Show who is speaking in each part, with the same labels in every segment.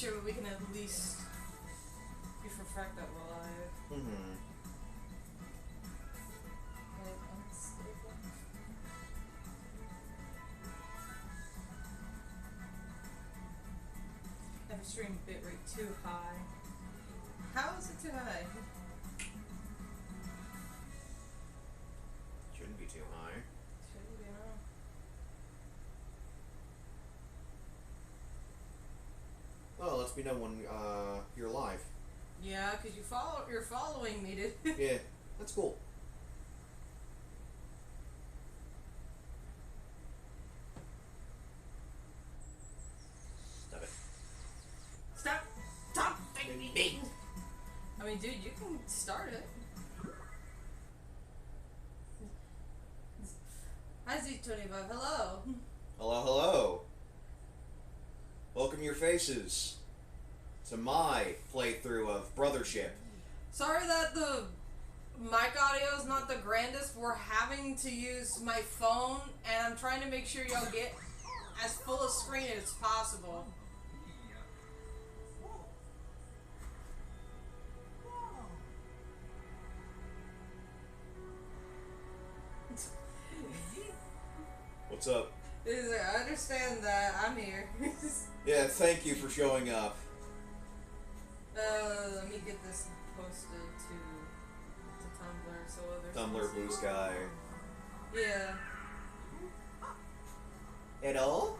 Speaker 1: sure we can at least be perfected alive.
Speaker 2: Mm-hmm.
Speaker 1: I have a stream bitrate too high. How is it too high?
Speaker 2: Shouldn't be too high.
Speaker 1: Shouldn't be, no.
Speaker 2: Well, lets me know when you're live.
Speaker 1: Yeah, because you're following me, dude.
Speaker 2: Yeah, that's cool. Stop it.
Speaker 1: Stop me. I mean, dude, you can start it. Hi, Z25. Hello.
Speaker 2: Hello, hello. Welcome your faces to my playthrough of Brothership.
Speaker 1: Sorry that the mic audio is not the grandest. We're having to use my phone, and I'm trying to make sure y'all get as full a screen as possible.
Speaker 2: What's up?
Speaker 1: I understand that. I'm here.
Speaker 2: Yeah, thank you for showing up.
Speaker 1: Let me get this posted to Tumblr so others
Speaker 2: Tumblr,
Speaker 1: can
Speaker 2: Blue
Speaker 1: see.
Speaker 2: Sky.
Speaker 1: Yeah.
Speaker 2: Hello?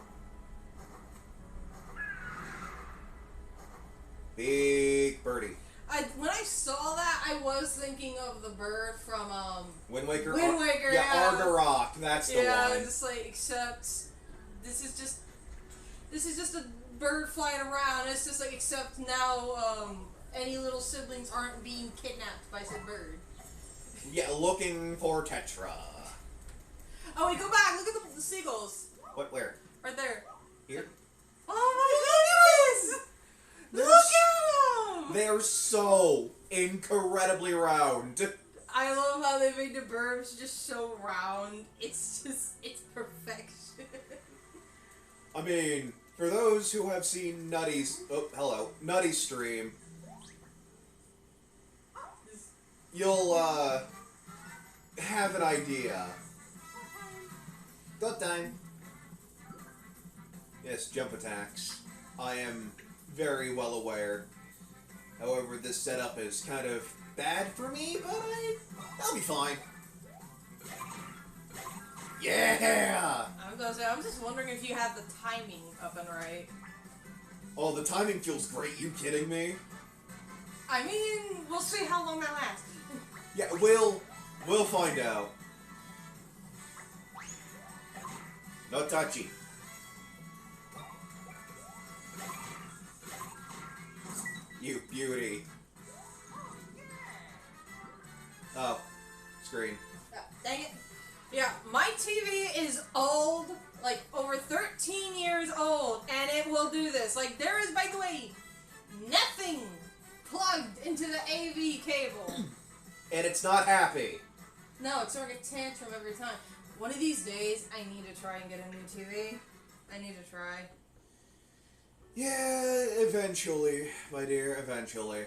Speaker 2: Big birdie.
Speaker 1: When I saw that, I was thinking of the bird from
Speaker 2: Wind Waker?
Speaker 1: Wind Waker,
Speaker 2: yeah.
Speaker 1: yeah.
Speaker 2: Argarok, that's the
Speaker 1: yeah,
Speaker 2: one.
Speaker 1: just like, except this is just a bird flying around. It's just like, except now any little siblings aren't being kidnapped by said bird.
Speaker 2: Yeah, looking for Tetra.
Speaker 1: Oh wait, go back. Look at the seagulls.
Speaker 2: What? Where?
Speaker 1: Right there.
Speaker 2: Here?
Speaker 1: Oh my goodness! Look at them!
Speaker 2: They're so incredibly round.
Speaker 1: I love how they made the birds just so round. It's perfection.
Speaker 2: I mean, for those who have seen Nutty's... Oh, hello. Nutty's stream, you'll, have an idea. Go time. Yes, jump attacks. I am very well aware. However, this setup is kind of bad for me, but I'll be fine. Yeah!
Speaker 1: I'm gonna say, I'm just wondering if you have the timing up and right.
Speaker 2: Oh, the timing feels great. You kidding me?
Speaker 1: I mean, we'll see how long that lasts.
Speaker 2: Yeah, we'll find out. No touchy. You beauty. Oh, screen.
Speaker 1: Dang it. Yeah, my TV is old, like over 13 years old, and it will do this. Like, there is, by the way, nothing plugged into the AV cable.
Speaker 2: And it's not happy.
Speaker 1: No, it's throwing a tantrum every time. One of these days, I need to try and get a new TV. I need to try.
Speaker 2: Yeah, eventually, my dear, eventually.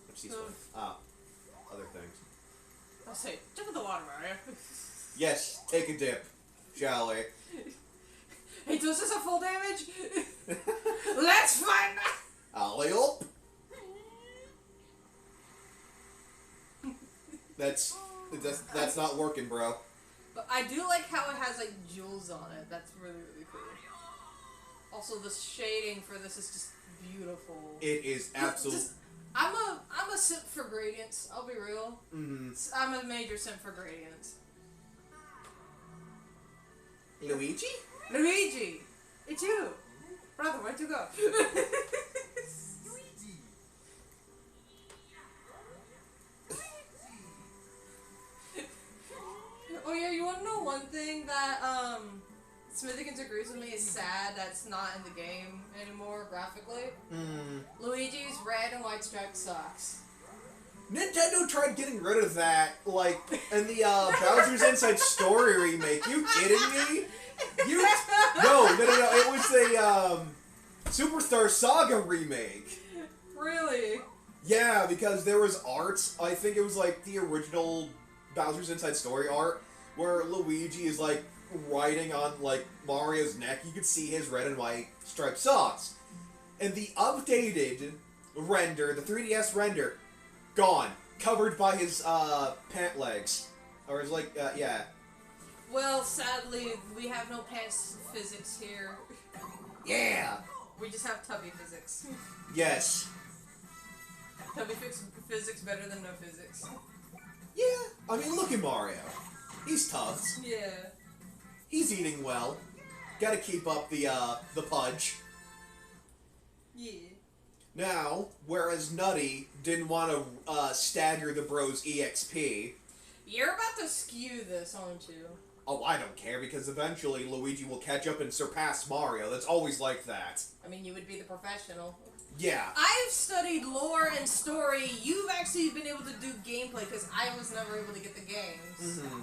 Speaker 2: What's these ones? Ah, other things.
Speaker 1: I'll say, jump in the water, Mario.
Speaker 2: Yes, take a dip, shall we?
Speaker 1: Hey, does this have full damage? Let's find out!
Speaker 2: Alley-oop! That's not working, bro.
Speaker 1: But I do like how it has, like, jewels on it. That's really, really cool. Also, the shading for this is just beautiful.
Speaker 2: It is absolutely...
Speaker 1: I'm a simp for gradients, I'll be real.
Speaker 2: Mm-hmm.
Speaker 1: I'm a major simp for gradients.
Speaker 2: Luigi?
Speaker 1: Luigi! It's you! Brother, where'd you go? Oh yeah, you wanna know one thing that, Smithigans agrees with me is sad that's not in the game anymore, graphically? Luigi's red and white striped socks.
Speaker 2: Nintendo tried getting rid of that, like, in the Bowser's Inside Story remake. You kidding me? No. It was a Superstar Saga remake.
Speaker 1: Really?
Speaker 2: Yeah, because there was art. I think it was like the original Bowser's Inside Story art, where Luigi is like riding on like Mario's neck. You could see his red and white striped socks. And the updated render, the 3DS render, gone. Covered by his pant legs. Or his like, yeah.
Speaker 1: Well, sadly, we have no pants physics here.
Speaker 2: Yeah!
Speaker 1: We just have tubby physics.
Speaker 2: Yes.
Speaker 1: Tubby physics better than no physics.
Speaker 2: Yeah, I mean, look at Mario. He's tough.
Speaker 1: Yeah.
Speaker 2: He's eating well. Gotta keep up the pudge.
Speaker 1: Yeah.
Speaker 2: Now, whereas Nutty didn't want to stagger the bros EXP.
Speaker 1: You're about to skew this, aren't you?
Speaker 2: Oh, I don't care, because eventually Luigi will catch up and surpass Mario. That's always like that.
Speaker 1: I mean, you would be the professional.
Speaker 2: Yeah.
Speaker 1: I've studied lore and story. You've actually been able to do gameplay, because I was never able to get the games.
Speaker 2: Mm-hmm.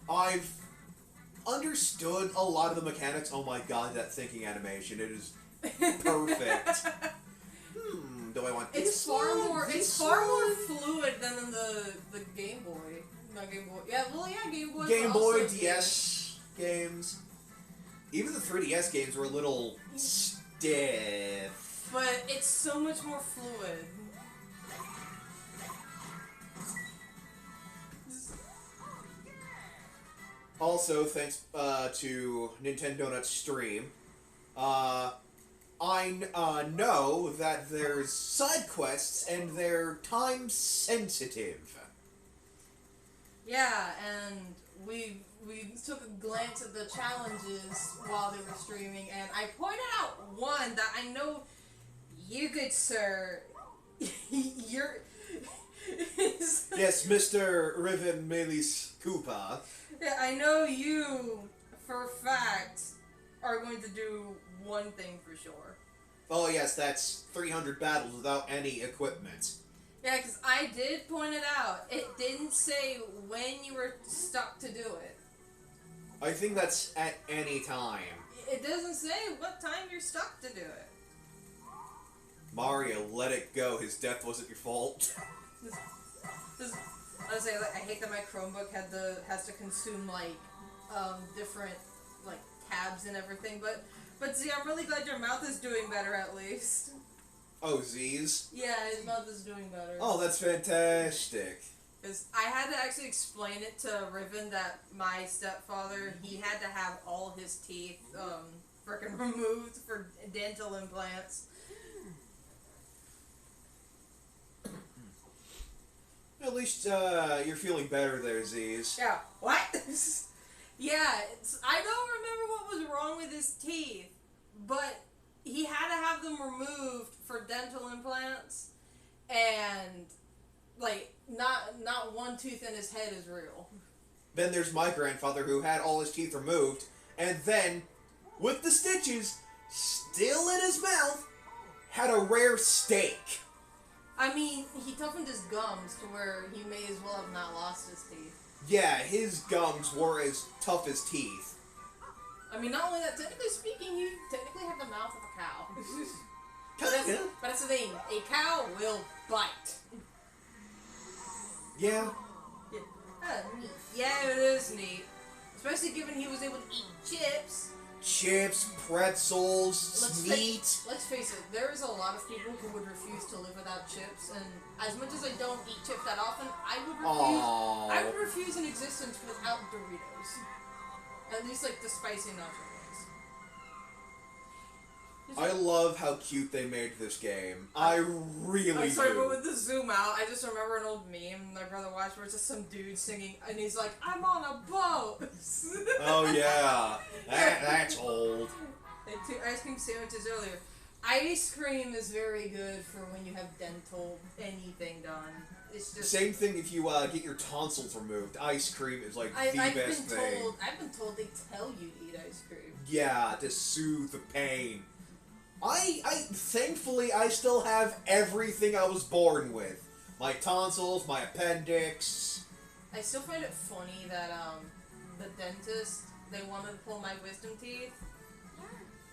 Speaker 2: I've understood a lot of the mechanics. Oh my god, that thinking animation. It is perfect. Do I want this
Speaker 1: It's far
Speaker 2: one?
Speaker 1: more.
Speaker 2: This
Speaker 1: It's far more
Speaker 2: one?
Speaker 1: fluid than in the Game Boy. Not Game Boy. Yeah, well, yeah, Game Boy.
Speaker 2: Game
Speaker 1: but
Speaker 2: Boy,
Speaker 1: also
Speaker 2: DS games. Even the 3DS games were a little stiff.
Speaker 1: But it's so much more fluid.
Speaker 2: Also, thanks to Nintendo Nut Stream, I know that there's side quests and they're time sensitive.
Speaker 1: Yeah, and we took a glance at the challenges while they were streaming, and I pointed out one that I know you, good sir, you're.
Speaker 2: Yes, Mr. rivenmeeliskoopa.
Speaker 1: Yeah, I know you, for a fact, are going to do one thing for sure.
Speaker 2: Oh yes, that's 300 battles without any equipment.
Speaker 1: Yeah, because I did point it out. It didn't say when you were stuck to do it.
Speaker 2: I think that's at any time.
Speaker 1: It doesn't say what time you're stuck to do it.
Speaker 2: Mario, let it go. His death wasn't your fault.
Speaker 1: I say, like, I hate that my Chromebook has to consume like different like tabs and everything, but see, I'm really glad your mouth is doing better at least.
Speaker 2: Oh, Z's?
Speaker 1: Yeah, his mouth is doing better.
Speaker 2: Oh, that's fantastic.
Speaker 1: Because I had to actually explain it to Riven that my stepfather, he had to have all his teeth frickin' removed for dental implants.
Speaker 2: At least you're feeling better there, Z's.
Speaker 1: Yeah. What? Yeah, I don't remember what was wrong with his teeth, but he had to have them removed for dental implants, and like not one tooth in his head is real.
Speaker 2: Then there's my grandfather who had all his teeth removed, and then, with the stitches still in his mouth, had a rare steak.
Speaker 1: I mean, he toughened his gums to where he may as well have not lost his teeth.
Speaker 2: Yeah, his gums were as tough as teeth.
Speaker 1: I mean, not only that, technically speaking, he technically had the mouth of a cow.
Speaker 2: Kinda.
Speaker 1: But that's the thing, a cow will bite.
Speaker 2: Yeah.
Speaker 1: Neat. Yeah, it is neat. Especially given he was able to eat chips.
Speaker 2: Chips, pretzels, meat.
Speaker 1: Let's face it, there is a lot of people who would refuse to live without chips, and as much as I don't eat chips that often, I would refuse an existence without Doritos. At least like the spicy nacho
Speaker 2: I love how cute they made this game. I really
Speaker 1: I'm sorry,
Speaker 2: do.
Speaker 1: but with the zoom out, I just remember an old meme my brother watched where it's just some dude singing, and he's like, "I'm on a boat."
Speaker 2: Oh yeah, that's old.
Speaker 1: And two ice cream sandwiches earlier. Ice cream is very good for when you have dental anything done. It's just
Speaker 2: Same thing if you get your tonsils removed. Ice cream is like the best thing.
Speaker 1: I've been told they tell you to eat ice cream.
Speaker 2: Yeah, to soothe the pain. I thankfully I still have everything I was born with. My tonsils, my appendix.
Speaker 1: I still find it funny that the dentist, they wanted to pull my wisdom teeth,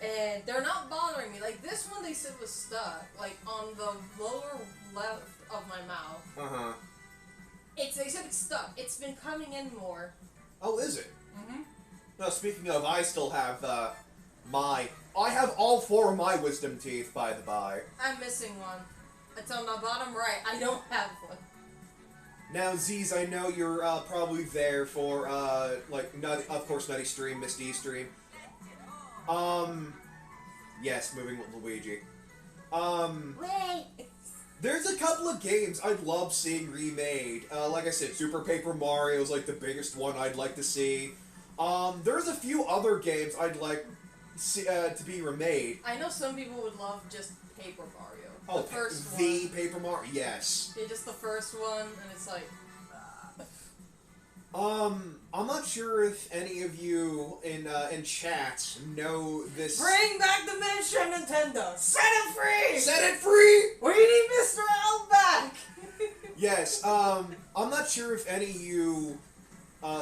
Speaker 1: And they're not bothering me. Like, this one they said was stuck, like, on the lower left of my mouth.
Speaker 2: Uh-huh.
Speaker 1: They said it's stuck. It's been coming in more.
Speaker 2: Oh, is it?
Speaker 1: Mm-hmm.
Speaker 2: Now, speaking of, I still have, I have all 4 of my wisdom teeth, by the by.
Speaker 1: I'm missing one. It's on the bottom right. I don't have one.
Speaker 2: Now, Z's, I know you're, probably there for, of course, Nutty Stream, Miss D Stream. Yes, moving with Luigi.
Speaker 1: Wait!
Speaker 2: There's a couple of games I'd love seeing remade. Like I said, Super Paper Mario is like the biggest one I'd like to see. There's a few other games I'd like to be remade.
Speaker 1: I know some people would love just Paper Mario.
Speaker 2: Oh,
Speaker 1: the first one.
Speaker 2: The Paper Mario, yes.
Speaker 1: Yeah, just the first one, and it's like...
Speaker 2: I'm not sure if any of you in chat know this.
Speaker 1: Bring back the Miniature Nintendo! Set it free!
Speaker 2: Set it free!
Speaker 1: We need Mr. L back!
Speaker 2: Yes, I'm not sure if any of you,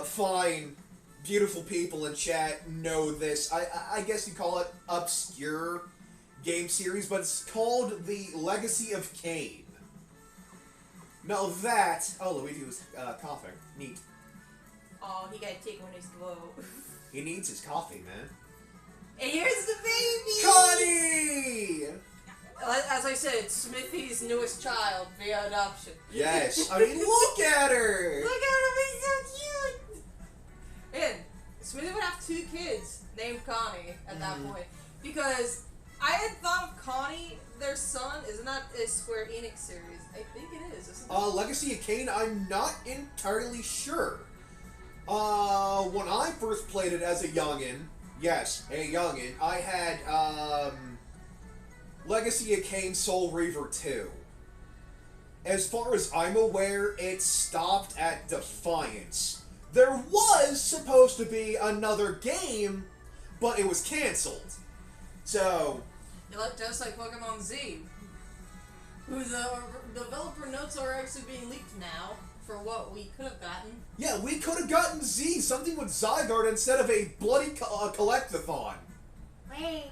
Speaker 2: fine, beautiful people in chat know this. I guess you call it obscure game series, but it's called The Legacy of Kain. Now that... Oh, Luigi was, coughing. Neat.
Speaker 1: Oh, he gotta take one of his glow.
Speaker 2: He needs his coffee, man.
Speaker 1: And here's the baby!
Speaker 2: Connie!
Speaker 1: As I said, Smithy's newest child via adoption.
Speaker 2: Yes, I mean, look at her!
Speaker 1: Look at him, he's so cute! And Smithy would have 2 kids named Connie at that point. Because I had thought of Connie, their son, isn't that a Square Enix series? I think it is, isn't it?
Speaker 2: Legacy of Kain, I'm not entirely sure. When I first played it as a youngin', yes, a youngin', I had, Legacy of Kain Soul Reaver 2. As far as I'm aware, it stopped at Defiance. There was supposed to be another game, but it was cancelled. So...
Speaker 1: You look just like Pokemon Z, who the developer notes are actually being leaked now. For what we could have gotten.
Speaker 2: Yeah, we could have gotten Z, something with Zygarde instead of a bloody collectathon.
Speaker 1: Wait.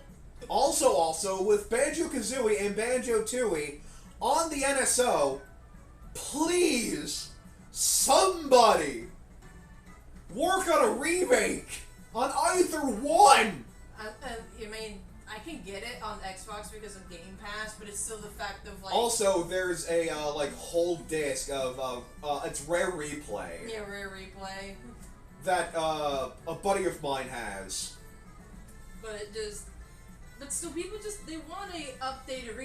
Speaker 2: Also, with Banjo-Kazooie and Banjo-Tooie on the NSO, please, somebody, work on a remake on either one!
Speaker 1: You mean, I can get it on Xbox because of Game Pass, but it's still the fact of, like...
Speaker 2: Also, there's a, whole disc of, it's Rare Replay.
Speaker 1: Yeah, Rare Replay.
Speaker 2: That, a buddy of mine has.
Speaker 1: But it just... But still, people just, they want a updated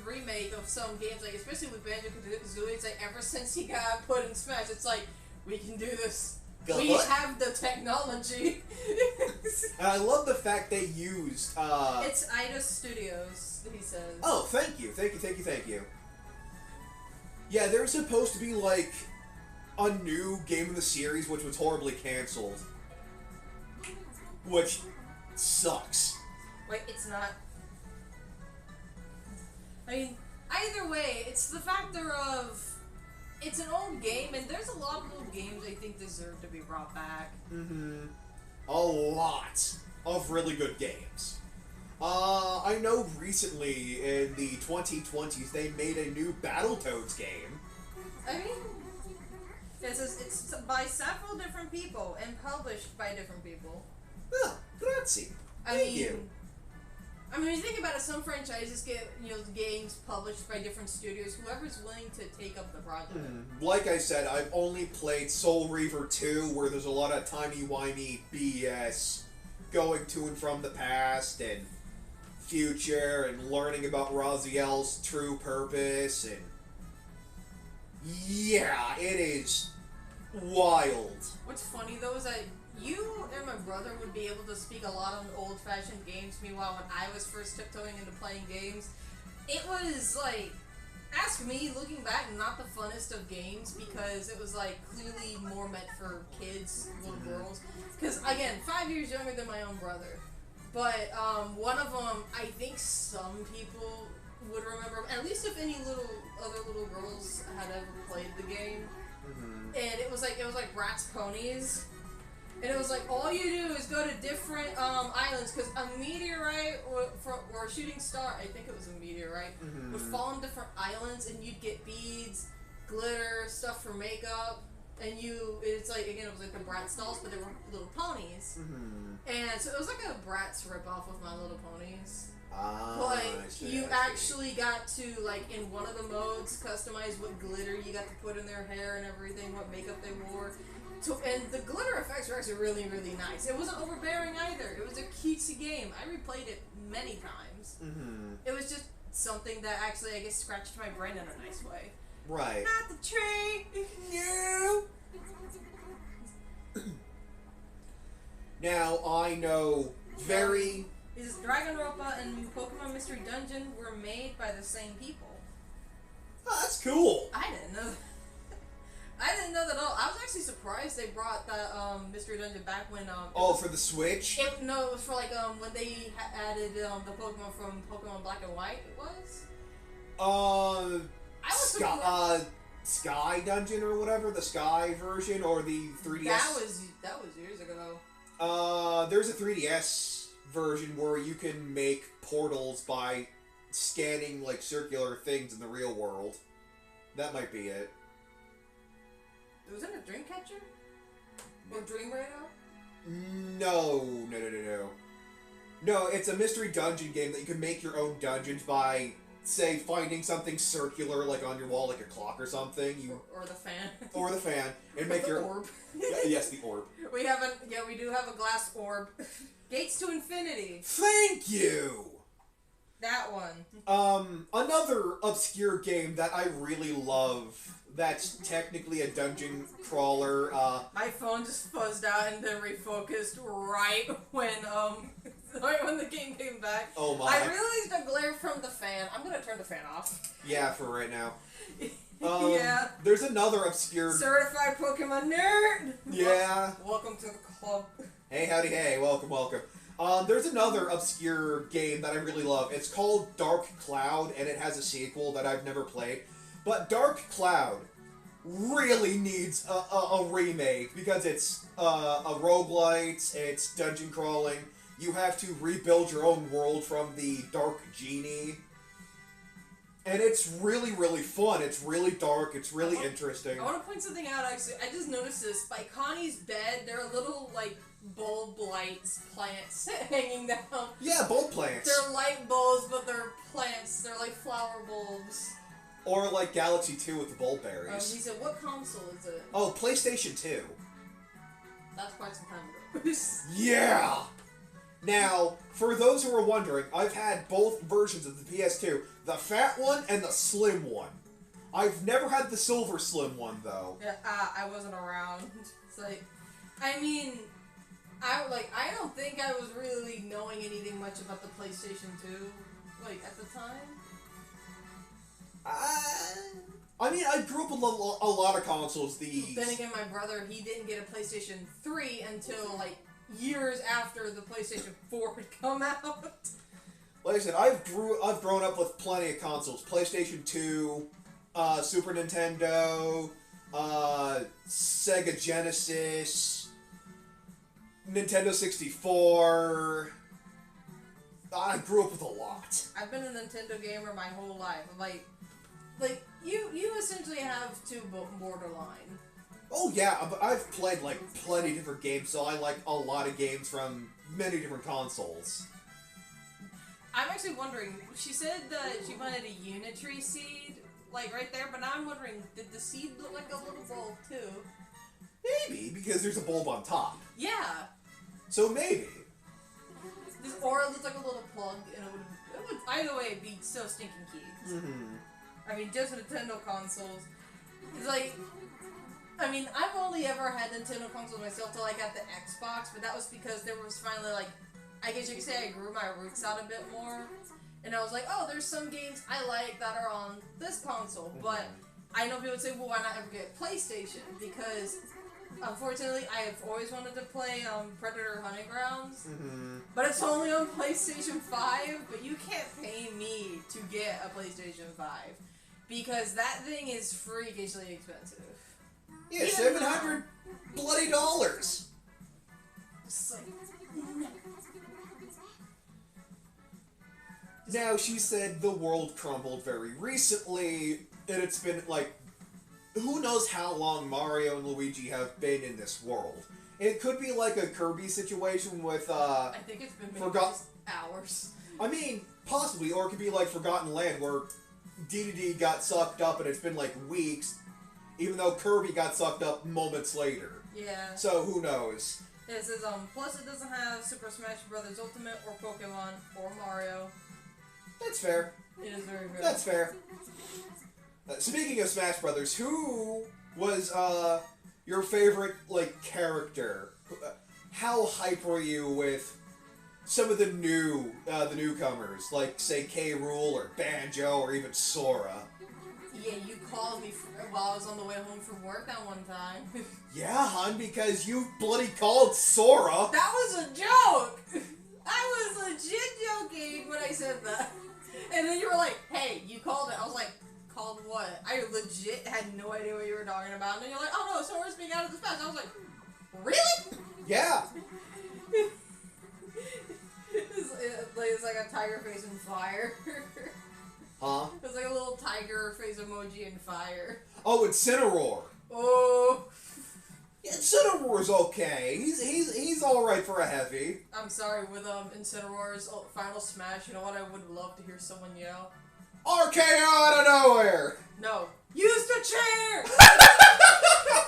Speaker 1: remake of some games, like, especially with Banjo-Kazooie, it's like, ever since he got put in Smash, it's like, we can do this. We have the technology.
Speaker 2: And I love the fact they used,
Speaker 1: It's Ida Studios, he says.
Speaker 2: Oh, thank you. Thank you. Yeah, there was supposed to be, like, a new game in the series which was horribly cancelled. Which sucks.
Speaker 1: Wait, it's not... I mean, either way, it's the factor of... It's an old game, and there's a lot of old games I think deserve to be brought back.
Speaker 2: Mm-hmm. A lot of really good games. I know recently in the 2020s they made a new Battletoads game.
Speaker 1: I mean, it's by several different people and published by different people.
Speaker 2: Oh, grazie. Thank you.
Speaker 1: I mean, when you think about it, some franchises get, games published by different studios, whoever's willing to take up the project.
Speaker 2: Like I said, I've only played Soul Reaver 2, where there's a lot of timey-wimey BS going to and from the past and future and learning about Raziel's true purpose, and yeah, it is wild.
Speaker 1: What's funny, though, is that you and my brother would be able to speak a lot on old-fashioned games. Meanwhile, when I was first tiptoeing into playing games, it was, like, ask me, looking back, not the funnest of games, because it was, like, clearly more meant for kids, little girls. Because, again, 5 years younger than my own brother. But, one of them, I think some people would remember, at least if any other little girls had ever played the game. And it was like Bratz Ponies. And it was like, all you do is go to different islands, because a meteorite or a shooting star, I think it was a meteorite, would fall on different islands, and you'd get beads, glitter, stuff for makeup, and it's like, again, it was like the Bratz dolls, but they were little ponies. And so it was like a Bratz ripoff of My Little Ponies. But you actually got to, like, in one of the modes, customize what glitter you got to put in their hair and everything, what makeup they wore. And the glitter effects were actually really, really nice. It wasn't overbearing either. It was a cutesy game. I replayed it many times. It was just something that actually, I guess, scratched my brain in a nice way.
Speaker 2: Right.
Speaker 1: Not the tree! No!
Speaker 2: Now, I know very...
Speaker 1: Is Danganronpa and Pokemon Mystery Dungeon were made by the same people.
Speaker 2: Oh, that's cool.
Speaker 1: I didn't know that. I didn't know that at all. I was actually surprised they brought that Mystery Dungeon back when
Speaker 2: for the Switch?
Speaker 1: No, it was for like when they added the Pokemon from Pokemon Black and White. It was. I was
Speaker 2: Sky Dungeon or whatever, the Sky version or the 3DS.
Speaker 1: That was years ago.
Speaker 2: There's a 3DS version where you can make portals by scanning like circular things in the real world. That might be it.
Speaker 1: Was it a Dreamcatcher? Or Dream Radar?
Speaker 2: No. No, it's a mystery dungeon game that you can make your own dungeons by, say, finding something circular, like on your wall, like a clock or something.
Speaker 1: Or the fan.
Speaker 2: Or the fan. And make your...
Speaker 1: orb.
Speaker 2: Yes, the orb.
Speaker 1: We do have a glass orb. Gates to Infinity.
Speaker 2: Thank you!
Speaker 1: That one.
Speaker 2: Another obscure game that I really love... That's technically a dungeon crawler.
Speaker 1: My phone just fuzzed out and then refocused right when the game came back.
Speaker 2: Oh my!
Speaker 1: I realized the glare from the fan. I'm gonna turn the fan off.
Speaker 2: Yeah, for right now.
Speaker 1: Yeah.
Speaker 2: There's another obscure.
Speaker 1: Certified Pokemon nerd.
Speaker 2: Yeah.
Speaker 1: Welcome to the club.
Speaker 2: Hey, howdy, hey, welcome. There's another obscure game that I really love. It's called Dark Cloud, and it has a sequel that I've never played. But Dark Cloud really needs a remake because it's a roguelite, it's dungeon crawling. You have to rebuild your own world from the Dark Genie. And it's really, really fun. It's really dark. It's really interesting.
Speaker 1: I want to point something out, actually. I just noticed this. By Connie's bed, there are little, like, bulb lights, plants hanging down.
Speaker 2: Yeah, bulb plants.
Speaker 1: They're light bulbs, but they're plants. They're like flower bulbs.
Speaker 2: Or like Galaxy 2 with the bulb berries.
Speaker 1: He said, what console is it?
Speaker 2: Oh, PlayStation 2.
Speaker 1: That's quite some time ago.
Speaker 2: Yeah! Now, for those who are wondering, I've had both versions of the PS2. The fat one and the slim one. I've never had the silver slim one, though.
Speaker 1: Yeah, I wasn't around. It's like, I mean, I don't think I was really knowing anything much about the PlayStation 2, like, at the time.
Speaker 2: I mean, I grew up with a lot of consoles.
Speaker 1: Then again, my brother, he didn't get a PlayStation 3 until, like, years after the PlayStation 4 had come out.
Speaker 2: Like I said, I've grown up with plenty of consoles. PlayStation 2, Super Nintendo, Sega Genesis, Nintendo 64. I grew up with a lot.
Speaker 1: I've been a Nintendo gamer my whole life. Like you essentially have two borderline.
Speaker 2: Oh yeah, but I've played like plenty of different games, so I like a lot of games from many different consoles.
Speaker 1: I'm actually wondering, she said that she wanted a Unitree seed, like right there, but now I'm wondering, did the seed look like a little bulb too?
Speaker 2: Maybe, because there's a bulb on top.
Speaker 1: Yeah.
Speaker 2: So maybe.
Speaker 1: Or it looked like a little plug, and it would either way, it'd be so stinking cute.
Speaker 2: Mm-hmm.
Speaker 1: I mean, just Nintendo consoles. It's like, I mean, I've only ever had Nintendo consoles myself till I got the Xbox, but that was because there was finally, like, I guess you could say I grew my roots out a bit more. And I was like, oh, there's some games I like that are on this console. But I know people would say, well, why not ever get PlayStation? Because, unfortunately, I have always wanted to play Predator Hunting Grounds.
Speaker 2: Mm-hmm.
Speaker 1: But it's only on PlayStation 5, but you can't pay me to get a PlayStation 5. Because that thing is freakishly expensive.
Speaker 2: Yeah, $700 bloody dollars.
Speaker 1: So,
Speaker 2: Now, she said the world crumbled very recently, and it's been, like, who knows how long Mario and Luigi have been in this world. It could be like a Kirby situation with,
Speaker 1: I think it's been maybe just hours.
Speaker 2: I mean, possibly, or it could be like Forgotten Land, where DDD got sucked up and it's been like weeks, even though Kirby got sucked up moments later.
Speaker 1: Yeah.
Speaker 2: So, who knows?
Speaker 1: It says, plus it doesn't have Super Smash Bros. Ultimate or Pokemon or Mario.
Speaker 2: That's fair.
Speaker 1: It is very good.
Speaker 2: That's fair. Speaking of Smash Brothers, who was, your favorite, like, character? How hype were you with some of the newcomers, like, say, K. Rool or Banjo or even Sora?
Speaker 1: Yeah, you called me while I was on the way home from work that one time.
Speaker 2: Yeah, hon, because you bloody called Sora.
Speaker 1: That was a joke! I was legit joking when I said that. And then you were like, hey, you called it. I was like, called what? I legit had no idea what you were talking about. And then you're like, oh no, Sora's being out of the space. I was like, really?
Speaker 2: Yeah.
Speaker 1: It's like a tiger face in fire.
Speaker 2: Huh?
Speaker 1: It's like a little tiger face emoji in fire.
Speaker 2: Oh, Incineroar.
Speaker 1: Oh.
Speaker 2: Yeah, Incineroar's okay. He's all right for a heavy.
Speaker 1: I'm sorry, with Incineroar's final smash, you know what I would love to hear someone yell?
Speaker 2: RKO out of nowhere.
Speaker 1: No. Use the chair!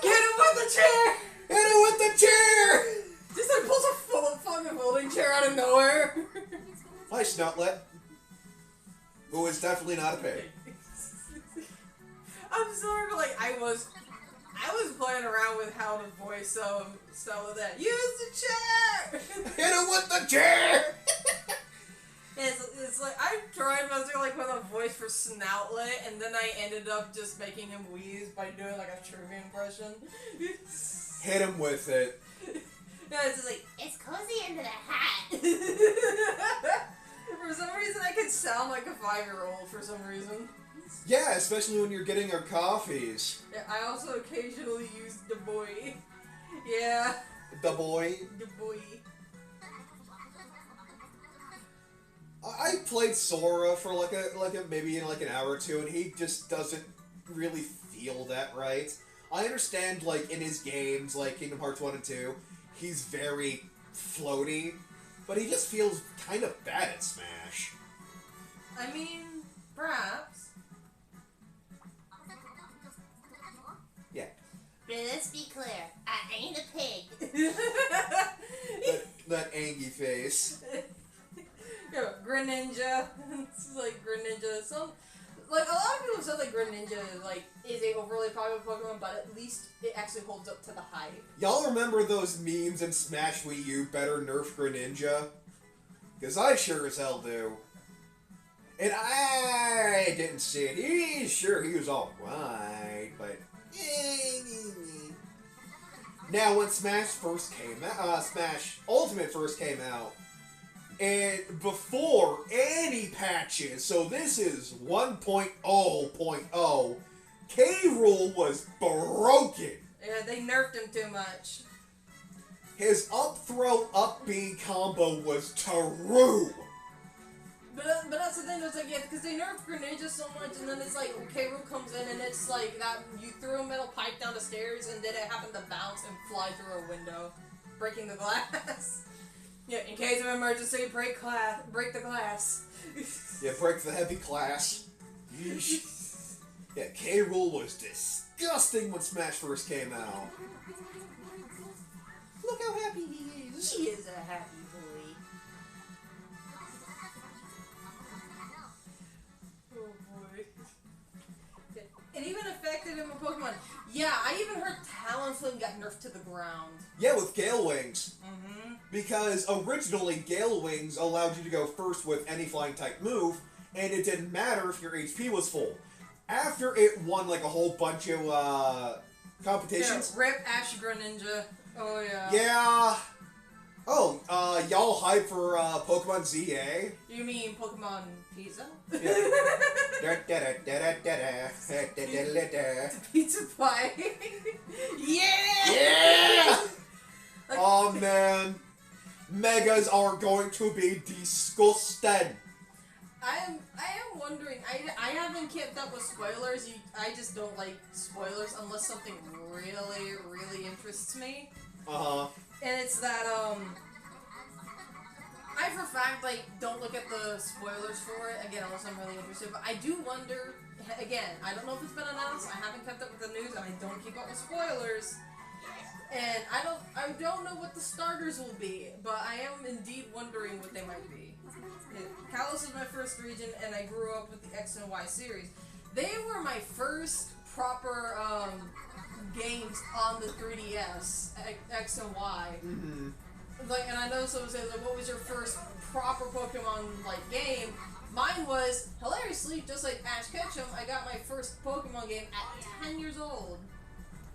Speaker 1: Get him with the chair!
Speaker 2: Hit him with the chair!
Speaker 1: Just like pulls a fucking folding chair out of nowhere.
Speaker 2: Hi, Snutlet. Who is definitely not a pig.
Speaker 1: I'm sorry, but like I was playing around with how to voice some of that. Use the chair.
Speaker 2: Hit him with the chair.
Speaker 1: It's like I tried messing like with a voice for Snoutlet, and then I ended up just making him wheeze by doing like a trivia impression.
Speaker 2: Hit him with it.
Speaker 1: No, it's just like it's cozy under the hat. For some reason, I could sound like a 5-year-old. For some reason.
Speaker 2: Yeah, especially when you're getting our coffees.
Speaker 1: Yeah, I also occasionally use the boy. Yeah.
Speaker 2: The boy.
Speaker 1: The boy.
Speaker 2: I played Sora for like a maybe in like an hour or two, and he just doesn't really feel that right. I understand, like, in his games, like Kingdom Hearts 1 and 2, he's very floaty, but he just feels kind of bad at Smash.
Speaker 1: I mean, perhaps.
Speaker 2: Yeah.
Speaker 3: But let's be clear, I ain't a pig.
Speaker 2: that angry face.
Speaker 1: Yo, Greninja. It's like Greninja. Like, a lot of people said, like, Greninja, like, is a overly popular Pokemon, but at least it actually holds up to the hype.
Speaker 2: Y'all remember those memes in Smash Wii U, better nerf Greninja? Because I sure as hell do. And I didn't see it. He was alright, but... Now, when Smash first came out, Smash Ultimate first came out, and before any patches, so this is 1.0.0, K. Rool was broken.
Speaker 1: Yeah, they nerfed him too much.
Speaker 2: His up throw, up B combo was true.
Speaker 1: But that's the thing, it's like, yeah, because they nerfed Greninja so much, and then it's like, K. Rool comes in, and it's like that, you threw a metal pipe down the stairs, and then it happened to bounce and fly through a window, breaking the glass. Yeah, in case of emergency, break the glass.
Speaker 2: Yeah, break the heavy glass. Yeesh. Yeah, K. Rool was disgusting when Smash first came out. Look how happy he is.
Speaker 1: He is a happy boy. Oh boy. It even affected him in Pokemon. Yeah, I even heard Talonflame got nerfed to the ground.
Speaker 2: Yeah, with Gale Wings.
Speaker 1: Mm-hmm.
Speaker 2: Because originally, Gale Wings allowed you to go first with any flying type move, and it didn't matter if your HP was full. After it won like a whole bunch of competitions.
Speaker 1: Yeah, rip Ash Greninja. Oh yeah.
Speaker 2: Yeah. Oh, y'all hype for Pokemon ZA?
Speaker 1: You mean Pokemon Pizza?
Speaker 2: Yeah.
Speaker 1: Pizza pie. Yeah.
Speaker 2: Yeah.
Speaker 1: Like,
Speaker 2: Oh man, megas are going to be disgusting.
Speaker 1: I am wondering. I haven't kept up with spoilers. I just don't like spoilers unless something really, really interests me. And it's that I for a fact don't look at the spoilers for it again unless I'm really interested. But I do wonder. Again, I don't know if it's been announced. I haven't kept up with the news, and I don't keep up with spoilers. And I don't know what the starters will be, but I am indeed wondering what they might be. Kalos is my first region, and I grew up with the X and Y series. They were my first proper games on the 3DS, X and Y. And I know someone says, what was your first proper Pokemon game? Mine was, hilariously, just like Ash Ketchum, I got my first Pokemon game at 10 years old.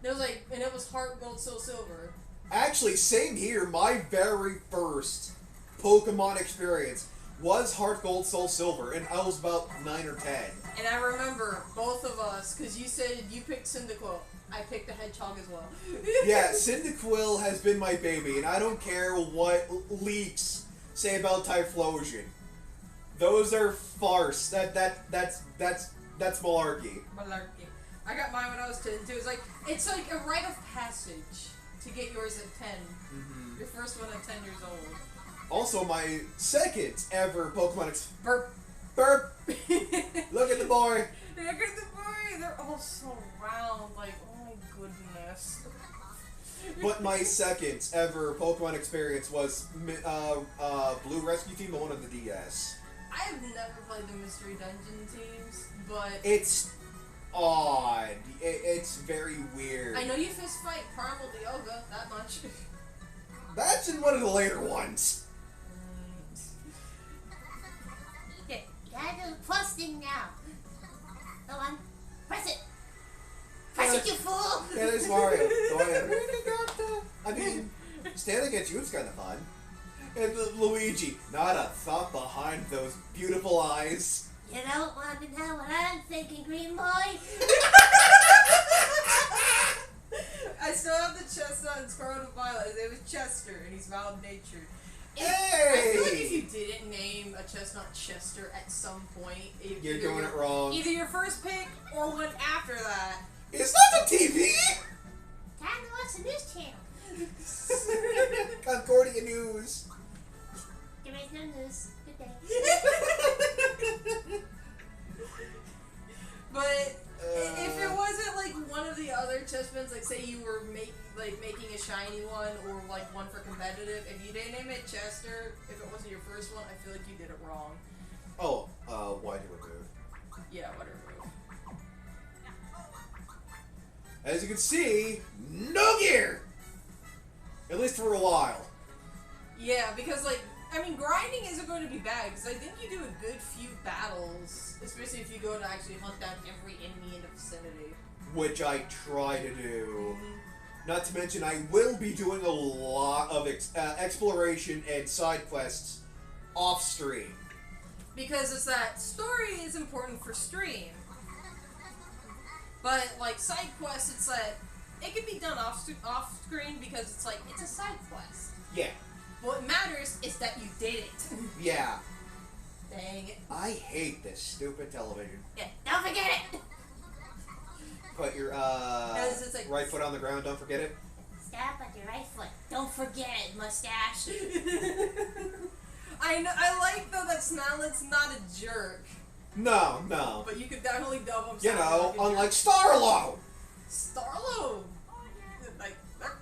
Speaker 1: It was and it was Heart Gold, Soul Silver.
Speaker 2: Actually, same here. My very first Pokemon experience was Heart Gold, Soul Silver, and I was about 9 or 10.
Speaker 1: And I remember both of us, because you said you picked Cyndaquil. I picked a Hedgehog as well.
Speaker 2: Yeah, Cyndaquil has been my baby, and I don't care what leaks say about Typhlosion. Those are farce. That's malarkey.
Speaker 1: Malarkey. I got mine when I was 10 too. It's like a rite of passage to get yours at 10. Your first one at 10 years old.
Speaker 2: Also, my second ever Pokemon
Speaker 1: Burp.
Speaker 2: Burp! Look at the boy!
Speaker 1: Look at the boy! They're all so round. Oh my goodness.
Speaker 2: But my second ever Pokemon experience was Blue Rescue Team, the one on the DS.
Speaker 1: I have never played the Mystery Dungeon teams, but...
Speaker 2: It's odd. It's very weird.
Speaker 1: I know you fist fight Primal Dialga, that much.
Speaker 2: That's in one of the later ones.
Speaker 3: Okay, gotta do the plus thing now. Go on, press it. Press it, you fool!
Speaker 2: Yeah, there's Mario. Go ahead. I mean, standing against you is kind of fun. And Luigi, not a thought behind those beautiful eyes.
Speaker 3: You don't want to know what I'm thinking, Green Boy?
Speaker 1: I still have the chestnut and Scarlet and Violet. His name is Chester, and he's mild-natured.
Speaker 2: Hey!
Speaker 1: I feel like if you didn't name a chestnut Chester at some point...
Speaker 2: You're doing it wrong.
Speaker 1: Either your first pick or one after that.
Speaker 2: Is that the TV?
Speaker 3: Time to watch the news channel.
Speaker 2: Concordia News.
Speaker 3: There is no news. Good day.
Speaker 1: But if it wasn't one of the other chestnuts, say you were making a shiny one or one for competitive, if you didn't name it Chester, if it wasn't your first one, I feel like you did it wrong.
Speaker 2: Oh, why do it move?
Speaker 1: Yeah, whatever.
Speaker 2: As you can see, no gear! At least for a while.
Speaker 1: Yeah, because grinding isn't going to be bad, because I think you do a good few battles, especially if you go to actually hunt down every enemy in the vicinity.
Speaker 2: Which I try to do. Not to mention, I will be doing a lot of exploration and side quests off-stream.
Speaker 1: Because it's that story is important for stream. But, side quests, it's it can be done off-screen because it's it's a side quest.
Speaker 2: Yeah.
Speaker 1: What matters is that you did it.
Speaker 2: Yeah.
Speaker 1: Dang it.
Speaker 2: I hate this stupid television.
Speaker 3: Yeah, don't forget it!
Speaker 2: Put your,
Speaker 1: It's
Speaker 2: right foot on the ground, don't forget it.
Speaker 3: Stop at your right foot. Don't forget it, mustache.
Speaker 1: I know. I like though that Snarlet's not a jerk.
Speaker 2: No, no.
Speaker 1: But you could definitely dub him.
Speaker 2: You know, unlike Starlo!
Speaker 1: Starlo!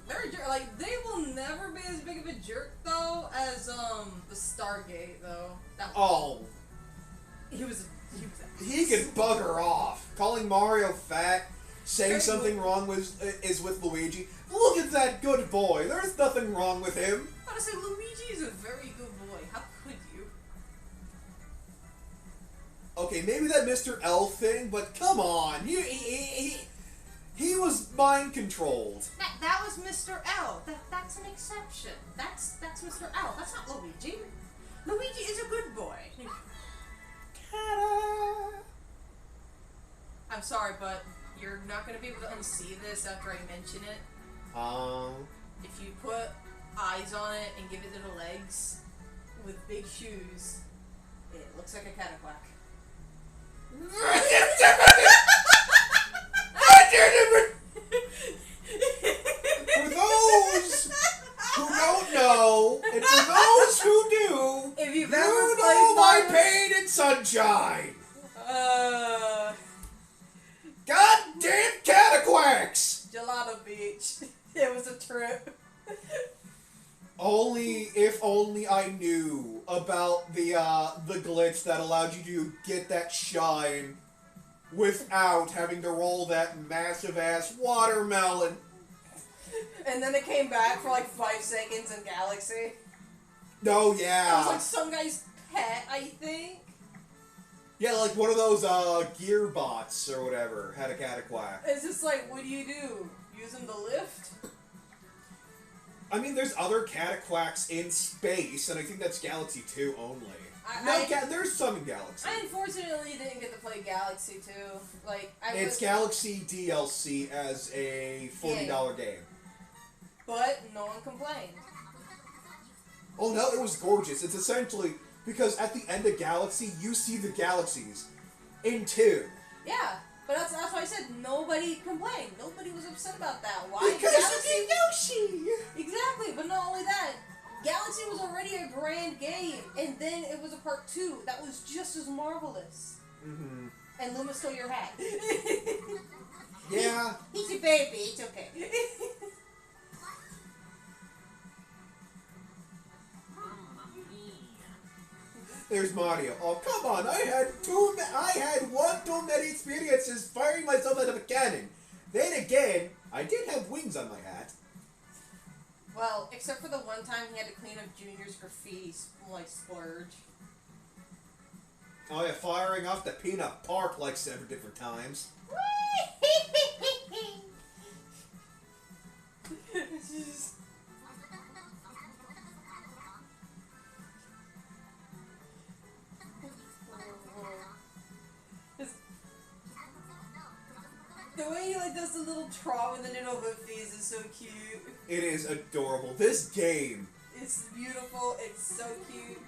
Speaker 1: They're a jerk. They will never be as big of a jerk, though, as, the Stargate, though. He was
Speaker 2: He can bugger off. Calling Mario fat, saying something wrong is with Luigi. Look at that good boy. There's nothing wrong with him.
Speaker 1: Honestly, Luigi is a very good boy. How could you?
Speaker 2: Okay, maybe that Mr. L thing, but come on. He was mind controlled.
Speaker 1: That was Mr. L. That's an exception. That's Mr. L. That's not Luigi. Luigi is a good boy.
Speaker 2: Ta-da!
Speaker 1: I'm sorry, but you're not going to be able to unsee this after I mention it. If you put eyes on it and give it little legs with big shoes, it looks like a cataquack.
Speaker 2: For those who don't know, and for those who do,
Speaker 1: If you've
Speaker 2: you
Speaker 1: ever
Speaker 2: know
Speaker 1: played
Speaker 2: my
Speaker 1: Mario-
Speaker 2: pain and sunshine.
Speaker 1: Uh,
Speaker 2: Goddamn cataquacks!
Speaker 1: Gelato Beach. It was a trip.
Speaker 2: If only I knew about the glitch that allowed you to get that shine without having to roll that massive ass watermelon.
Speaker 1: And then it came back for like 5 seconds in Galaxy.
Speaker 2: Oh
Speaker 1: It was
Speaker 2: yeah.
Speaker 1: like some guy's pet, I think.
Speaker 2: Yeah, like one of those gear bots or whatever had a cataquack.
Speaker 1: It's just like, what do? Use him to lift?
Speaker 2: I mean, there's other cataquacks in space, and I think that's Galaxy 2 only. There's some in Galaxy.
Speaker 1: I unfortunately didn't get to play Galaxy 2. Like,
Speaker 2: It's Galaxy DLC as a $40 game.
Speaker 1: But no one complained.
Speaker 2: Oh no, it was gorgeous. It's essentially because at the end of Galaxy, you see the galaxies in 2.
Speaker 1: Yeah, but that's why I said nobody complained. Nobody was upset about that. Why?
Speaker 2: Because
Speaker 1: Galaxy?
Speaker 2: you get Yoshi!
Speaker 1: Exactly, but not only that. Galaxy was already a grand game, and then it was a part 2 that was just as marvelous.
Speaker 2: Mm-hmm.
Speaker 1: And Luma stole your hat.
Speaker 2: Yeah.
Speaker 1: He's a baby, it's okay.
Speaker 2: There's Mario. Oh, come on. I had one too many experiences firing myself out of a cannon. Then again, I did have wings on my hat.
Speaker 1: Well, except for the one time he had to clean up Junior's graffiti, like, splurge.
Speaker 2: Oh yeah, firing off the Peanut Park like 7 different times.
Speaker 1: The way he like does the little trot with the little face is so cute.
Speaker 2: It is adorable. This game.
Speaker 1: It's beautiful. It's so cute.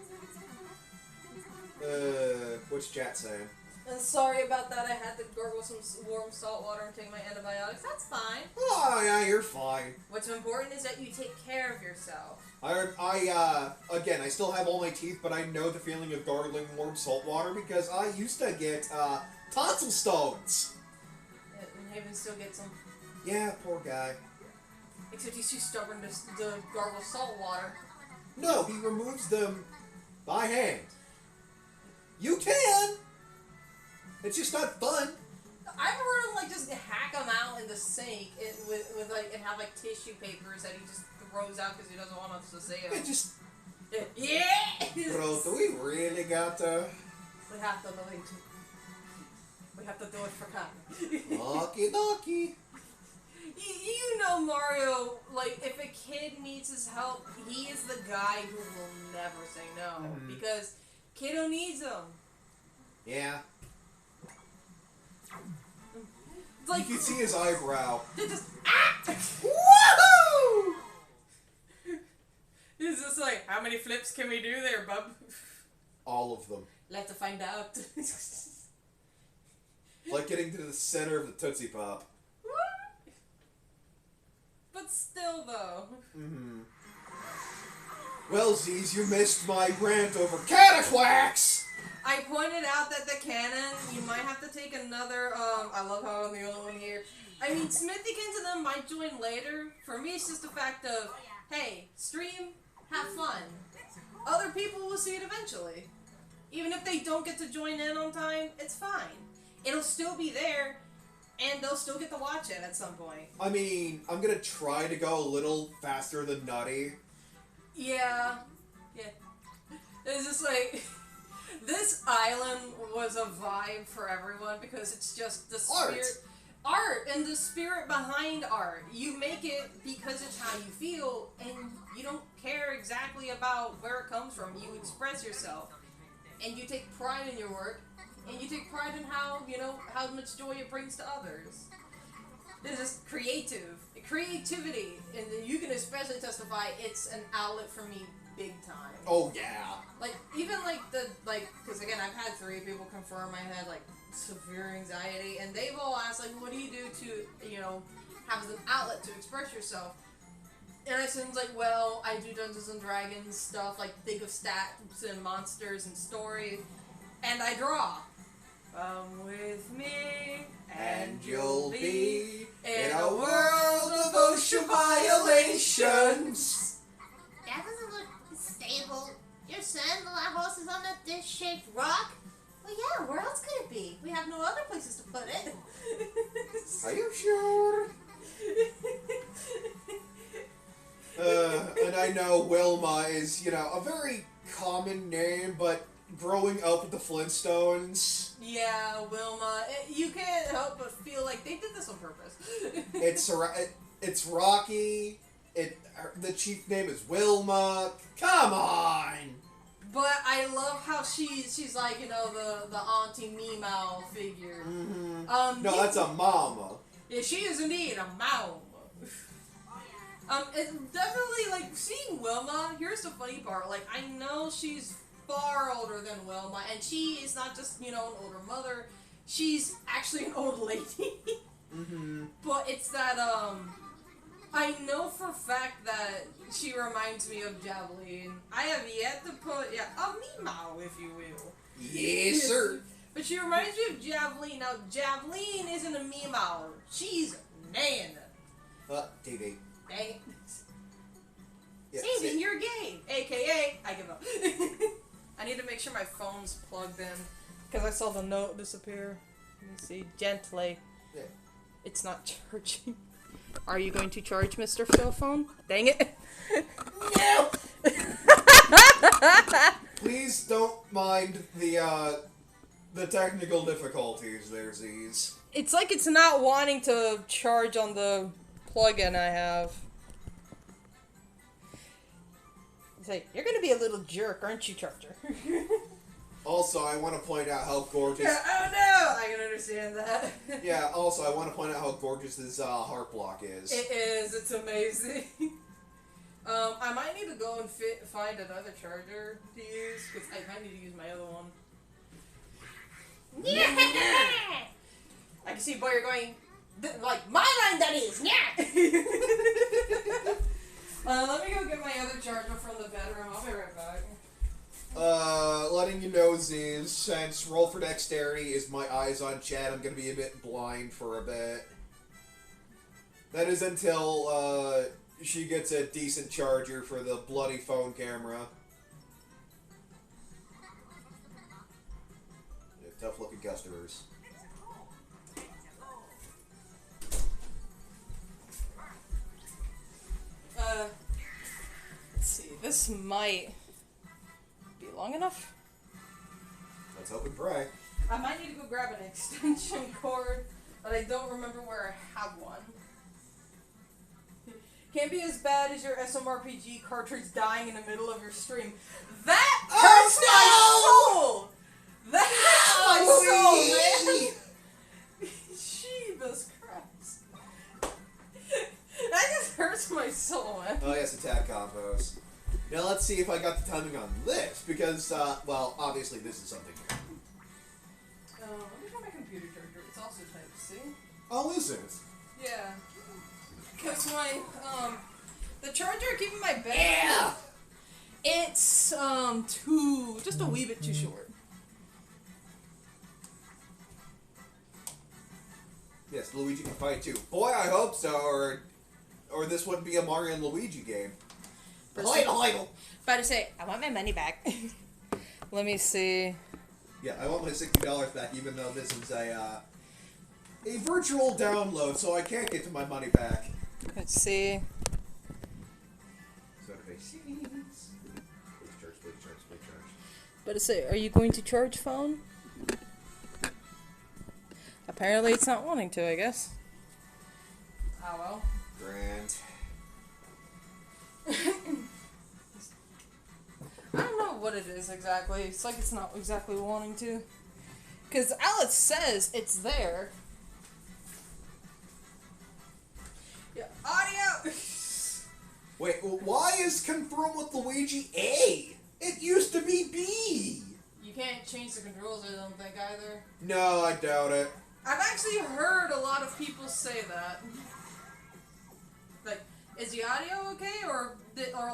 Speaker 2: What's chat saying?
Speaker 1: And sorry about that. I had to gargle some warm salt water and take my antibiotics. That's fine.
Speaker 2: Oh yeah, you're fine.
Speaker 1: What's important is that you take care of yourself.
Speaker 2: Again, I still have all my teeth, but I know the feeling of gargling warm salt water because I used to get, tonsil stones.
Speaker 1: And Haven still gets them.
Speaker 2: Yeah, poor guy.
Speaker 1: Except he's too stubborn to gargle salt water.
Speaker 2: No, he removes them by hand. You can! It's just not fun.
Speaker 1: I've heard him like just hack them out in the sink with like and have like tissue papers that he just throws out because he doesn't want us to see them.
Speaker 2: It just...
Speaker 1: Yeah!
Speaker 2: Bro, do we really got to...
Speaker 1: We have to do it. We have to do it for Kanye.
Speaker 2: Okie dokie.
Speaker 1: You know Mario, like, if a kid needs his help, he is the guy who will never say no.
Speaker 2: Mhm.
Speaker 1: Because kiddo needs him.
Speaker 2: Yeah.
Speaker 1: It's like,
Speaker 2: You can see his eyebrow.
Speaker 1: they're just,
Speaker 2: Woohoo!
Speaker 1: He's just like, how many flips can we do there, bub?
Speaker 2: All of them.
Speaker 1: Let's find out.
Speaker 2: Like getting to the center of the Tootsie Pop.
Speaker 1: But still, though.
Speaker 2: Mm-hmm. Well, Z's, you missed my rant over cataquacks!
Speaker 1: I pointed out that the cannon, you might have to take another, I love how I'm the only one here. I mean, Smithykins and them might join later. For me, it's just the fact of, hey, stream, have fun. Other people will see it eventually. Even if they don't get to join in on time, it's fine. It'll still be there, and they'll still get to watch it at some point.
Speaker 2: I mean, I'm gonna try to go a little faster than Nutty.
Speaker 1: Yeah. It's just like, this island was a vibe for everyone because it's just the spirit. Art and the spirit behind art. You make it because it's how you feel, and you don't care exactly about where it comes from. You express yourself, and you take pride in your work, and you take pride in how, you know, how much joy it brings to others. It's just creative. creativity, and you can especially testify, it's an outlet for me big time.
Speaker 2: Oh yeah.
Speaker 1: Like, even because again, I've had 3 people confirm I had like severe anxiety, and they've all asked like, what do you do to, have an outlet to express yourself? And I said, like, well, I do Dungeons and Dragons stuff, like think of stats and monsters and story, and I draw. Come with me, and you'll be in a world of ocean violations.
Speaker 3: That doesn't look stable. Your son, the house is on a dish-shaped rock? Well, yeah, where else could it be? We have no other places to put it.
Speaker 2: Are you sure? And I know Wilma is, a very common name, but growing up with the Flintstones...
Speaker 1: Yeah, Wilma. You can't help but feel like they did this on purpose.
Speaker 2: It's Rocky. The chief name is Wilma. Come on!
Speaker 1: But I love how she's like, the Auntie Meow figure.
Speaker 2: Mm-hmm. No, that's a mama.
Speaker 1: Yeah, she is indeed a mama. It's definitely, like, seeing Wilma, here's the funny part, like, I know she's far older than Wilma, and she is not just, an older mother, she's actually an old lady.
Speaker 2: Mm-hmm.
Speaker 1: But it's that, I know for a fact that she reminds me of Javelin. I have yet to put, a Meow, if you will.
Speaker 2: Yes, sir.
Speaker 1: But she reminds me of Javelin. Now, Javelin isn't a Meow. She's Nan.
Speaker 2: TV.
Speaker 1: Dang it.
Speaker 2: Yeah,
Speaker 1: Saving your game. AKA, I give up. I need to make sure my phone's plugged in. Because I saw the note disappear. Let me see. Gently.
Speaker 2: Yeah.
Speaker 1: It's not charging. Are you going to charge, Mr. Phil phone? Dang it.
Speaker 2: No! Please don't mind the technical difficulties there, Z's.
Speaker 1: It's like it's not wanting to charge on the plug-in I have. It's like, you're gonna be a little jerk, aren't you, Charger?
Speaker 2: Also, I want to point out how gorgeous...
Speaker 1: Yeah, oh no! I can understand that.
Speaker 2: Yeah, also, I want to point out how gorgeous this heart block is.
Speaker 1: It is. It's amazing. I might need to go and find another charger to use, because I might need to use my other one.
Speaker 3: Yeah!
Speaker 1: I can see, boy, you're going, like, my line that is! Yeah! Let me go get my other charger from the bedroom. I'll be right back.
Speaker 2: Letting you know, Z's, since Roll-For-Dexterity is my eyes on chat, I'm gonna be a bit blind for a bit. That is until, she gets a decent charger for the bloody phone camera. Yeah, tough-looking customers.
Speaker 1: Let's see, this might be long enough.
Speaker 2: Let's hope and pray.
Speaker 1: I might need to go grab an extension cord, but I don't remember where I have one. Can't be as bad as your SMRPG cartridge dying in the middle of your stream. That hurts my soul! That hurts my soul, man! Jeebus Christ. That just hurts my soul, man.
Speaker 2: Oh yes, attack combos. Now let's see if I got the timing on this, because, well, obviously this is something new.
Speaker 1: Let me try my computer charger. It's also Type-C.
Speaker 2: Oh, is it?
Speaker 1: Yeah. Because my, the charger I keep in my bed.
Speaker 2: Yeah!
Speaker 1: It's, just a wee bit too short.
Speaker 2: Yes, Luigi can fight too. Boy, I hope so, or this wouldn't be a Mario and Luigi game. Idle.
Speaker 1: About to say, I want my money back. Let me see.
Speaker 2: Yeah, I want my $60 back, even though this is a virtual download, so I can't get to my money back.
Speaker 1: Let's see.
Speaker 2: So please charge, please charge, please charge.
Speaker 1: About to say, are you going to charge phone? Apparently it's not wanting to, I guess. Oh well.
Speaker 2: Grand.
Speaker 1: I don't know what it is exactly. It's like it's not exactly wanting to. Because Alice says it's there. Yeah, audio
Speaker 2: Wait, why is confirm with Luigi A? It used to be B.
Speaker 1: You can't change the controls, I don't think, either.
Speaker 2: No, I doubt it.
Speaker 1: I've actually heard a lot of people say that. Like, is the audio okay, or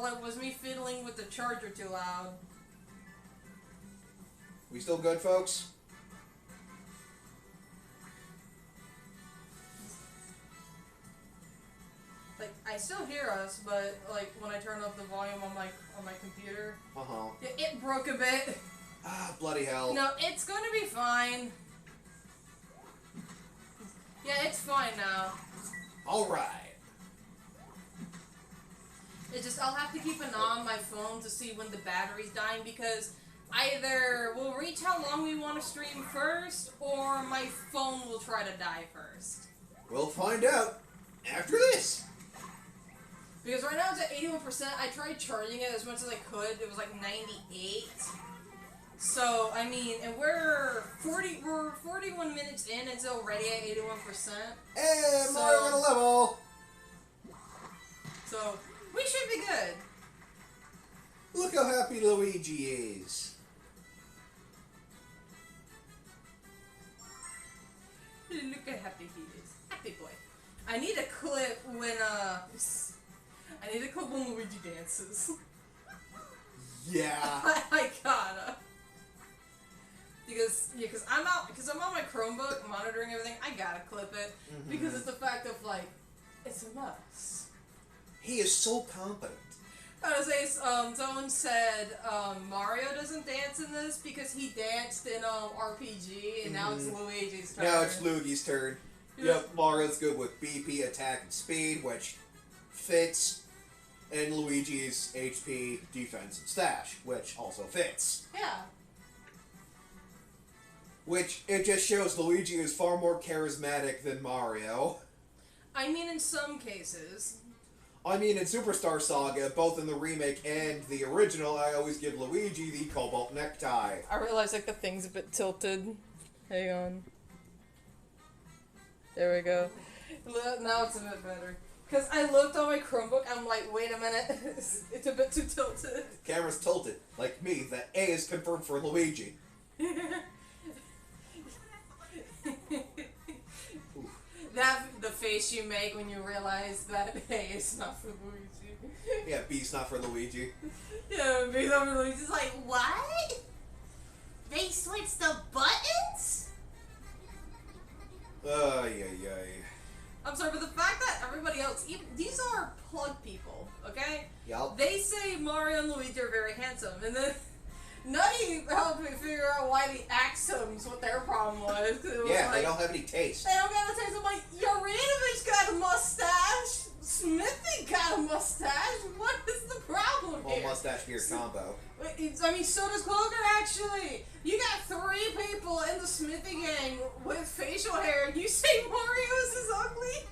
Speaker 1: like was me fiddling with the charger too loud?
Speaker 2: We still good, folks?
Speaker 1: Like, I still hear us, but like when I turn up the volume on my computer, it broke a bit.
Speaker 2: Ah, bloody hell.
Speaker 1: No, it's gonna be fine. Yeah, it's fine now.
Speaker 2: Alright.
Speaker 1: It's just I'll have to keep an eye on my phone to see when the battery's dying, because either we'll reach how long we want to stream first, or my phone will try to die first.
Speaker 2: We'll find out after this.
Speaker 1: Because right now it's at 81%. I tried charging it as much as I could. It was like 98. So, I mean, and we're 41 minutes in, it's already at 81%.
Speaker 2: And Mario on a level.
Speaker 1: So, we should be good.
Speaker 2: Look how happy Luigi is.
Speaker 1: Look how happy he is. Happy boy. I need a clip when, Luigi dances.
Speaker 2: Yeah.
Speaker 1: I gotta. Because I'm on my Chromebook monitoring everything. I gotta clip it because it's the fact of like, it's a must.
Speaker 2: He is so competent.
Speaker 1: I was say, someone said Mario doesn't dance in this because he danced in RPG, and now it's Luigi's turn.
Speaker 2: Now it's Luigi's turn. Yep, Mario's good with BP, attack, and speed, which fits. And Luigi's HP, defense, and stash, which also fits.
Speaker 1: Yeah.
Speaker 2: Which, it just shows Luigi is far more charismatic than Mario.
Speaker 1: I mean, in some cases.
Speaker 2: I mean, in Superstar Saga, both in the remake and the original, I always give Luigi the cobalt necktie.
Speaker 1: I realize, like, the thing's a bit tilted. Hang on. There we go. Now it's a bit better. Because I looked on my Chromebook, I'm like, wait a minute, it's a bit too tilted.
Speaker 2: Camera's tilted. Like me, the A is confirmed for Luigi.
Speaker 1: The face you make when you realize that A is not for Luigi.
Speaker 2: Yeah, B's not for Luigi.
Speaker 1: Yeah, B's not for Luigi. It's like,
Speaker 3: What? They switched the buttons?
Speaker 2: Ay, ay, ay.
Speaker 1: I'm sorry, but the fact that everybody else, even, these are plug people, okay?
Speaker 2: Yup.
Speaker 1: They say Mario and Luigi are very handsome, and then Nutty helped me figure out why the Axums, what their problem was. It was
Speaker 2: Yeah,
Speaker 1: like,
Speaker 2: they don't have any taste.
Speaker 1: They don't got a taste. I'm like, Yurinovich got a mustache. Smithy got a mustache. What is the problem
Speaker 2: Well,
Speaker 1: here?
Speaker 2: mustache beard combo.
Speaker 1: I mean, so does Cloaker, actually. You got 3 people in the Smithy gang with facial hair, and you say Mario's is ugly?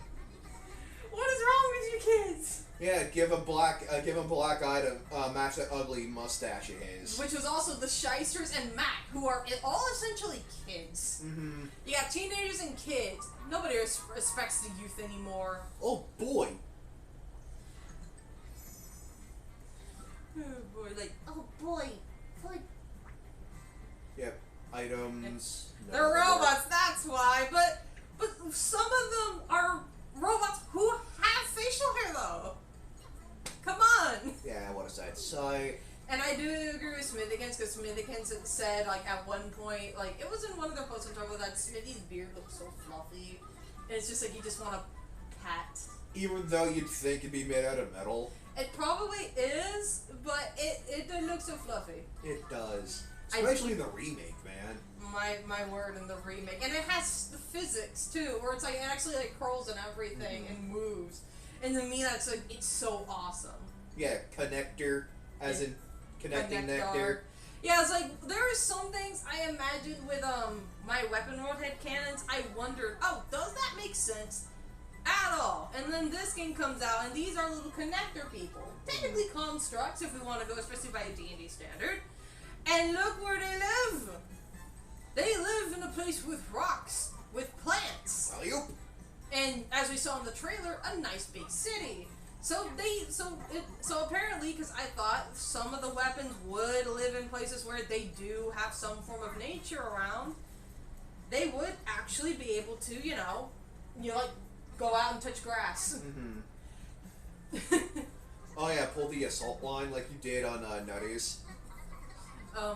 Speaker 1: What is wrong with you kids?
Speaker 2: Yeah, give him black eye to match that ugly mustache of his.
Speaker 1: Which was also the Shysters and Mac, who are all essentially kids.
Speaker 2: Mm-hmm.
Speaker 1: You got teenagers and kids. Nobody respects the youth anymore.
Speaker 2: Oh boy.
Speaker 1: Oh boy, like,
Speaker 3: Oh boy. Boy.
Speaker 2: Yep. Items.
Speaker 1: they're robots, that's why. But some of them are robots who have facial hair, though. Come on.
Speaker 2: Yeah, what a sad sight.
Speaker 1: And I do agree with Smithikins, because Smithikins had said, like, at one point, like, it was in one of their posts on Tumblr that Smithy's beard looks so fluffy. And it's just like, you just want to pat.
Speaker 2: Even though you'd think it'd be made out of metal.
Speaker 1: It probably is, but it doesn't look so fluffy.
Speaker 2: It does. Especially in the remake, man.
Speaker 1: My word, in the remake. And it has the physics, too, where it's like, it actually, like, curls and everything and moves. And to me, that's, like, it's so awesome.
Speaker 2: Yeah, connector, as in connecting nectar.
Speaker 1: Yeah, it's like, there are some things I imagined with, my Weapon World headcanons, I wondered, oh, does that make sense? At all. And then this game comes out, and these are little connector people. Technically constructs, if we want to go, especially by a D&D standard. And look where they live! They live in a place with rocks, with plants.
Speaker 2: Alley-oop.
Speaker 1: And as we saw in the trailer, a nice big city. So apparently, because I thought some of the weapons would live in places where they do have some form of nature around, they would actually be able to, like go out and touch grass.
Speaker 2: Mm-hmm. Oh yeah, pull the assault line like you did on Nutties.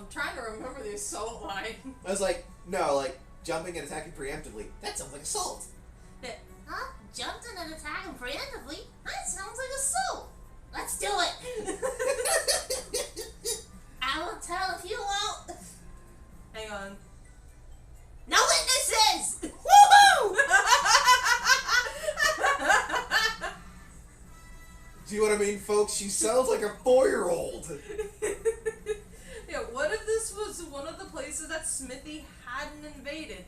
Speaker 1: Trying to remember the assault line.
Speaker 2: I was like, no, like jumping and attacking preemptively. That sounds like assault.
Speaker 3: Huh? Jumped in and attacking preemptively? That sounds like assault. Let's do it. I will tell if you won't.
Speaker 1: Hang on.
Speaker 3: No witnesses!
Speaker 1: Woohoo!
Speaker 2: See what I mean, folks? She sounds like a 4-year-old.
Speaker 1: Yeah, what if this was one of the places that Smithy hadn't invaded?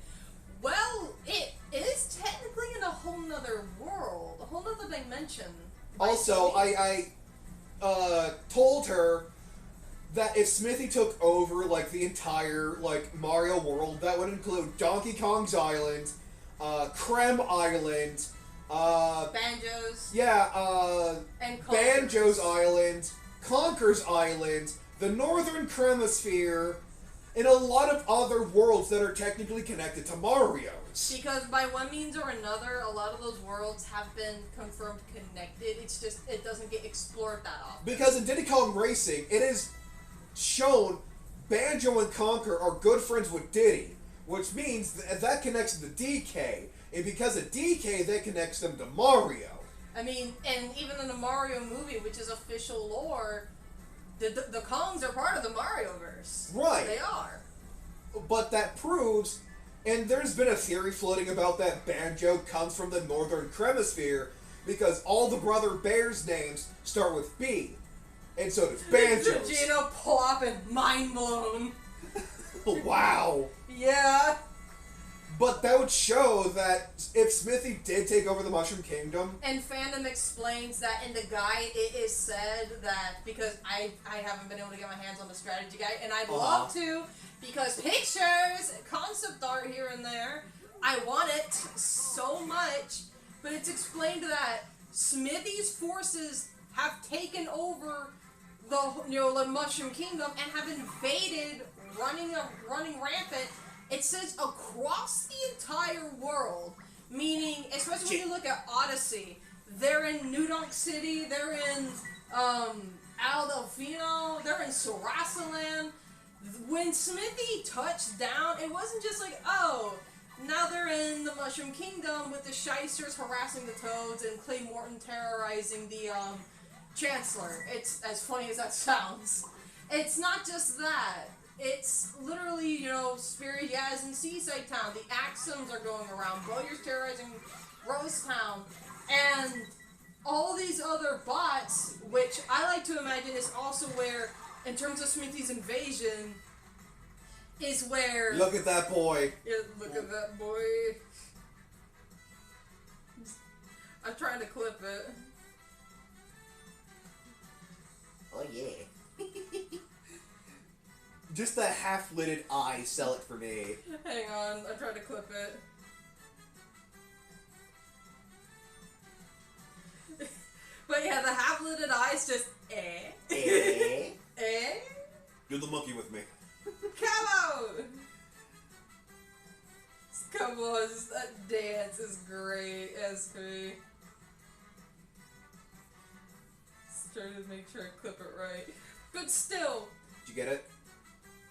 Speaker 1: Well, it is technically in a whole nother world, a whole nother dimension.
Speaker 2: Also, I told her that if Smithy took over, like, the entire, like, Mario world, that would include Donkey Kong's Island, Krem Island,
Speaker 1: Banjos.
Speaker 2: Yeah,
Speaker 1: And
Speaker 2: Banjo's Island, Conker's Island, the Northern Cremisphere, and a lot of other worlds that are technically connected to Mario's.
Speaker 1: Because by one means or another, a lot of those worlds have been confirmed connected. It's just, it doesn't get explored that often.
Speaker 2: Because in Diddy Kong Racing, it is shown Banjo and Conker are good friends with Diddy, which means that connects them to DK, and because of DK, that connects them to Mario.
Speaker 1: I mean, and even in the Mario movie, which is official lore, the Kongs are part of the Marioverse.
Speaker 2: Right.
Speaker 1: They are.
Speaker 2: But that proves, and there's been a theory floating about that Banjo comes from the Northern Cremisphere, because all the Brother Bears names start with B. And so does Banjo's.
Speaker 1: Gino plopping, mind blown.
Speaker 2: Wow.
Speaker 1: Yeah.
Speaker 2: But that would show that if Smithy did take over the Mushroom Kingdom...
Speaker 1: And fandom explains that in the guide it is said that, because I haven't been able to get my hands on the strategy guide, and I'd love to, because pictures, concept art here and there, I want it so much, but it's explained that Smithy's forces have taken over the Mushroom Kingdom and have invaded, running rampant. It says across the entire world, meaning, especially when you look at Odyssey, they're in New Donk City, they're in Al Delfino, they're in Sarasaland. When Smithy touched down, it wasn't just like, oh, now they're in the Mushroom Kingdom with the Shysters harassing the Toads and Clay Morton terrorizing the Chancellor. It's as funny as that sounds. It's not just that. It's literally, Spirit Yaz and Seaside Town. The Axums are going around. Bowyer's terrorizing Rose Town. And all these other bots, which I like to imagine is also where, in terms of Smithy's invasion, is where...
Speaker 2: Look at that boy.
Speaker 1: Yeah, look at that boy. I'm trying to clip it.
Speaker 2: Oh, yeah. Just the half-lidded eye sell it for me.
Speaker 1: Hang on, I tried to clip it. But yeah, the half-lidded eyes just eh.
Speaker 2: Do the monkey with me.
Speaker 1: Come on! Come on, that dance is great, SP. Just trying to make sure I clip it right. But still,
Speaker 2: Did you get it?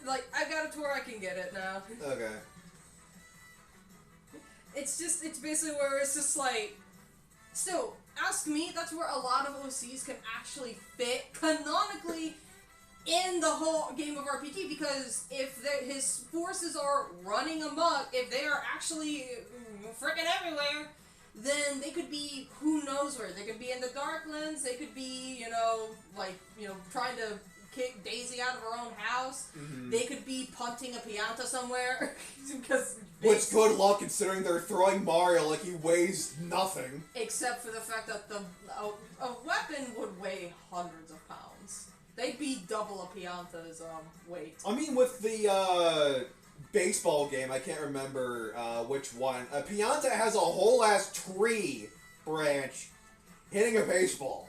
Speaker 1: like, I got it to where I can get it now.
Speaker 2: Okay.
Speaker 1: It's basically where it's just like, still, ask me, that's where a lot of OCs can actually fit canonically in the whole game of RPG, because if his forces are running amok, if they are actually freaking everywhere, then they could be who knows where. They could be in the Darklands, they could be, trying to kick Daisy out of her own house.
Speaker 2: Mm-hmm.
Speaker 1: They could be punting a Pianta somewhere. Because
Speaker 2: Which, good luck considering they're throwing Mario like he weighs nothing.
Speaker 1: except for the fact that a weapon would weigh hundreds of pounds. They'd be double a Pianta's weight.
Speaker 2: I mean, with the baseball game, I can't remember which one. Pianta has a whole ass tree branch hitting a baseball.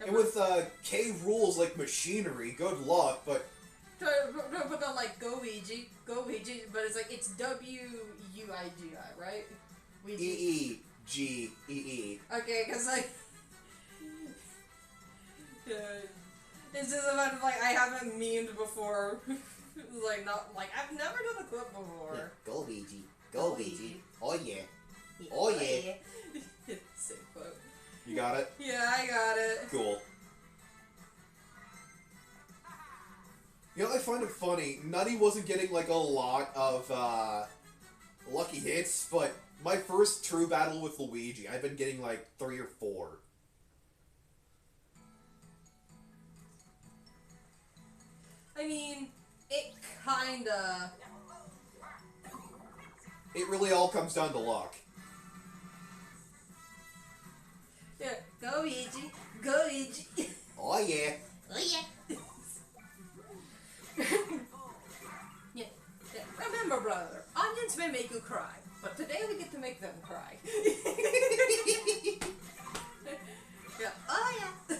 Speaker 2: And with K rules like machinery, good luck, but...
Speaker 1: But not like go Ouija, but it's like, it's W-U-I-G-I, right? Ouija.
Speaker 2: E-E-G-E-E.
Speaker 1: Okay, because like... Yeah. It's just about, like, I haven't memed before. Like, not, like, I've never done a clip before.
Speaker 2: Yeah, go Ouija. Go Ouija. Oh yeah. Oh yeah.
Speaker 1: Sick quote.
Speaker 2: You got it?
Speaker 1: Yeah, I got it.
Speaker 2: Cool. You know, I find it funny. Nutty wasn't getting, like, a lot of, lucky hits, but my first true battle with Luigi, I've been getting, like, 3 or 4.
Speaker 1: I mean, it kinda...
Speaker 2: It really all comes down to luck.
Speaker 1: Yeah, go Ouija, go Ouija.
Speaker 2: Oh yeah.
Speaker 3: Oh yeah.
Speaker 1: Yeah. Remember, brother, onions may make you cry, but today we get to make them cry. Yeah. Oh yeah.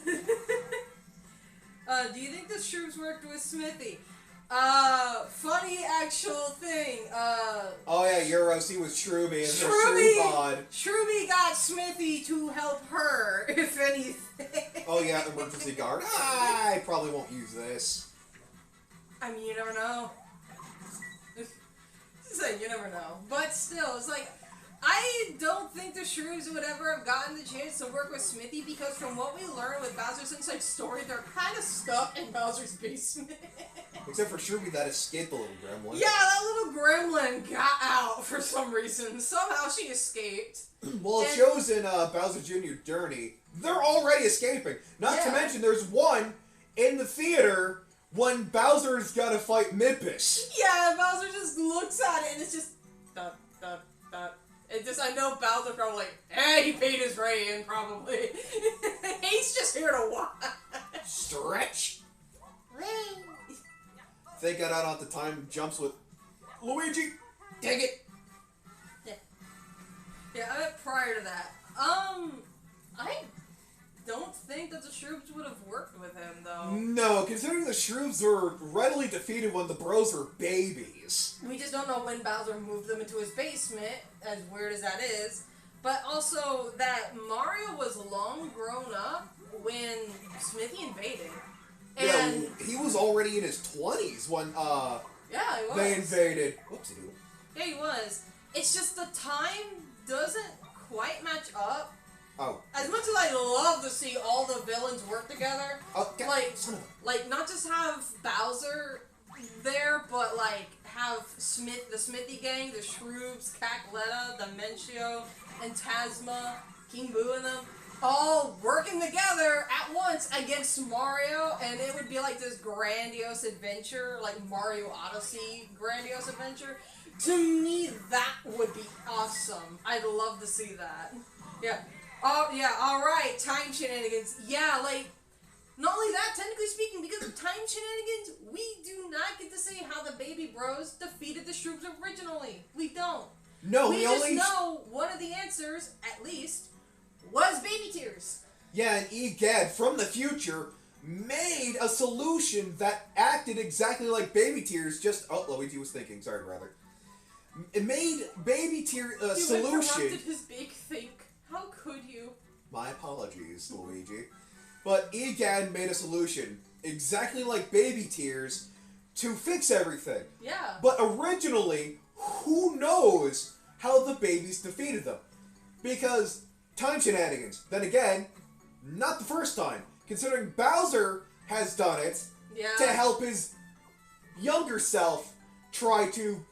Speaker 1: Do you think the shrooms worked with Smithy? Funny actual thing.
Speaker 2: Oh yeah, Eurosi was Shroomy and her
Speaker 1: Shroomy!
Speaker 2: Shroom pod.
Speaker 1: Shroomy got Smithy to help her, if anything.
Speaker 2: Oh yeah, emergency guard. I probably won't use this.
Speaker 1: I mean, you never know. Just saying, you never know. But still, it's like, I don't think the Shrooms would ever have gotten the chance to work with Smithy because from what we learned with Bowser's Inside Story, they're kind of stuck in Bowser's basement.
Speaker 2: Except for Shroomy that escaped the little gremlin.
Speaker 1: Yeah, that little gremlin got out for some reason. Somehow she escaped.
Speaker 2: Well, it shows in Bowser Jr. Journey, they're already escaping. Not to mention, there's one in the theater when Bowser's gotta fight Mippus.
Speaker 1: Yeah, Bowser just looks at it and it's just... Dot, dot, dot. It just, I know Bowser probably like, he paid his way in, probably. He's just here to watch.
Speaker 2: Stretch.
Speaker 3: Whee!
Speaker 2: They got out at the time jumps with Luigi. Dang it.
Speaker 1: Yeah, I meant prior to that. I don't think that the Shrooms would have worked with him, though.
Speaker 2: No, considering the Shrooms were readily defeated when the bros were babies.
Speaker 1: We just don't know when Bowser moved them into his basement, as weird as that is. But also that Mario was long grown up when Smithy invaded. And
Speaker 2: Yeah, he was already in his 20s when,
Speaker 1: yeah, he was.
Speaker 2: they invaded. Whoopsie doodle.
Speaker 1: Yeah, he was. It's just the time doesn't quite match up.
Speaker 2: Oh.
Speaker 1: As much as I love to see all the villains work together,
Speaker 2: Oh, God,
Speaker 1: like,
Speaker 2: son of a...
Speaker 1: like not just have Bowser there, but like have the Smithy gang, the Shrooms, Cackletta, Dementio, and Tasma, King Boo and them, all working together at once against Mario, and it would be like this grandiose adventure, like Mario Odyssey grandiose adventure. To me, that would be awesome. I'd love to see that. Yeah. Oh, yeah, alright, time shenanigans. Yeah, like, not only that, technically speaking, because of time shenanigans, we do not get to see how the baby bros defeated the Shrooms originally. We don't.
Speaker 2: No,
Speaker 1: we just
Speaker 2: only...
Speaker 1: know one of the answers, at least, was baby tears.
Speaker 2: Yeah, and Egad, from the future, made a solution that acted exactly like baby tears, just... Oh, Luigi was thinking, sorry, brother. It made baby tear solution...
Speaker 1: You interrupted his big think. How could you?
Speaker 2: My apologies, Luigi. But Egad made a solution, exactly like baby tears, to fix everything.
Speaker 1: Yeah.
Speaker 2: But originally, who knows how the babies defeated them? Because time shenanigans. Then again, not the first time. Considering Bowser has done it to help his younger self try to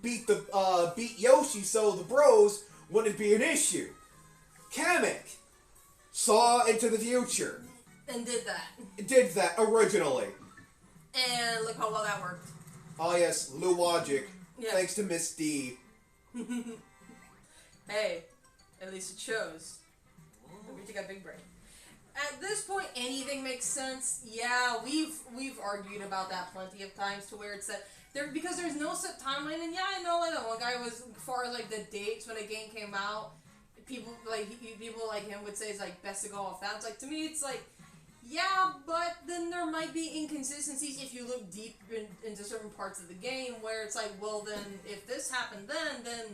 Speaker 2: beat Yoshi so the bros wouldn't be an issue. Kamek saw into the future.
Speaker 1: And did that.
Speaker 2: Did that originally.
Speaker 1: And look how well that worked.
Speaker 2: Oh yes, Luwagic.
Speaker 1: Yeah.
Speaker 2: Thanks to Miss D.
Speaker 1: Hey, at least it shows. Luigi got big brain. At this point, anything makes sense. Yeah, we've argued about that plenty of times to where it's that because there's no set timeline. And yeah, I know like that one guy was as far as like the dates when a game came out. people like him would say it's like best to go off that. It's like, to me, it's like, yeah, but then there might be inconsistencies if you look deep into certain parts of the game where it's like, well, then if this happened then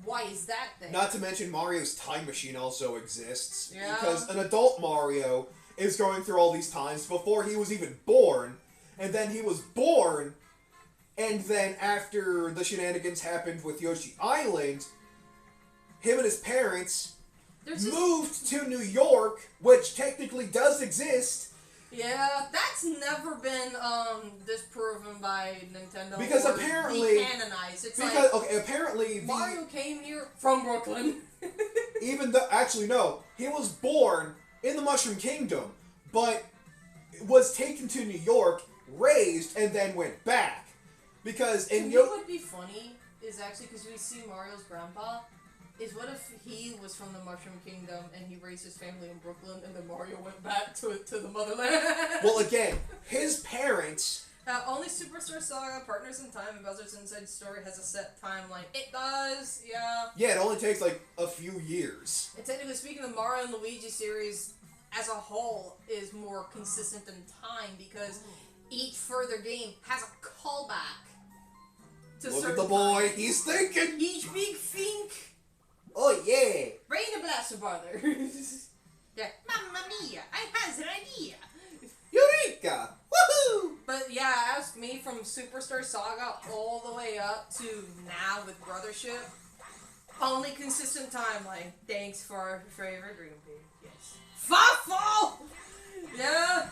Speaker 1: why is that thing?
Speaker 2: Not to mention Mario's time machine also exists.
Speaker 1: Yeah.
Speaker 2: Because an adult Mario is going through all these times before he was even born, and then he was born, and then after the shenanigans happened with Yoshi Island, him and his parents moved to New York, which technically does exist.
Speaker 1: Yeah, that's never been disproven by Nintendo.
Speaker 2: Because
Speaker 1: or
Speaker 2: apparently,
Speaker 1: decanonized. It's
Speaker 2: because
Speaker 1: like,
Speaker 2: okay, apparently
Speaker 1: Mario came here from Brooklyn.
Speaker 2: even though actually no, he was born in the Mushroom Kingdom, but was taken to New York, raised, and then went back. Because
Speaker 1: To me, what would be funny is actually because we see Mario's grandpa. Is what if he was from the Mushroom Kingdom and he raised his family in Brooklyn and then Mario went back to the motherland?
Speaker 2: Well, again, his parents.
Speaker 1: Only Superstar Saga, Partners in Time, and Bowser's Inside Story has a set timeline. It does, yeah.
Speaker 2: Yeah, it only takes like a few years.
Speaker 1: And technically speaking, the Mario and Luigi series as a whole is more consistent in time because each further game has a callback to
Speaker 2: Look at
Speaker 1: certain
Speaker 2: the boy,
Speaker 1: times.
Speaker 2: he's thinking.
Speaker 1: Each big think.
Speaker 2: Oh yeah.
Speaker 1: Rain the Blaster Brothers. Yeah. Mamma mia, I has an idea.
Speaker 2: Eureka! Woohoo!
Speaker 1: But yeah, ask me from Superstar Saga all the way up to now with Brothership. Only consistent timeline. Thanks for our favorite green pea. Yes. Fawful! Yeah.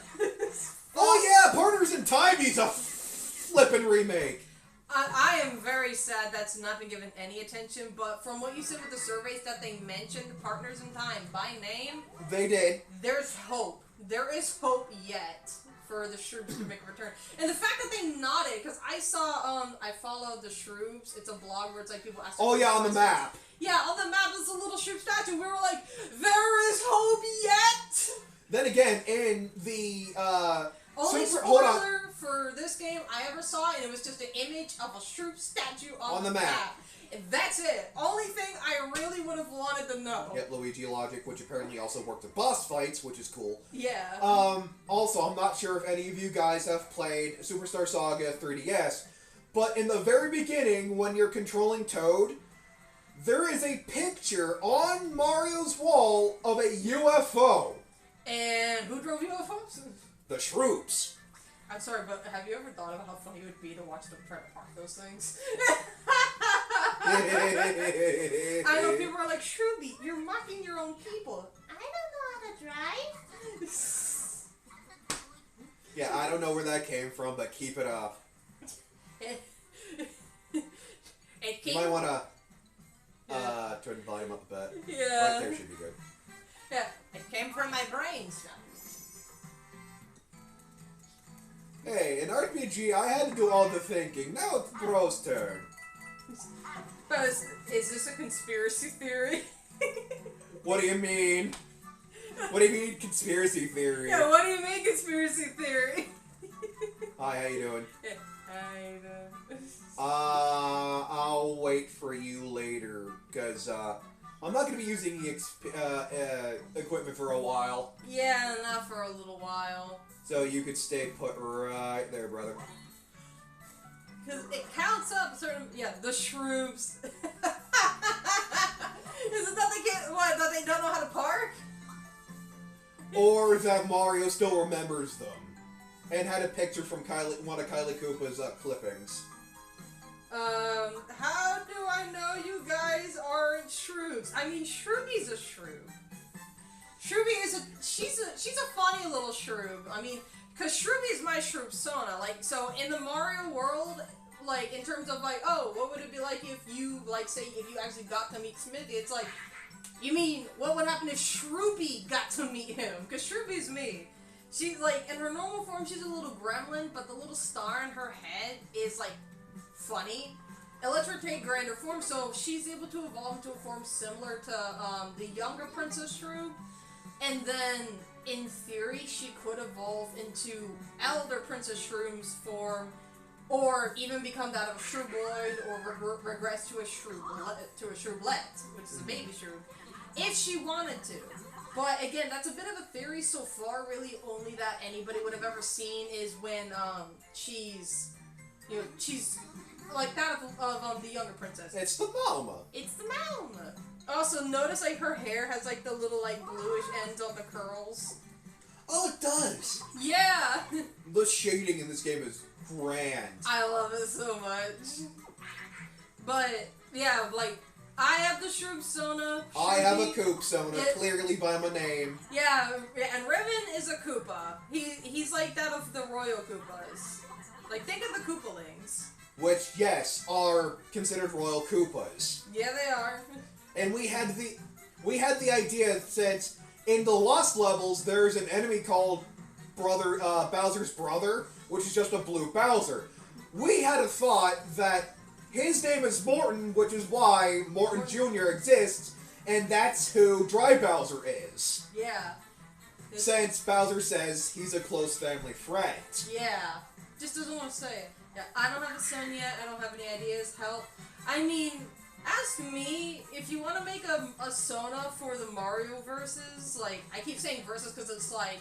Speaker 2: Oh yeah, Partners in Time needs a flippin' remake.
Speaker 1: I am very sad that's not been given any attention, but from what you said with the surveys that they mentioned Partners in Time by name,
Speaker 2: They did.
Speaker 1: there's hope. There is hope yet for the Shroops to make a return. And the fact that they nodded, because I saw, I followed the Shroops. It's a blog where it's like people ask.
Speaker 2: Oh yeah, on the
Speaker 1: questions.
Speaker 2: map.
Speaker 1: Yeah, on the map is a little Shroop statue. We were like, there is hope yet!
Speaker 2: Then again, in the
Speaker 1: Only
Speaker 2: hold on.
Speaker 1: spoiler for this game I ever saw, and it was just an image of a Shroop statue on
Speaker 2: the map.
Speaker 1: And that's it. Only thing I really would have wanted to know.
Speaker 2: Yep, Luigi Logic, which apparently also worked at boss fights, which is cool.
Speaker 1: Yeah.
Speaker 2: Also, I'm not sure if any of you guys have played Superstar Saga 3DS, but in the very beginning, when you're controlling Toad, there is a picture on Mario's wall of a UFO.
Speaker 1: And who drove UFOs?
Speaker 2: The Shroops.
Speaker 1: I'm sorry, but have you ever thought about how funny it would be to watch them try to park those things? I know people are like, Shrooby, you're mocking your own people.
Speaker 3: I don't know how to drive.
Speaker 2: Yeah, I don't know where that came from, but keep it up.
Speaker 1: It
Speaker 2: You
Speaker 1: came.
Speaker 2: might want to turn the volume up a bit.
Speaker 1: Yeah.
Speaker 2: Right there should be good.
Speaker 1: Yeah, it came from my brain. So.
Speaker 2: Hey, in RPG, I had to do all the thinking. Now it's Bro's turn.
Speaker 1: But is this a conspiracy theory?
Speaker 2: What do you mean? What do you mean conspiracy theory?
Speaker 1: Yeah, what do you mean conspiracy theory?
Speaker 2: Hi, how you doing?
Speaker 1: Yeah, I know.
Speaker 2: I'll wait for you later, because, I'm not going to be using the equipment for a while.
Speaker 1: Yeah, not for a little while.
Speaker 2: So you could stay put right there, brother.
Speaker 1: Because it counts up certain... Yeah, the Shroops. Is it that they can't... What, that they don't know how to park?
Speaker 2: Or that Mario still remembers them. And had a picture from one of Kylie Koopa's clippings.
Speaker 1: How do I know you guys aren't Shroops? I mean, Shrooby's a Shroob. Shrooby is she's a funny little Shroob. I mean, cause Shrooby is my Shroobsona. Like, so in the Mario world, like in terms of like, oh, what would it be like if you like say if you actually got to meet Smithy? It's like, you mean what would happen if Shroopy got to meet him? Cause Shroopy's me. She's like in her normal form, she's a little gremlin, but the little star in her head is like funny. It lets her take grander form, so she's able to evolve into a form similar to the younger Princess Shroob. And then, in theory, she could evolve into Elder Princess Shroom's form, or even become that of Shrooboid, or regress to a Shrooblet, which is a baby Shroob. if she wanted to. But again, that's a bit of a theory so far. Really, only that anybody would have ever seen is when she's like that of the younger princess.
Speaker 2: It's the mama.
Speaker 1: It's the mom. Also, notice like her hair has like the little like bluish ends on the curls.
Speaker 2: Oh, it does.
Speaker 1: Yeah.
Speaker 2: The shading in this game is grand.
Speaker 1: I love it so much. But yeah, like I have the Shroom Sona.
Speaker 2: I have a Koop Sona, clearly by my name.
Speaker 1: Yeah, and Riven is a Koopa. He's like that of the Royal Koopas. Like think of the Koopalings.
Speaker 2: Which, yes, are considered Royal Koopas.
Speaker 1: Yeah, they are.
Speaker 2: And we had the idea since in the Lost levels there's an enemy called Bowser's brother, which is just a blue Bowser. We had a thought that his name is Morton, which is why Morton Jr. exists, and that's who Dry Bowser is.
Speaker 1: Yeah.
Speaker 2: Since Bowser says he's a close family friend.
Speaker 1: Yeah. Just doesn't want to say it. Yeah, I don't have a son yet. I don't have any ideas. Help. I mean, ask me if you want to make a Sona for the Mario verses. Like, I keep saying verses because it's like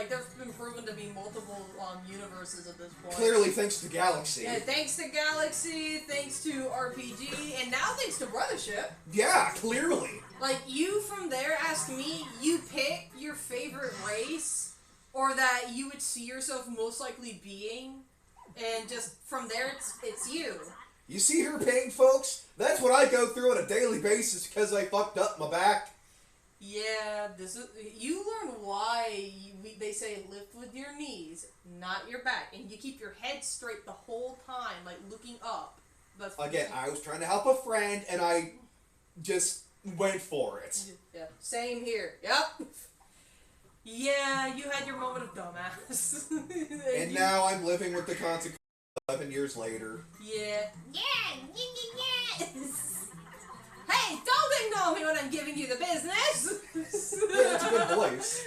Speaker 1: there's been proven to be multiple universes at this point.
Speaker 2: Clearly, thanks to Galaxy.
Speaker 1: Yeah, thanks to Galaxy, thanks to RPG, and now thanks to Brothership.
Speaker 2: Yeah, clearly.
Speaker 1: Like, you from there, ask me, you pick your favorite race, or that you would see yourself most likely being, and just from there, it's you.
Speaker 2: You see her pain, folks? That's what I go through on a daily basis because I fucked up my back.
Speaker 1: Yeah, you learn why they say lift with your knees, not your back, and you keep your head straight the whole time, like looking up.
Speaker 2: Again, I was trying to help a friend, and I just went for it.
Speaker 1: Yeah, same here. Yep. Yeah, you had your moment of dumbass.
Speaker 2: And now I'm living with the consequences 11 years later.
Speaker 1: Yeah.
Speaker 3: Yeah.
Speaker 1: Hey, don't ignore me when I'm giving you the business!
Speaker 2: Yeah, that's a good voice.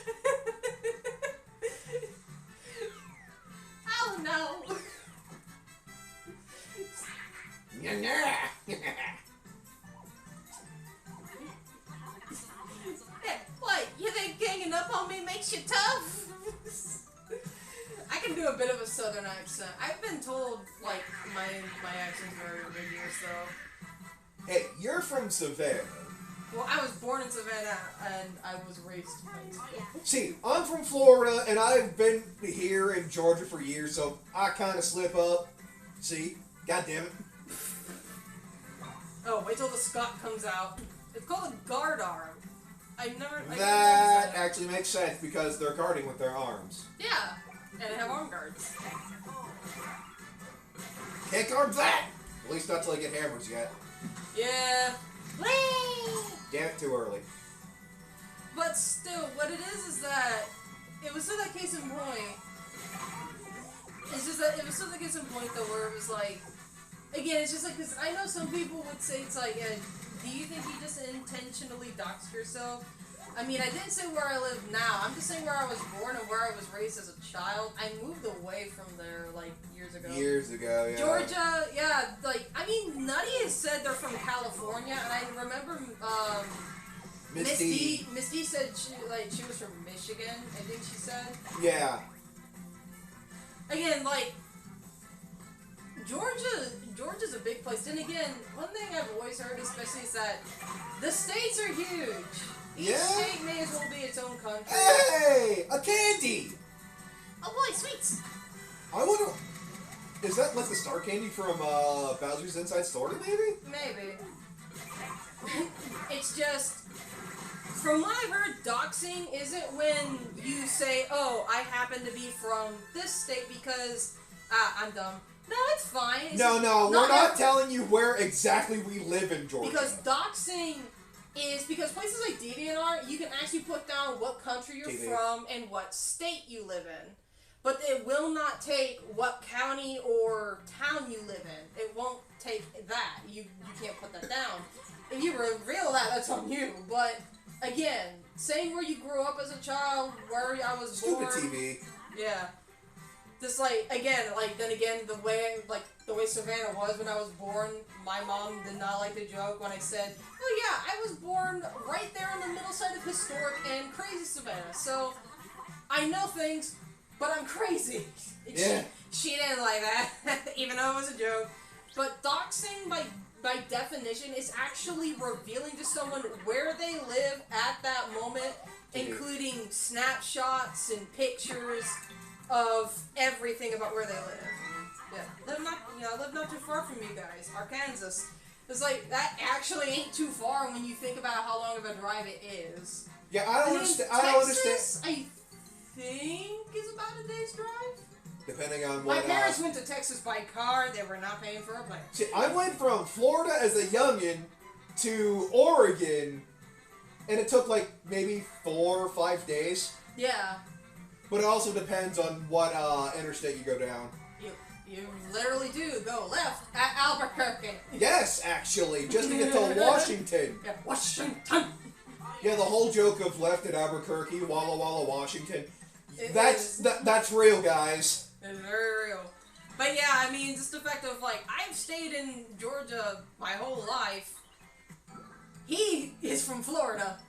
Speaker 3: Oh no.
Speaker 1: What, you think ganging up on me makes you tough? I can do a bit of a southern accent. I've been told, like, my accent's very rigorous, though.
Speaker 2: Hey, you're from Savannah.
Speaker 1: Well, I was born in Savannah, and I was raised in Savannah.
Speaker 2: See, I'm from Florida, and I've been here in Georgia for years, so I kind of slip up. See? God damn it.
Speaker 1: Oh, wait till the Scott comes out. It's called a guard arm.
Speaker 2: That actually makes sense, because they're guarding with their arms.
Speaker 1: Yeah, and they have arm guards.
Speaker 2: Can't guard that! At least not till I get hammers yet.
Speaker 1: Yeah.
Speaker 3: Whee!
Speaker 2: Damn it, too early.
Speaker 1: But still, what it is that it was still that case in point. It's just that it was still the case in point though, where it was like, again, it's just like, because I know some people would say it's like, do you think you just intentionally doxed yourself? I mean, I didn't say where I live now. I'm just saying where I was born and where I was raised as a child. I moved away from there, like, years ago.
Speaker 2: Years ago, yeah.
Speaker 1: Georgia, yeah, like, I mean, Nutty has said they're from California, and I remember, Misty said she was from Michigan, I think she said.
Speaker 2: Yeah.
Speaker 1: Again, like, Georgia's a big place. Then again, one thing I've always heard, especially, is that the states are huge. Each state may as well be its own country.
Speaker 2: Hey! A candy!
Speaker 3: Oh boy, sweets!
Speaker 2: I wonder... Is that like the star candy from Bowser's Inside Story, maybe?
Speaker 1: Maybe. It's just... From what I've heard, doxing isn't when you say, oh, I happen to be from this state because... I'm dumb. No, it's fine. It's
Speaker 2: No, we're not telling you where exactly we live in Georgia.
Speaker 1: Because doxing is because places like DeviantArt, you can actually put down what country you're from and what state you live in. But it will not take what county or town you live in. It won't take that. You can't put that down. If you reveal that, that's on you. But again, saying where you grew up as a child, where I was born.
Speaker 2: Stupid TV.
Speaker 1: Yeah. Just like, again, the way Savannah was when I was born, my mom did not like the joke when I said, oh yeah, I was born right there outside of historic and crazy Savannah. So I know things, but I'm crazy.
Speaker 2: Yeah.
Speaker 1: She didn't like that, even though it was a joke. But doxing, by definition, is actually revealing to someone where they live at that moment, including snapshots and pictures of everything about where they live. Yeah, I live not too far from you guys, Arkansas. It's like, that actually ain't too far when you think about how long of a drive it is.
Speaker 2: Yeah, I don't understand.
Speaker 1: Texas, I think, is about a day's drive.
Speaker 2: Depending on
Speaker 1: My
Speaker 2: what.
Speaker 1: parents went to Texas by car. They were not paying for a plane.
Speaker 2: See, I went from Florida as a youngin' to Oregon, and it took like maybe 4 or 5 days.
Speaker 1: Yeah.
Speaker 2: But it also depends on what interstate you go down.
Speaker 1: You literally do go left at Albuquerque.
Speaker 2: Yes, actually, just to get to Washington.
Speaker 1: Yeah, Washington.
Speaker 2: Yeah, the whole joke of left at Albuquerque, Walla Walla, Washington.
Speaker 1: It
Speaker 2: That's real, guys.
Speaker 1: It's very real. But yeah, I mean, just the fact of, like, I've stayed in Georgia my whole life. He is from Florida.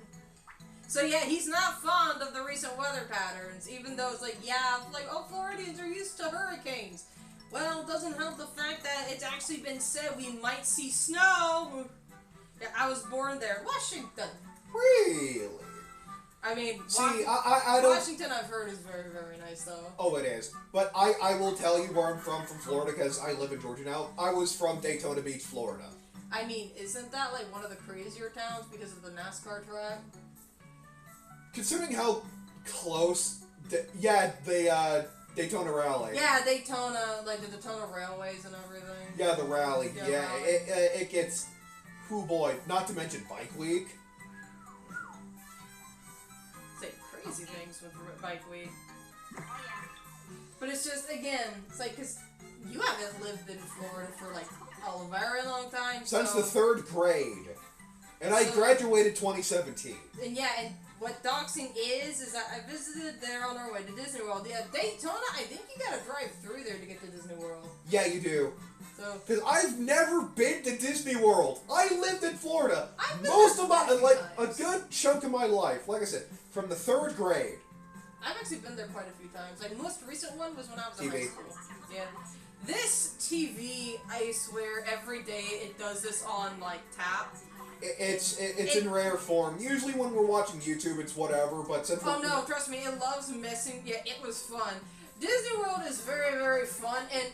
Speaker 1: So yeah, he's not fond of the recent weather patterns, even though it's like, yeah, like, oh, Floridians are used to hurricanes. Well, it doesn't help the fact that it's actually been said we might see snow. Yeah, I was born there. Washington.
Speaker 2: Really?
Speaker 1: I mean,
Speaker 2: See, I don't...
Speaker 1: Washington, I've heard, is very, very nice, though.
Speaker 2: Oh, it is. But I will tell you where I'm from Florida, because I live in Georgia now. I was from Daytona Beach, Florida.
Speaker 1: I mean, isn't that, like, one of the crazier towns because of the NASCAR track?
Speaker 2: Considering how close... the Daytona Rally.
Speaker 1: Yeah, Daytona, like the Daytona Railways and everything.
Speaker 2: Yeah, the rally. Yeah,
Speaker 1: rally.
Speaker 2: It gets... Oh boy, not to mention Bike Week.
Speaker 1: Say crazy things with Bike Week. But it's just, again, it's like, because you haven't lived in Florida for, like, a very long time,
Speaker 2: Since the 3rd grade. And I graduated 2017.
Speaker 1: And yeah, and what doxing is that I visited there on our way to Disney World. Yeah, Daytona, I think you gotta drive through there to get to Disney World.
Speaker 2: Yeah, you do.
Speaker 1: So,
Speaker 2: because I've never been to Disney World. I lived in Florida
Speaker 1: I've been
Speaker 2: most
Speaker 1: there
Speaker 2: of my,
Speaker 1: quite a few
Speaker 2: like,
Speaker 1: times.
Speaker 2: a good chunk of my life. Like I said, from the 3rd grade.
Speaker 1: I've actually been there quite a few times. Like, most recent one was when I was in
Speaker 2: TV.
Speaker 1: high school. Yeah. This TV, I swear, every day it does this on, like, tap.
Speaker 2: It's in rare form. Usually when we're watching YouTube, it's whatever, but since
Speaker 1: Oh no, trust me, it loves missing. Yeah, it was fun. Disney World is very, very fun, and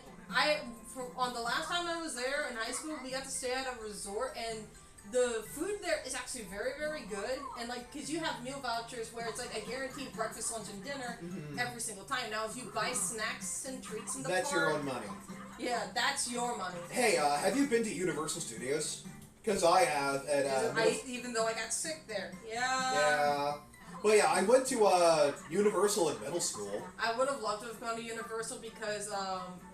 Speaker 1: on the last time I was there in high school, we got to stay at a resort, and the food there is actually very, very good, and like, cause you have meal vouchers where it's like a guaranteed breakfast, lunch, and dinner every single time. Now, if you buy snacks and treats in the
Speaker 2: that's
Speaker 1: park,
Speaker 2: your own money.
Speaker 1: Yeah, that's your money.
Speaker 2: Hey, have you been to Universal Studios? Because I have at
Speaker 1: Even though I got sick there.
Speaker 2: Yeah. But yeah, I went to Universal in middle school.
Speaker 1: I would have loved to have gone to Universal because,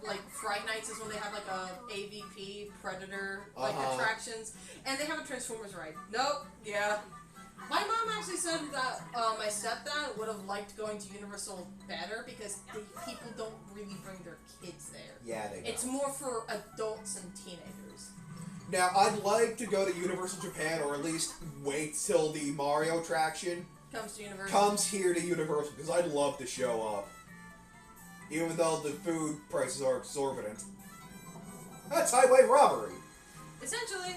Speaker 1: like, Fright Nights is when they have, like, a AVP, Predator, like, attractions. And they have a Transformers ride. Nope. Yeah. My mom actually said that my stepdad would have liked going to Universal better because people don't really bring their kids there.
Speaker 2: Yeah, they don't.
Speaker 1: It's more for adults and teenagers.
Speaker 2: Now, I'd like to go to Universal Japan, or at least wait till the Mario attraction comes here to Universal, because I'd love to show up. Even though the food prices are exorbitant. That's highway robbery.
Speaker 1: Essentially.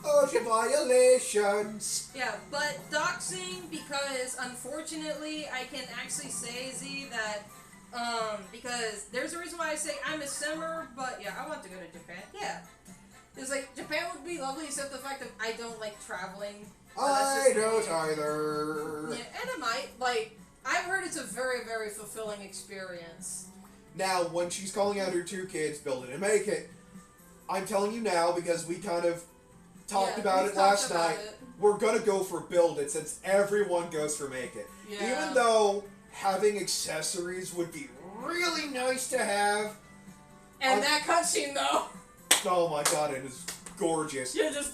Speaker 2: OSHA violations.
Speaker 1: Yeah, but doxing, because unfortunately I can actually say, Z, that because there's a reason why I say I'm a simmer, but yeah, I want to go to Japan. Yeah. It's like, Japan would be lovely, except the fact that I don't like traveling.
Speaker 2: I don't either.
Speaker 1: Yeah, and I might. Like, I've heard it's a very, very fulfilling experience.
Speaker 2: Now, when she's calling out her 2 kids, build it and make it, I'm telling you now, because we kind of talked about it last night, we're gonna go for build it, since everyone goes for make it.
Speaker 1: Yeah.
Speaker 2: Even though having accessories would be really nice to have.
Speaker 1: And that cutscene, though.
Speaker 2: Oh my god, it is gorgeous.
Speaker 1: Yeah, just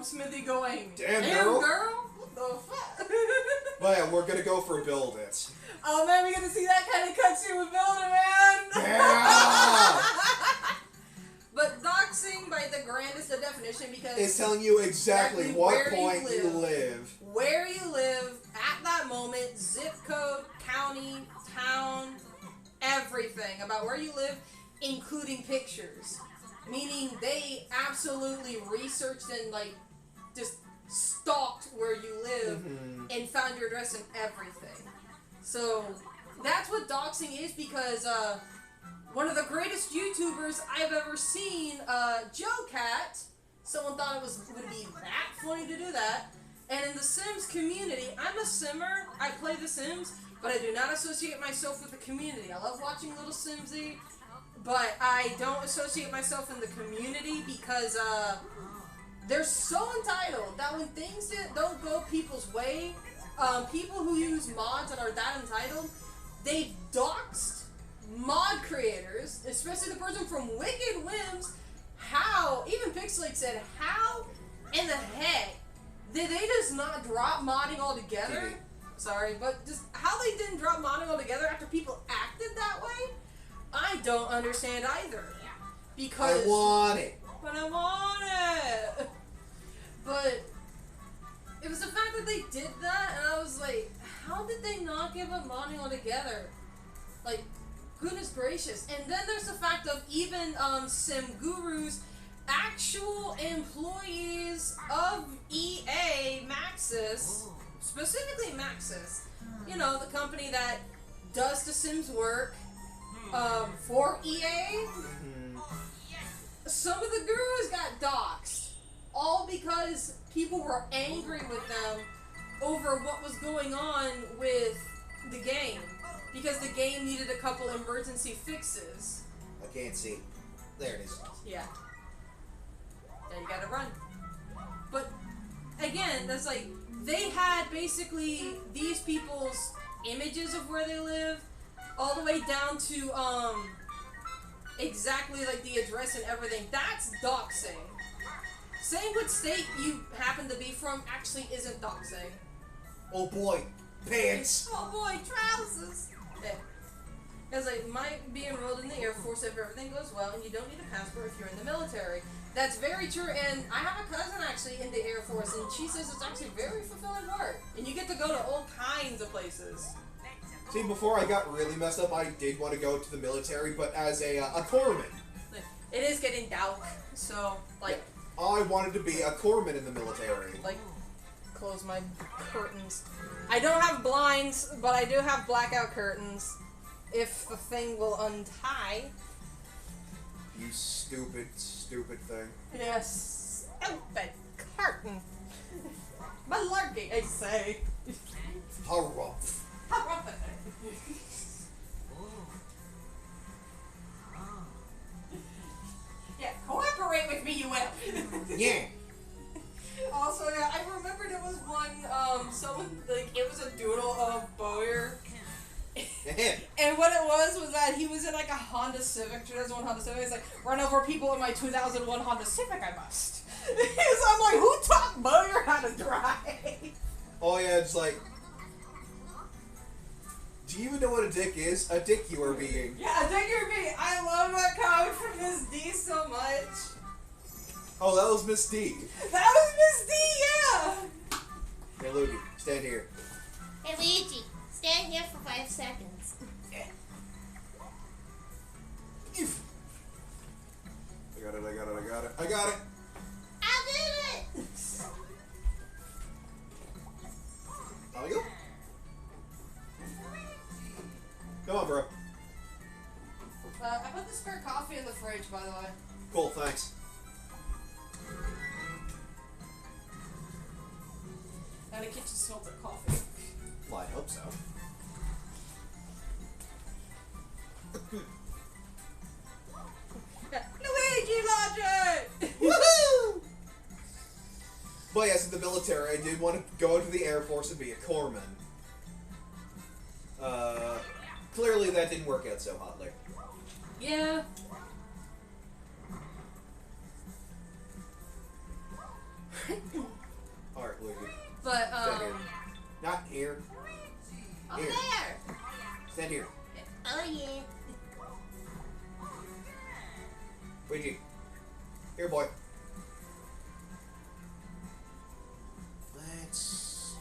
Speaker 1: Smithy going,
Speaker 2: Damn,
Speaker 1: girl.
Speaker 2: girl.
Speaker 1: What the fuck?
Speaker 2: But yeah, we're gonna go for build it.
Speaker 1: Oh man, we get to see that kind of cutscene with Builder, man.
Speaker 2: Yeah!
Speaker 1: But doxing, by the grandest of definition because
Speaker 2: It's telling you exactly what
Speaker 1: where
Speaker 2: point you live.
Speaker 1: where you live at that moment, zip code, county, town, everything about where you live, including pictures. Meaning they absolutely researched and like just stalked where you live and found your address and everything. So that's what doxing is because one of the greatest YouTubers I've ever seen, Joe Cat, someone thought it would be that funny to do that. And in the Sims community, I'm a Simmer, I play The Sims, but I do not associate myself with the community. I love watching Little Simsy, but I don't associate myself in the community because they're so entitled that when things don't go people's way, people who use mods that are that entitled, they've doxed mod creators, especially the person from Wicked Whims. How, even Pixelate said, how in the heck did they just not drop modding altogether? Sorry, but just how they didn't drop modding altogether after people acted that way, I don't understand either. Because
Speaker 2: I want it.
Speaker 1: But I want it. But it was the fact that they did that, and I was like, how did they not give up modding altogether? Like, goodness gracious. And then there's the fact of even Sim Guru's actual employees of EA Maxis, specifically Maxis, you know, the company that does the Sims work for EA. Some of the gurus got doxxed, all because people were angry with them over what was going on with the game, because the game needed a couple emergency fixes.
Speaker 2: I can't see. There it is.
Speaker 1: Yeah. Then you gotta run. But again, that's like, they had basically these people's images of where they live, all the way down to exactly like the address and everything. That's doxing. Saying what state you happen to be from actually isn't doxing.
Speaker 2: Oh boy, pants.
Speaker 1: Oh boy, trousers. Yeah. It's like, might be enrolled in the Air Force if everything goes well, and you don't need a passport if you're in the military. That's very true, and I have a cousin actually in the Air Force, and she says it's actually very fulfilling work. And you get to go to all kinds of places.
Speaker 2: See, before I got really messed up, I did want to go to the military, but as a corpsman.
Speaker 1: It is getting dark, so, like...
Speaker 2: Yeah. I wanted to be a corpsman in the military.
Speaker 1: Like, close my curtains. I don't have blinds, but I do have blackout curtains. If the thing will untie.
Speaker 2: You stupid, stupid thing.
Speaker 1: Yes, stupid curtain. Malarkey, I say.
Speaker 2: Harumph.
Speaker 1: Yeah, cooperate with me, you will.
Speaker 2: Yeah.
Speaker 1: Also, yeah, I remembered it was one, someone, like, it was a doodle of Bowyer. And what it was that he was in like a Honda Civic, 2001 Honda Civic. He's like, run over people in my 2001 Honda Civic, I must. So I'm like, who taught Bowyer how to drive?
Speaker 2: Oh yeah, it's like, do you even know what a dick is? A dick you are being.
Speaker 1: Yeah, a dick you're being. I love that comic from Miss D so much.
Speaker 2: Oh, that was Miss D.
Speaker 1: That was Miss D, yeah.
Speaker 2: Hey Luigi, stand here.
Speaker 3: Hey Luigi, stand here for 5 seconds.
Speaker 2: I got it, I got it, I got it. I got it!
Speaker 3: I did it!
Speaker 2: How are you? Come on, bro.
Speaker 1: I put the spare coffee in the fridge, by the way.
Speaker 2: Cool, thanks.
Speaker 1: And the kitchen smells like coffee.
Speaker 2: Well, I hope so.
Speaker 1: Luigi logic!
Speaker 2: Woohoo! But yes, in the military, I did want to go into the Air Force and be a corpsman. Clearly that didn't work out so hotly.
Speaker 1: Yeah.
Speaker 2: Alright, Luigi.
Speaker 1: But,
Speaker 2: Stand here. Not here.
Speaker 3: Over
Speaker 2: Here.
Speaker 3: there!
Speaker 2: Stand here.
Speaker 3: Oh yeah.
Speaker 2: Luigi. Here, boy. Let's...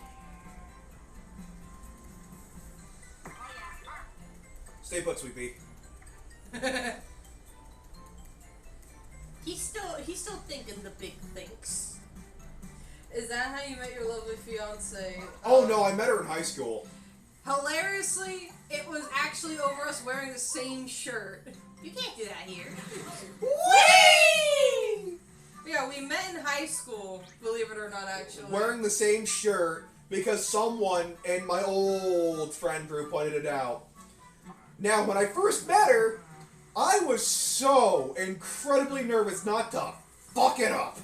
Speaker 2: Stay put, Sweet Pea.
Speaker 3: He's still thinking the big things.
Speaker 1: Is that how you met your lovely fiance?
Speaker 2: Oh no, I met her in high school.
Speaker 1: Hilariously, it was actually over us wearing the same shirt.
Speaker 3: You can't do that here.
Speaker 1: Whee! Yeah, we met in high school, believe it or not, actually.
Speaker 2: Wearing the same shirt because someone in my old friend group pointed it out. Now, when I first met her, I was so incredibly nervous not to fuck it up.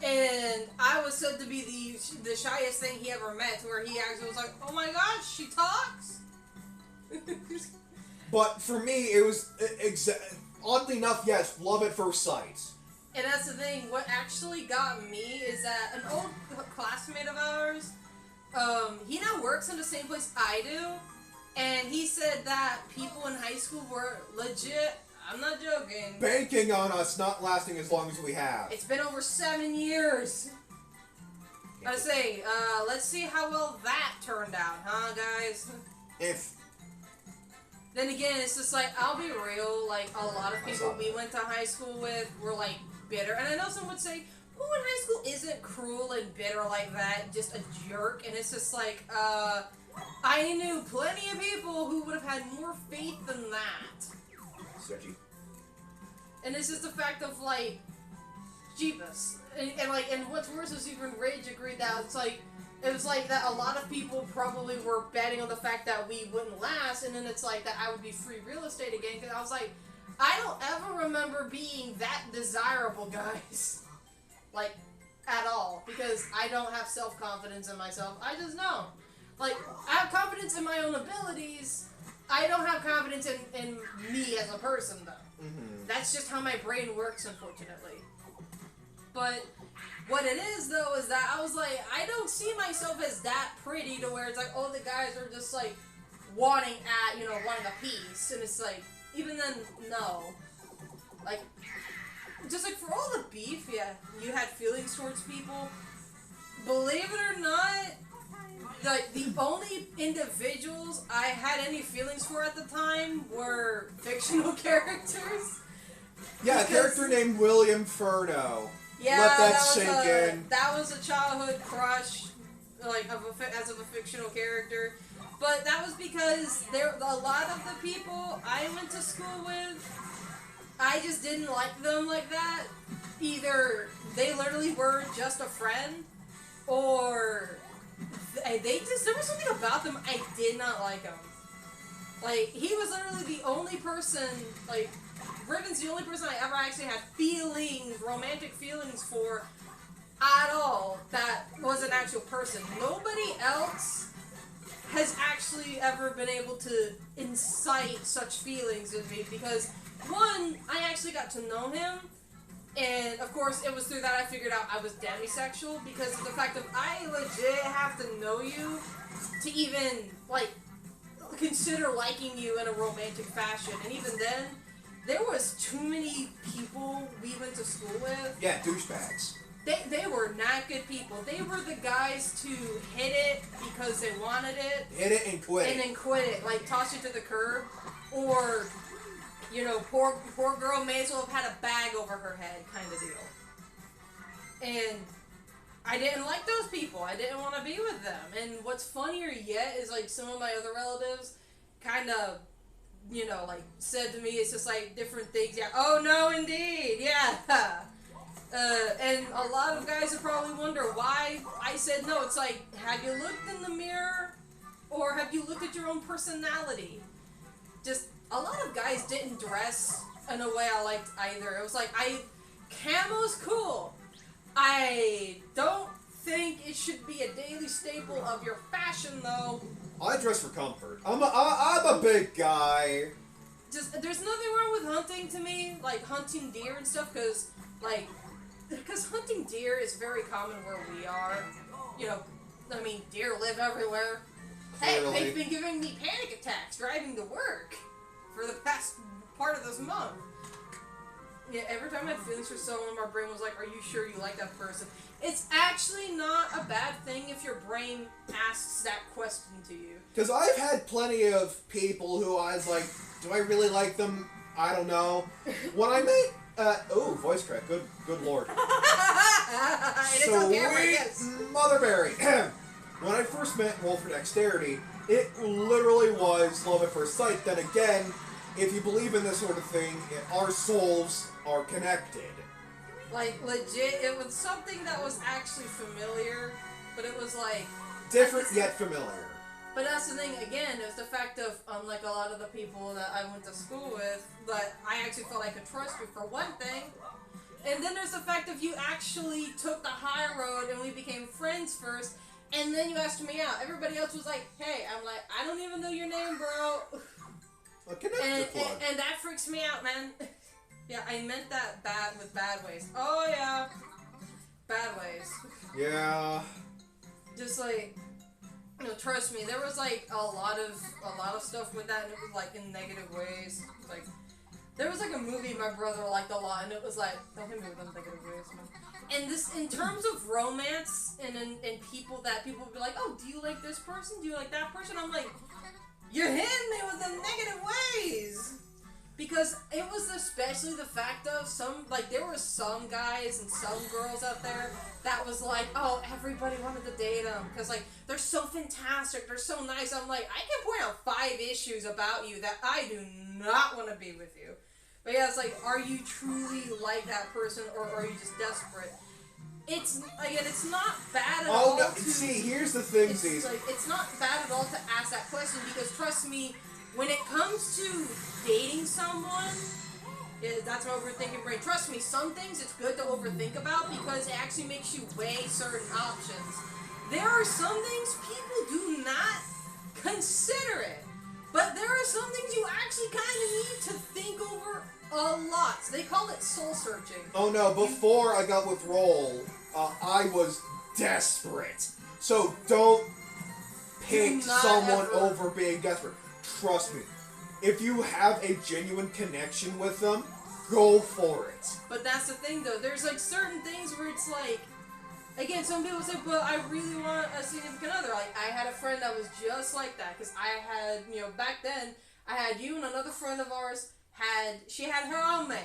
Speaker 1: And I was said to be the shyest thing he ever met, where he actually was like, "Oh my gosh, she talks."
Speaker 2: But for me, it was oddly enough, yes, love at first sight.
Speaker 1: And that's the thing. What actually got me is that an old classmate of ours, he now works in the same place I do, and he said that people in high school were legit. I'm not joking.
Speaker 2: Banking on us not lasting as long as we have.
Speaker 1: It's been over 7 years. I say, let's see how well that turned out, huh, guys?
Speaker 2: If.
Speaker 1: Then again, it's just like, I'll be real, like, a lot of people we went to high school with were, like, bitter. And I know some would say, who in high school isn't cruel and bitter like that, just a jerk? And it's just like, I knew plenty of people who would have had more faith than that.
Speaker 2: Sketchy.
Speaker 1: And it's just the fact of, like, Jeebus. And what's worse is even Rage agreed that it's like, it was like that a lot of people probably were betting on the fact that we wouldn't last, and then it's like that I would be free real estate again, because I was like, I don't ever remember being that desirable, guys. Like, at all. Because I don't have self-confidence in myself. I just know. Like, I have confidence in my own abilities. I don't have confidence in me as a person, though.
Speaker 2: Mm-hmm.
Speaker 1: That's just how my brain works, unfortunately. But what it is, though, is that I was like, I don't see myself as that pretty to where it's like, oh, the guys are just like wanting a piece. And it's like, even then, no. Like, just like for all the beef, yeah, you had feelings towards people. Believe it or not, like, the only individuals I had any feelings for at the time were fictional characters.
Speaker 2: Yeah, a character named William Furno.
Speaker 1: Yeah,
Speaker 2: let that sink in.
Speaker 1: That was a childhood crush, like, as of a fictional character. But that was because a lot of the people I went to school with, I just didn't like them like that. Either they literally were just a friend, or there was something about them I did not like them. Like, he was literally the only person, like, Riven's the only person I ever actually had romantic feelings for at all that was an actual person. Nobody else has actually ever been able to incite such feelings in me because, one, I actually got to know him, and of course it was through that I figured out I was demisexual because of the fact that I legit have to know you to even, like, consider liking you in a romantic fashion, and even then, there was too many people we went to school with.
Speaker 2: Yeah, douchebags.
Speaker 1: They were not good people. They were the guys to hit it because they wanted it.
Speaker 2: Hit it and quit.
Speaker 1: And then quit it. Like, toss it to the curb. Or, poor girl may as well have had a bag over her head kind of deal. And I didn't like those people. I didn't want to be with them. And what's funnier yet is, like, some of my other relatives kind of, said to me, it's just, like, different things. Yeah, oh, no, indeed. Yeah. And a lot of guys would probably wonder why I said no. It's like, have you looked in the mirror? Or have you looked at your own personality? Just, a lot of guys didn't dress in a way I liked either. It was like, camo's cool. I don't think it should be a daily staple of your fashion, though.
Speaker 2: I dress for comfort. I'm a big guy.
Speaker 1: Just, there's nothing wrong with hunting to me, like hunting deer and stuff, because hunting deer is very common where we are. Deer live everywhere. Hey,
Speaker 2: Literally.
Speaker 1: they've been giving me panic attacks driving to work for the past part of this month. Yeah, every time I had feelings for someone, my brain was like, are you sure you like that person? It's actually not a bad thing if your brain asks that question to you.
Speaker 2: Because I've had plenty of people who I was like, do I really like them? I don't know. When I met, voice crack, good lord. Sweet Motherberry. When I first met Roll-For-Dexterity, it literally was love at first sight. Then again, if you believe in this sort of thing, our souls are connected.
Speaker 1: Like, legit, it was something that was actually familiar, but it was like...
Speaker 2: Different yet familiar.
Speaker 1: But that's the thing, again, it was the fact of, unlike a lot of the people that I went to school with, that I actually felt I could trust you for one thing. And then there's the fact of you actually took the high road and we became friends first, and then you asked me out. Everybody else was like, hey, I'm like, I don't even know your name, bro. And that freaks me out, man. Yeah, I meant that with bad ways. Oh, yeah. Bad ways.
Speaker 2: Yeah.
Speaker 1: Just like... No, trust me, there was like a lot of stuff with that, and it was like in negative ways. Like, there was like a movie my brother liked a lot, and it was like, don't hit me with them negative ways, man. And this, in terms of romance, and people that people would be like, oh, do you like this person? Do you like that person? I'm like, you're hitting me with the negative ways. Because it was especially the fact of there were some guys and some girls out there that was like, oh, everybody wanted to date them because, like, they're so fantastic, they're so nice. I'm like, I can point out 5 issues about you that I do not want to be with you. But yeah, it's like, are you truly like that person, or are you just desperate? It's not bad at all.
Speaker 2: No, see, here's the thing,
Speaker 1: it's not bad at all to ask that question, because trust me, when it comes to dating someone, that's my overthinking brain. Trust me, some things it's good to overthink about because it actually makes you weigh certain options. There are some things people do not consider it, but there are some things you actually kind of need to think over a lot. So they call it soul searching.
Speaker 2: Oh no, before I got with Roll, I was desperate. So don't pick someone over being desperate. Trust me, if you have a genuine connection with them, go for it.
Speaker 1: But that's the thing, though. There's, like, certain things where it's like, again, some people say, but I really want a significant other. Like, I had a friend that was just like that, because I had, back then, I had you and another friend of ours, she had her own man.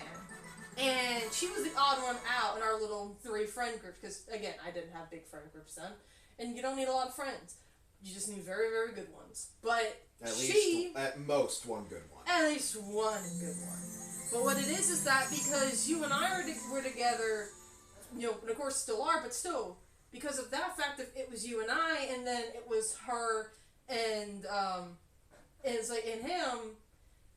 Speaker 1: And she was the odd one out in our little 3 friend groups, because, again, I didn't have big friend groups then. And you don't need a lot of friends. You just need very, very good ones. But
Speaker 2: at most one good one.
Speaker 1: At least one good one. But what it is that because you and I were together, and of course still are, but still, because of that fact that it was you and I, and then it was her and it's like in him,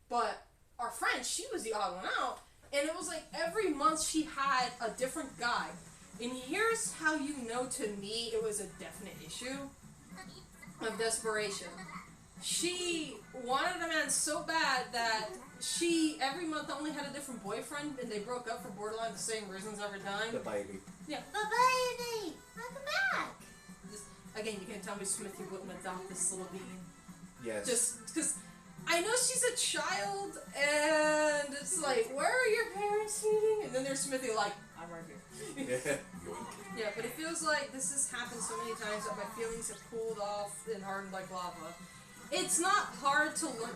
Speaker 1: but our friend, she was the odd one out, and it was like every month she had a different guy. And here's how you know, to me, it was a definite issue of desperation. She wanted a man so bad that she, every month, only had a different boyfriend, and they broke up for borderline the same reasons every time.
Speaker 2: The baby.
Speaker 1: Yeah.
Speaker 3: The baby! Welcome back!
Speaker 1: Again, you can't tell me Smithy wouldn't adopt this little being.
Speaker 2: Yes.
Speaker 1: Just because I know she's a child, and it's like, where are your parents eating? And then there's Smithy like, I'm right here.
Speaker 2: Yeah.
Speaker 1: Yeah, but it feels like this has happened so many times that my feelings have cooled off and hardened like lava. It's not hard to learn,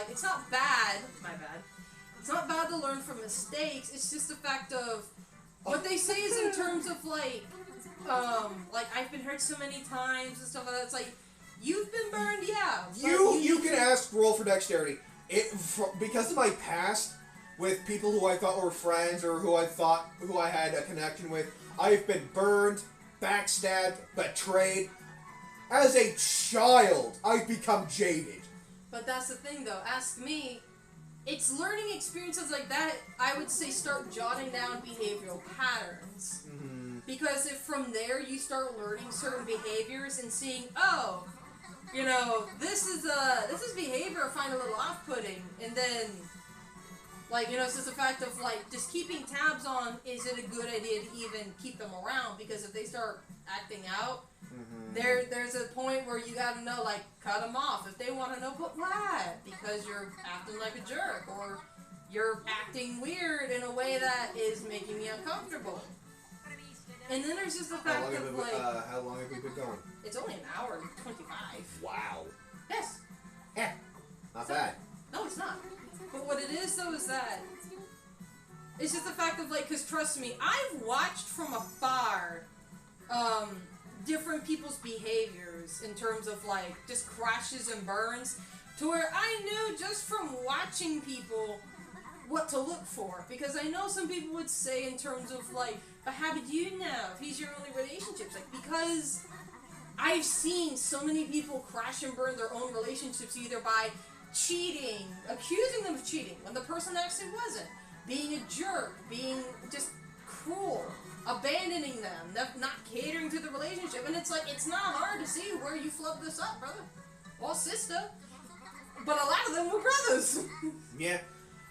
Speaker 1: it's not bad, my bad. It's not bad to learn from mistakes, it's just the fact of, what they say is in terms of like I've been hurt so many times and stuff like that. It's like, you've been burned, yeah.
Speaker 2: You can ask Roll-For-Dexterity. Because of my past, with people who I thought were friends or who I had a connection with, I've been burned, backstabbed, betrayed. As a child, I've become jaded.
Speaker 1: But that's the thing, though. Ask me. It's learning experiences like that, I would say, start jotting down behavioral patterns.
Speaker 2: Mm-hmm.
Speaker 1: Because if from there you start learning certain behaviors and seeing, oh, this is behavior I find a little off-putting, and then, it's just a fact of, just keeping tabs on, is it a good idea to even keep them around? Because if they start acting out, there's a point where you gotta know, cut them off. If they want to know, but why? Because you're acting like a jerk, or you're acting weird in a way that is making me uncomfortable. And then there's just the fact of like,
Speaker 2: how long have we been going?
Speaker 1: it's only an hour and 25.
Speaker 2: Wow.
Speaker 1: Yes.
Speaker 2: Yeah. Not bad.
Speaker 1: No, it's not. But what it is though is that it's just the fact of like, because trust me, I've watched from afar different people's behaviors in terms of like just crashes and burns, to where I knew just from watching people what to look for. Because I know some people would say in terms of like, but how did you know if he's your only relationships? Like, because I've seen so many people crash and burn their own relationships either by cheating, accusing them of cheating when the person actually wasn't, being a jerk, being just cruel, abandoning them, not catering to the relationship. And it's like, it's not hard to see where you flubbed this up, brother or sister. But a lot of them were brothers.
Speaker 2: Yeah.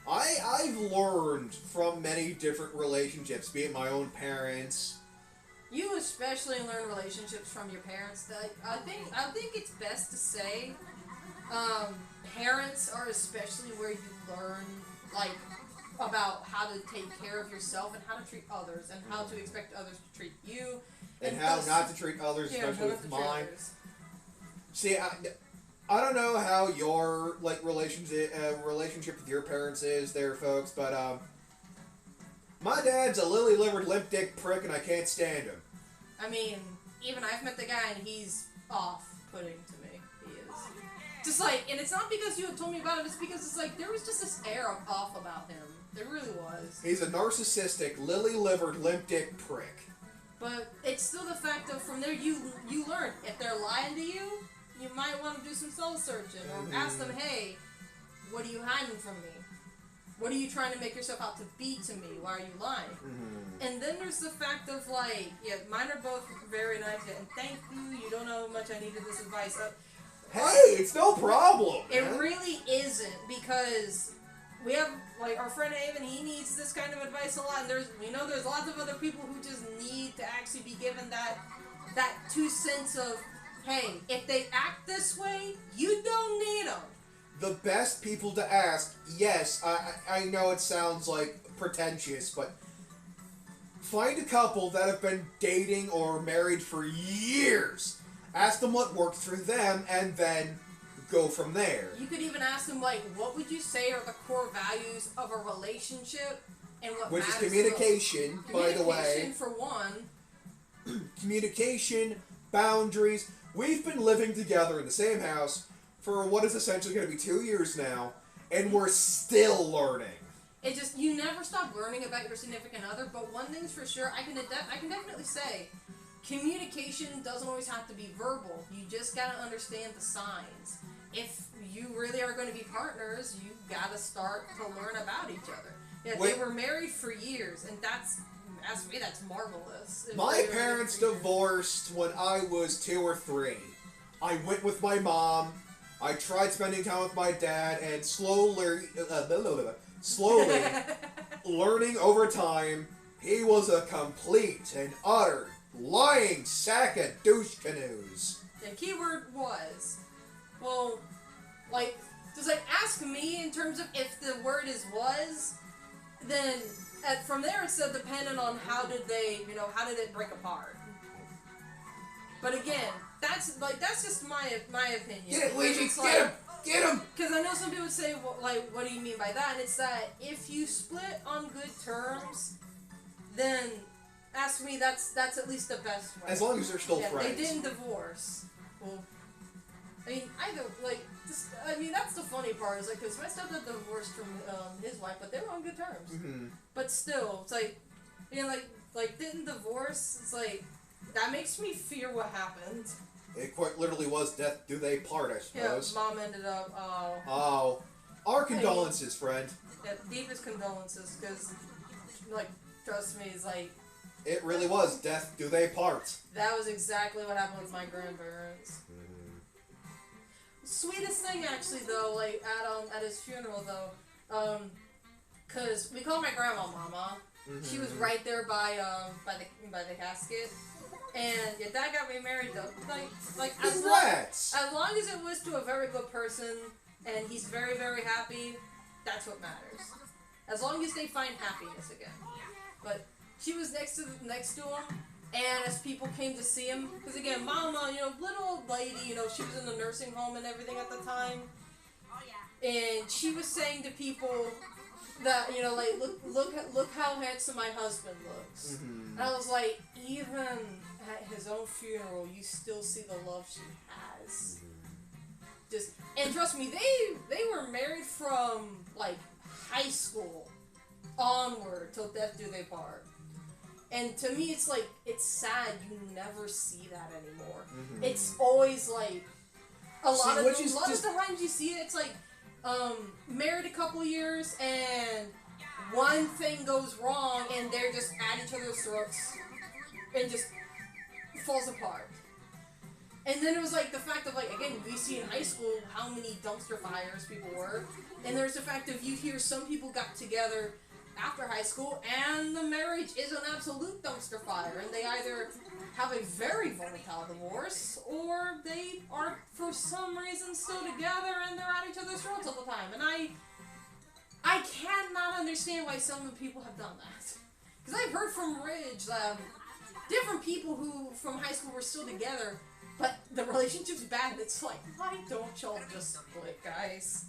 Speaker 2: I've learned from many different relationships, be it my own parents.
Speaker 1: You especially learn relationships from your parents. I think it's best to say parents are especially where you learn like about how to take care of yourself and how to treat others and how to expect others to treat you
Speaker 2: And how not to treat others, especially with mine. See, I don't know how your like relationship with your parents is there, folks, but my dad's a lily-livered limp dick prick, and I can't stand him.
Speaker 1: I mean, even I've met the guy, and he's off-putting to me. He is. Just like, and it's not because you had told me about it. It's because it's like there was just this air of off about him. There really was.
Speaker 2: He's a narcissistic, lily-livered limp dick prick.
Speaker 1: But it's still the fact of from there you learn if they're lying to you. You might want to do some soul searching or ask them, hey, what are you hiding from me? What are you trying to make yourself out to be to me? Why are you lying? And then there's the fact of like, yeah, mine are both very nice, and thank you. You don't know how much I needed this advice.
Speaker 2: Hey, it's no problem.
Speaker 1: It really isn't, because we have like our friend Aven. He needs this kind of advice a lot, and there's lots of other people who just need to actually be given that 2 cents of, hey, if they act this way, you don't need them.
Speaker 2: The best people to ask, yes, I know it sounds like pretentious, but find a couple that have been dating or married for years. Ask them what worked for them, and then go from there.
Speaker 1: You could even ask them, like, what would you say are the core values of a relationship, and what
Speaker 2: Which is
Speaker 1: matters
Speaker 2: communication, by the way.
Speaker 1: Communication, for one.
Speaker 2: Communication, boundaries. We've been living together in the same house for what is essentially going to be 2 years now, and we're still learning.
Speaker 1: It just, you never stop learning about your significant other, but one thing's for sure, I can definitely say, communication doesn't always have to be verbal. You just gotta understand the signs. If you really are going to be partners, you gotta start to learn about each other. Yeah, they were married for years, and that's marvelous.
Speaker 2: My parents divorced when I was 2 or 3. I went with my mom. I tried spending time with my dad, and slowly learning over time, he was a complete and utter lying sack of douche canoes.
Speaker 1: The keyword was, well, like, just like ask me in terms of if the word is was, then from there it's still dependent on how did it break apart. But again, that's just my opinion.
Speaker 2: Get it, Luigi, get him!
Speaker 1: Because I know some people would say, well, like, what do you mean by that? And it's that if you split on good terms, then ask me, that's at least the best way.
Speaker 2: As long as they're still friends.
Speaker 1: They didn't divorce. Well, I mean, that's the funny part, is like, because my stepdad divorced from his wife, but they were on good terms.
Speaker 2: Mm-hmm.
Speaker 1: But still, it's like, like didn't divorce. It's like, that makes me fear what happened.
Speaker 2: It quite literally was death do they part, I suppose.
Speaker 1: Yeah, mom ended up.
Speaker 2: Oh, our condolences, friend.
Speaker 1: Yeah, deepest condolences, because, like, trust me, it's like.
Speaker 2: It really was death do they part.
Speaker 1: That was exactly what happened with my grandparents. Sweetest thing, actually, though, like at his funeral, though, cause we called my grandma Mama. She was right there by the casket, and your dad got me married though. Like as long as it was to a very good person, and he's very, very happy, that's what matters. as long as they find happiness again. But she was next to him, and as people came to see him, because again, Mama, little old lady, she was in the nursing home and everything at the time, and she was saying to people that, like, look how handsome my husband looks.
Speaker 2: Mm-hmm.
Speaker 1: And I was like, even at his own funeral, you still see the love she has. And trust me, they were married from, like, high school onward till death do they part. And to me, it's like, it's sad you never see that anymore. Mm-hmm. It's always like, a lot of the times you see it, it's like, married a couple years and one thing goes wrong and they're just at each other's throats and just falls apart. And then it was like the fact of, like, again, we see in high school how many dumpster fires people were. And there's the fact of, you hear some people got together after high school and the marriage is an absolute dumpster fire. And they either have a very volatile divorce or they are, for some reason, still together and they're at each other's throats all the time. And I cannot understand why some of the people have done that. Because I've heard from Ridge, different people who from high school were still together, but the relationship's bad. It's like, why don't y'all just split, guys?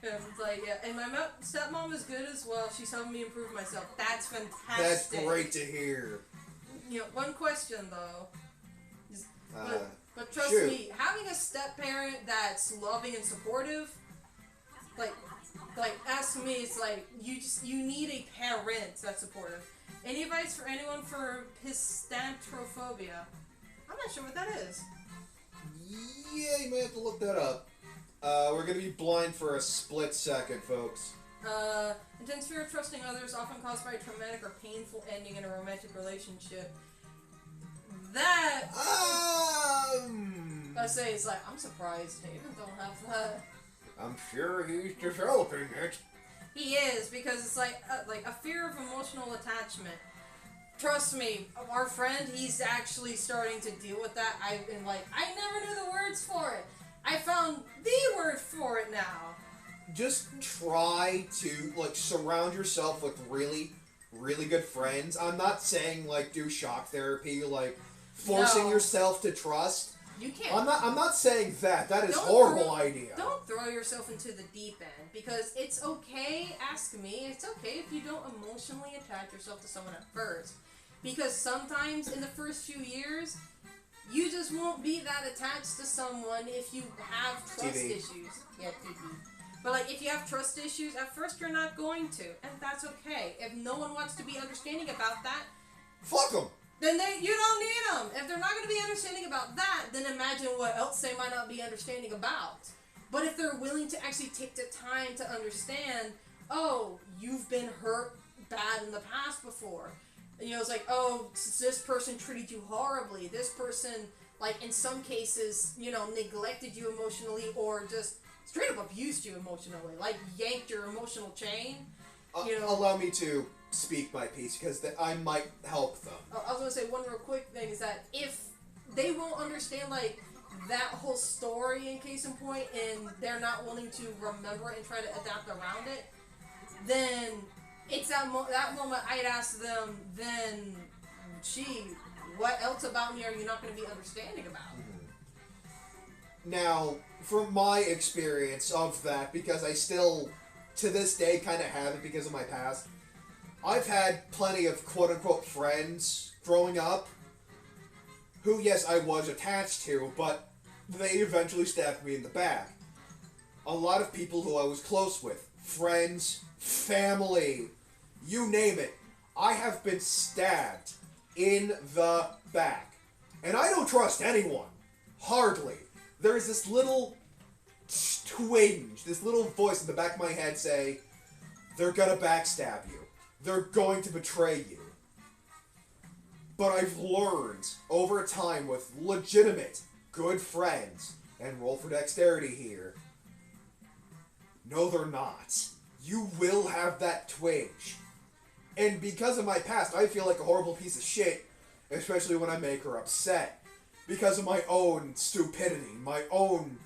Speaker 1: And it's like, yeah. And my stepmom is good as well. She's helping me improve myself. That's fantastic.
Speaker 2: That's great to hear.
Speaker 1: One question though. But trust
Speaker 2: shoot.
Speaker 1: me, having a step parent that's loving and supportive, like ask me, it's like you need a parent that's supportive. Any advice for anyone for pistantrophobia? I'm not sure what that is.
Speaker 2: Yeah, you may have to look that up. We're gonna be blind for a split second, folks.
Speaker 1: Intense fear of trusting others, often caused by a traumatic or painful ending in a romantic relationship. That I say, it's like, I'm surprised Haven don't have that.
Speaker 2: I'm sure he's developing it.
Speaker 1: He is, because it's like a fear of emotional attachment. Trust me, our friend, he's actually starting to deal with that. I never knew the words for it. I found the word for it now.
Speaker 2: Just try to, like, surround yourself with really, really good friends. I'm not saying, like, do shock therapy, like, forcing yourself to trust.
Speaker 1: You can't.
Speaker 2: I'm not saying that. That is a horrible idea.
Speaker 1: Don't throw yourself into the deep end, because it's okay, ask me, it's okay if you don't emotionally attach yourself to someone at first. Because sometimes in the first few years, you just won't be that attached to someone if you have trust issues. Yeah, TV. But, like, if you have trust issues, at first you're not going to, and that's okay. If no one wants to be understanding about that,
Speaker 2: fuck them.
Speaker 1: Then you don't need them. If they're not going to be understanding about that, then imagine what else they might not be understanding about. But if they're willing to actually take the time to understand, oh, you've been hurt bad in the past before. It's like, oh, this person treated you horribly. This person, like, in some cases, neglected you emotionally or just straight up abused you emotionally. Like, yanked your emotional chain.
Speaker 2: Allow me to speak my piece, because I might help them.
Speaker 1: I was going to say one real quick thing is that if they won't understand, like, that whole story in case in point, and they're not willing to remember it and try to adapt around it, then it's that moment I'd ask them, then, gee, what else about me are you not going to be understanding about?
Speaker 2: Mm-hmm. Now, from my experience of that, because I still, to this day, kind of have it because of my past, I've had plenty of quote-unquote friends growing up who, yes, I was attached to, but they eventually stabbed me in the back. A lot of people who I was close with, friends, family, you name it, I have been stabbed in the back. And I don't trust anyone. Hardly. There's this little twinge, this little voice in the back of my head say, they're gonna backstab you. They're going to betray you. But I've learned over time with legitimate, good friends, and Roll-For-Dexterity here, no, they're not. You will have that twinge. And because of my past, I feel like a horrible piece of shit, especially when I make her upset. Because of my own stupidity, my own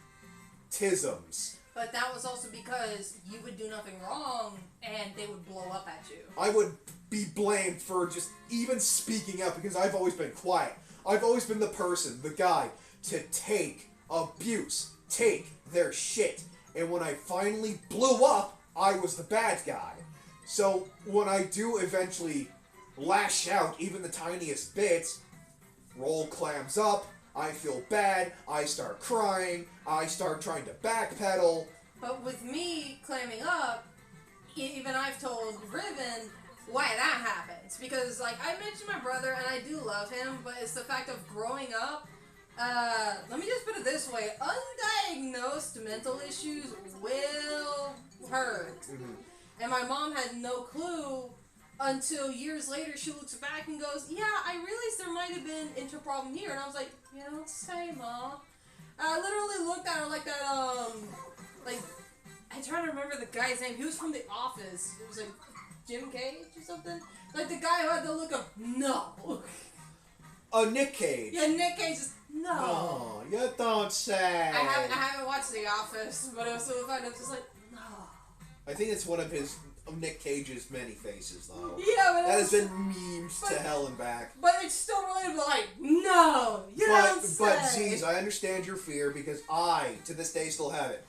Speaker 2: tisms.
Speaker 1: But that was also because you would do nothing wrong, and they would blow up at you.
Speaker 2: I would be blamed for just even speaking up because I've always been quiet. I've always been the person, the guy, to take abuse, take their shit. And when I finally blew up, I was the bad guy. So when I do eventually lash out even the tiniest bits, Roll clams up, I feel bad, I start crying, I start trying to backpedal.
Speaker 1: But with me clamming up, even I've told Riven why that happens. Because, like, I mentioned my brother, and I do love him, but it's the fact of growing up. Let me just put it this way. Undiagnosed mental issues will hurt.
Speaker 2: Mm-hmm.
Speaker 1: And my mom had no clue until years later she looks back and goes, yeah, I realized there might have been a problem here. And I was like, you don't say, Ma. I literally looked at her like that, like, I try to remember the guy's name. He was from The Office. It was like Jim Cage or something. Like the guy who had the look of, no.
Speaker 2: Nick Cage.
Speaker 1: Yeah, Nick Cage is, no.
Speaker 2: Oh, you don't say.
Speaker 1: I haven't watched The Office, but it was so fun. I was just like, no.
Speaker 2: I think it's one of Nick Cage's many faces, though.
Speaker 1: Yeah, but
Speaker 2: that has been memed to hell and back.
Speaker 1: But it's still relatable, like, no, you don't say.
Speaker 2: But, Z's, I understand your fear because I, to this day, still have it.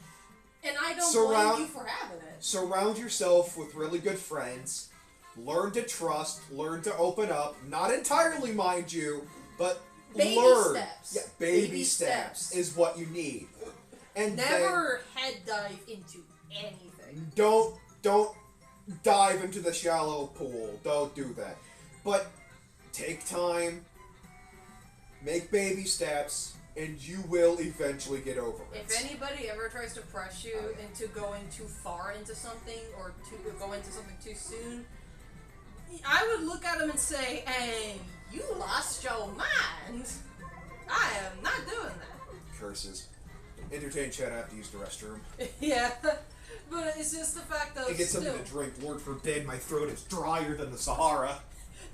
Speaker 1: And I don't blame you for having it.
Speaker 2: Surround yourself with really good friends. Learn to trust. Learn to open up. Not entirely, mind you, but
Speaker 1: baby
Speaker 2: learn.
Speaker 1: Steps.
Speaker 2: Yeah, baby steps is what you need. And
Speaker 1: never head dive into anything.
Speaker 2: Don't dive into the shallow pool. Don't do that. But take time. Make baby steps. And you will eventually get over it.
Speaker 1: If anybody ever tries to press you into going too far into something or to go into something too soon, I would look at them and say, hey, you lost your mind. I am not doing that.
Speaker 2: Curses. Entertain chat, I have to use the restroom.
Speaker 1: Yeah. But it's just the fact of
Speaker 2: and get something to drink. Lord forbid my throat is drier than the Sahara.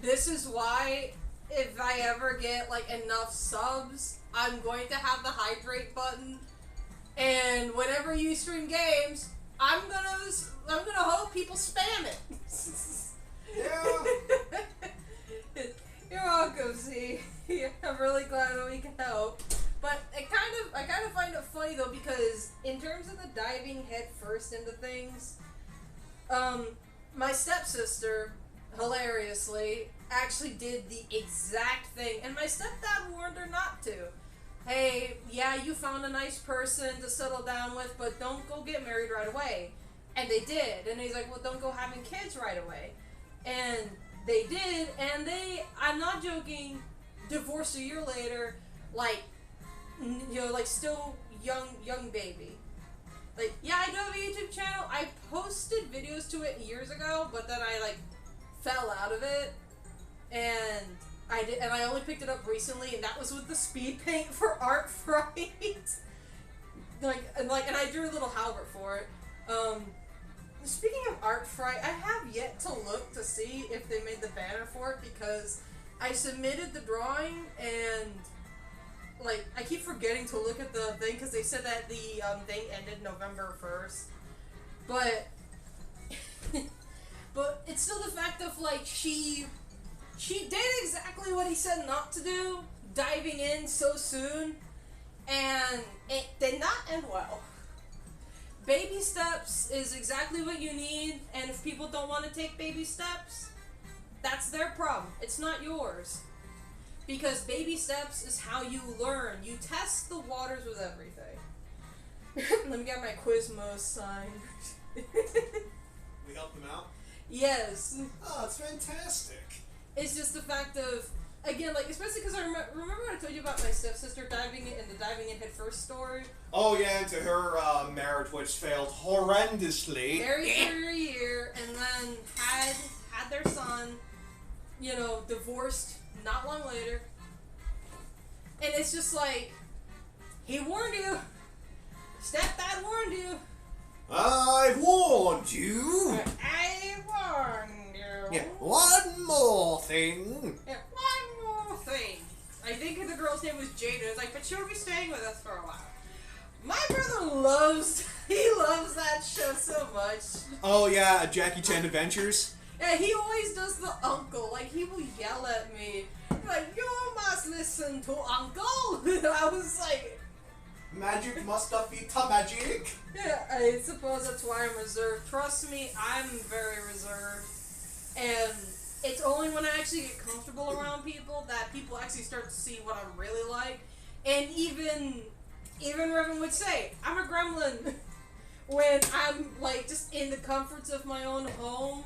Speaker 1: This is why if I ever get like enough subs, I'm going to have the hydrate button, and whenever you stream games, I'm gonna hope people spam it.
Speaker 2: Yeah.
Speaker 1: You're welcome, Z. I'm really glad that we can help. But I kind of find it funny though, because in terms of the diving head first into things, my stepsister, hilariously, actually did the exact thing, and my stepdad warned her not to. Hey, yeah, you found a nice person to settle down with, but don't go get married right away. And they did. And he's like, well, don't go having kids right away. And they did, and I'm not joking, divorced a year later, like, you know, like, still young baby. Like, yeah, I do have a YouTube channel. I posted videos to it years ago, but then I, like, fell out of it. And I only picked it up recently, and that was with the speed paint for Art Fright. and I drew a little Halbert for it. Speaking of Art Fright, I have yet to look to see if they made the banner for it, because I submitted the drawing, and like I keep forgetting to look at the thing because they said that the thing ended November 1st. But it's still the fact of like she did exactly what he said not to do, diving in so soon, and it did not end well. Baby steps is exactly what you need, and if people don't want to take baby steps, that's their problem. It's not yours. Because baby steps is how you learn. You test the waters with everything. Let me get my Quizmo sign.
Speaker 2: We helped them out?
Speaker 1: Yes.
Speaker 2: Oh, it's fantastic.
Speaker 1: It's just the fact of, again, like, especially because I remember what I told you about my stepsister diving in the diving in head first story?
Speaker 2: Oh, yeah, into her marriage, which failed horrendously.
Speaker 1: Married for a year, and then had their son, you know, divorced not long later. And it's just like, he warned you. Stepdad warned you.
Speaker 2: I've warned you.
Speaker 1: I warned you.
Speaker 2: Yeah, one more thing.
Speaker 1: Yeah, one more thing. I think the girl's name was Jada. It's like, but she'll be staying with us for a while. My brother loves He loves that show so much.
Speaker 2: Oh yeah, Jackie Chan Adventures.
Speaker 1: Yeah, he always does the uncle. Like, he will yell at me. Like, you must listen to uncle. I was like...
Speaker 2: Magic must be magic.
Speaker 1: Yeah, I suppose that's why I'm reserved. Trust me, I'm very reserved. And it's only when I actually get comfortable around people that people actually start to see what I'm really like. And even Revan would say, I'm a gremlin. When I'm, like, just in the comforts of my own home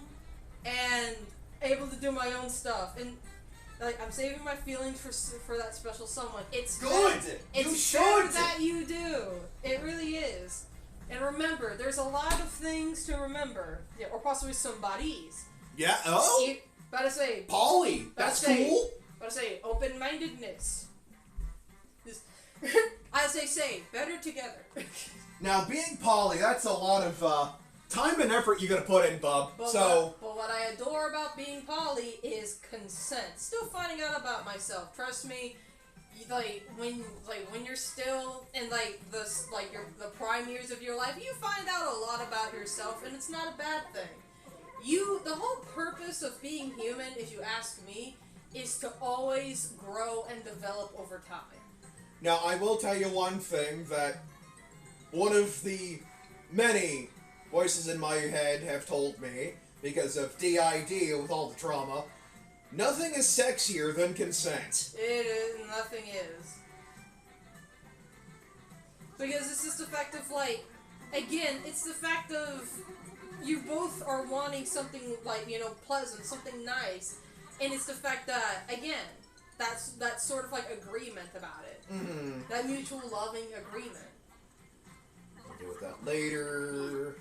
Speaker 1: and able to do my own stuff. And, like, I'm saving my feelings for that special someone. It's
Speaker 2: good!
Speaker 1: It's better that you do. It really is. And remember, there's a lot of things to remember. Yeah, or possibly some bodies.
Speaker 2: Yeah, oh?
Speaker 1: About to say...
Speaker 2: Polly! That's cool!
Speaker 1: About to say, open-mindedness. As they say, better together.
Speaker 2: Now, being Polly, that's a lot of time and effort you gotta put in, bub.
Speaker 1: But what I adore about being Polly is consent. Still finding out about myself. Trust me, when you're still in the prime years of your life, you find out a lot about yourself, and it's not a bad thing. The whole purpose of being human, if you ask me, is to always grow and develop over time.
Speaker 2: Now, I will tell you one thing that one of the many voices in my head have told me, because of DID with all the trauma, nothing is sexier than consent.
Speaker 1: It is, nothing is. Because it's just the fact of, like, again, it's the fact of you both are wanting something, like, pleasant, something nice, and it's the fact that, again, that's sort of like agreement about it.
Speaker 2: Mm-hmm.
Speaker 1: That mutual loving agreement.
Speaker 2: We'll deal with that later.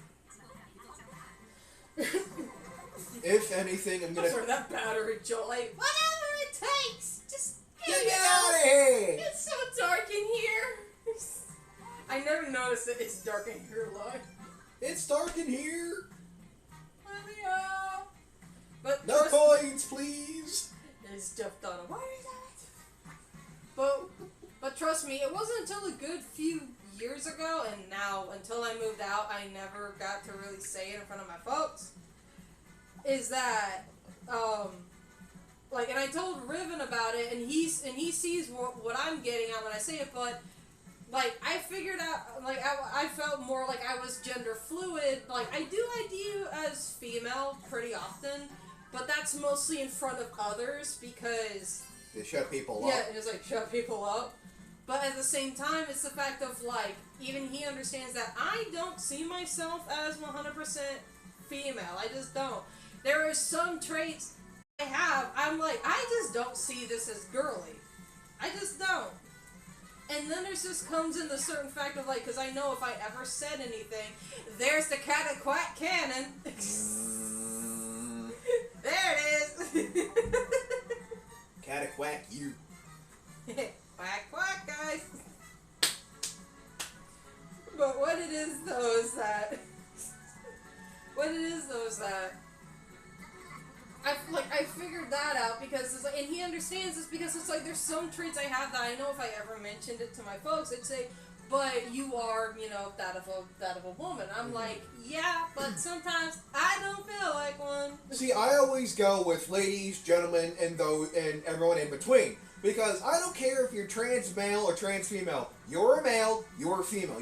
Speaker 2: If anything, I'm gonna...
Speaker 1: I'm sorry, that battery, Joe, like, whatever it takes, just
Speaker 2: get me out of here!
Speaker 1: It's so dark in here! I never noticed that it's dark in here, like.
Speaker 2: It's dark in here!
Speaker 1: Let me out! But
Speaker 2: no coins, please!
Speaker 1: It's Jeff Dunham. Why is that? But trust me, it wasn't until a good few years ago, and now, until I moved out, I never got to really say it in front of my folks, is that, and I told Riven about it, and he sees what I'm getting at when I say it, but, like, I figured out, like, I felt more like I was gender fluid. Like, I do ID as female pretty often, but that's mostly in front of others, because...
Speaker 2: They shut people up.
Speaker 1: Yeah, it's like, shut people up. But at the same time, it's the fact of, like, even he understands that I don't see myself as 100% female. I just don't. There are some traits I have, I'm like, I just don't see this as girly. I just don't. And then there's just comes in the certain fact of, like, because I know if I ever said anything, there's the cat and quack cannon. There it is.
Speaker 2: Cat quack you.
Speaker 1: Quack quack, guys. But what it is though is that I figured that out because it's like, and he understands this because it's like there's some traits I have that I know if I ever mentioned it to my folks, they'd say, but you are, that of a woman. I'm like, yeah, but sometimes I don't feel like one.
Speaker 2: See, I always go with ladies, gentlemen, and everyone in between. Because I don't care if you're trans male or trans female. You're a male, you're a female.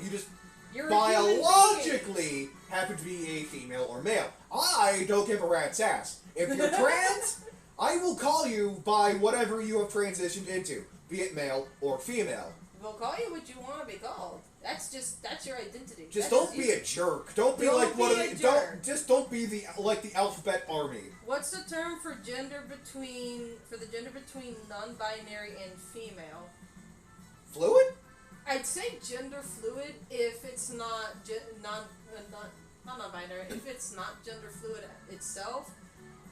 Speaker 2: You're biologically happen to be a female or male. I don't give a rat's ass. If you're trans, I will call you by whatever you have transitioned into, be it male or female.
Speaker 1: We'll call you what you want to be called. That's your identity.
Speaker 2: Just don't be a jerk. Don't be like one of the. Don't be the alphabet army.
Speaker 1: What's the term for the gender between non-binary and female?
Speaker 2: Fluid?
Speaker 1: I'd say gender fluid if it's not non-binary. If it's not gender fluid itself,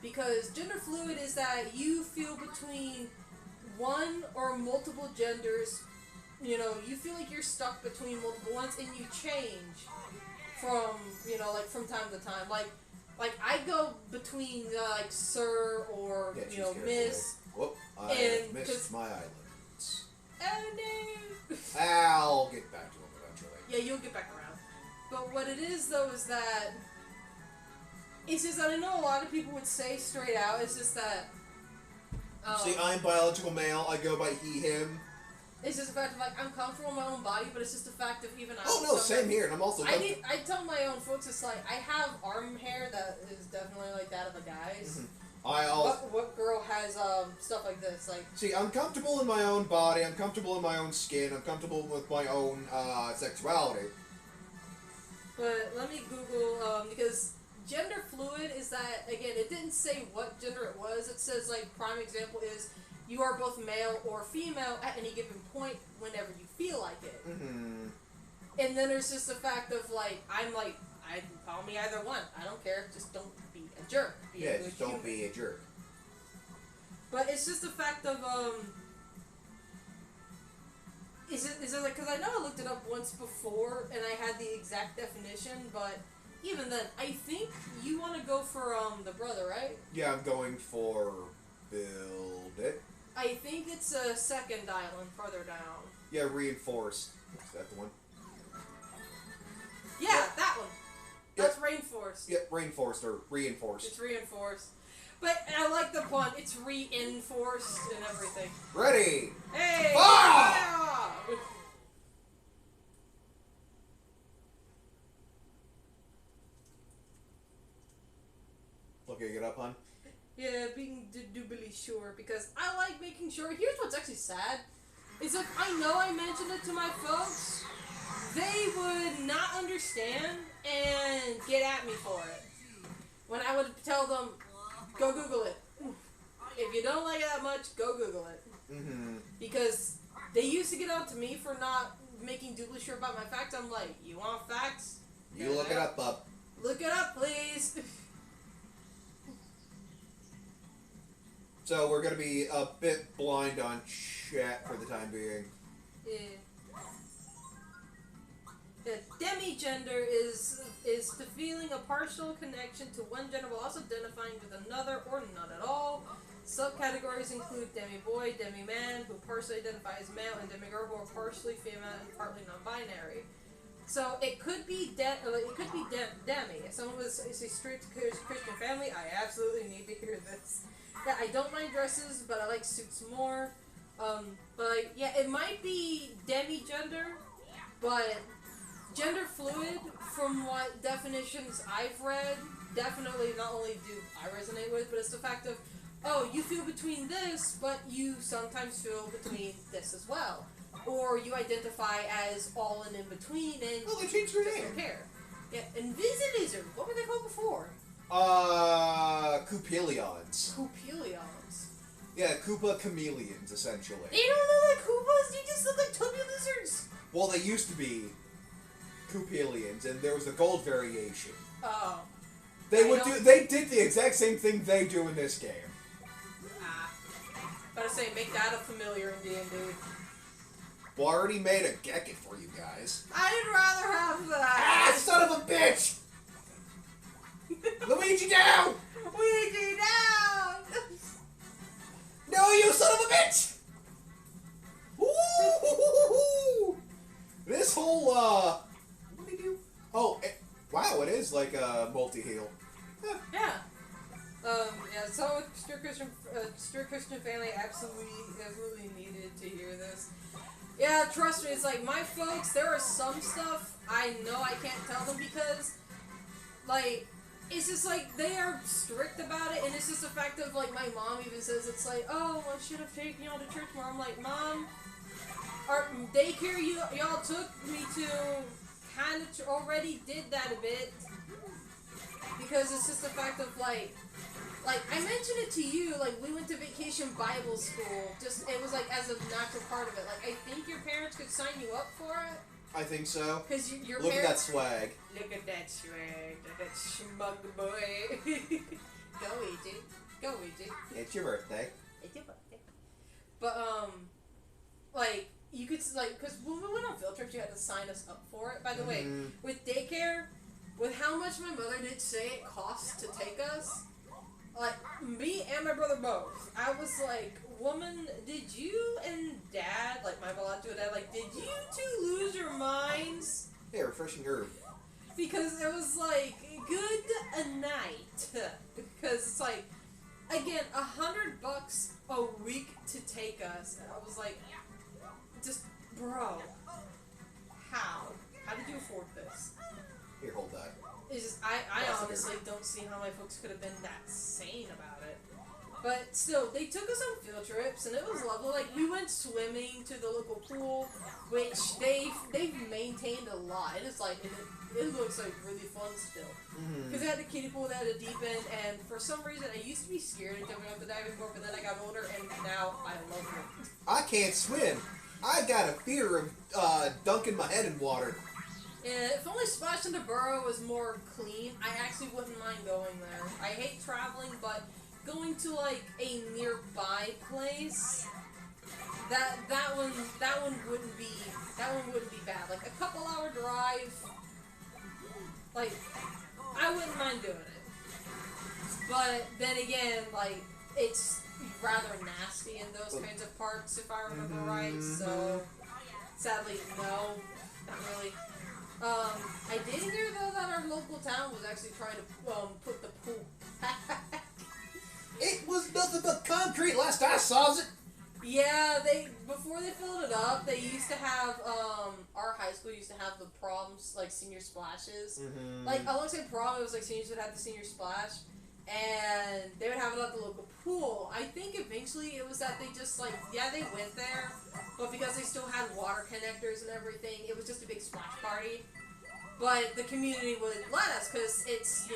Speaker 1: because gender fluid is that you feel between one or multiple genders. You feel like you're stuck between multiple ones, and you change from from time to time. Like I go between sir or miss.
Speaker 2: Whoop! I have missed my islands.
Speaker 1: Oh no!
Speaker 2: I'll get back to him eventually.
Speaker 1: Yeah, you'll get back around. But what it is, though, is that it's just that I know a lot of people would say straight out. It's just that.
Speaker 2: See, I'm biological male. I go by he, him.
Speaker 1: It's just a fact of like I'm comfortable in my own body, but it's just a fact of even I.
Speaker 2: Oh no, same here, and I'm also.
Speaker 1: I tell my own folks it's like I have arm hair that is definitely like that of a guy's.
Speaker 2: Mm-hmm. What
Speaker 1: girl has stuff like this? Like,
Speaker 2: see, I'm comfortable in my own body. I'm comfortable in my own skin. I'm comfortable with my own sexuality.
Speaker 1: But let me Google because gender fluid is that again. It didn't say what gender it was. It says like prime example is you are both male or female at any given point whenever you feel like it.
Speaker 2: Mm-hmm.
Speaker 1: And then there's just the fact of like I'm like I call me either one. I don't care. Just don't be a jerk.
Speaker 2: Just don't be a jerk.
Speaker 1: But it's just the fact of is it like because I know I looked it up once before and I had the exact definition, but even then I think you want to go for the brother, right?
Speaker 2: Yeah, I'm going for build it.
Speaker 1: I think it's a second island farther down.
Speaker 2: Yeah, reinforced. Is that the one?
Speaker 1: Yeah, that one. That's reinforced.
Speaker 2: Yep, reinforced or reinforced.
Speaker 1: It's reinforced. But I like the pun. It's reinforced and everything.
Speaker 2: Ready!
Speaker 1: Hey!
Speaker 2: Ah!
Speaker 1: Yeah!
Speaker 2: Looking it up, hon?
Speaker 1: Yeah, being doubly sure because I like making sure. Here's what's actually sad. Is if I know I mentioned it to my folks, they would not understand and get at me for it. When I would tell them, go Google it. If you don't like it that much, go Google it.
Speaker 2: Mm-hmm.
Speaker 1: Because they used to get out to me for not making doubly sure about my facts. I'm like, you want facts?
Speaker 2: You look it up, bub.
Speaker 1: Look it up, please.
Speaker 2: So we're gonna be a bit blind on chat for the time being.
Speaker 1: Yeah. The demigender is to feeling a partial connection to one gender while also identifying with another or none at all. Subcategories include demi-boy, demi-man, who partially identify as male, and demi-girl, who are partially female and partly non-binary. So it could be demi. If someone was a strict Christian family, I absolutely need to hear this. Yeah, I don't mind dresses, but I like suits more. But like, yeah, it might be demi-gender, but gender fluid, from what definitions I've read, definitely not only do I resonate with, but it's the fact of, oh, you feel between this, but you sometimes feel between this as well. Or you identify as all and in between, and
Speaker 2: they changed their
Speaker 1: just
Speaker 2: name.
Speaker 1: don't care. Yeah, Invisilizard. What were they called before?
Speaker 2: Coupelions.
Speaker 1: Coupelions.
Speaker 2: Yeah, Koopa chameleons, essentially.
Speaker 1: They don't look like Koopas, they just look like tubby lizards.
Speaker 2: Well, they used to be Coupelions, and there was the gold variation.
Speaker 1: Oh.
Speaker 2: They did the exact same thing they do in this game.
Speaker 1: Gotta say, make that a familiar in D&D.
Speaker 2: Well, I already made a Gekit for you guys.
Speaker 1: I'd rather have that.
Speaker 2: Ah, son of a bitch! Luigi down!
Speaker 1: Luigi down!
Speaker 2: No, you son of a bitch! Ooh! This whole, what do you do? Oh, wow, it is like a multi-heal. Huh.
Speaker 1: Yeah. Yeah, so with strict Christian family absolutely needed to hear this. Yeah, trust me, it's like, my folks, there are some stuff I know I can't tell them because, like, it's just like, they are strict about it, and it's just the fact of, like, my mom even says, it's like, oh, I should have taken y'all to church more. I'm like, Mom, our daycare y'all took me to kind of already did that a bit, because it's just the fact of, like, I mentioned it to you, like, we went to vacation Bible school, just, it was, like, as a natural part of it. Like, I think your parents could sign you up for it.
Speaker 2: I think so.
Speaker 1: Because your
Speaker 2: Look
Speaker 1: parents...
Speaker 2: at that swag.
Speaker 1: Look at that swag. Look at that smug boy. Go, EJ. Go, EJ.
Speaker 2: It's your birthday.
Speaker 1: It's your birthday. But, like, you could, like, because when we went on field trips, you had to sign us up for it. By the way, with daycare, with how much my mother did say it costs to take us, like, me and my brother both, I was like, woman, did you and dad, like my biological dad, like, did you two lose your minds?
Speaker 2: Hey, refreshing herb.
Speaker 1: because it was like good a night because it's like again $100 a week to take us, and I was like, just bro, how did you afford this?
Speaker 2: Here, hold that.
Speaker 1: It's just I honestly don't see how my folks could have been that sane about it. But still, they took us on field trips, and it was lovely. Like, we went swimming to the local pool, which they've maintained a lot. It is like, it looks like really fun still. Because they had the kiddie pool, they had a deep end, and for some reason, I used to be scared of jumping off the diving board, but then I got older, and now I love it.
Speaker 2: I can't swim. I got a fear of dunking my head in water.
Speaker 1: And if only Splash in the Burrow was more clean, I actually wouldn't mind going there. I hate traveling, but going to like a nearby place, that one wouldn't be bad. Like a couple hour drive, like I wouldn't mind doing it. But then again, like it's rather nasty in those kinds of parks, if I remember right. So sadly, no, not really. I did hear though that our local town was actually trying to put the pool back.
Speaker 2: It was nothing but concrete last I saw it.
Speaker 1: Yeah, before they filled it up, they used to have our high school used to have the proms, like senior splashes. Like alongside prom, it was like seniors would have the senior splash, and they would have it at the local pool. I think eventually it was that they just like they went there, but because they still had water connectors and everything, it was just a big splash party. But the community would let us because it's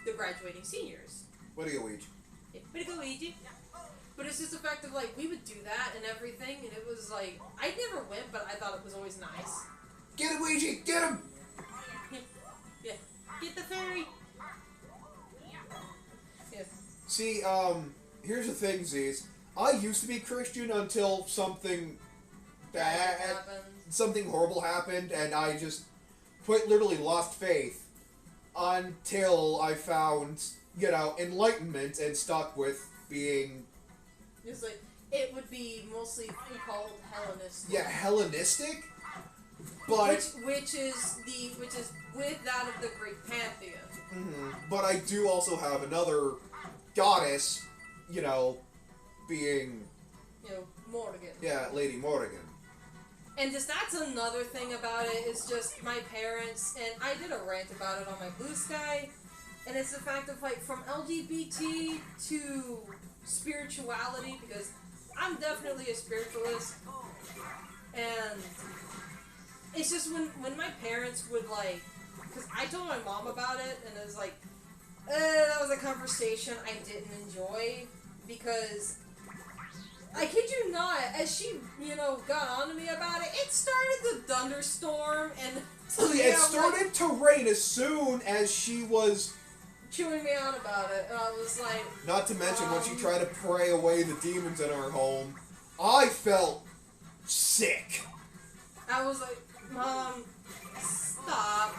Speaker 1: the graduating seniors.
Speaker 2: What do you eat?
Speaker 1: Way to go, Ouija. But it's just the fact of like we would do that and everything, and it was like I never went, but I thought it was always nice.
Speaker 2: Get him, Ouija! Get him!
Speaker 1: Yeah. Get the fairy. Yeah.
Speaker 2: See, here's the thing, Z's. I used to be Christian until something bad, something horrible happened, and I just quite literally lost faith until I found, enlightenment and stuck with being...
Speaker 1: It's like, it would be mostly called Hellenistic.
Speaker 2: Yeah, Hellenistic? But...
Speaker 1: Which is with that of the Greek pantheon.
Speaker 2: But I do also have another goddess, being...
Speaker 1: Morrigan.
Speaker 2: Yeah, Lady Morrigan.
Speaker 1: And that's another thing about it, is just my parents, and I did a rant about it on my Blue Sky, and it's the fact of, like, from LGBT to spirituality, because I'm definitely a spiritualist, and it's just when my parents would, like, because I told my mom about it, and it was like, that was a conversation I didn't enjoy, because I kid you not, as she, got on to me about it, it started to thunderstorm, and...
Speaker 2: It started to rain as soon as she was...
Speaker 1: chewing me out about it, and I was like...
Speaker 2: Not to mention when she tried to pray away the demons in our home, I felt sick.
Speaker 1: I was like, Mom, stop.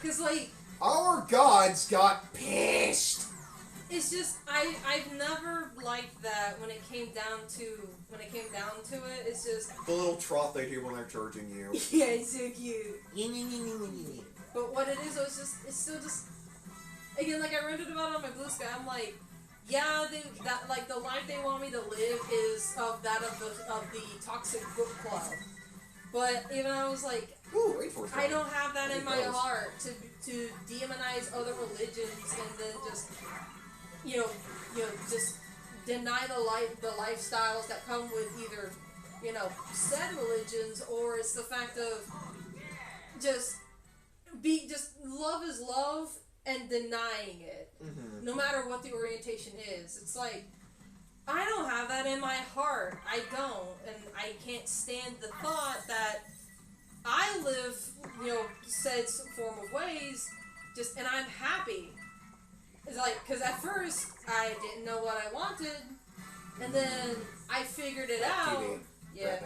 Speaker 1: Because, like...
Speaker 2: Our gods got pissed.
Speaker 1: It's just, I've never liked that when it came down to it. It's just...
Speaker 2: The little trough they do when they're charging you.
Speaker 1: Yeah, it's so cute. But what it is, it's still just... Again, like I ranted about it on my Blue Sky, I'm like, yeah, the life they want me to live is of the toxic book club. But even I was like,
Speaker 2: Ooh,
Speaker 1: I don't have that in my heart to demonize other religions and then just just deny the lifestyles that come with either said religions, or it's the fact of just love is love and denying it, no matter what the orientation is. It's like, I don't have that in my heart. I don't, and I can't stand the thought that I live, said form of ways, and I'm happy. It's like, because at first I didn't know what I wanted, and then I figured it out. Yeah,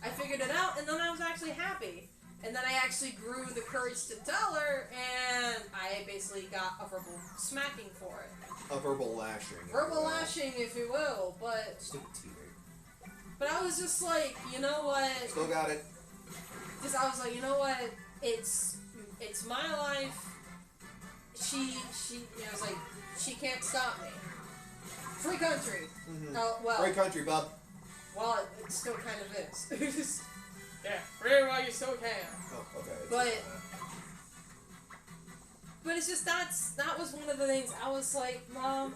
Speaker 1: I figured it out, and then I was actually happy. And then I actually grew the courage to tell her, and I basically got a verbal smacking for it.
Speaker 2: A verbal lashing.
Speaker 1: Verbal lashing, if you will, but...
Speaker 2: Stupid TV.
Speaker 1: But I was just like, you know what?
Speaker 2: Still got it.
Speaker 1: I was like, you know what? It's it's my life. She, it's like, she can't stop me. Free country.
Speaker 2: Mm-hmm.
Speaker 1: Oh, well.
Speaker 2: Great country, bub.
Speaker 1: Well, it still kind of is. Yeah, free while you still can.
Speaker 2: Oh, okay.
Speaker 1: But it's just, that was one of the things I was like, Mom,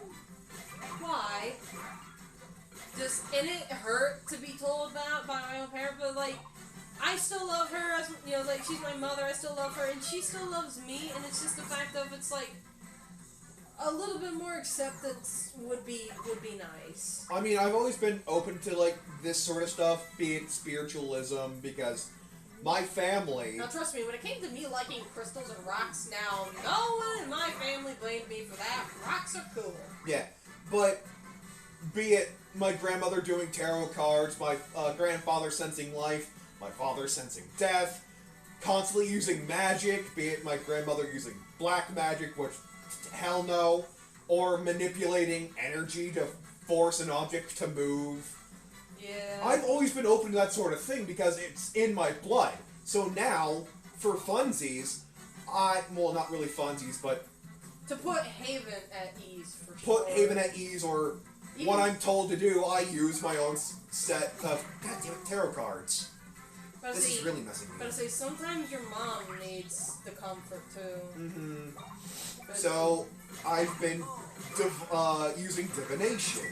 Speaker 1: why? And it hurt to be told that by my own parent, but like, I still love her as, like, she's my mother, I still love her, and she still loves me, and it's just the fact of, it's like, a little bit more acceptance would be nice.
Speaker 2: I mean, I've always been open to, like, this sort of stuff, be it spiritualism, because my family...
Speaker 1: Now, trust me, when it came to me liking crystals and rocks now, no one in my family blamed me for that. Rocks are cool.
Speaker 2: Yeah, but be it my grandmother doing tarot cards, my grandfather sensing life, my father sensing death, constantly using magic, be it my grandmother using black magic, which... hell no, or manipulating energy to force an object to move.
Speaker 1: Yeah.
Speaker 2: I've always been open to that sort of thing because it's in my blood. So now, for funsies, well, not really funsies, but...
Speaker 1: to put Haven at ease, for sure.
Speaker 2: Put Haven at ease, or what I'm told to do, I use my own set of goddamn tarot cards. This is really messing me up.
Speaker 1: But I say, sometimes your mom needs the comfort, too.
Speaker 2: Mm-hmm. So, I've been using divination.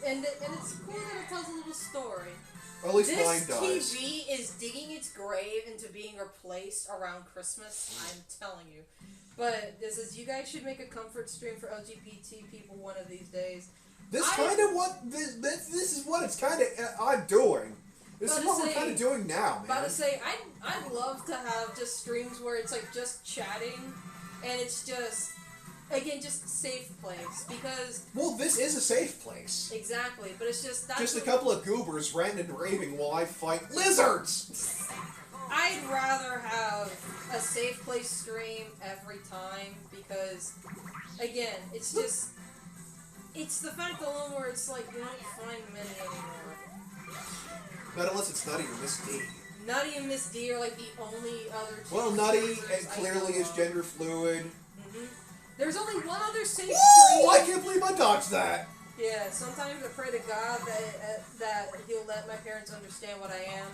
Speaker 1: And it's cool that it tells a little story.
Speaker 2: Or at least
Speaker 1: this
Speaker 2: mine does.
Speaker 1: TV is digging its grave into being replaced around Christmas, I'm telling you. But this is, you guys should make a comfort stream for LGBT people one of these days.
Speaker 2: This is what it's kind of I'm doing. This is what we're kind of doing now, man.
Speaker 1: About to say, I'd love to have just streams where it's like just chatting, and it's just, again, just a safe place, because...
Speaker 2: Well, this is a safe place.
Speaker 1: Exactly, but it's just...
Speaker 2: Just a couple of goobers ranting and raving while I fight lizards!
Speaker 1: I'd rather have a safe place stream every time, because, again, it's just... It's the fact alone where it's like, you don't find many anymore.
Speaker 2: Not unless it's Nutty or Miss D.
Speaker 1: Nutty and Miss D are like the only other two.
Speaker 2: Well, Nutty clearly is gender fluid.
Speaker 1: Mm-hmm. There's only one other safe
Speaker 2: Woo!
Speaker 1: stream.
Speaker 2: I can't believe I dodged that!
Speaker 1: Yeah, sometimes I pray to God that He'll let my parents understand what I am.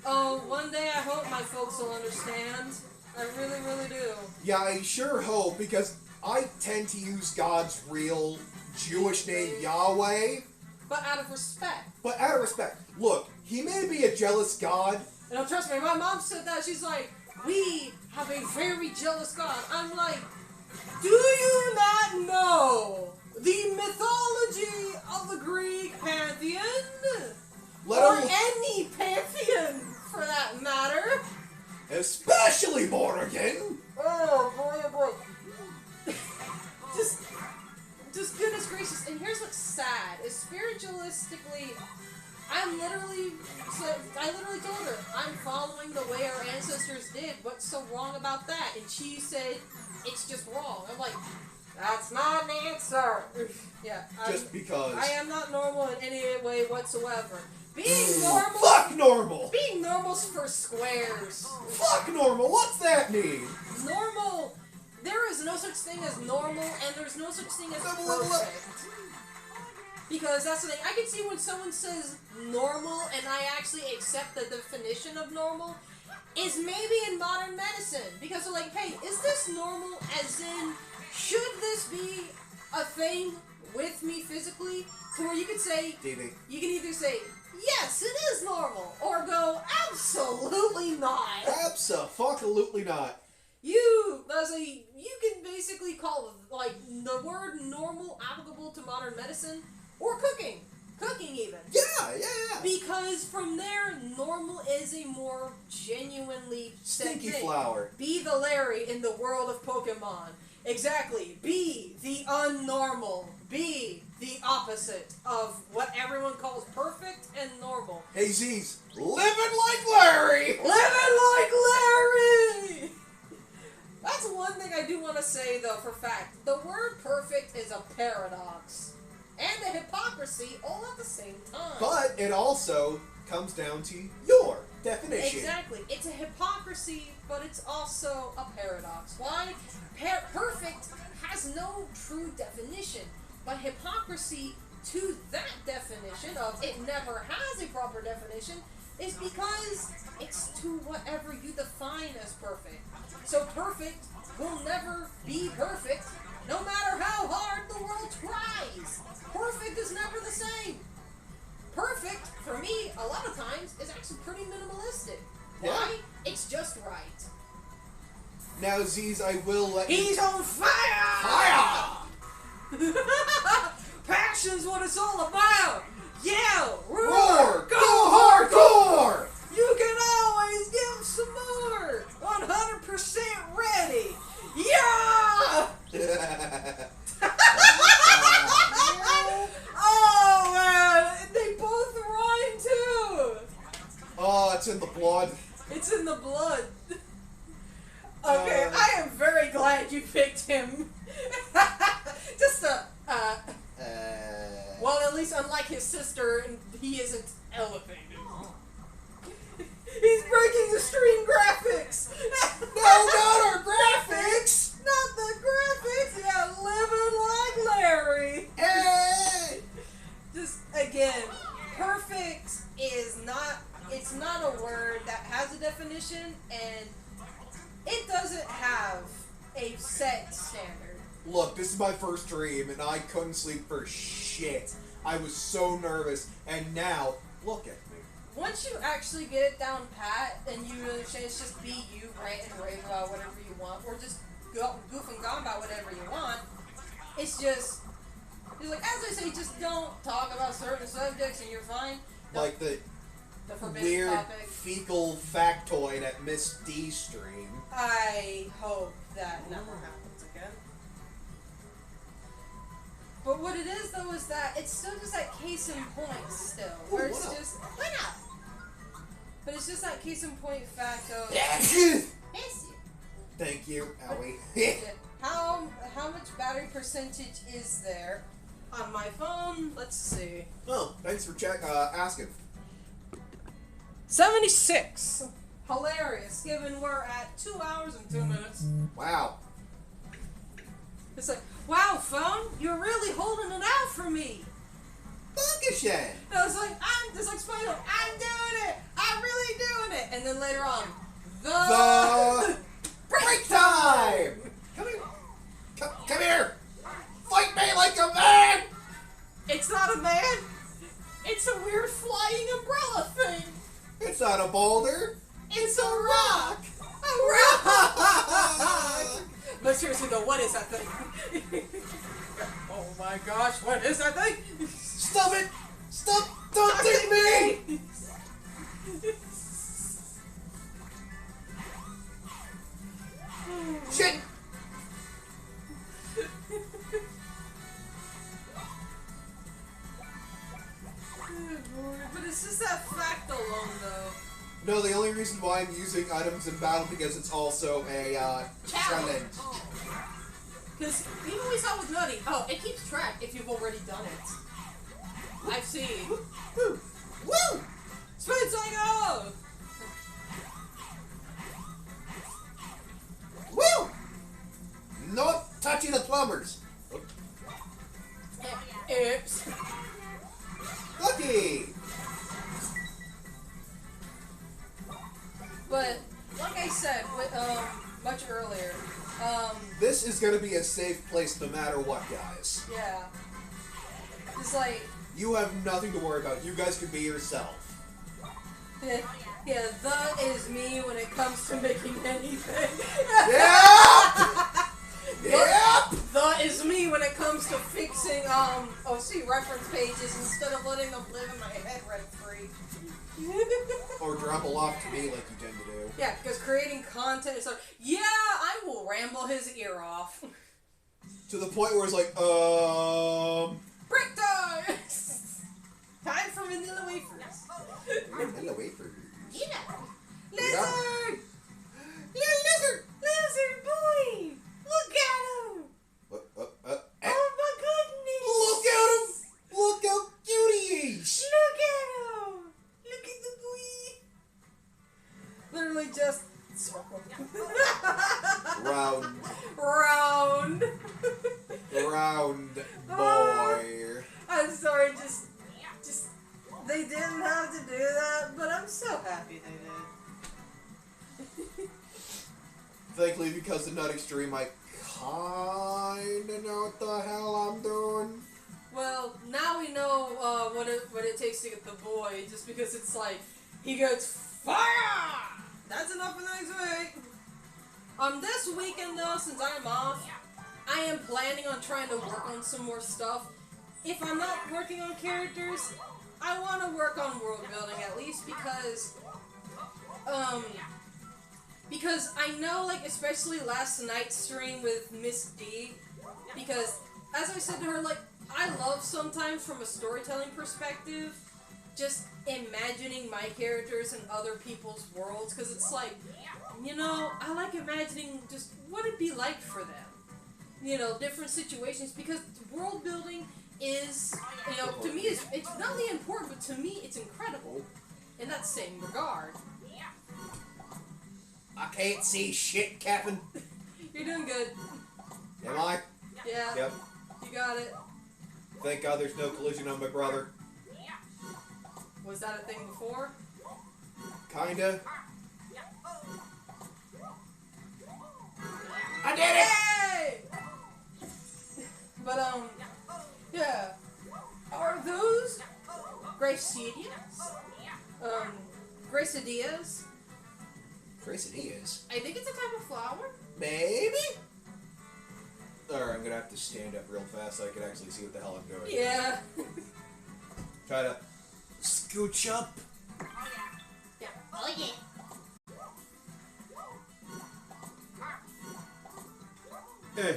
Speaker 1: Oh, one day I hope my folks will understand. I really, really do.
Speaker 2: Yeah, I sure hope, because I tend to use God's real Jewish name, Yahweh.
Speaker 1: But out of respect.
Speaker 2: But out of respect. Look, he may be a jealous God.
Speaker 1: And trust me, my mom said that. She's like, we have a very jealous God. I'm like, do you not know the mythology of the Greek pantheon? Or any pantheon, for that matter.
Speaker 2: Especially Morrigan.
Speaker 1: Oh, boy, oh, boy. Just goodness gracious. And here's what's sad, is spiritualistically, I literally told her, I'm following the way our ancestors did. What's so wrong about that? And she said, it's just wrong. I'm like, that's not an answer. Yeah.
Speaker 2: Just because.
Speaker 1: I am not normal in any way whatsoever. Being normal.
Speaker 2: Fuck normal.
Speaker 1: Being normal's for squares.
Speaker 2: Fuck normal. What's that mean?
Speaker 1: Normal. There is no such thing as normal, and there's no such thing as perfect. Because that's the thing. I can see when someone says normal, and I actually accept the definition of normal, is maybe in modern medicine. Because they're like, hey, is this normal? As in, should this be a thing with me physically? To where you could say,
Speaker 2: DV.
Speaker 1: You can either say, yes, it is normal, or go, absolutely not.
Speaker 2: Abso-fuck-alutely not.
Speaker 1: You can basically call, like, the word normal applicable to modern medicine, or cooking. Cooking, even.
Speaker 2: Yeah.
Speaker 1: Because from there, normal is a more genuinely said
Speaker 2: Stinky
Speaker 1: thing.
Speaker 2: flower.
Speaker 1: Be the Larry in the world of Pokemon. Exactly. Be the unnormal. Be the opposite of what everyone calls perfect and normal.
Speaker 2: Hey, Z's, living like Larry!
Speaker 1: Living like Larry! That's one thing I do want to say, though, for fact. The word perfect is a paradox. And a hypocrisy all at the same time.
Speaker 2: But it also comes down to your definition.
Speaker 1: Exactly. It's a hypocrisy, but it's also a paradox. Why? Perfect has no true definition, but hypocrisy to that definition of it never has a proper definition is because it's to whatever you define as perfect. So perfect will never be perfect, no matter how hard the world tries. Perfect is never the same. Perfect, for me, a lot of times, is actually pretty minimalistic. Why? It's just right.
Speaker 2: Now, Aziz, I will let you...
Speaker 1: He's on fire!
Speaker 2: Fire!
Speaker 1: Passion's what it's all about! Yell!
Speaker 2: Roar! Go hardcore!
Speaker 1: You can always give some more! 100% ready! Yeah! Oh man! They both rhyme too!
Speaker 2: Oh, it's in the blood.
Speaker 1: It's in the blood. Okay, I am very glad you picked him. Just well, at least unlike his sister, he isn't elevated. He's breaking the stream graphics!
Speaker 2: No, not our graphics!
Speaker 1: Not the graphics! Yeah, living like Larry!
Speaker 2: Hey!
Speaker 1: Just, again, perfect is not, it's not a word that has a definition, and it doesn't have a set standard.
Speaker 2: Look, this is my first dream, and I couldn't sleep for shit. I was so nervous, and now, look at me.
Speaker 1: Once you actually get it down pat, and you really change, just be you, rant and rave about whatever you want, or just goof and gone about whatever you want, it's just like, as I say, just don't talk about certain subjects and you're fine.
Speaker 2: Like the
Speaker 1: forbidden
Speaker 2: weird
Speaker 1: topic.
Speaker 2: fecal factoid at Miss D's stream.
Speaker 1: I hope that never happens again. But what it is, though, is that it's still just that case in point still. Where it's just, why not? But it's just that case in point fact of,
Speaker 3: Miss you.
Speaker 2: Thank you, Howie.
Speaker 1: how much battery percentage is there on my phone? Let's see.
Speaker 2: Oh, thanks for asking.
Speaker 1: 76. Hilarious, given we're at 2 hours and 2 minutes.
Speaker 2: Wow.
Speaker 1: It's like, wow, phone, you're really holding it out for me.
Speaker 2: Dankeschön.
Speaker 1: And I was like, I'm just like Spider, I'm doing it. I'm really doing it. And then later on,
Speaker 2: The break time. Come here. Come here. Fight me like a man.
Speaker 1: It's not a man. It's a weird flying umbrella thing.
Speaker 2: It's not a boulder.
Speaker 1: It's a rock. A rock. But seriously though, what is that thing? Oh my gosh, what is that thing?
Speaker 2: Stop it. Stop. Don't take me. Shit.
Speaker 1: But it's just that fact alone though.
Speaker 2: No, the only reason why I'm using items in battle because it's also a challenge.
Speaker 1: Because even we saw with Nutty, oh, it keeps track if you've already done it. I've seen.
Speaker 2: Woo! Woo!
Speaker 1: Spin cycle!
Speaker 2: Woo! Not touching the plumbers.
Speaker 1: Oops.
Speaker 2: Lucky!
Speaker 1: But, like I said, much earlier,
Speaker 2: This is gonna be a safe place no matter what, guys.
Speaker 1: yeah. It's like,
Speaker 2: You have nothing to worry about. You guys can be yourself.
Speaker 1: yeah, the is me when it comes to making anything.
Speaker 2: Yep! Yep!
Speaker 1: The is me when it comes to fixing, OC reference pages instead of letting them live in my head rent free.
Speaker 2: Or dribble off to me like you tend to do.
Speaker 1: Yeah, because creating content is like, yeah, I will ramble his ear off.
Speaker 2: To the point where it's like,
Speaker 1: Break time! Time for vanilla wafers.
Speaker 2: Hello, wafer.
Speaker 3: Yeah.
Speaker 1: Lizard!
Speaker 2: Little lizard!
Speaker 1: Lizard boy! Look at him! Oh my goodness!
Speaker 2: Look at him! Look how cute he is!
Speaker 1: Look at him! Look at the boy! literally just circle.
Speaker 2: Round.
Speaker 1: Round.
Speaker 2: Round boy.
Speaker 1: I'm sorry, just they didn't have to do that, but I'm so happy they did.
Speaker 2: Thankfully, because of Nut Extreme, I kinda know what the hell I'm doing.
Speaker 1: Well, now we know what it takes to get the boy, just because it's like, he goes, fire! That's enough for the next week. This weekend though, since I'm off, I am planning on trying to work on some more stuff. If I'm not working on characters, I want to work on world building at least, because I know, like, especially last night's stream with Miss D, because, as I said to her, like, I love sometimes from a storytelling perspective, just imagining my characters in other people's worlds, because it's like, you know, I like imagining just what it'd be like for them. You know, different situations, because world building is, you know, to me, it's not only important, but to me, it's incredible in that same regard.
Speaker 2: I can't see shit, Captain.
Speaker 1: You're doing good.
Speaker 2: Am I?
Speaker 1: Yeah.
Speaker 2: Yep.
Speaker 1: You got it.
Speaker 2: Thank God there's no collision on my brother.
Speaker 1: Was that a thing before?
Speaker 2: Kinda. I did it!
Speaker 1: Hey! But, yeah. Are those Gracidias? Gracidias?
Speaker 2: Quesadillas.
Speaker 1: I think it's a type of flower.
Speaker 2: Maybe? Alright, I'm gonna have to stand up real fast so I can actually see what the hell I'm doing.
Speaker 1: Yeah.
Speaker 2: Try to scooch up.
Speaker 3: Yeah. Oh yeah.
Speaker 2: Eh.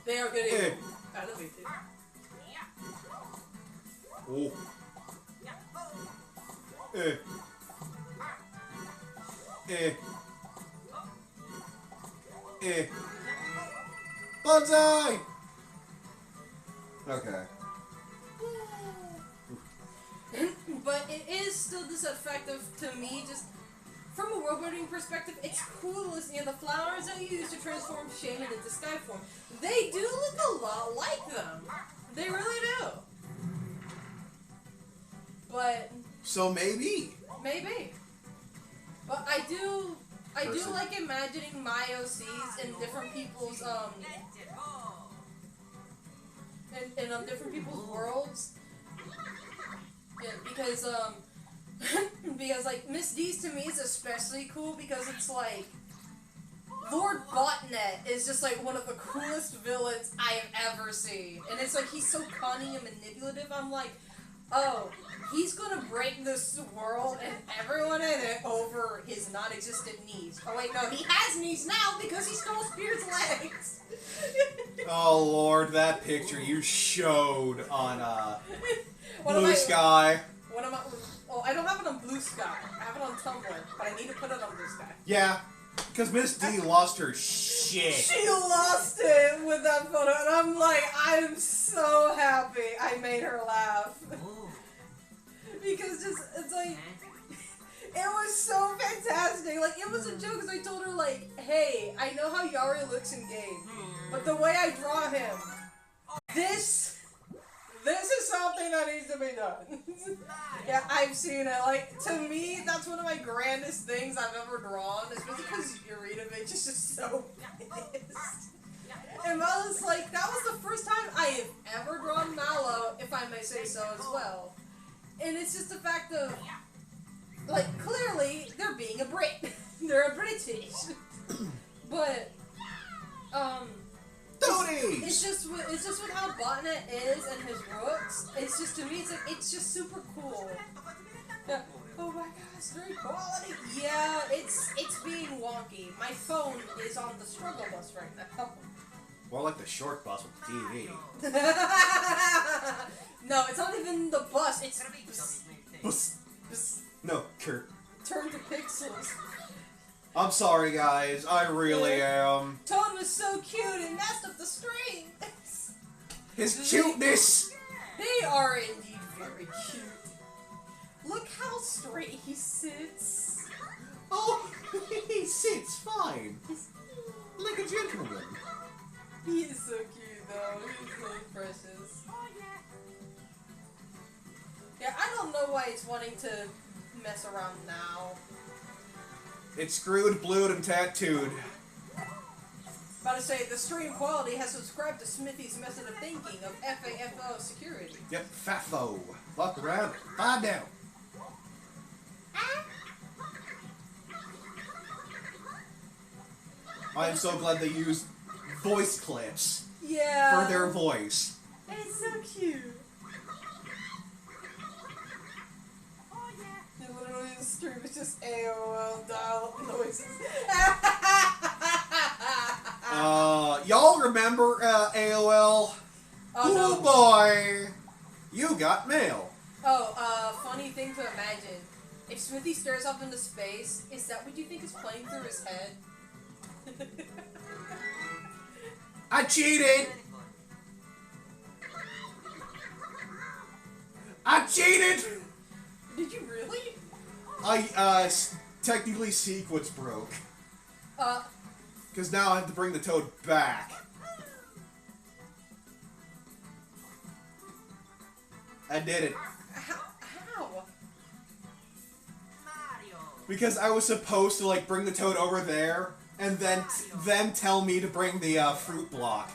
Speaker 1: They are good
Speaker 2: Eh.
Speaker 1: elevated.
Speaker 2: Oh. Eh. Eh. Eh. Bonsai! Okay.
Speaker 1: But it is still this effective to me, just from a world building perspective. It's cool to see the flowers I use to transform Shaman into Skyform. They do look a lot like them. They really do. But
Speaker 2: So maybe.
Speaker 1: maybe. But I do
Speaker 2: Person.
Speaker 1: like imagining my OCs in different people's in different people's worlds. Yeah, because because like Miss D's to me is especially cool because it's like Lord Botnet is just like one of the coolest villains I have ever seen. And it's like he's so cunning and manipulative. I'm like, oh, he's gonna break this world and everyone in it over his non-existent knees. Oh wait, no, he has knees now because he stole Spear's legs.
Speaker 2: Oh Lord, that picture you showed on
Speaker 1: What am
Speaker 2: Blue
Speaker 1: I-
Speaker 2: Sky.
Speaker 1: What am I? Oh, I don't have it on Blue Sky. I have it on Tumblr, but I need to put it on Blue Sky.
Speaker 2: Yeah, because Miss D lost her shit.
Speaker 1: She lost it with that photo, and I'm like, I'm so happy I made her laugh. Because just, it's like, it was so fantastic. Like, it was a joke because I told her, like, hey, I know how Yari looks in game, but the way I draw him, this is something that needs to be done. Yeah, I've seen it. Like, to me, that's one of my grandest things I've ever drawn, especially because Yuridovich is just so pissed. And Mallow's like, that was the first time I have ever drawn Mallow, if I may say so as well. And it's just the fact of, like, clearly, they're being a Brit. They're a British. But,
Speaker 2: Tony!
Speaker 1: it's just with how Botnet is and his looks. It's just, to me, it's like, it's just super cool. Yeah. Oh my gosh, great quality. Yeah, it's being wonky. My phone is on the struggle bus right now.
Speaker 2: More like the short bus with the TV.
Speaker 1: No, it's not even the bus. It's
Speaker 2: Bus. No, Kurt.
Speaker 1: turn to pixels.
Speaker 2: I'm sorry, guys. I really am.
Speaker 1: Toad was so cute and messed up the stream.
Speaker 2: His cuteness!
Speaker 1: They are indeed very cute. Look how straight he sits. wanting to mess around now.
Speaker 2: It's screwed, blued, and tattooed.
Speaker 1: About to say, the stream quality has subscribed to Smithy's method of thinking of FAFO security.
Speaker 2: Yep, FAFO. Fuck around, find out. I am so glad they used voice clips
Speaker 1: Yeah.
Speaker 2: for their voice.
Speaker 1: It's so cute. And literally the stream is just AOL dial-up noises.
Speaker 2: Y'all remember AOL?
Speaker 1: Oh, no.
Speaker 2: Boy! You got mail.
Speaker 1: Funny thing to imagine. If Smithy stares off into space, is that what you think is playing through his head?
Speaker 2: I cheated! I cheated!
Speaker 1: Did you really?
Speaker 2: Technically sequence broke.
Speaker 1: Uh,
Speaker 2: Because now I have to bring the toad back. I did it.
Speaker 1: how?
Speaker 2: Because I was supposed to, like, bring the toad over there, and then tell me to bring the, fruit block.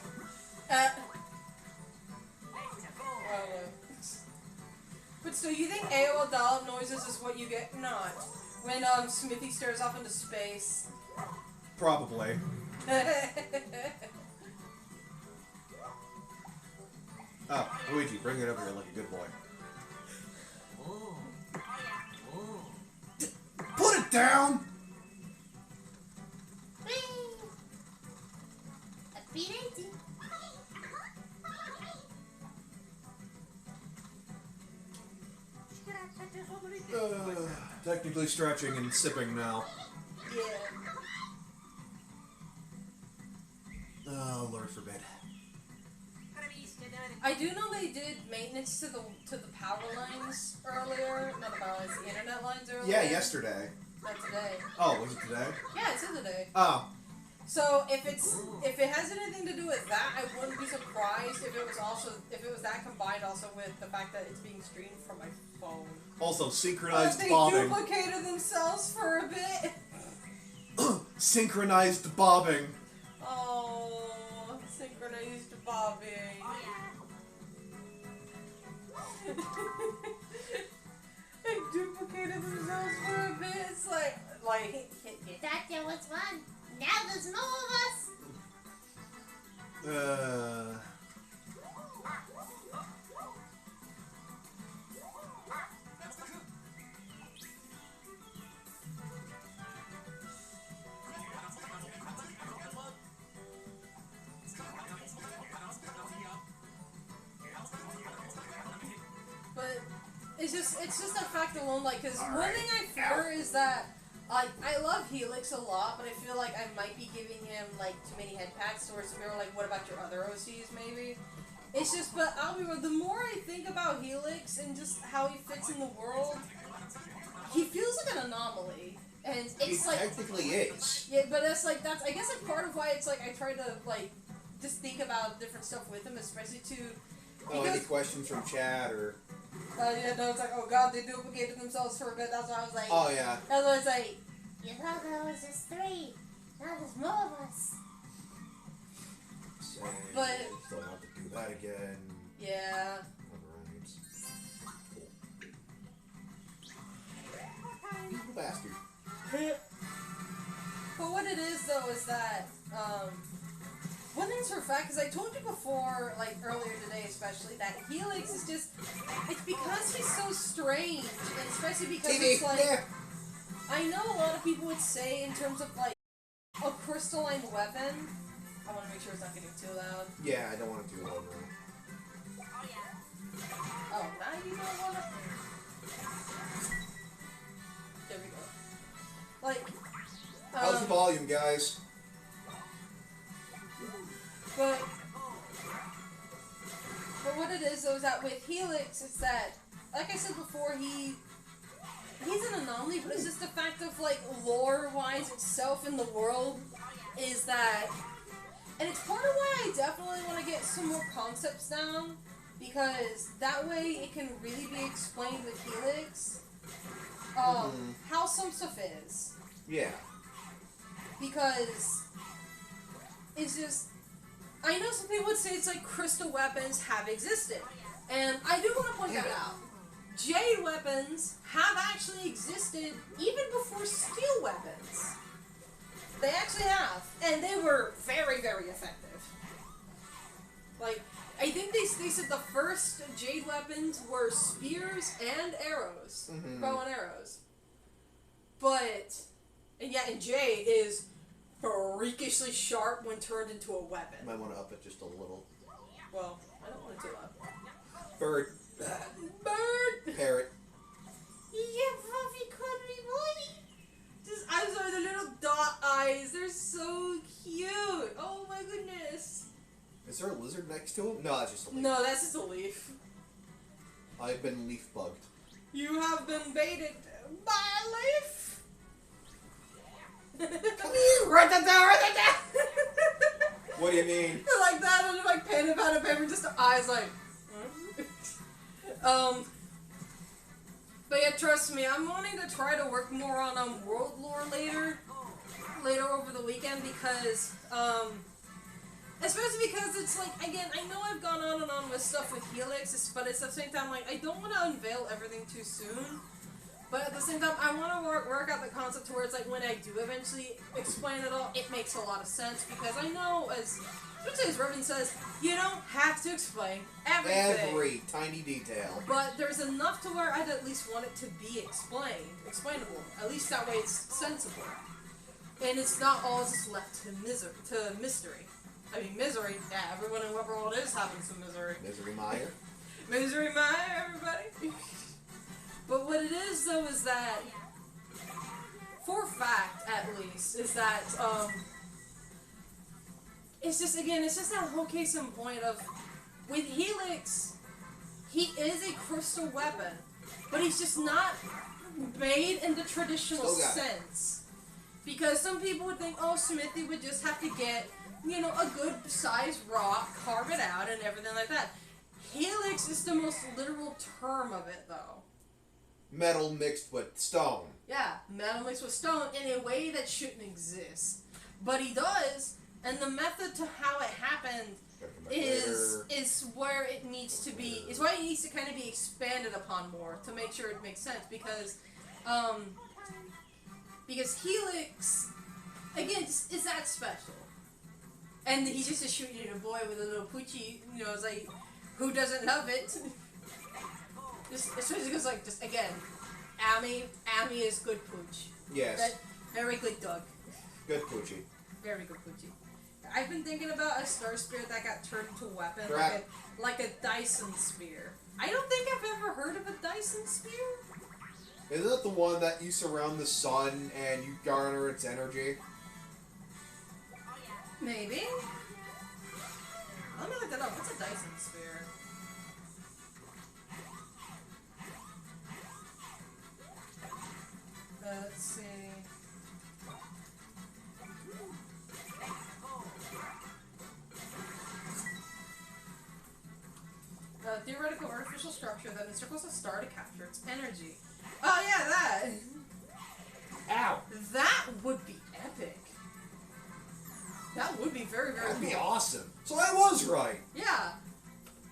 Speaker 1: But so you think AOL dial-up noises is what you get? Not. When, Smithy stares off into space.
Speaker 2: Probably. Oh, Luigi, bring it over here like a good boy. Put it down! Technically stretching and sipping now.
Speaker 1: Yeah.
Speaker 2: Oh, Lord forbid.
Speaker 1: I do know they did maintenance to the power lines earlier. Not the power lines, the internet lines earlier.
Speaker 2: Yeah, yesterday.
Speaker 1: Not today.
Speaker 2: Oh, was it today?
Speaker 1: Yeah, it's in today.
Speaker 2: Oh.
Speaker 1: So if it has anything to do with that, I wouldn't be surprised if it was that combined also with the fact that it's being streamed from my phone.
Speaker 2: Also, synchronized
Speaker 1: They
Speaker 2: bobbing.
Speaker 1: duplicated themselves for a bit.
Speaker 2: Synchronized bobbing.
Speaker 1: Oh, synchronized bobbing. They duplicated themselves for a bit. It's like
Speaker 3: That there was one. Now there's more of us.
Speaker 1: But it's just a fact alone, like, because one thing I fear is that, like, I love Helix a lot, but I feel like I might be giving him, like, too many head pats, or some people are like, what about your other OCs, maybe? It's just, but I'll be real, the more I think about Helix and just how he fits in the world, he feels like an anomaly. And it's
Speaker 2: He
Speaker 1: like...
Speaker 2: technically is.
Speaker 1: Yeah, but that's, I guess that's part of why it's like, I try to, like, just think about different stuff with him, especially to...
Speaker 2: Oh, any questions from chat or...
Speaker 1: yeah, no, it's like, oh god, they duplicated themselves for a bit. That's why I was like,
Speaker 2: Oh, yeah.
Speaker 1: that's why I was like,
Speaker 3: You thought there was just three. Now there's more of us.
Speaker 2: Same.
Speaker 1: But-
Speaker 2: Still have to do that again.
Speaker 1: yeah.
Speaker 2: Alright. You bastard.
Speaker 1: But what it is, though, is that, one thing's for a fact, because I told you before, like, earlier today especially, that Helix is just, it's because he's so strange, and especially because it's like,
Speaker 2: Yeah.
Speaker 1: I know a lot of people would say in terms of, like, a crystalline weapon. I want to make sure it's not getting too loud.
Speaker 2: Yeah, I don't want to do it over.
Speaker 1: Oh, now you don't want to... There we go. Like,
Speaker 2: How's the volume, guys?
Speaker 1: But what it is, though, is that with Helix, it's that, like I said before, he's an anomaly, but it's just the fact of, like, lore-wise itself in the world is that, and it's part of why I definitely want to get some more concepts down, because that way it can really be explained with Helix. how some stuff is.
Speaker 2: Yeah.
Speaker 1: Because it's just, I know some people would say it's like crystal weapons have existed. And I do want to point that out. Jade weapons have actually existed even before steel weapons. They actually have. And they were very, very effective. Like, I think they said the first jade weapons were spears and arrows. Bow and arrows. But, and jade is freakishly sharp when turned into a weapon.
Speaker 2: Might want to up it just a little.
Speaker 1: Well, I don't want it too loud.
Speaker 2: Bird.
Speaker 1: Bird!
Speaker 2: Parrot.
Speaker 3: Yeah, fluffy, cuddly boy.
Speaker 1: Just, I'm sorry, the little dot eyes, they're so cute. Oh my goodness.
Speaker 2: Is there a lizard next to him? No, that's just a leaf.
Speaker 1: No, that's just a leaf.
Speaker 2: I've been leaf bugged.
Speaker 1: You have been baited by a leaf.
Speaker 2: Come here!
Speaker 1: Write that down, write that down!
Speaker 2: What do you mean?
Speaker 1: Like that, and like pen and pad and paper, just the eyes like, But yeah, trust me, I'm wanting to try to work more on world lore later over the weekend because, especially because it's like, again, I know I've gone on and on with stuff with Helix, but it's at the same time, like, I don't want to unveil everything too soon. But at the same time, I want to work out the concept to where it's like, when I do eventually explain it all, it makes a lot of sense, because I know, as Riven says, you don't have to explain everything.
Speaker 2: Every tiny detail.
Speaker 1: But there's enough to where I'd at least want it to be explainable. At least that way it's sensible. And it's not all just left to mystery. I mean, misery, yeah, everyone in what world is having some misery.
Speaker 2: Misery Meyer.
Speaker 1: Misery Meyer, everybody. But what it is, though, is that, for a fact, at least, is that, it's just, again, it's just that whole case in point of, with Helix, he is a crystal weapon, but he's just not made in the traditional sense. Because some people would think, oh, Smithy would just have to get, you know, a good sized rock, carve it out, and everything like that. Helix is the most literal term of it, though.
Speaker 2: Metal mixed with stone.
Speaker 1: Yeah, metal mixed with stone in a way that shouldn't exist. But he does, and the method to how it happened is where it needs to be, is why it needs to kind of be expanded upon more to make sure it makes sense, because Helix, again, is that special. And he's just a shooting a boy with a little poochie, you know, it's like, who doesn't love it? Especially because, like, just again, Amy is good pooch.
Speaker 2: Yes.
Speaker 1: Very good dog.
Speaker 2: Good poochie.
Speaker 1: Very good poochie. I've been thinking about a star spear that got turned into a weapon, like a Dyson spear. I don't think I've ever heard of a Dyson spear.
Speaker 2: Isn't that the one that you surround the sun and you garner its energy?
Speaker 1: Maybe. Let me look that up. What's a Dyson spear? Let's see. A theoretical artificial structure that encircles a star to capture its energy. Oh yeah, that!
Speaker 2: Ow!
Speaker 1: That would be epic. That would be very, very
Speaker 2: That'd
Speaker 1: cool.
Speaker 2: be awesome. So I was right.
Speaker 1: Yeah.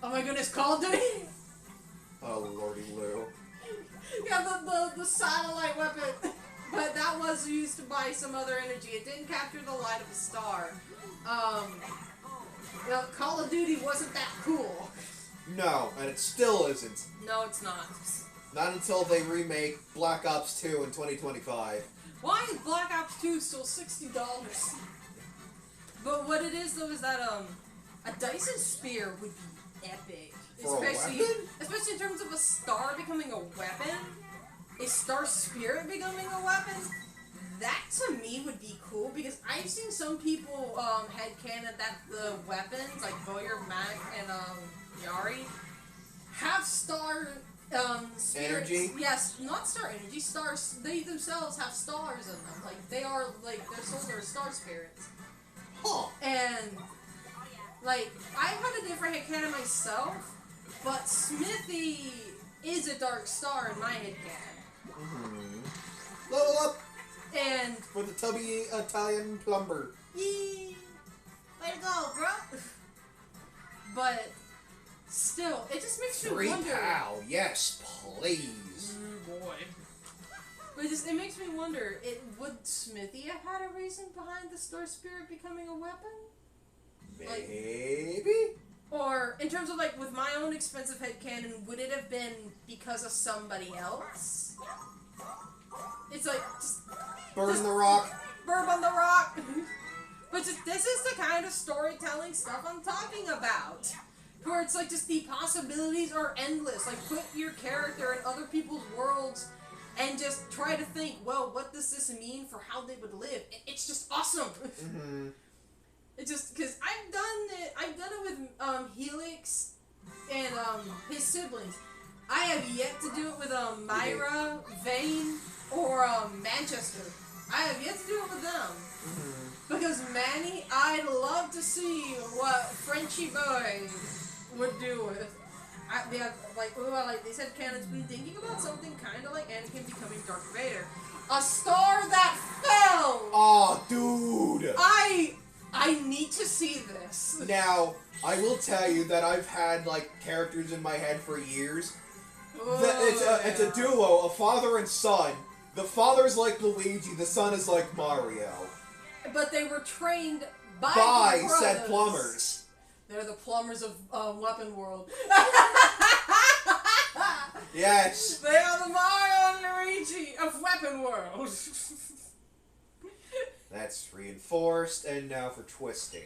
Speaker 1: Oh my goodness, Call of Duty?
Speaker 2: Oh, Lordy Lou.
Speaker 1: Yeah, the satellite weapon. But that was used to buy some other energy. It didn't capture the light of a star. Call of Duty wasn't that cool.
Speaker 2: No, and it still isn't.
Speaker 1: No, it's not.
Speaker 2: Not until they remake Black Ops 2 in 2025.
Speaker 1: Why is Black Ops 2 still $60? But what it is, though, is that a Dyson spear would be epic.
Speaker 2: For a weapon?
Speaker 1: Especially in terms of a star becoming a weapon. A star spirit becoming a weapon. That, to me, would be cool, because I've seen some people headcanon that the weapons, like Boyer, Mac, and Yari, have star spirits.
Speaker 2: Energy?
Speaker 1: Yes, not star energy, stars. They themselves have stars in them. Like, they are, like, their souls are star spirits.
Speaker 2: Huh.
Speaker 1: And, like, I've had a different headcanon myself, but Smithy is a dark star in my headcanon.
Speaker 2: Level up
Speaker 1: And
Speaker 2: for the tubby Italian plumber.
Speaker 1: yee,
Speaker 3: Way to go, bro.
Speaker 1: but still, it just makes me
Speaker 2: 3
Speaker 1: wonder.
Speaker 2: pow, yes, please.
Speaker 1: Boy. But it makes me wonder, would Smithy have had a reason behind the Star Spirit becoming a weapon?
Speaker 2: Maybe?
Speaker 1: Or, in terms of, like, with my own expensive headcanon, would it have been because of somebody else? It's like, just
Speaker 2: Burn the rock.
Speaker 1: burp on the rock! But this is the kind of storytelling stuff I'm talking about. Where it's like, just the possibilities are endless. Like, put your character in other people's worlds and just try to think, well, what does this mean for how they would live? It's just awesome. It's just because I've done it with Helix and his siblings. I have yet to do it with Myra, Vane, or Manchester. I have yet to do it with them because Manny, I'd love to see what Frenchy boy would do with. They have, like they said, Canon's been thinking about something kind of like Anakin becoming Darth Vader. A star that fell!
Speaker 2: Oh, dude!
Speaker 1: I need to see this.
Speaker 2: Now, I will tell you that I've had, like, characters in my head for years. It's a duo, a father and son. The father's like Luigi, the son is like Mario. But
Speaker 1: they were trained by
Speaker 2: said plumbers.
Speaker 1: They're the plumbers of Weapon World.
Speaker 2: Yes.
Speaker 1: They are the Mario and Luigi of Weapon World.
Speaker 2: That's reinforced, and now for Twisty.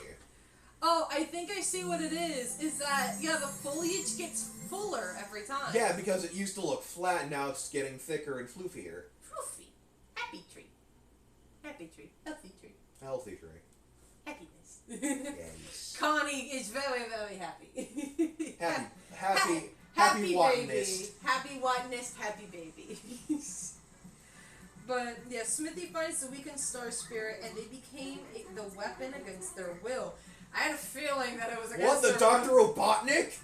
Speaker 1: Oh, I think I see what it is. Is that, yeah, the foliage gets fuller every time.
Speaker 2: Yeah, because it used to look flat, and now it's getting thicker and floofier.
Speaker 1: Floofy. Happy tree. Happy tree. Healthy tree.
Speaker 2: Healthy tree.
Speaker 1: Happiness.
Speaker 2: Yes.
Speaker 1: Connie is very, very happy.
Speaker 2: Happy
Speaker 1: baby.
Speaker 2: whiteness.
Speaker 1: Happy whiteness, happy baby. But, yeah, Smithy finds the weakened Star Spirit, and they became the weapon against their will. I had a feeling that it was against
Speaker 2: their will. What, the Dr. Robotnik?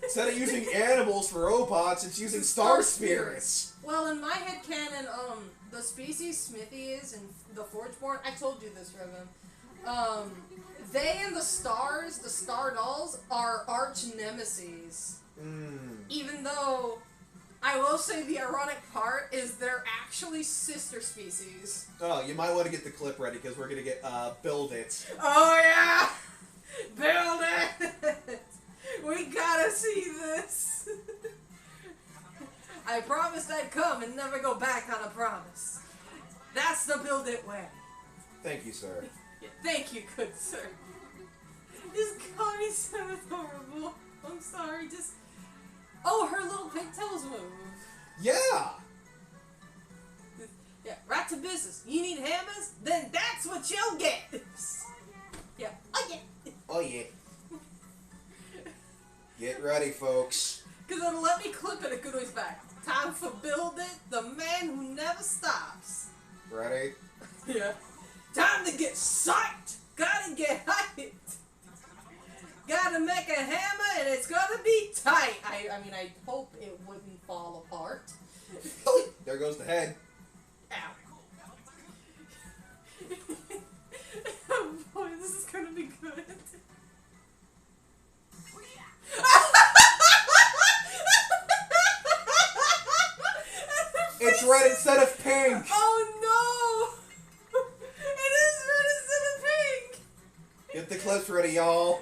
Speaker 2: Instead of using animals for robots, it's using Star Spirits.
Speaker 1: Well, in my headcanon, the species Smithy is in the Forgeborn, I told you this, Revan. They and the stars, the Star Dolls, are arch nemesis. Even though, I will say the ironic part is they're actually sister species.
Speaker 2: Oh, you might want to get the clip ready because we're going to get, build it.
Speaker 1: Oh yeah! Build it! We gotta see this! I promised I'd come and never go back on a promise. That's the build it way.
Speaker 2: Thank you, sir.
Speaker 1: Yeah, thank you, good sir. This Connie sounded horrible. I'm sorry, just... Oh, her little pigtails move.
Speaker 2: Yeah!
Speaker 1: Yeah, right to business. You need hammers? Then that's what you'll get! Yeah. Oh, yeah.
Speaker 2: Oh, yeah. Get ready, folks.
Speaker 1: Because it'll let me clip it a good ways back. Time for Build It, the man who never stops.
Speaker 2: Ready?
Speaker 1: Yeah. Time to get psyched! Gotta get hyped! Gotta make a hammer and it's gonna be tight! I mean, I hope it wouldn't fall apart.
Speaker 2: There goes the head.
Speaker 1: Ow. Oh boy, this is gonna be good.
Speaker 2: It's red instead of pink!
Speaker 1: Oh no! It is red instead of pink!
Speaker 2: Get the clips ready, y'all.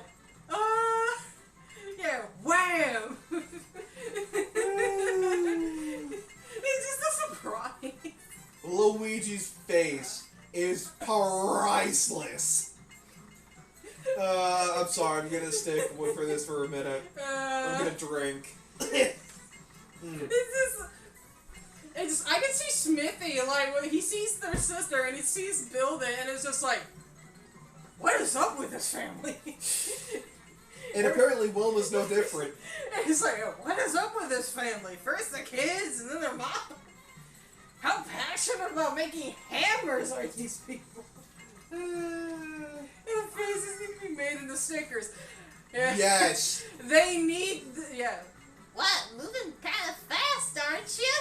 Speaker 1: Yeah, wham! It's just a surprise.
Speaker 2: Luigi's face is priceless. I'm sorry, I'm gonna stick for this for a minute. I'm gonna drink.
Speaker 1: It's just, I can see Smithy, like, when he sees their sister and he sees Build It, and it's just like, what is up with this family?
Speaker 2: And apparently Wilma's no different.
Speaker 1: It's like, what is up with this family? First the kids, and then their mom. How passionate about making hammers are these people? The faces need to be made into stickers. Yeah.
Speaker 2: Yes.
Speaker 1: They need. Yeah.
Speaker 3: What? Moving kind of fast, aren't you?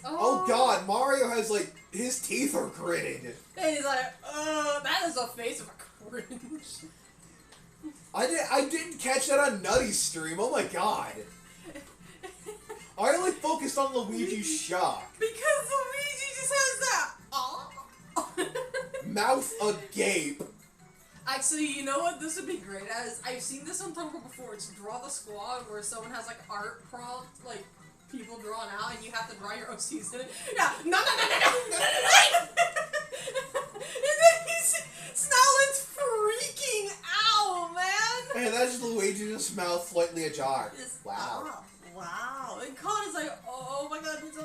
Speaker 2: Oh God, Mario has like his teeth are gritted.
Speaker 1: And he's like, that is a face of a cringe.
Speaker 2: I didn't catch that on Nutty's stream. Oh my God. I only focused on Luigi's shock.
Speaker 1: Because Luigi just has that.
Speaker 2: Mouth agape.
Speaker 1: Actually, you know what this would be great as? I've seen this on Tumblr before. It's Draw the Squad, where someone has like art prompt, like people drawn out, and you have to draw your own scenes in it. Yeah, no. And then Snowlin's freaking out, man.
Speaker 2: And that's just Luigi's mouth slightly ajar.
Speaker 1: Just,
Speaker 2: Wow.
Speaker 1: oh, wow. And Con is like, oh my god, it's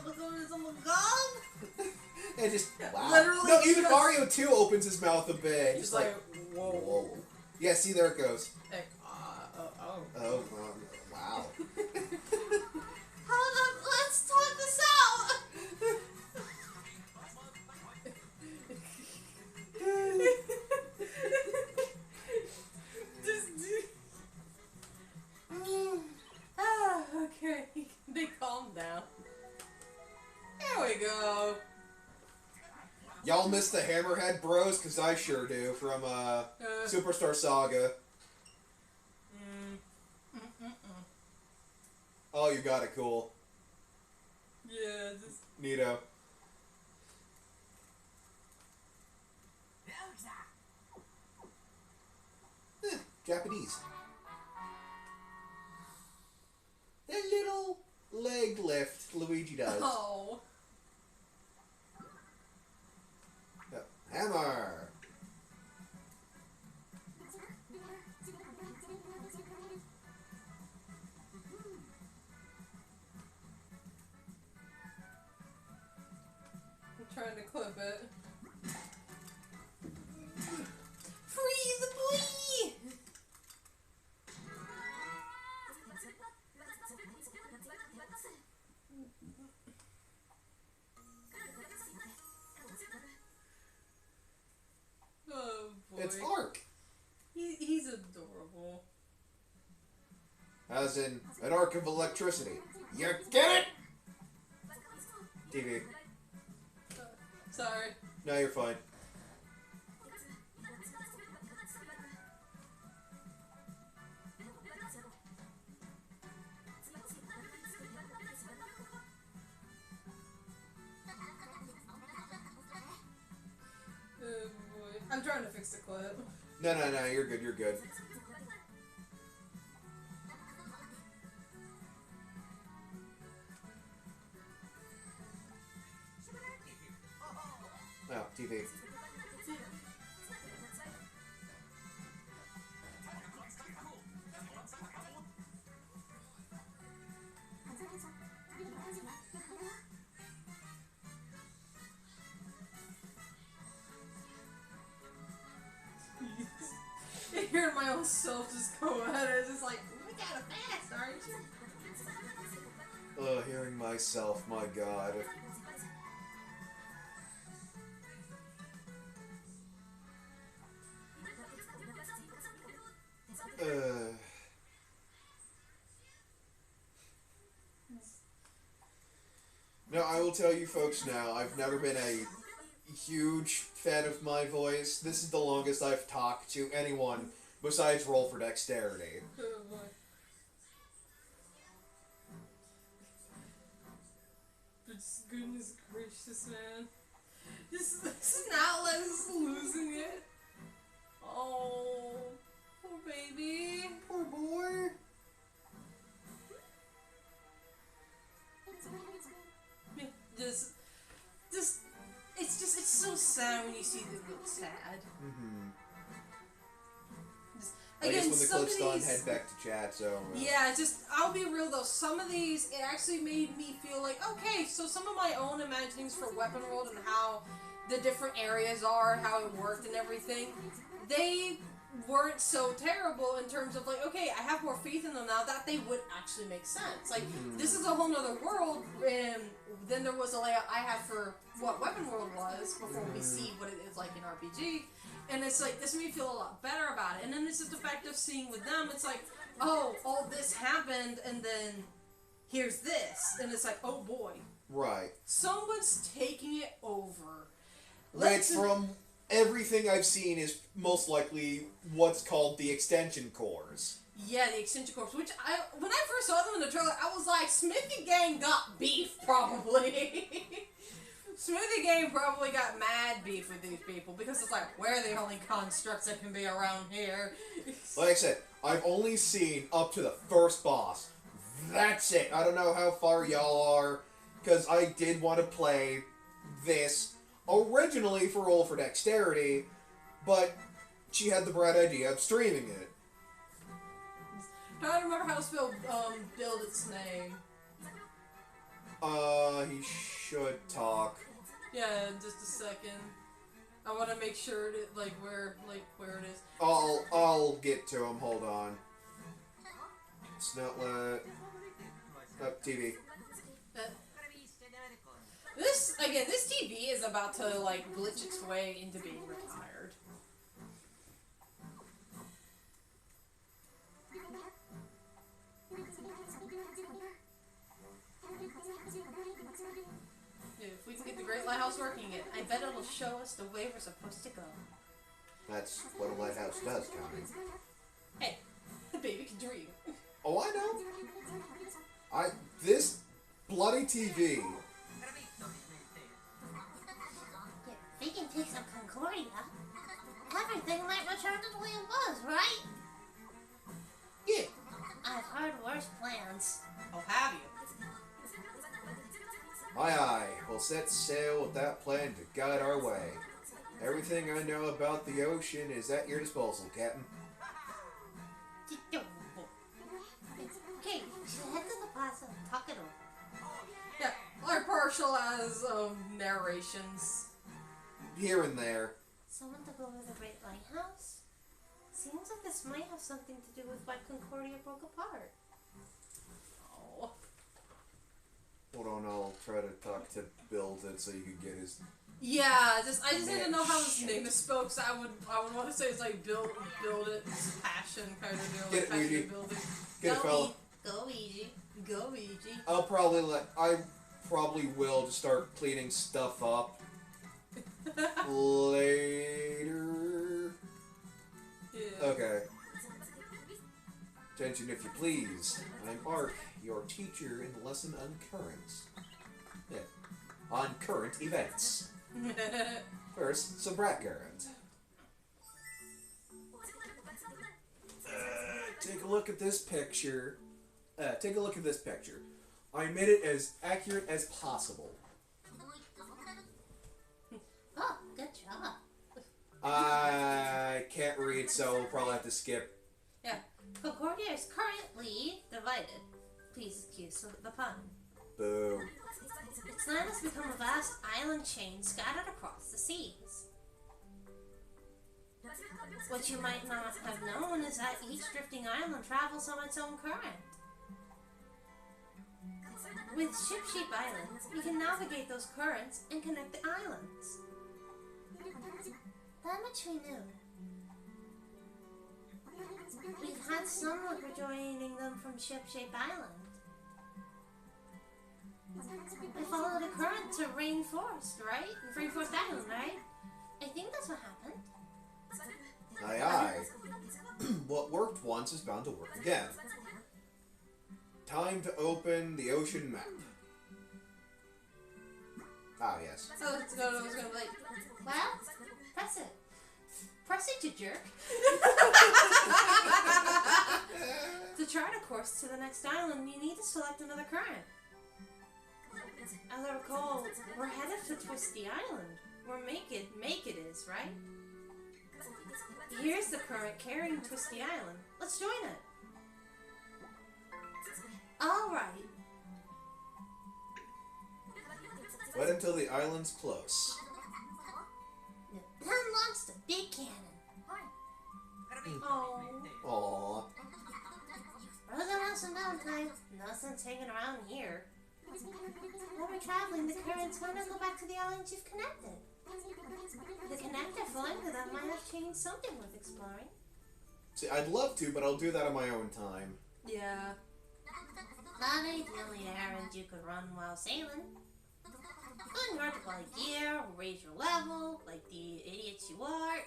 Speaker 1: oh my god.
Speaker 2: And just wow.
Speaker 1: Literally,
Speaker 2: No, even
Speaker 1: just,
Speaker 2: Mario 2 opens his mouth a bit.
Speaker 1: He's
Speaker 2: Just
Speaker 1: like, whoa.
Speaker 2: whoa. Yeah, see, there it goes.
Speaker 1: Like,
Speaker 2: Oh, wow.
Speaker 3: Hold up, let's talk this out.
Speaker 1: Okay. They calmed down. There we go.
Speaker 2: Y'all miss the Hammerhead Bros? Because I sure do, from Superstar Saga. Oh, you got it, cool.
Speaker 1: Yeah, just...
Speaker 2: Neato. Japanese. That little leg lift Luigi does.
Speaker 1: Oh.
Speaker 2: Hammer!
Speaker 1: I'm trying to clip it. Free the boy! Oh boy.
Speaker 2: It's Ark!
Speaker 1: He's adorable.
Speaker 2: As in, an arc of electricity. You get it? TV.
Speaker 1: Sorry.
Speaker 2: No, you're fine.
Speaker 1: Oh boy. I'm trying to fix the clip.
Speaker 2: No, you're good, you're good. Oh, TV.
Speaker 1: Hearing my own self just go ahead, it's just like, we got it fast, aren't you?
Speaker 2: Hearing myself, my god. No, I will tell you folks now, I've never been a huge fan of my voice. This is the longest I've talked to anyone besides Roll-For-Dexterity.
Speaker 1: Oh boy. But goodness gracious, man. This Snowless is losing it. Oh, poor baby.
Speaker 2: Poor boy.
Speaker 1: It's so sad when you see them look sad.
Speaker 2: Mm-hmm. I
Speaker 1: Again,
Speaker 2: guess when the
Speaker 1: some
Speaker 2: clip's
Speaker 1: of
Speaker 2: done,
Speaker 1: these,
Speaker 2: head back to chat, so...
Speaker 1: yeah, I'll be real though, some of these, it actually made me feel like, okay, so some of my own imaginings for Weapon World and how the different areas are, how it worked and everything, they weren't so terrible in terms of like, okay, I have more faith in them now that they would actually make sense. Like, this is a whole nother world, and then there was a layout I had for what Weapon World was before we see what it is like in RPG, and it's like, this made me feel a lot better about it. And then it's just the fact of seeing with them, it's like, oh, all this happened, and then here's this, and it's like, oh boy.
Speaker 2: Right.
Speaker 1: Someone's taking it over.
Speaker 2: Which, from everything I've seen, is most likely what's called the extension cores.
Speaker 1: Yeah, the extension corps, which when I first saw them in the trailer, I was like, Smithy Gang got beef, probably. Smithy Gang probably got mad beef with these people, because it's like, we're the only constructs that can be around here.
Speaker 2: Like I said, I've only seen up to the first boss. That's it. I don't know how far y'all are, because I did want to play this originally for Roll-For-Dexterity, but she had the bright idea of streaming it.
Speaker 1: Trying to remember how to spell build its name.
Speaker 2: He should talk.
Speaker 1: Yeah, in just a second. I want to make sure that where it is.
Speaker 2: I'll get to him. Hold on. It's not let. TV.
Speaker 1: This TV is about to glitch its way into being retired. If we can get the Great Lighthouse working, I bet it'll show us the way we're supposed to go.
Speaker 2: That's what a lighthouse does, Tommy.
Speaker 1: Hey, the baby can dream.
Speaker 2: Oh, I know. This bloody TV.
Speaker 3: If we can take some Concordia, everything might return to the way it was, right?
Speaker 2: Yeah.
Speaker 3: I've heard worse plans.
Speaker 1: Oh, have you?
Speaker 2: Aye. We'll set sail with that plan to guide our way. Everything I know about the ocean is at your disposal, Captain.
Speaker 3: Okay, so head to the plaza and talk it over.
Speaker 1: Yeah, our partial as narrations.
Speaker 2: Here and there.
Speaker 3: Someone took over the Great Lighthouse? Seems like this might have something to do with why Concordia broke apart.
Speaker 1: Oh.
Speaker 2: Hold on, I'll try to talk to Build it so you can get his.
Speaker 1: Yeah, I just need to know how his name is spelled. Cause I would want to say it's like build it, passion kind of deal.
Speaker 2: Get it,
Speaker 1: passion
Speaker 2: Ouija.
Speaker 1: building.
Speaker 2: Get it, fella.
Speaker 3: Go easy.
Speaker 1: Go Ouija.
Speaker 2: I probably will just start cleaning stuff up later.
Speaker 1: Yeah.
Speaker 2: Okay. Attention if you please. I'm Ark, your teacher in the lesson on currents. Yeah. On current events. First, some background. Take a look at this picture. I made it as accurate as possible.
Speaker 3: Oh, good job.
Speaker 2: I can't read, so we'll probably have to skip.
Speaker 1: Yeah.
Speaker 3: Concordia is currently divided. Please excuse the pun.
Speaker 2: Boo.
Speaker 3: Its land has become a vast island chain scattered across the seas. What you might not have known is that each drifting island travels on its own current. With ship-shape islands, you can navigate those currents and connect the islands. That much we knew. We've had some luck rejoining them from Ship-Shape Island. We followed a current to Rainforest, right? Rainforest Island, right? I think that's what happened.
Speaker 2: Aye, aye. What worked once is bound to work again. Time to open the ocean map. Ah, yes.
Speaker 1: So it's gonna be like,
Speaker 3: Well, press it. Press it, you jerk. To chart a course to the next island, you need to select another current. As I recall, we're headed to Twisty Island, where Make It is, right? Here's the current carrying Twisty Island. Let's join it. Alright.
Speaker 2: Wait until the island's close.
Speaker 3: Unlocks the big cannon. No sense hanging around here. While we're traveling the currents, why not go back to the islands you've connected? The connector flowing to them might have changed something worth exploring.
Speaker 2: See, I'd love to, but I'll do that on my own time.
Speaker 1: Yeah.
Speaker 3: That ain't the only errand you could run while sailing. Go in order to buy gear, raise your level, like the idiots you are.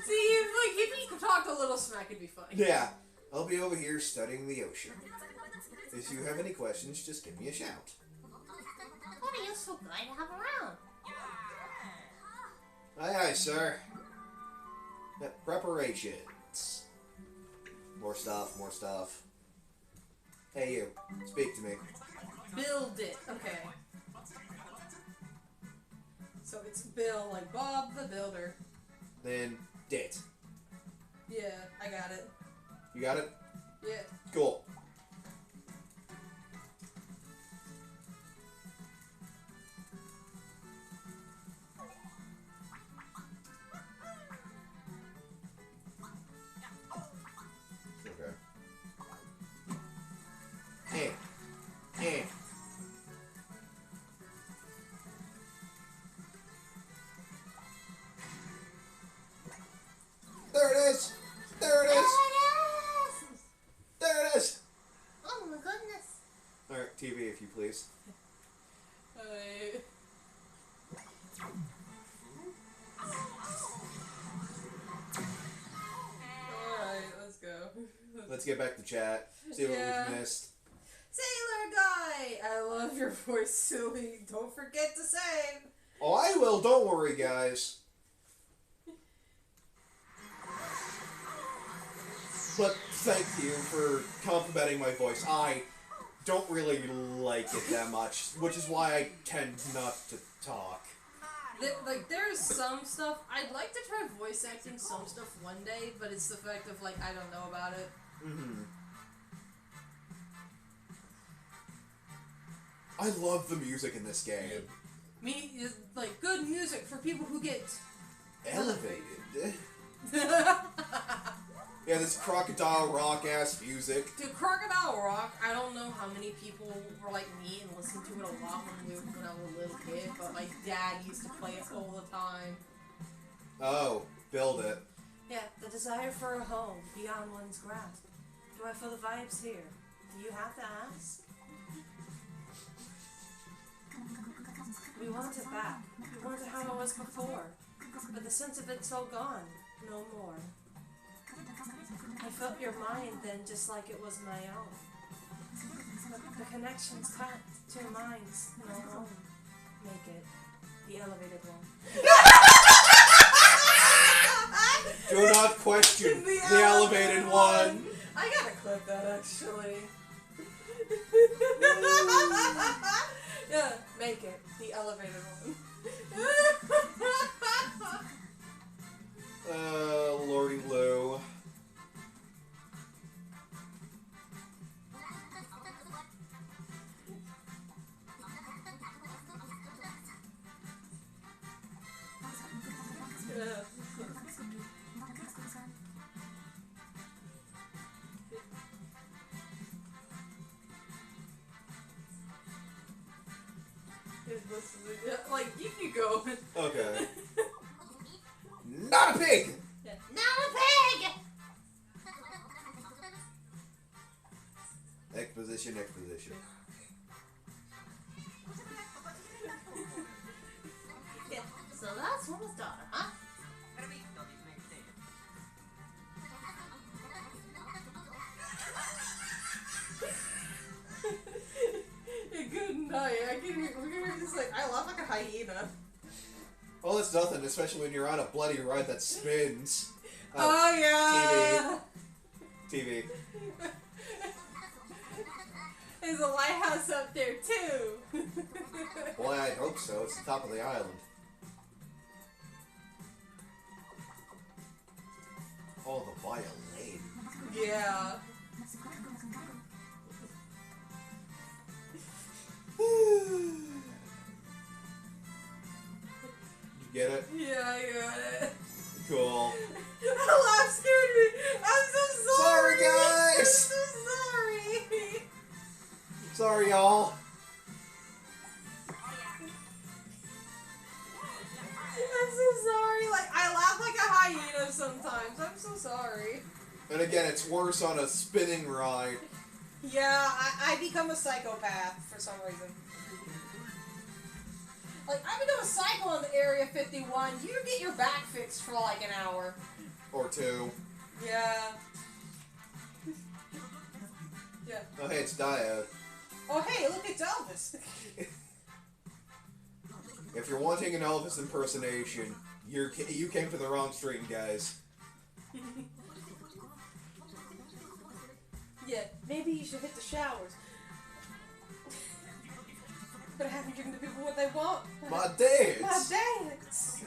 Speaker 1: See, if you talked a little smack, it'd be funny.
Speaker 2: Yeah, I'll be over here studying the ocean. If you have any questions, just give me a shout.
Speaker 3: What a useful guy to have around.
Speaker 2: Aye, aye, sir. Preparations. More stuff, more stuff. Hey, you. Speak to me.
Speaker 1: Build it. Okay. So it's Bill, like Bob the Builder.
Speaker 2: Then, dit.
Speaker 1: Yeah, I got it.
Speaker 2: You got it?
Speaker 1: Yeah.
Speaker 2: Cool. There it is! There it is! There it is!
Speaker 3: Oh my goodness.
Speaker 2: Alright, TV if you please.
Speaker 1: Alright, let's go.
Speaker 2: Let's get back to chat. See what we've missed.
Speaker 1: Sailor Guy! I love your voice, silly. Don't forget to save.
Speaker 2: Oh, I will. Don't worry, guys. But thank you for complimenting my voice. I don't really like it that much, which is why I tend not to talk.
Speaker 1: There's some stuff, I'd like to try voice acting some stuff one day, but it's the fact of, I don't know about it.
Speaker 2: Mm-hmm. I love the music in this game.
Speaker 1: Good music for people who get...
Speaker 2: Elevated. Yeah, this crocodile rock-ass music.
Speaker 1: Dude, Crocodile Rock, I don't know how many people were like me and listened to it a lot when I was a little kid, but my dad used to play it all the time.
Speaker 2: Oh, build it.
Speaker 3: Yeah, the desire for a home beyond one's grasp. Do I feel the vibes here? Do you have to ask? We want it back. We want it how it was before. But the sense of it's all gone. No more. I felt your mind then just like it was my own. But the connection's cut to minds no own. Make it the elevated one.
Speaker 2: Do not question the elevated one.
Speaker 1: I gotta clip that actually. Yeah, make it the elevated one.
Speaker 2: Lordy Lou.
Speaker 1: You can go.
Speaker 2: Okay. Not a pig!
Speaker 3: Yeah. Not a pig!
Speaker 2: Exposition, exposition.
Speaker 3: Yeah. So that's Woman's daughter, huh?
Speaker 1: Good night. We're just I laugh like a hyena.
Speaker 2: Well, it's nothing, especially when you're on a bloody ride that spins.
Speaker 1: Oh yeah.
Speaker 2: TV.
Speaker 1: There's a lighthouse up there too.
Speaker 2: Boy, I hope so. It's the top of the island. Oh, the violin.
Speaker 1: Yeah.
Speaker 2: You get it?
Speaker 1: Yeah, I got it.
Speaker 2: Cool.
Speaker 1: That laugh scared me. I'm so sorry.
Speaker 2: Sorry,
Speaker 1: sorry.
Speaker 2: And again, it's worse on a spinning ride.
Speaker 1: Yeah, I become a psychopath for some reason. Like, I become a psycho on the Area 51. You get your back fixed for like an hour.
Speaker 2: Or two.
Speaker 1: Yeah. Yeah.
Speaker 2: Oh, hey, it's Diode.
Speaker 1: Oh, hey, look, it's Elvis.
Speaker 2: If you're wanting an Elvis impersonation, you came to the wrong stream, guys.
Speaker 1: Yeah, maybe you should hit the showers. But I haven't given the people what they want.
Speaker 2: My dance!
Speaker 1: My dance!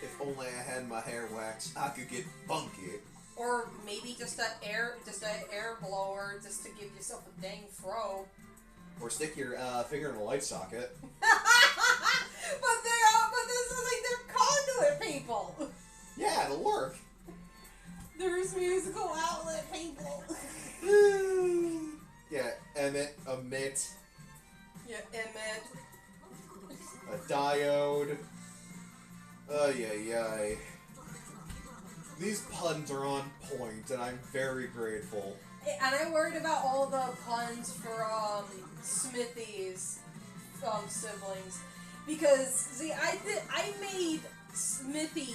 Speaker 2: If only I had my hair waxed, I could get funky.
Speaker 1: Or maybe just an air blower just to give yourself a dang fro.
Speaker 2: Or stick your finger in a light socket.
Speaker 1: But this is like they're conduit people.
Speaker 2: Yeah, it'll work.
Speaker 1: There's musical outlet people.
Speaker 2: Yeah, emit,
Speaker 1: Yeah, Emmett.
Speaker 2: a diode. Ay. These puns are on point, and I'm very grateful.
Speaker 1: And I worried about all the puns for Smithy's siblings, because see, I made Smithy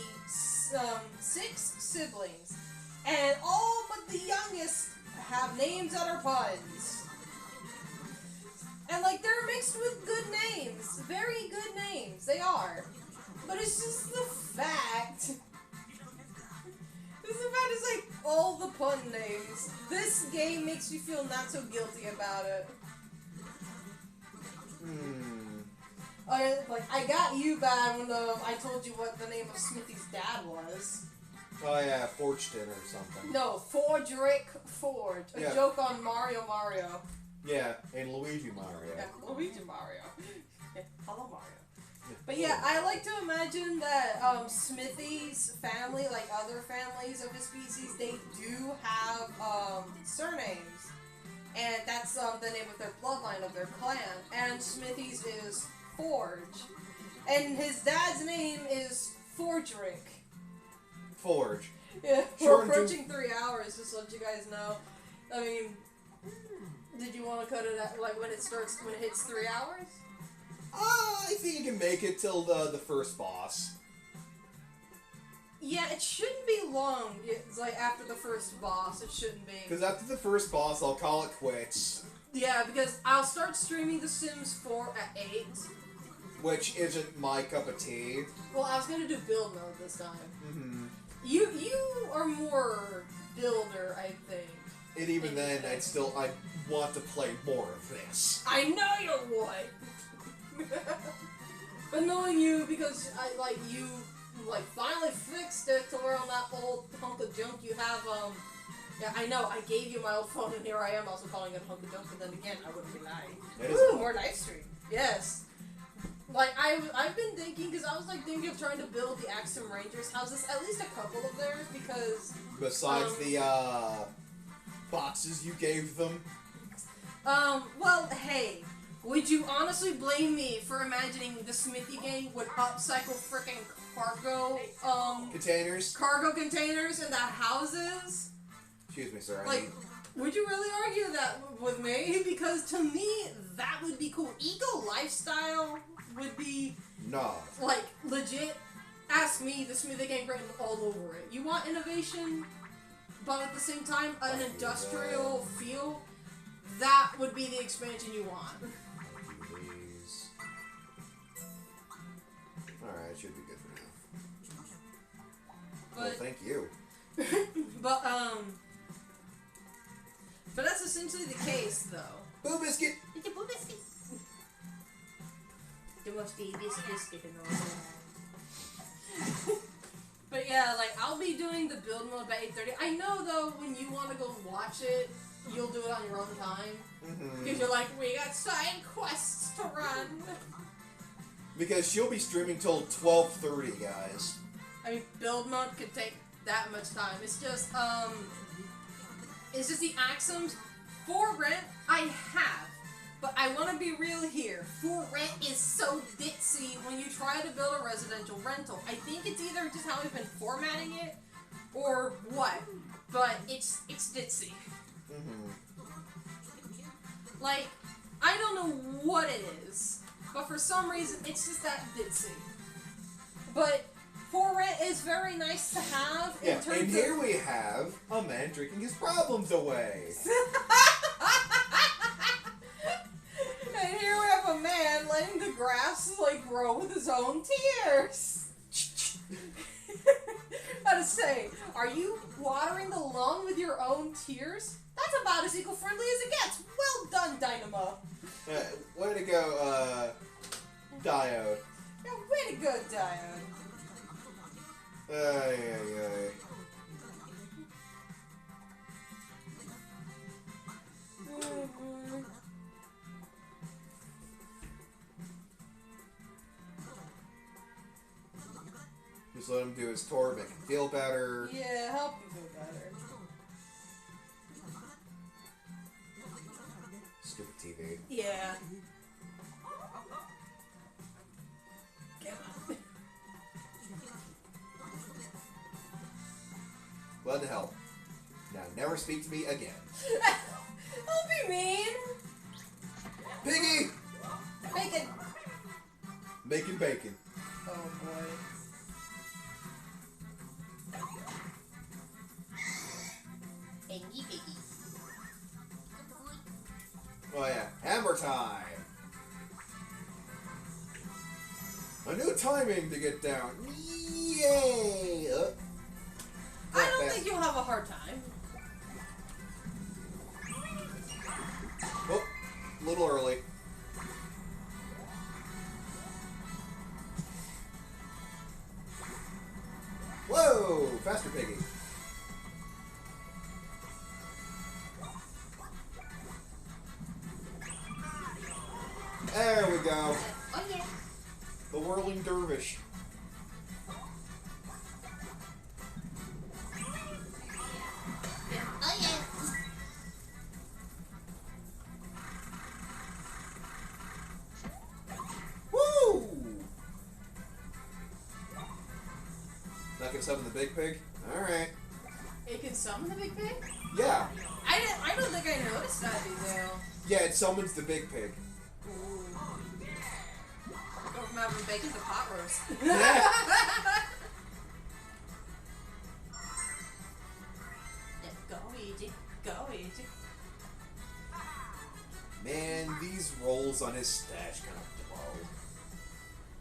Speaker 1: 6 siblings, and all but the youngest have names that are puns. And like they're mixed with good names, very good names. They are, but it's just the fact. It's like all the pun names. This game makes me feel not so guilty about it. I got you bad when I told you what the name of Smithy's dad was.
Speaker 2: Oh yeah, Forged-in or something.
Speaker 1: No, Forgerick Forge. A joke on Mario.
Speaker 2: Yeah, and Luigi Mario.
Speaker 1: Yeah, Luigi Mario. Yeah, hello Mario. But yeah, I like to imagine that Smithy's family, like other families of his species, they do have surnames. And that's the name of their bloodline, of their clan. And Smithy's is Forge. And his dad's name is Forgerick.
Speaker 2: Forge.
Speaker 1: Yeah,
Speaker 2: Sure,
Speaker 1: we're approaching 3 hours, just to let you guys know. I mean, did you want to cut it at, like, when it hits 3 hours?
Speaker 2: I think you can make it till the first boss.
Speaker 1: Yeah, it shouldn't be long. It's like after the first boss, it shouldn't be.
Speaker 2: Because after the first boss, I'll call it quits.
Speaker 1: Yeah, because I'll start streaming The Sims 4 at 8.
Speaker 2: Which isn't my cup of tea.
Speaker 1: Well, I was gonna do build mode this time.
Speaker 2: Mm-hmm.
Speaker 1: You are more builder, I think.
Speaker 2: And even then, I want to play more of this.
Speaker 1: I know you would! But knowing you, because you finally fixed it to where on that old hunk of junk you have, yeah, I know, I gave you my old phone and here I am also calling it a hunk of junk, but then again, I wouldn't be lying. Ooh, more live stream. Yes. Like, I've been thinking, because I was thinking of trying to build the Axum Rangers houses, at least a couple of theirs, because...
Speaker 2: Besides the, boxes you gave them?
Speaker 1: Well, hey, would you honestly blame me for imagining the Smithy gang would upcycle frickin' cargo,
Speaker 2: Containers?
Speaker 1: cargo containers into houses?
Speaker 2: Excuse me, sir.
Speaker 1: Would you really argue that with me? Because to me, that would be cool. Eco lifestyle would be...
Speaker 2: Nah.
Speaker 1: Like, legit, ask me, the Smithy gang written all over it. You want innovation, but at the same time, an industrial feel? That would be the expansion you want.
Speaker 2: Please. Alright, it should be good for now.
Speaker 1: But,
Speaker 2: well, thank you.
Speaker 1: But that's essentially the case, though.
Speaker 2: Boo Biscuit!
Speaker 1: It's a Boo Biscuit! There must be this biscuit and all that. But yeah, I'll be doing the build mode by 8:30. I know, though, when you want to go watch it, you'll do it on your own time. Because you're like, we got side quests to run.
Speaker 2: Because she'll be streaming till 12:30, guys.
Speaker 1: I mean, build mode could take that much time. It's just the Axums. For rent, I have. But I want to be real here. For rent is so ditzy when you try to build a residential rental. I think it's either just how we've been formatting it, or what, but it's ditzy.
Speaker 2: Mm-hmm.
Speaker 1: Like, I don't know what it is, but for some reason it's just that ditzy. But for it is very nice to have in
Speaker 2: Yeah,
Speaker 1: terms
Speaker 2: and
Speaker 1: of...
Speaker 2: here we have a man drinking his problems away.
Speaker 1: And here we have a man letting the grass, like, grow with his own tears. Gotta say, are you watering the lawn with your own tears? That's about as eco-friendly as it gets. Well done, Dynamo.
Speaker 2: Way to go, Diode.
Speaker 1: Yeah, way to go, Diode.
Speaker 2: Ay, ay, ay. Just let him do his tour, make him feel better.
Speaker 1: Yeah, help him feel better.
Speaker 2: Stupid TV.
Speaker 1: Yeah. Come on.
Speaker 2: Glad to help. Now never speak to me again.
Speaker 1: Don't be mean.
Speaker 2: Piggy!
Speaker 1: Bacon.
Speaker 2: Making bacon.
Speaker 1: Oh boy. Eggy piggy.
Speaker 2: Oh yeah, hammer time! A new timing to get down. Yay!
Speaker 1: I don't think you'll have a hard time.
Speaker 2: Oh, a little early. Whoa! Faster, Piggy. There we go.
Speaker 1: Oh yeah.
Speaker 2: The whirling dervish.
Speaker 1: Oh yeah.
Speaker 2: Woo! Not gonna summon the big pig? Alright.
Speaker 1: It can summon the big pig?
Speaker 2: Yeah.
Speaker 1: I don't think I noticed that detail.
Speaker 2: Yeah, it summons the big pig.
Speaker 1: Ooh. Go from having bacon to pot roast.
Speaker 2: Yeah.
Speaker 1: Go easy. Go easy.
Speaker 2: Man, these rolls on his stash kind of blow.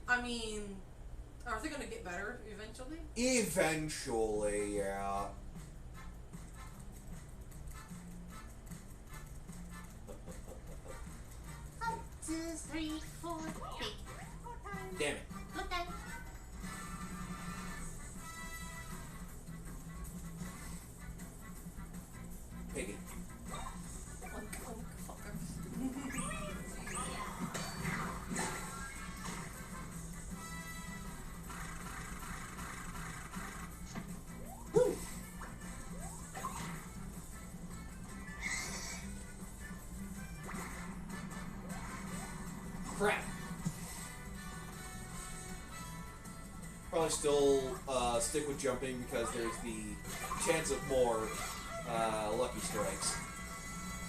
Speaker 1: I mean, are they gonna get better eventually?
Speaker 2: Eventually, yeah.
Speaker 3: 2, 3, 4, big.
Speaker 2: Damn it.
Speaker 3: Good time.
Speaker 2: Piggy.
Speaker 1: Oink, oink, fucker.
Speaker 2: Woo! Crap. Probably still stick with jumping because there's the chance of more lucky strikes.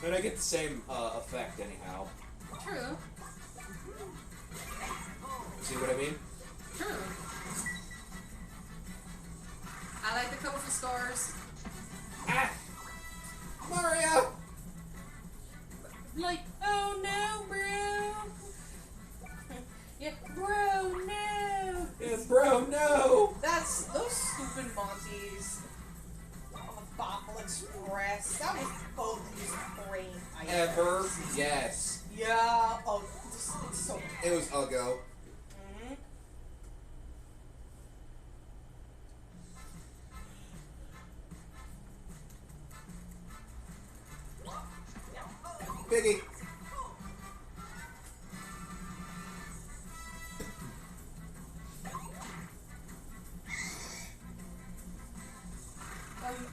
Speaker 2: And I get the same effect anyhow.
Speaker 1: True.
Speaker 2: See what I mean?
Speaker 1: True. I like the colorful stars.
Speaker 2: Ah! Mario!
Speaker 1: Like, oh no, bro. Yeah, bro, no.
Speaker 2: Yeah, bro, no!
Speaker 1: That's those stupid Monties. Oh, Boffle Express. That was both brain.
Speaker 2: Ever? Yes.
Speaker 1: Yeah. Oh, it's so.
Speaker 2: It was Uggo.
Speaker 1: Mm-hmm.
Speaker 2: Piggy.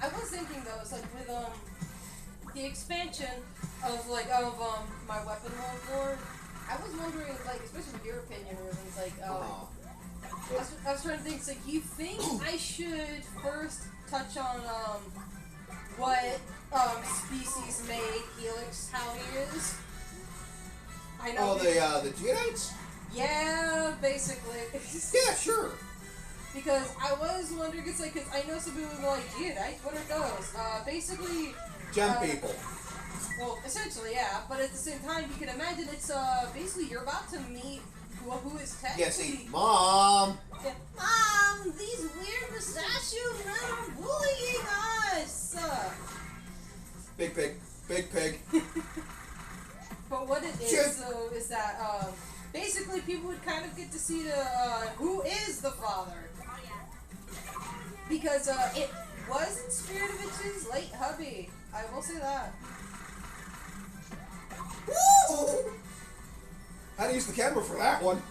Speaker 1: I was thinking though, it's like with the expansion of my weapon world lore. I was wondering, like, especially with your opinion, where it's like, I was trying to think. So you think I should first touch on what species made Helix how he is? I know.
Speaker 2: Oh, the Geodites?
Speaker 1: Yeah, basically.
Speaker 2: Yeah, sure.
Speaker 1: Because I was wondering, it's like, because I know some people were like, Geodites, what are those? Basically...
Speaker 2: Gem people.
Speaker 1: Well, essentially, yeah. But at the same time, you can imagine it's, basically you're about to meet who is technically...
Speaker 2: Yeah, see, Mom!
Speaker 1: Yeah. Mom, these weird pistachio men are bullying us!
Speaker 2: Big pig. Big pig.
Speaker 1: But what it is, though, is that, basically people would kind of get to see the, who is the father. Because, it wasn't Spiritovic's late hubby. I will say that.
Speaker 2: Woo! Had to use the camera for that one.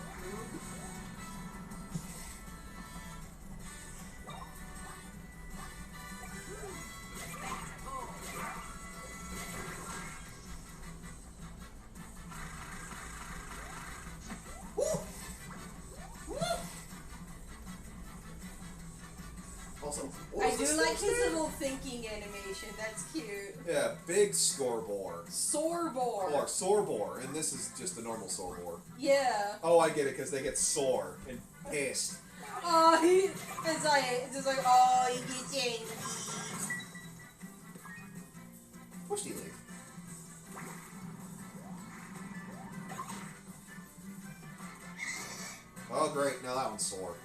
Speaker 2: Also,
Speaker 1: I do like his little thinking animation. That's cute.
Speaker 2: Yeah, big scoreboard.
Speaker 1: Sorbor.
Speaker 2: Or Sorbor, and this is just the normal Sorbor.
Speaker 1: Yeah.
Speaker 2: Oh, I get it, because they get sore and pissed.
Speaker 1: Oh, it's just like, oh, he gets angry.
Speaker 2: Push the leaf. Oh, great, now that one's sore.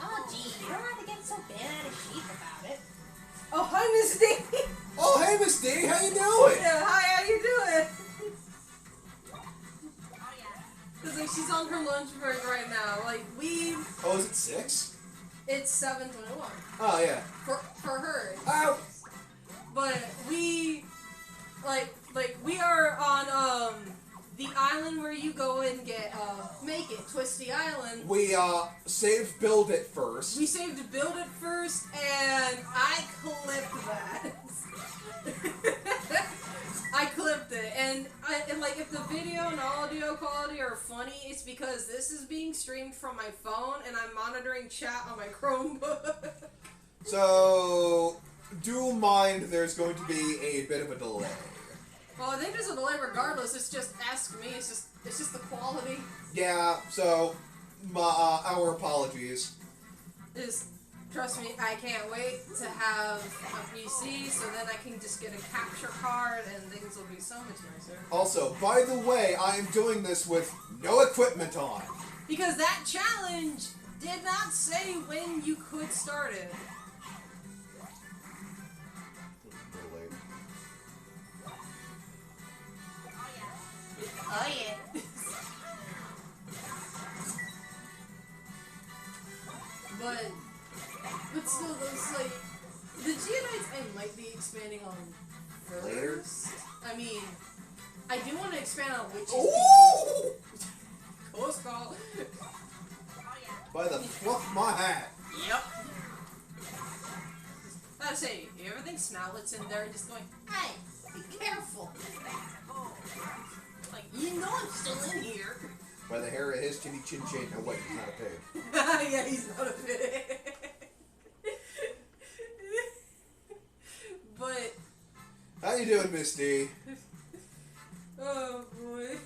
Speaker 3: Oh, gee, you don't have to get so bad out of shape about it.
Speaker 1: Oh, hi, Miss D.
Speaker 2: Oh, hey, Miss D, how you doing?
Speaker 1: Yeah, hi, how you doing? Cause like she's on her lunch break right now. Like
Speaker 2: Oh, is it 6?
Speaker 1: it's 7:21
Speaker 2: Oh, yeah.
Speaker 1: for her.
Speaker 2: Ow!
Speaker 1: But we we are on the island where you go and get make it, Twisty Island.
Speaker 2: We, saved build it first.
Speaker 1: We saved to build it first, and I clipped that. I clipped it, and like if the video and audio quality are funny, it's because this is being streamed from my phone, and I'm monitoring chat on my Chromebook.
Speaker 2: So, do mind there's going to be a bit of a delay.
Speaker 1: Well, I think there's a delay regardless. It's just ask me. It's just the quality.
Speaker 2: Yeah. So, our apologies.
Speaker 1: Trust me, I can't wait to have a PC so then I can just get a capture card and things will be so much nicer.
Speaker 2: Also, by the way, I am doing this with no equipment on.
Speaker 1: Because that challenge did not say when you could start it.
Speaker 3: Oh, yeah.
Speaker 1: But still, those, like, the Geodites I might be expanding on first.
Speaker 2: Later?
Speaker 1: I mean, I do want to expand on witches.
Speaker 2: Ooh!
Speaker 1: Close call.
Speaker 2: By the fluff of my hat.
Speaker 1: Yep. I say, you ever think Snowlet's in there and just going, hey, be careful. Like, you know I'm still in here.
Speaker 2: By the hair of his chinny chin chin. No, wait, he's not a pig.
Speaker 1: Yeah, he's not a pig. But...
Speaker 2: How you doing, Miss D?
Speaker 1: Oh, boy.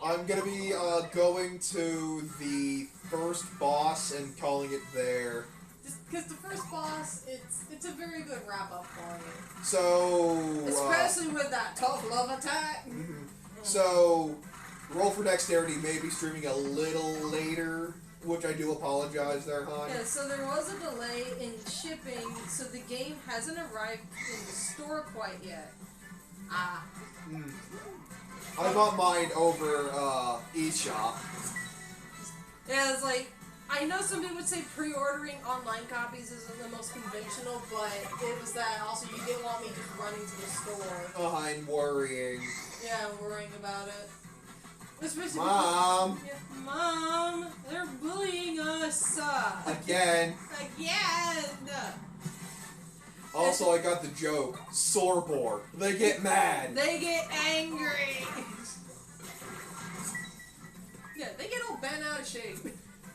Speaker 2: I'm gonna be, going to the first boss and calling it there.
Speaker 1: Just because the first boss, it's a very good wrap-up point.
Speaker 2: So...
Speaker 1: Especially with that tough love attack.
Speaker 2: Mm-hmm. So, Roll-For-Dexterity may be streaming a little later, which I do apologize there, hon.
Speaker 1: Yeah, so there was a delay in shipping, so the game hasn't arrived in the store quite yet. Ah.
Speaker 2: Mm. I got mine over, eShop.
Speaker 1: Yeah, it's like, I know some people would say pre-ordering online copies isn't the most conventional, but it was that also you didn't want me just running to the store.
Speaker 2: I'm worrying.
Speaker 1: Yeah, I'm worrying about it. Especially
Speaker 2: Mom!
Speaker 1: Yeah, Mom! They're bullying us!
Speaker 2: Again.
Speaker 1: Again!
Speaker 2: Also, I got the joke. Sorbor. They get mad.
Speaker 1: They get angry! Yeah, they get all bent out of shape.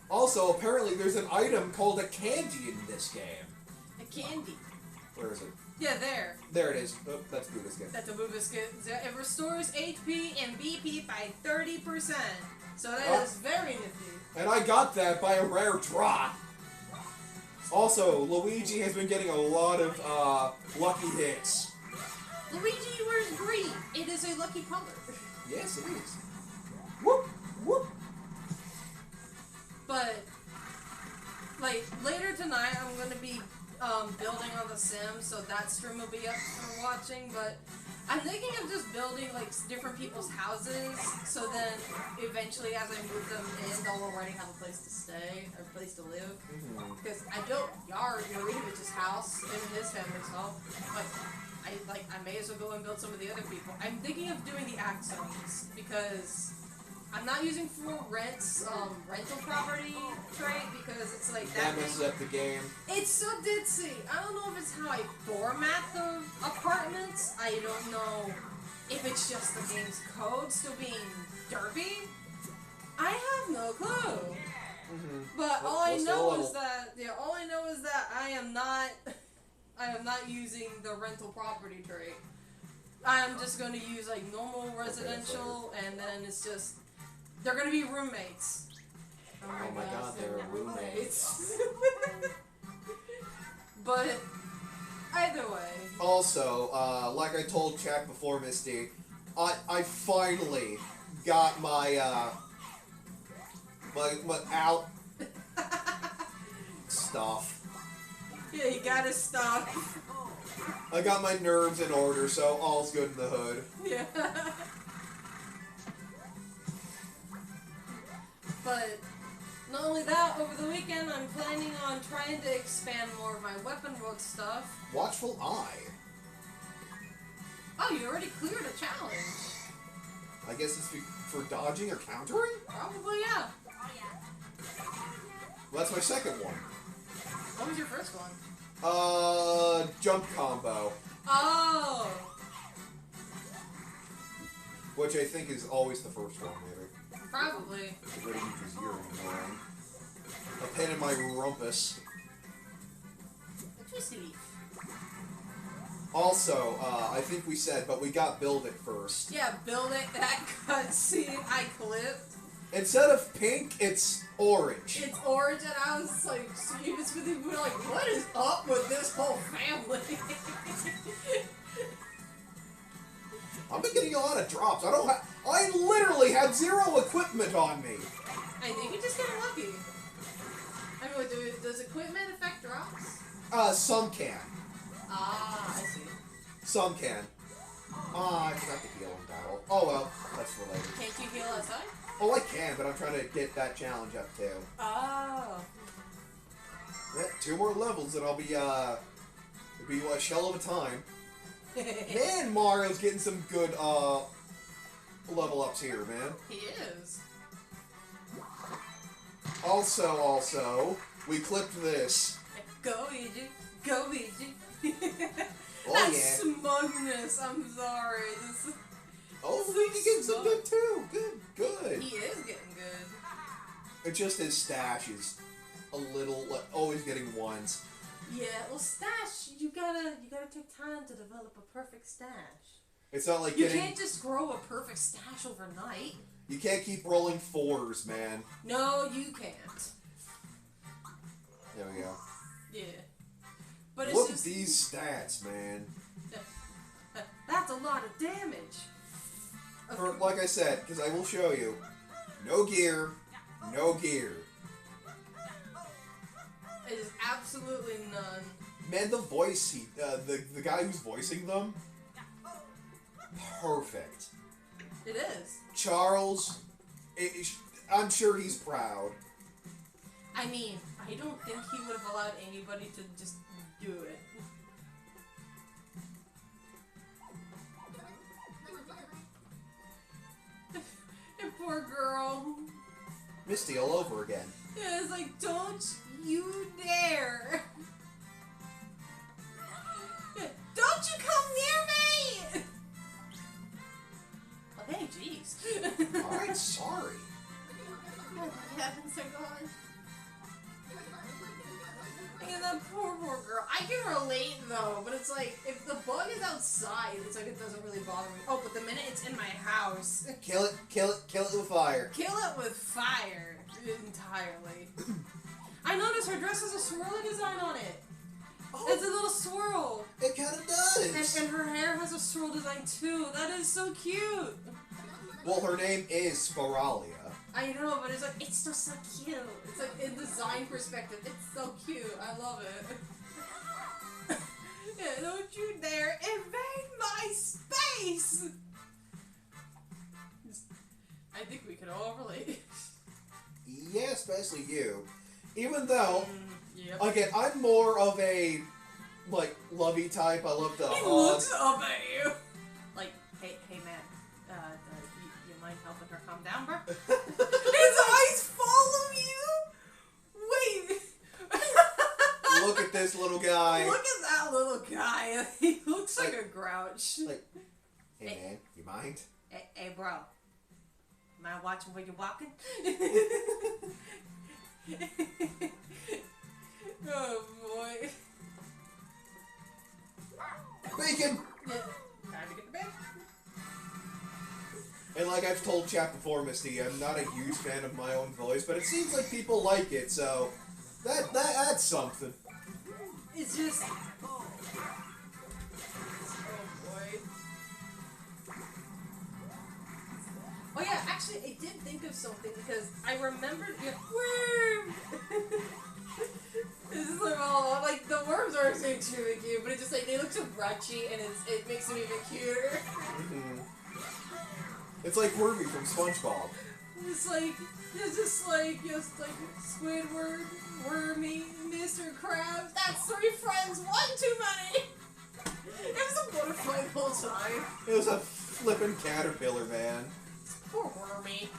Speaker 2: Also, apparently there's an item called a candy in this game.
Speaker 1: A candy.
Speaker 2: Where is it?
Speaker 1: Yeah, there.
Speaker 2: There it is. Oh, that's Boo Biscuit.
Speaker 1: That's a Boo Biscuit. It restores HP and BP by 30%. So that is very nifty.
Speaker 2: And I got that by a rare drop. Also, Luigi has been getting a lot of lucky hits.
Speaker 1: Luigi wears green. It is a lucky color.
Speaker 2: Yes, it is. Whoop, whoop.
Speaker 1: But, like, later tonight I'm going to be building on The Sims, so that stream will be up for watching, but I'm thinking of just building, like, different people's houses, so then eventually as I move them in, they'll already have a place to stay, or a place to live. Because I built Marinovich's house and his family's home, but I may as well go and build some of the other people. I'm thinking of doing the act zones, because I'm not using for rental property trait, because it's like
Speaker 2: that messes up the game.
Speaker 1: It's so ditzy. I don't know if it's how I format the apartments. I don't know if it's just the game's code still being derpy. I have no clue. But all I know is that I am not using the rental property trait. I'm just going to use like normal residential, and then it's just they're going to be roommates.
Speaker 2: Oh my god, they're roommates.
Speaker 1: But either way.
Speaker 2: Also, like I told Jack before, Misty, I finally got my out stuff.
Speaker 1: Yeah, you got his stuff.
Speaker 2: I got my nerves in order, so all's good in the hood.
Speaker 1: Yeah. But not only that, over the weekend I'm planning on trying to expand more of my weapon world stuff.
Speaker 2: Watchful eye.
Speaker 1: Oh, you already cleared a challenge.
Speaker 2: I guess it's for dodging or countering?
Speaker 1: Probably, yeah.
Speaker 2: Well, that's my second one.
Speaker 1: What was your first one?
Speaker 2: Jump combo.
Speaker 1: Oh!
Speaker 2: Which I think is always the first one, maybe.
Speaker 1: Probably.
Speaker 2: Get rid of Euge's ear anymore. A pin in my rumpus.
Speaker 1: Twisty.
Speaker 2: Also, I think we said, but we got Build It first.
Speaker 1: Yeah, Build It, that cutscene I clipped.
Speaker 2: Instead of pink, it's orange.
Speaker 1: It's orange, and I was like, we were like, what is up with this whole family?
Speaker 2: I've been getting a lot of drops. I literally had 0 equipment on me.
Speaker 1: I think you're just getting lucky. I mean, wait, does equipment affect drops?
Speaker 2: Some can.
Speaker 1: Ah, I see.
Speaker 2: Some can. I forgot to heal in battle. Oh well, that's related.
Speaker 1: Can't you heal outside?
Speaker 2: Oh, I can, but I'm trying to get that challenge up too.
Speaker 1: Oh.
Speaker 2: Yeah, 2 more levels and I'll be, it'll be a shell of a time. Man, Mario's getting some good, level ups here, man.
Speaker 1: He is.
Speaker 2: Also, we clipped this.
Speaker 1: Go, Luigi. Go, Luigi.
Speaker 2: Oh,
Speaker 1: that
Speaker 2: yeah.
Speaker 1: smugness, I'm sorry.
Speaker 2: Oh, Luigi getting some good too. Good.
Speaker 1: He is getting good.
Speaker 2: It's just his stash is a little, like, always getting ones.
Speaker 1: Yeah, well, stash, you gotta take time to develop a perfect stash.
Speaker 2: It's not like
Speaker 1: you can't just grow a perfect stash overnight.
Speaker 2: You can't keep rolling 4s, man.
Speaker 1: No, you can't.
Speaker 2: There we go.
Speaker 1: Yeah. But
Speaker 2: Look
Speaker 1: it's
Speaker 2: at these stats, man.
Speaker 1: That's a lot of damage.
Speaker 2: Like I said, because I will show you. No gear. No gear.
Speaker 1: It is absolutely none.
Speaker 2: Man, the voice, the guy who's voicing them, perfect.
Speaker 1: It is.
Speaker 2: Charles, I'm sure he's proud.
Speaker 1: I mean, I don't think he would have allowed anybody to just do it. And poor girl.
Speaker 2: Misty all over again.
Speaker 1: Yeah, it's like, don't you dare. Don't you come near me! Okay, jeez.
Speaker 2: Alright, sorry.
Speaker 3: heavens are gone.
Speaker 1: And that poor girl. I can relate though, but it's like, if the bug is outside, it's like it doesn't really bother me. Oh, but the minute it's in my house...
Speaker 2: Kill it with fire.
Speaker 1: Kill it with fire. Entirely. I noticed her dress has a swirly design on it.
Speaker 2: Oh,
Speaker 1: It's a little swirl.
Speaker 2: it kind of does.
Speaker 1: And her hair has a swirl design too. That is so cute.
Speaker 2: Well, her name is Spiralia.
Speaker 1: I know, but it's like, it's just so cute. It's like, in design perspective, it's so cute. I love it. Yeah, don't you dare invade my space! I think we can all relate.
Speaker 2: Yeah, especially you. Even though,
Speaker 1: Yep.
Speaker 2: again, I'm more of a, like, lovey type. I love to
Speaker 1: He
Speaker 2: hug.
Speaker 1: looks up at you. Like, hey man, you mind helping her calm down, bro? His eyes follow you? Wait.
Speaker 2: Look at this little guy.
Speaker 1: Look at that little guy. He looks like a grouch.
Speaker 2: Like, hey man, you mind?
Speaker 3: Hey, bro. Mind watching where you're walking?
Speaker 1: Oh boy.
Speaker 2: Bacon!
Speaker 1: Yeah. Time to get to bed.
Speaker 2: And like I've told Chap before, Misty, I'm not a huge fan of my own voice, but it seems like people like it, so that adds something.
Speaker 1: It's just... Oh boy. Oh yeah, actually I did think of something because I remembered your worm! This is like, oh, like the worms are so cute, but it's just like they look so grouchy and it makes them even cuter.
Speaker 2: Mm-hmm. It's like Wormy from SpongeBob.
Speaker 1: It's just like Squidward, Wormy, Mr. Krabs. That's 3 friends, 1 too many! It was a butterfly the whole time.
Speaker 2: It was a flippin' caterpillar, man.
Speaker 1: Poor Wormy.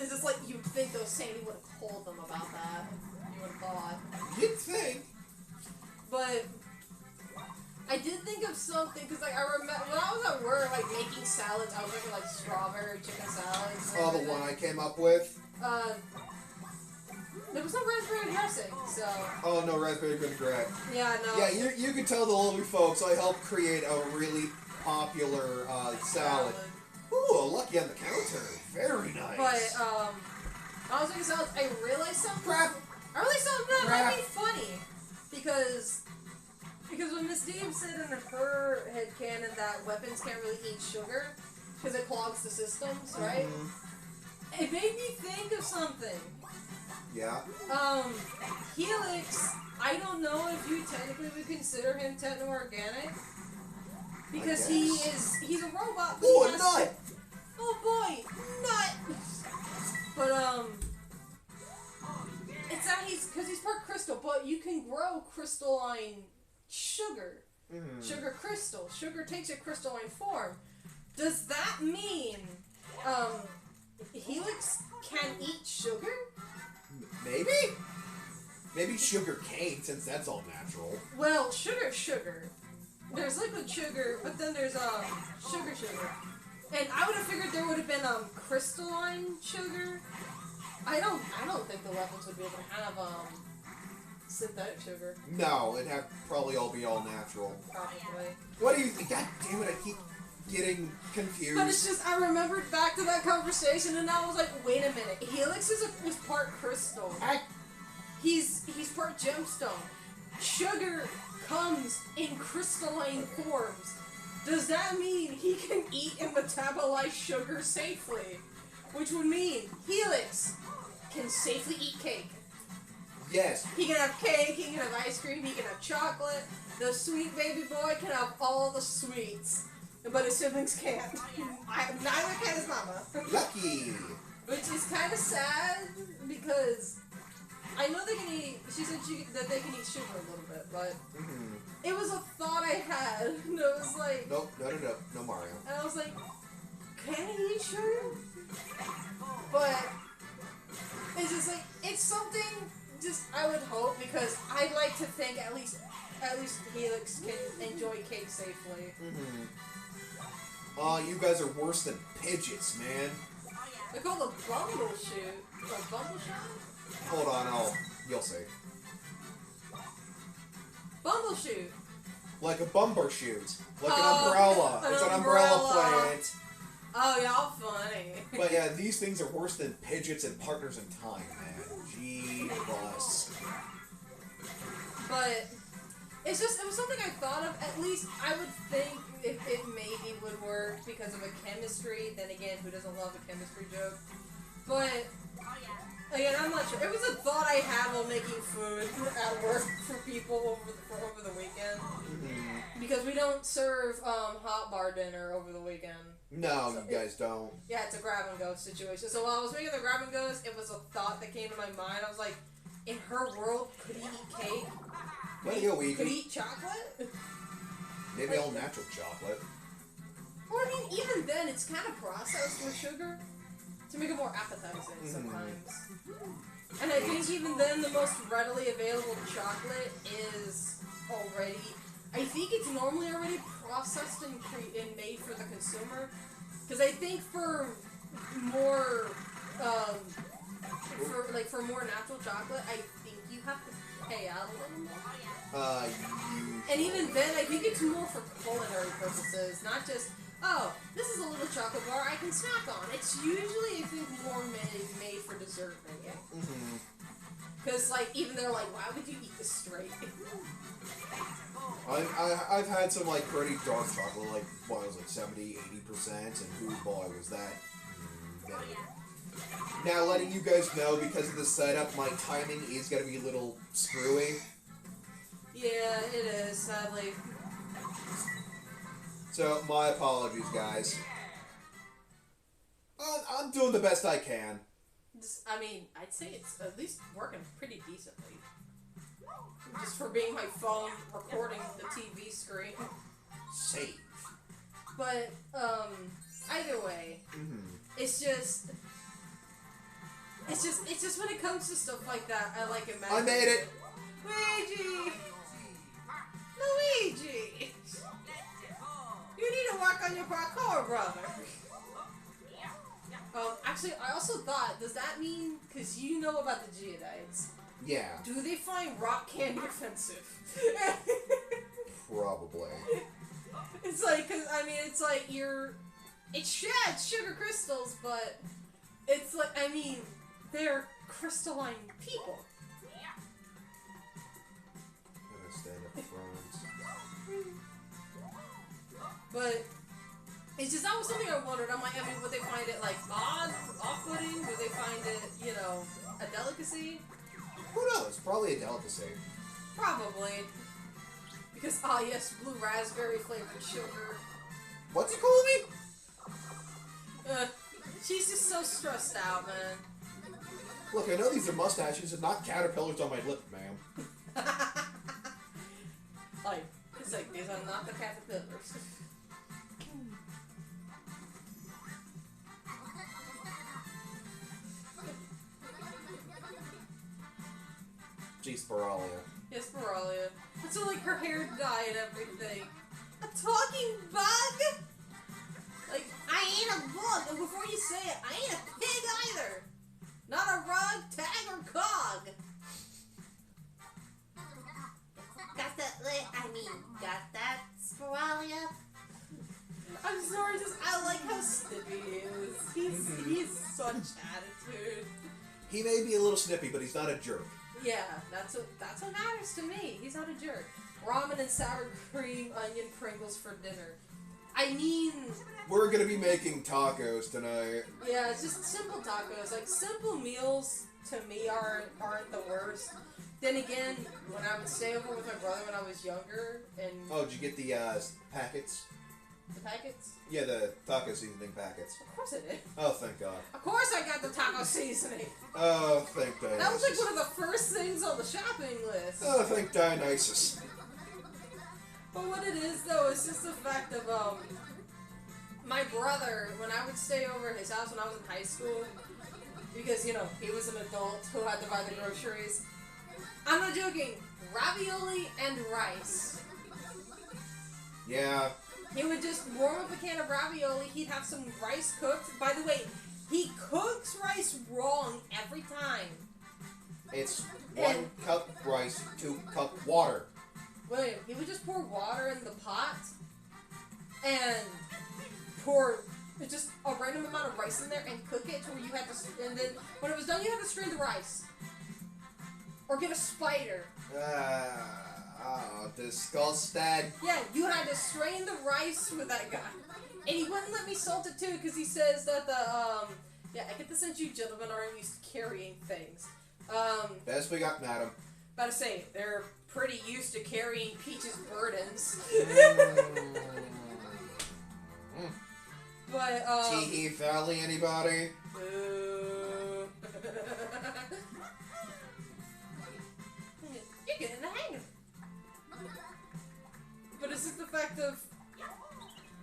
Speaker 1: It's just like you'd think though Sandy would have told them about that. You would have thought.
Speaker 2: You'd think.
Speaker 1: But I did think of something because like I remember when I was at work like making salads, I was making like strawberry chicken salads.
Speaker 2: Oh, the one I came up with?
Speaker 1: There was no raspberry dressing, so.
Speaker 2: Oh, no, raspberry vinaigrette.
Speaker 1: Yeah, no.
Speaker 2: Yeah, you can tell the lovely folks I helped create a really popular salad. Ooh, lucky on the counter. Very nice.
Speaker 1: But, I was making salads, I realized something.
Speaker 2: Crap.
Speaker 1: I realized something that
Speaker 2: Crap.
Speaker 1: might be funny. Because when Miss Dave said in her headcanon that weapons can't really eat sugar, because it clogs the systems, right?
Speaker 2: Mm-hmm.
Speaker 1: It made me think of something.
Speaker 2: Yeah.
Speaker 1: Helix, I don't know if you technically would consider him techno-organic. Because he's a robot. But
Speaker 2: Ooh,
Speaker 1: he
Speaker 2: a
Speaker 1: has
Speaker 2: nut!
Speaker 1: Oh boy, nut! But, it's that because he's part crystal, but you can grow crystalline sugar.
Speaker 2: Mm.
Speaker 1: Sugar crystal. Sugar takes a crystalline form. Does that mean, Helix can eat sugar?
Speaker 2: Maybe? Maybe sugar cane, since that's all natural.
Speaker 1: Well, sugar's sugar. There's liquid sugar, but then there's, sugar. And I would have figured there would have been, crystalline sugar. I don't think the weapons would be able to have, synthetic sugar.
Speaker 2: No, it'd have probably all be all natural.
Speaker 1: Probably.
Speaker 2: What do you think? God damn it, I keep getting confused.
Speaker 1: But it's just, I remembered back to that conversation, and I was like, wait a minute. Helix is part crystal. He's part gemstone. Sugar comes in crystalline forms. Does that mean he can eat and metabolize sugar safely? Which would mean Helix can safely eat cake.
Speaker 2: Yes.
Speaker 1: He can have cake, he can have ice cream, he can have chocolate. The sweet baby boy can have all the sweets. But his siblings can't. Neither can his mama.
Speaker 2: Lucky.
Speaker 1: Which is kind of sad because I know they can eat. She said that they can eat sugar a little bit, but it was a thought I had. And it was like,
Speaker 2: Nope, no Mario.
Speaker 1: and I was like, can he eat sugar? But it's just like it's something. Just I would hope because I'd like to think at least Helix can enjoy cake safely.
Speaker 2: You guys are worse than Pidgeots, man.
Speaker 1: They're called a bumbleshoot. A bumbleshot?
Speaker 2: Hold on, you'll see.
Speaker 1: Bumbleshoot.
Speaker 2: Like a bumbershoot. Like
Speaker 1: Oh,
Speaker 2: an umbrella.
Speaker 1: an
Speaker 2: It's an umbrella
Speaker 1: umbrella.
Speaker 2: plant.
Speaker 1: Oh, y'all funny.
Speaker 2: But yeah, these things are worse than Pidgeots and Partners in Time, man. G+.
Speaker 1: But it was something I thought of. At least I would think if it maybe would work because of a chemistry. Then again, who doesn't love a chemistry joke? But again, I'm not sure. It was a thought I had while making food at work for people over the weekend.
Speaker 2: Mm-hmm.
Speaker 1: Because we don't serve hot bar dinner over the weekend.
Speaker 2: No,
Speaker 1: So
Speaker 2: you guys don't.
Speaker 1: Yeah, it's a grab and go situation. So while I was making the grab and goes, it was a thought that came to my mind. I was like, in her world, could he eat cake?
Speaker 2: Well, yo, we
Speaker 1: Could he eat chocolate?
Speaker 2: maybe all natural chocolate.
Speaker 1: Well, I mean, even then, it's kind of processed with sugar to make it more appetizing sometimes. And I think even then, the most readily available chocolate is already. I think it's normally already processed and made for the consumer. Because I think for more, for more natural chocolate, I think you have to pay out a little more. And even then, I think it's more for culinary purposes, not just, oh, this is a little chocolate bar I can snack on. It's usually, I think, more made for dessert making.
Speaker 2: Mm-hmm.
Speaker 1: Because, like, even they're like, why would you eat this straight?
Speaker 2: I've had some, like, pretty dark chocolate, like, what was it, 70, 80%, and who boy was that. Now, letting you guys know, because of the setup, my timing is going to be a little screwy.
Speaker 1: Yeah, it is, sadly.
Speaker 2: So, my apologies, guys. I'm doing the best I can.
Speaker 1: I mean, I'd say it's at least working pretty decently. Just for being my phone recording the TV screen.
Speaker 2: Save.
Speaker 1: But, either way, it's just when it comes to stuff like that, I like imagining.
Speaker 2: I made it!
Speaker 1: Luigi! Luigi! You need to work on your parkour, brother. Actually, I also thought, does that mean, because you know about the Geodites,
Speaker 2: Yeah.
Speaker 1: do they find rock candy offensive?
Speaker 2: Probably.
Speaker 1: It's like, cause, I mean, it's like it's sugar crystals, but it's like, I mean, they're crystalline people.
Speaker 2: I'm gonna stand up front.
Speaker 1: But it's just, that was something I wondered. I'm like, I mean, would they find it, like, off-putting? Would they find it, you know, a delicacy?
Speaker 2: Who knows? Probably a delicacy.
Speaker 1: Probably. Because, yes, blue raspberry flavored sugar.
Speaker 2: What's he calling me?
Speaker 1: She's just so stressed out, man.
Speaker 2: Look, I know these are mustaches and not caterpillars on my lip, ma'am.
Speaker 1: Like, it's like, these are not the caterpillars.
Speaker 2: Jeez, Spiralia.
Speaker 1: Yes, Moralia. But so, like, her hair dye and everything. A talking bug? Like, I ain't a bug, and before you say it, I ain't a pig either. Not a rug, tag, or cog.
Speaker 3: Got that, Spiralia?
Speaker 1: I'm sorry, just, I like how snippy he is. He's such attitude.
Speaker 2: He may be a little snippy, but he's not a jerk.
Speaker 1: Yeah, that's what matters to me. He's not a jerk. Ramen and sour cream onion Pringles for dinner. I mean,
Speaker 2: We're gonna be making tacos tonight.
Speaker 1: yeah, it's just simple tacos. Like, simple meals to me aren't the worst. Then again, when I would stay over with my brother when I was younger, and
Speaker 2: Oh, did you get the packets?
Speaker 1: the packets,
Speaker 2: Yeah, the taco seasoning packets.
Speaker 1: of course I did.
Speaker 2: Oh, thank God.
Speaker 1: Of course I got the taco seasoning.
Speaker 2: Oh, thank Dionysus.
Speaker 1: That was like one of the first things on the shopping list.
Speaker 2: Oh, thank Dionysus.
Speaker 1: But what it is, though, is just the fact of, my brother, when I would stay over at his house when I was in high school, because, you know, he was an adult who had to buy the groceries. I'm not joking. Ravioli and rice.
Speaker 2: Yeah.
Speaker 1: He would just warm up a can of ravioli, he'd have some rice cooked. By the way, He cooks rice wrong every time.
Speaker 2: It's 1 cup rice, 2 cup water.
Speaker 1: William, he would just pour water in the pot and pour just a random amount of rice in there and cook it to where you had to, and then when it was done, you had to strain the rice. Or get a spider.
Speaker 2: Disgusting.
Speaker 1: Yeah, you had to strain the rice with that guy. And he wouldn't let me salt it too, because he says that yeah, I get the sense you gentlemen aren't used to carrying things.
Speaker 2: Best we got, madam.
Speaker 1: About to say, they're pretty used to carrying Peach's burdens. But,
Speaker 2: Tee Valley, anybody?
Speaker 1: Boo. You're getting the hang of it. But it's just the fact of,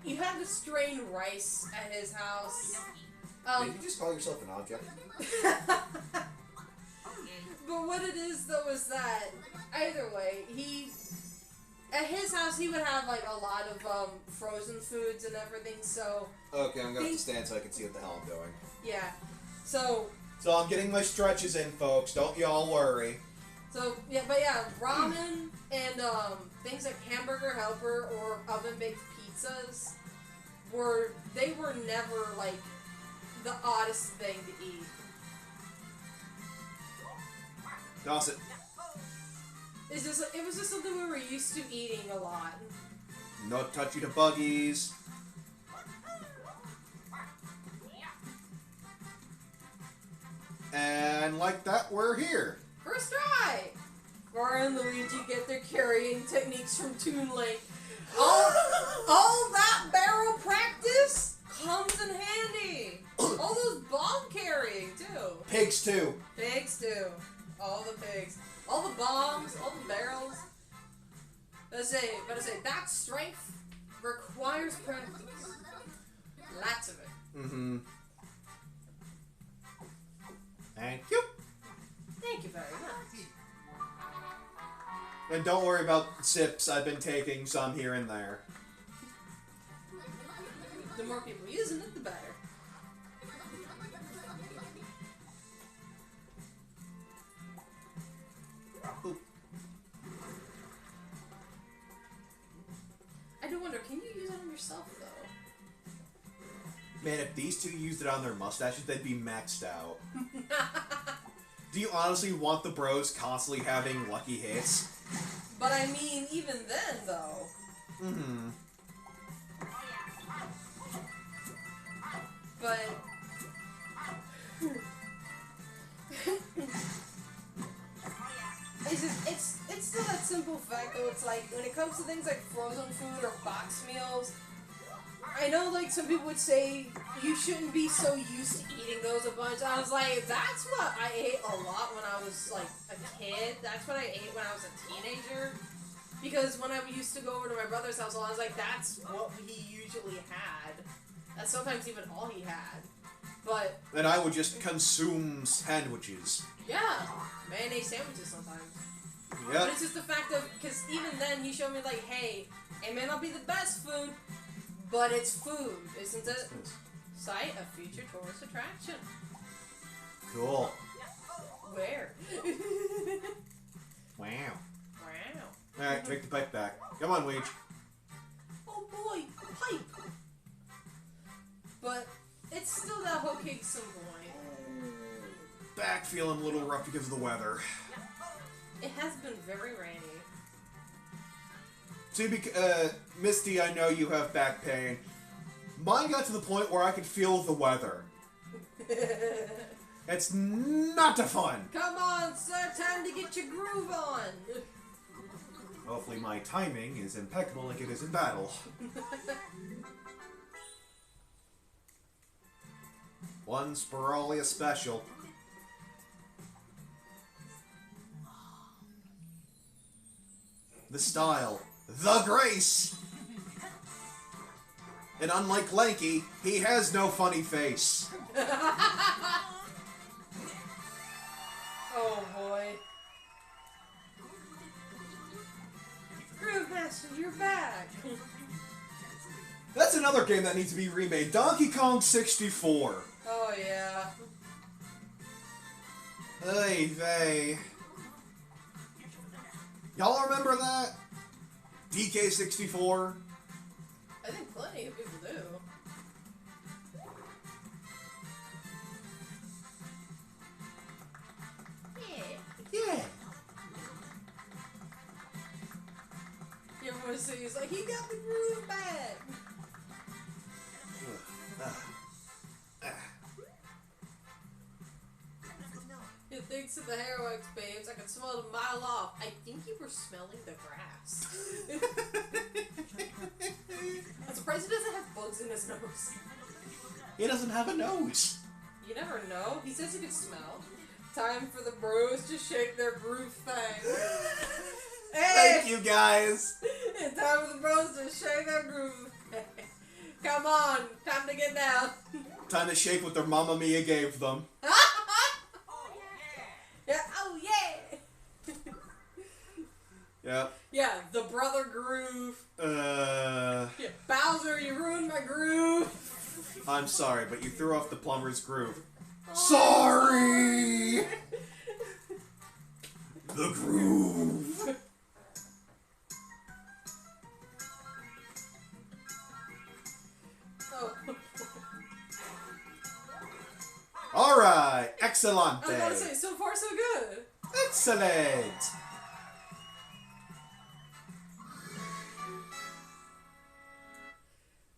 Speaker 1: you had to strain rice at his house.
Speaker 2: Did you just call yourself an object?
Speaker 1: But what it is, though, is that, either way, at his house, he would have, like, a lot of, frozen foods and everything, so...
Speaker 2: Okay, I'm gonna have to stand so I can see what the hell I'm doing.
Speaker 1: Yeah. So
Speaker 2: I'm getting my stretches in, folks. Don't y'all worry.
Speaker 1: So, yeah, but yeah, ramen and, things like Hamburger Helper or oven-baked pizzas they were never, like, the oddest thing to eat.
Speaker 2: Toss it.
Speaker 1: It was just something we were used to eating a lot.
Speaker 2: No touchy the buggies. And like that, we're here.
Speaker 1: First try! Mario and Luigi get their carrying techniques from Toon Link. All that barrel practice comes in handy. All those bomb carrying, too.
Speaker 2: Pigs, too.
Speaker 1: Pigs, too. All the pigs. All the bombs, all the barrels. But I say, that strength requires practice. Lots of it.
Speaker 2: Mm-hmm. Thank you.
Speaker 1: Thank you very much.
Speaker 2: And don't worry about sips. I've been taking some here and there.
Speaker 1: The more people using it, the better.
Speaker 2: Oop.
Speaker 1: I do wonder, can you use it on yourself, though?
Speaker 2: Man, if these two used it on their mustaches, they'd be maxed out. Do you honestly want the bros constantly having lucky hits?
Speaker 1: But I mean, even then, though.
Speaker 2: Mm-hmm.
Speaker 1: But... it's still that simple fact, though. It's like, when it comes to things like frozen food or box meals, I know, like, some people would say you shouldn't be so used to eating those a bunch. I was like, that's what I ate a lot when I was, like, a kid. That's what I ate when I was a teenager. Because when I used to go over to my brother's house, I was like, that's what he usually had. That's sometimes even all he had. But...
Speaker 2: And I would just consume sandwiches.
Speaker 1: Yeah, mayonnaise sandwiches sometimes.
Speaker 2: Yep.
Speaker 1: But it's just the fact of, because even then he showed me like, hey, it may not be the best food, but it's food, isn't it? Site of future tourist attraction.
Speaker 2: Cool.
Speaker 1: Where?
Speaker 2: Wow.
Speaker 1: Wow.
Speaker 2: Alright, take the pipe back. Come on, Weege.
Speaker 1: Oh boy, pipe. But it's still that whole cake some point.
Speaker 2: Back feeling a little rough because of the weather.
Speaker 1: It has been very rainy.
Speaker 2: See, Misty, I know you have back pain. Mine got to the point where I could feel the weather. It's not fun.
Speaker 1: Come on, sir, time to get your groove on.
Speaker 2: Hopefully my timing is impeccable like it is in battle. One Spiralia special. The style. The grace! And unlike Lanky, he has no funny face.
Speaker 1: Oh boy. Groove Master, you're back!
Speaker 2: That's another game that needs to be remade. Donkey Kong 64.
Speaker 1: Oh Oh, yeah.
Speaker 2: Hey, vey. Y'all remember that? DK64?
Speaker 1: I think plenty of people do.
Speaker 2: Yeah.
Speaker 1: You ever want to see? He's like, he got the groove back. He thinks of the hair wax babes. I can smell it a mile off. I think you were smelling the grass. I'm surprised he doesn't have bugs in his nose.
Speaker 2: He doesn't have a nose.
Speaker 1: You never know. He says he can smell. Time for the bros to shake their groove thing. Hey!
Speaker 2: Thank you, guys.
Speaker 1: It's time for the bros to shake their groove thing. Come on, time to get down.
Speaker 2: Time to shake what their Mamma Mia gave them.
Speaker 1: Yeah, oh yeah!
Speaker 2: Yeah.
Speaker 1: Yeah, the brother groove.
Speaker 2: Uh.
Speaker 1: Yeah, Bowser, you ruined my groove.
Speaker 2: I'm sorry, but you threw off the plumber's groove.
Speaker 1: Oh,
Speaker 2: Sorry! The groove.
Speaker 1: Oh.
Speaker 2: Alright,
Speaker 1: I was about to
Speaker 2: excellente.
Speaker 1: say, so far so good.
Speaker 2: Excellent.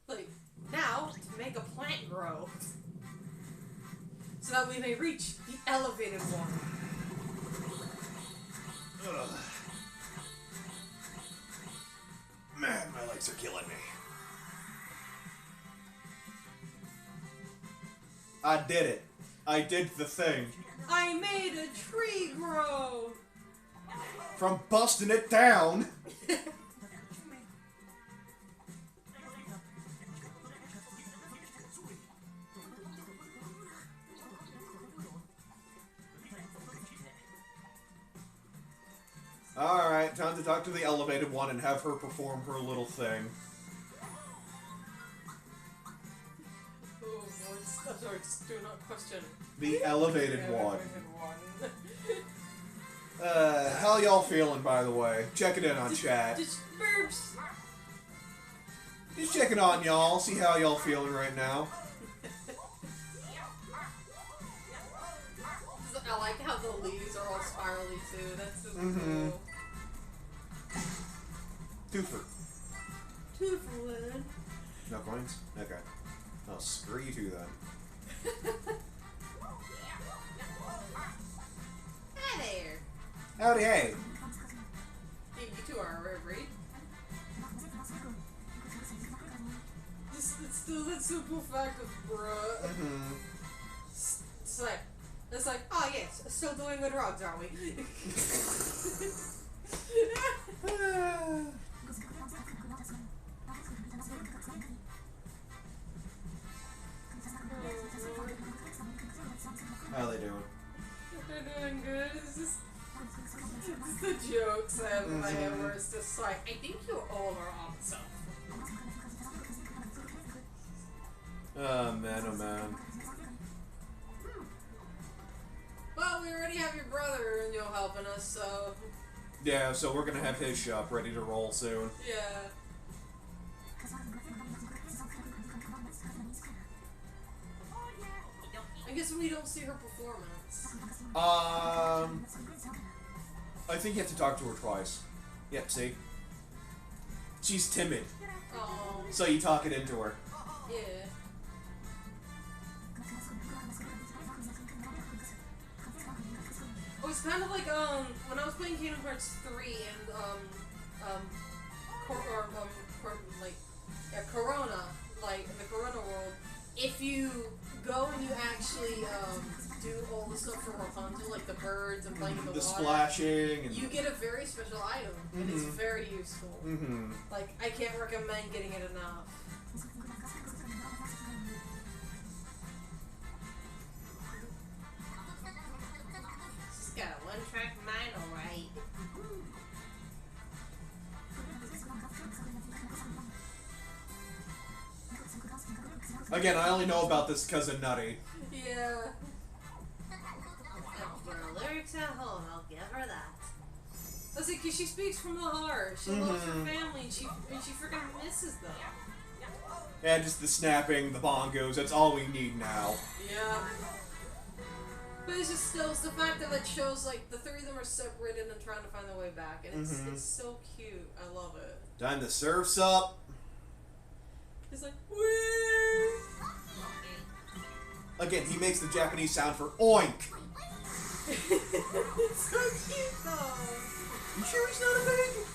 Speaker 1: Like, now, to make a plant grow. So that we may reach the elevated one.
Speaker 2: Ugh. Man, my legs are killing me. I did it. I did the thing.
Speaker 1: I made a tree grow.
Speaker 2: From busting it down. Alright, time to talk to the elevated one and have her perform her little thing.
Speaker 1: Oh, I'm sorry, just do not question.
Speaker 2: The elevated one.
Speaker 1: one.
Speaker 2: How y'all feeling, by the way? Check it in on chat.
Speaker 1: Just burps.
Speaker 2: Just checking on y'all, see how y'all feeling right now.
Speaker 1: I like how the leaves are all spirally too. That's so
Speaker 2: Mm-hmm.
Speaker 1: cool.
Speaker 2: Twofer.
Speaker 1: Two for one.
Speaker 2: No coins? Okay. I'll screw you two then.
Speaker 1: Hi there.
Speaker 2: Howdy hey.
Speaker 1: Hey, you two are a rare breed. It's still that simple fact of bruh.
Speaker 2: Mm-hmm.
Speaker 1: It's like, oh yes, still doing good drugs, are we?
Speaker 2: How they doing?
Speaker 1: They're doing good. It's just the jokes I have in my head where it's just like, I think you all are on something.
Speaker 2: Oh man, oh man.
Speaker 1: Well, we already have your brother, you know, helping us, so
Speaker 2: Yeah, so we're gonna have his shop ready to roll soon.
Speaker 1: yeah. I guess we don't see her performance.
Speaker 2: I think you have to talk to her twice. Yep, see? She's timid,
Speaker 1: Oh,
Speaker 2: so you talk it into her.
Speaker 1: yeah. It was kind of like, when I was playing Kingdom Hearts 3 and, Corona, like, the Corona world, if you go and you actually, do all the stuff for Rapunzel, like the birds and playing in the water,
Speaker 2: splashing and
Speaker 1: you get a very special item, and it's very useful.
Speaker 2: Mm-hmm.
Speaker 1: Like, I can't recommend getting it enough. She's got a one-track mind, alright.
Speaker 2: Again, I only know about this because of Nutty.
Speaker 1: Yeah.
Speaker 3: For her lyrics at home, I'll give her that.
Speaker 1: That's like, 'cause she speaks from the heart. She loves her family, and she freaking misses them.
Speaker 2: And just the snapping, the bongos, that's all we need now.
Speaker 1: Yeah. But it's just still, it's the fact that it shows, like, the three of them are separated and trying to find their way back. And it's so cute. I love it.
Speaker 2: Time to surf's up.
Speaker 1: He's like, woo!
Speaker 2: Again, he makes the Japanese sound for oink.
Speaker 1: It's so cute, though.
Speaker 2: You sure he's not a baby?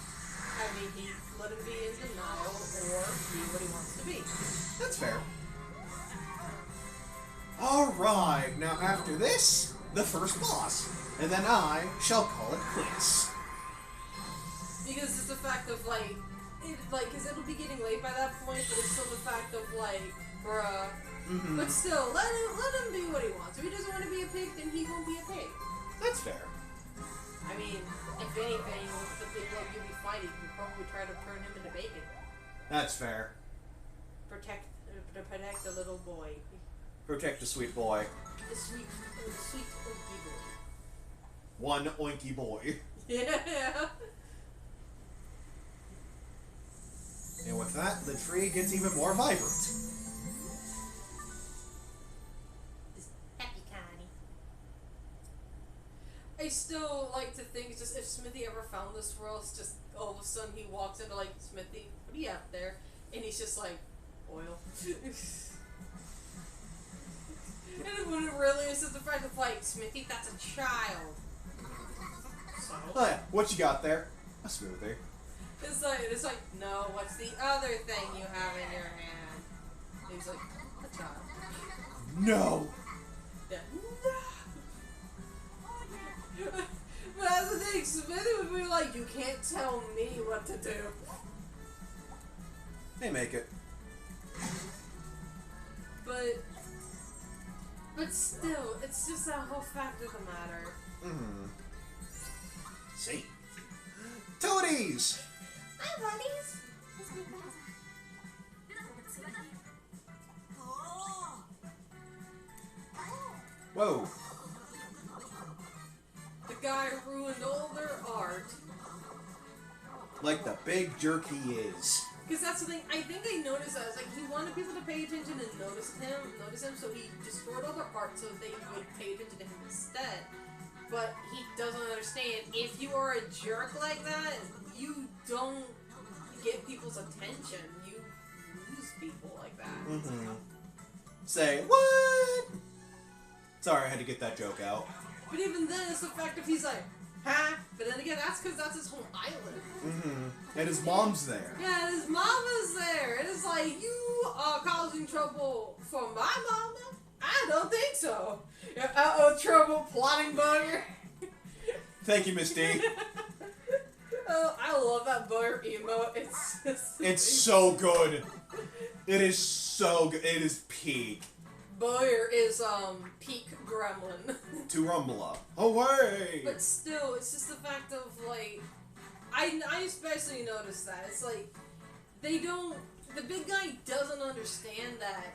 Speaker 1: I mean, he let him be in denial or be what he wants to be.
Speaker 2: That's fair. Alright, now after this, the first boss. And then I shall call it quits.
Speaker 1: Because it's the fact of, like, because it'll be getting late by that point, but it's still the fact of, like, bruh. But still, let him be what he wants. If he doesn't want to be a pig, then he won't be a pig.
Speaker 2: That's fair.
Speaker 1: I mean, if anything, with the big love you'll be fighting, you'll probably try to turn him into bacon.
Speaker 2: That's fair.
Speaker 1: Protect the little boy.
Speaker 2: Protect the sweet boy.
Speaker 1: The sweet oinky boy.
Speaker 2: One oinky boy.
Speaker 1: Yeah.
Speaker 2: And with that, the tree gets even more vibrant.
Speaker 3: Happy Connie.
Speaker 1: I still like to think, just if Smithy ever found this world, it's just all of a sudden he walks into, like, Smithy, what do you have there? And he's just like, oil. And when it really is just the fact of, like, Smithy, that's a child. So,
Speaker 2: Oh yeah, what you got there? A smoothie.
Speaker 1: it's like, no, what's the other thing you have in your hand? And he's like, a child.
Speaker 2: No!
Speaker 1: Yeah. But that's the thing, Smithy would be like, you can't tell me what to do.
Speaker 2: They make it.
Speaker 1: But still, it's just that whole fact of the matter.
Speaker 2: See? Toadies!
Speaker 3: Hi, buddies.
Speaker 2: Whoa.
Speaker 1: The guy ruined all their art.
Speaker 2: Like the big jerk he is.
Speaker 1: Because that's the thing, I think I noticed that. It's like he wanted people to pay attention and notice him, so he destroyed all their art so they would pay attention to him instead. But he doesn't understand, if you are a jerk like that, you don't get people's attention. You lose people like that.
Speaker 2: Say, what? Sorry, I had to get that joke out.
Speaker 1: But even then, it's the fact that he's like, huh? But then again, that's because that's his home island.
Speaker 2: And his mom's there.
Speaker 1: Yeah, and his mama's there. And it's like, you are causing trouble for my mama? I don't think so. Uh-oh, trouble, plotting bugger.
Speaker 2: Thank you, Miss D.
Speaker 1: Oh, I love that bugger emote.
Speaker 2: It's so good. It is so good. It is peak.
Speaker 1: Bugger is, peak gremlin.
Speaker 2: To Rumbla. Away!
Speaker 1: But still, it's just the fact of, like, I especially noticed that. It's like, the big guy doesn't understand that,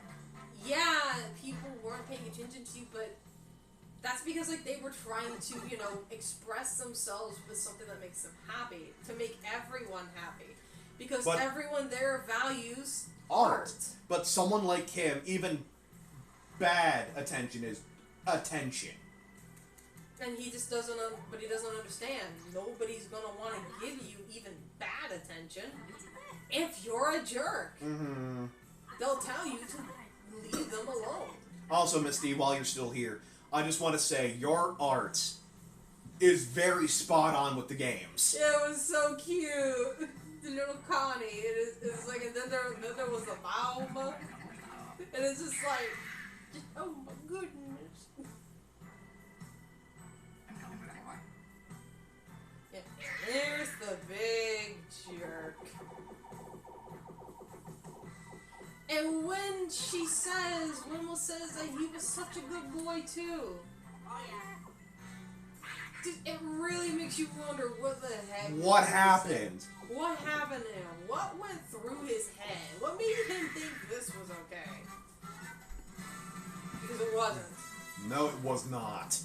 Speaker 1: yeah, people weren't paying attention to you, but that's because, like, they were trying to, express themselves with something that makes them happy, to make everyone happy. Because everyone there values art.
Speaker 2: But someone like him, even bad attention is attention.
Speaker 1: And he just doesn't, but he doesn't understand. Nobody's gonna want to give you even bad attention if you're a jerk. They'll tell you to leave them alone.
Speaker 2: Also, Miss D, while you're still here, I just want to say your art is very spot on with the games.
Speaker 1: Yeah, it was so cute. The little Connie. It's like, and then there was the mom. And it's just like, oh my goodness. Yeah, there's the big jerk. And when Wendell says that he was such a good boy too. It really makes you wonder what the heck.
Speaker 2: What happened?
Speaker 1: What happened to him? What went through his head? What made him think this was okay? Because it wasn't.
Speaker 2: No, it was not.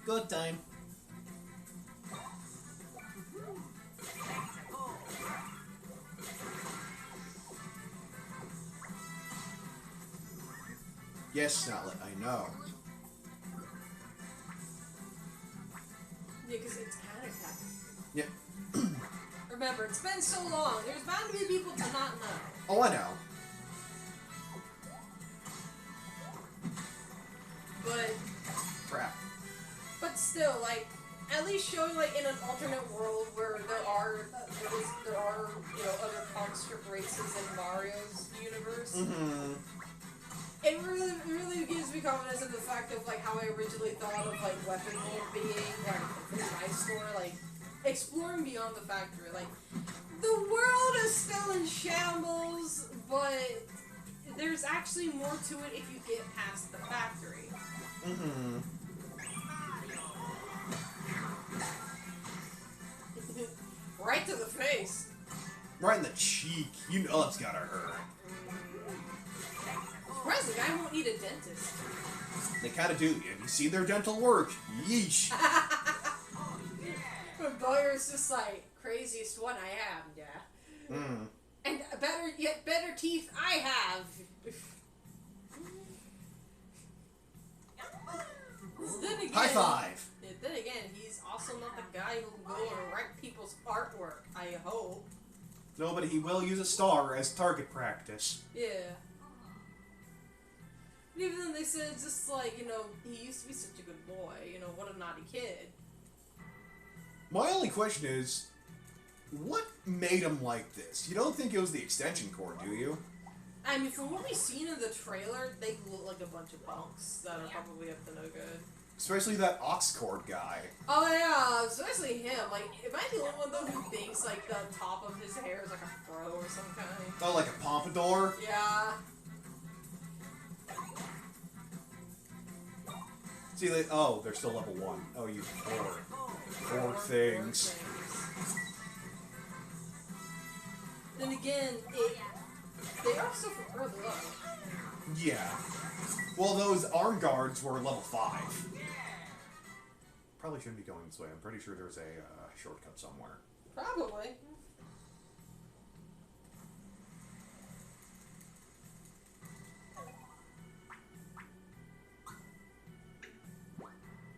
Speaker 2: Good time. Yes, Snotlet, I know.
Speaker 1: Yeah, because it's panic attack.
Speaker 2: Yeah.
Speaker 1: Remember, it's been so long. There's bound to be people to not know.
Speaker 2: Oh, I know.
Speaker 1: But
Speaker 2: Crap.
Speaker 1: But still, like, at least showing, like, in an alternate world where there are, other construct races in Mario's universe.
Speaker 2: Mm-hmm.
Speaker 1: It really gives me confidence in the fact of, like, how I originally thought of, like, weapon mode being, like, the high score, like, exploring beyond the factory. Like, the world is still in shambles, but there's actually more to it if you get past the factory.
Speaker 2: Mm-hmm.
Speaker 1: Right to the face.
Speaker 2: Right in the cheek. You know it's gotta hurt.
Speaker 1: Surprised the guy won't need a dentist.
Speaker 2: They kinda do. Have you seen their dental work? Yeesh.
Speaker 1: But Boyer's just like, craziest one I have, yeah.
Speaker 2: Mm.
Speaker 1: And better teeth I have. Then again,
Speaker 2: High five.
Speaker 1: Then again, he's also not the guy who will go and wreck people's artwork, I hope.
Speaker 2: No, but he will use a star as target practice.
Speaker 1: Yeah. Even then they said just like, he used to be such a good boy, what a naughty kid.
Speaker 2: My only question is, what made him like this? You don't think it was the extension cord, do you?
Speaker 1: I mean, from what we've seen in the trailer, they look like a bunch of punks that are probably up to no good.
Speaker 2: Especially that ox cord guy.
Speaker 1: Oh yeah, especially him. Like, am I the only one though who thinks like the top of his hair is like a fro or some kind?
Speaker 2: Oh, like a pompadour?
Speaker 1: Yeah.
Speaker 2: See, they're still level 1. Oh, you poor things.
Speaker 1: Then again, they are still from early on.
Speaker 2: Yeah. Well, those arm guards were level 5. Probably shouldn't be going this way. I'm pretty sure there's a shortcut somewhere.
Speaker 1: Probably.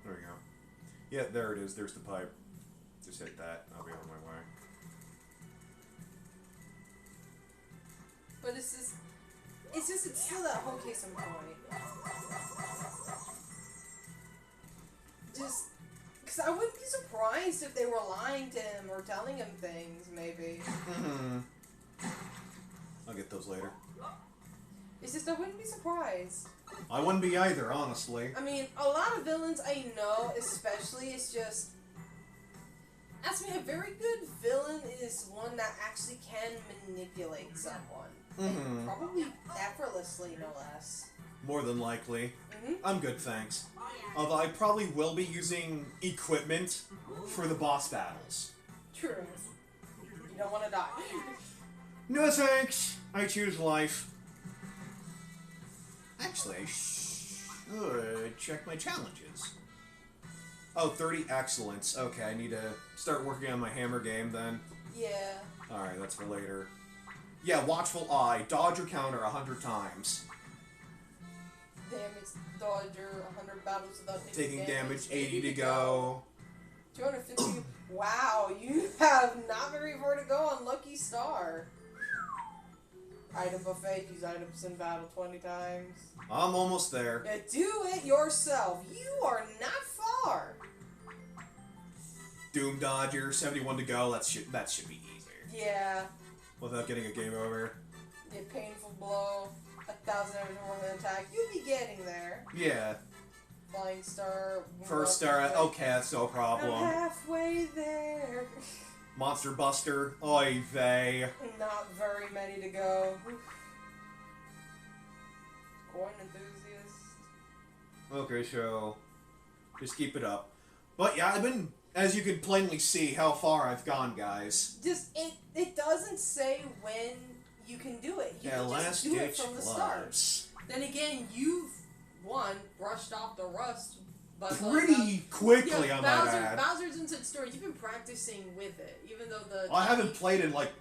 Speaker 2: There we go. Yeah, there it is. There's the pipe. Just hit that. I'll be on my way.
Speaker 1: But it's still that whole case in point. Just, because I wouldn't be surprised if they were lying to him or telling him things, maybe.
Speaker 2: Mm-hmm. I'll get those later.
Speaker 1: It's just, I wouldn't be surprised.
Speaker 2: I wouldn't be either, honestly.
Speaker 1: I mean, a lot of villains I know, especially, it's just... Ask me, a very good villain is one that actually can manipulate someone.
Speaker 2: Mm-hmm.
Speaker 1: And probably effortlessly, no less.
Speaker 2: More than likely.
Speaker 1: Mm-hmm.
Speaker 2: I'm good, thanks. Although I probably will be using equipment for the boss battles.
Speaker 1: True. You don't want to die.
Speaker 2: No thanks. I choose life. Actually, I should check my challenges. Oh, 30 excellence. Okay, I need to start working on my hammer game then.
Speaker 1: Yeah.
Speaker 2: Alright, that's for later. Yeah, watchful eye. Dodge or counter 100 times.
Speaker 1: Damage dodger, 100 battles without
Speaker 2: Taking damage, 80 to go.
Speaker 1: 250. Wow, you have not very far to go on Lucky Star. Item buffet, use items in battle 20 times.
Speaker 2: I'm almost there.
Speaker 1: Yeah, do it yourself. You are not far.
Speaker 2: Doom Dodger, 71 to go. That should be easier.
Speaker 1: Yeah.
Speaker 2: Without getting a game over.
Speaker 1: Yeah, painful blow. 1,000 damage more than attack. You'll be getting there.
Speaker 2: Yeah.
Speaker 1: Flying star.
Speaker 2: First star. Okay, that's no problem.
Speaker 1: I'm halfway there.
Speaker 2: Monster Buster. Oy vey.
Speaker 1: Not very many to go. Coin enthusiast.
Speaker 2: Okay, so just keep it up. But yeah, I've been, as you can plainly see, how far I've gone, guys.
Speaker 1: Just it doesn't say when you can do it. You can just do it from the start. Then again, you've one, brushed off the rust. But
Speaker 2: Pretty quickly,
Speaker 1: yeah,
Speaker 2: I might add.
Speaker 1: Bowser's Inside Story, you've been practicing with it, even though the...
Speaker 2: I haven't played in, like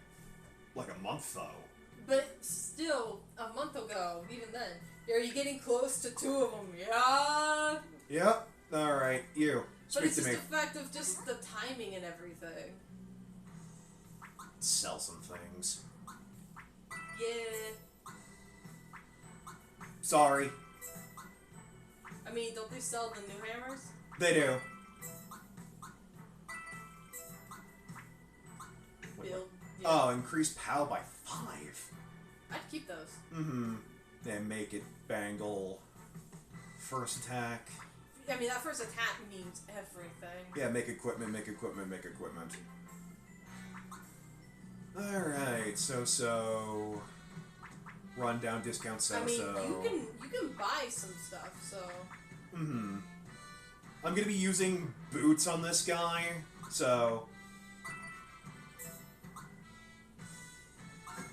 Speaker 2: a month, though.
Speaker 1: But still, a month ago, even then, are you getting close to 2 of them? Yeah?
Speaker 2: Yep. Alright, you.
Speaker 1: But
Speaker 2: Speak
Speaker 1: it's
Speaker 2: to
Speaker 1: just
Speaker 2: me.
Speaker 1: the fact of just the timing and everything.
Speaker 2: Sell some things.
Speaker 1: Yeah.
Speaker 2: Sorry.
Speaker 1: I mean, don't they sell the new hammers?
Speaker 2: They do.
Speaker 1: Build. Yeah.
Speaker 2: Oh, increase POW by 5.
Speaker 1: I'd keep those.
Speaker 2: Mm-hmm. Then make it bangle. First attack.
Speaker 1: I mean, that first attack means everything.
Speaker 2: Yeah, make equipment, make equipment, make equipment. Alright, so... Rundown, discount, so.
Speaker 1: I mean, you can buy some stuff, so...
Speaker 2: Mm-hmm. I'm gonna be using boots on this guy, so...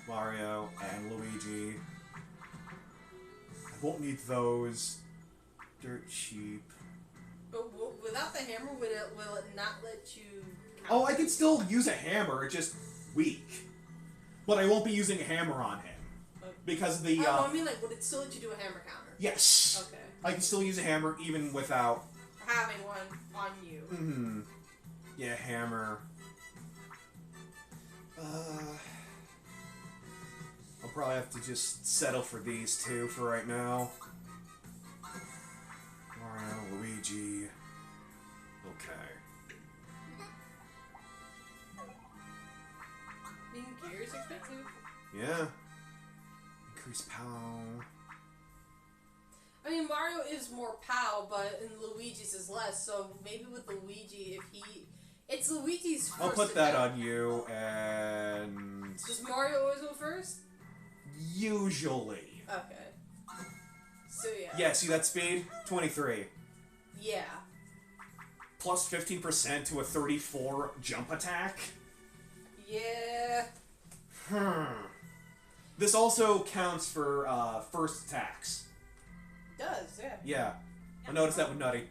Speaker 2: Mario and Luigi. I won't need those. Dirt cheap.
Speaker 1: But without the hammer, will it not let you...
Speaker 2: Oh, I can still use a hammer, it's just weak. But I won't be using a hammer on him. Because the...
Speaker 1: I mean, like, would it still let you do a hammer counter?
Speaker 2: Yes!
Speaker 1: Okay.
Speaker 2: I can still use a hammer even without...
Speaker 1: Having one on you.
Speaker 2: Mm-hmm. Yeah, hammer. I'll probably have to just settle for these two for right now. Mario, Luigi... Okay.
Speaker 1: I mean, gear's expensive.
Speaker 2: Yeah. Increase POW.
Speaker 1: I mean, Mario is more POW, but in Luigi's is less, so maybe with Luigi, if he... It's Luigi's first
Speaker 2: I'll put that
Speaker 1: attack.
Speaker 2: on you, and...
Speaker 1: Does Mario always go first?
Speaker 2: Usually.
Speaker 1: Okay. So, yeah.
Speaker 2: Yeah, see that speed? 23.
Speaker 1: Yeah.
Speaker 2: Plus 15% to a 34 jump attack?
Speaker 1: Yeah.
Speaker 2: This also counts for first attacks.
Speaker 1: Does, yeah.
Speaker 2: Yeah. I noticed that with Nutty.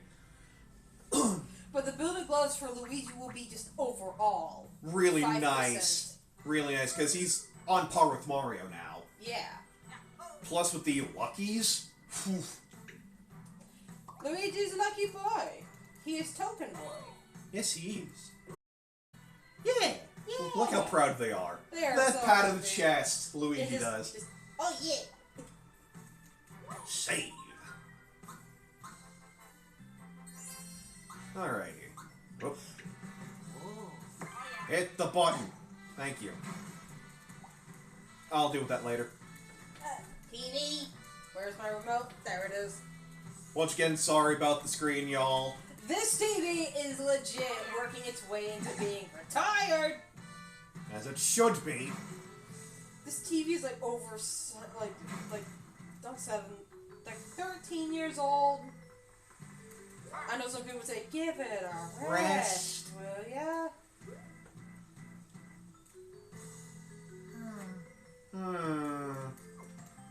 Speaker 1: But the building gloves for Luigi will be just overall.
Speaker 2: Really
Speaker 1: 5%.
Speaker 2: nice. Really nice, because he's on par with Mario now.
Speaker 1: Yeah.
Speaker 2: Plus with the Luckies. Whew.
Speaker 1: Luigi's a lucky boy. He is token boy.
Speaker 2: Yes, he is. Yeah.
Speaker 1: Yeah.
Speaker 2: Look how proud they are.
Speaker 1: They are
Speaker 2: That
Speaker 1: so
Speaker 2: pat on the
Speaker 1: happy.
Speaker 2: chest, Luigi
Speaker 1: It just-
Speaker 2: does.
Speaker 1: just- oh, yeah.
Speaker 2: Save. Alrighty. Whoop. Hit the button. Thank you. I'll deal with that later.
Speaker 1: TV, where's my remote? There it is.
Speaker 2: Once again, sorry about the screen, y'all.
Speaker 1: This TV is legit working its way into being retired.
Speaker 2: As it should be.
Speaker 1: This TV is like over, like, not 7, like 13 years old. I know some people would say, give it a rest. Well, yeah.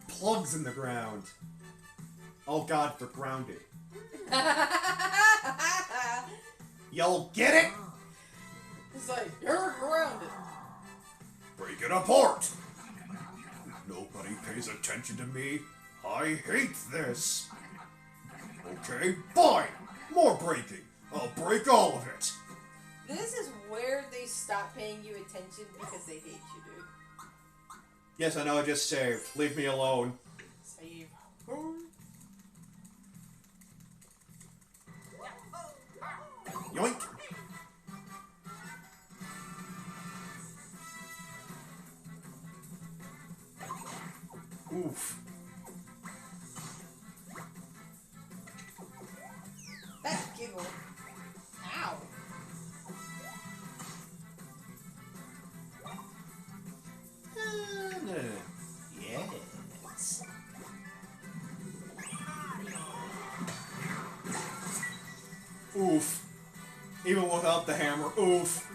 Speaker 2: Plugs in the ground. Oh god, they're grounded. Y'all get it?
Speaker 1: It's like, you're grounded.
Speaker 2: Break it apart. Nobody pays attention to me. I hate this. Okay, fine. More breaking. I'll break all of it.
Speaker 1: This is where they stop paying you attention because they hate you, dude.
Speaker 2: Yes, I know I just saved. Leave me alone.
Speaker 1: Save.
Speaker 2: Yoink. Oof.
Speaker 1: That giggle. Ow.
Speaker 2: No. Yes. Oof. Even without the hammer, oof.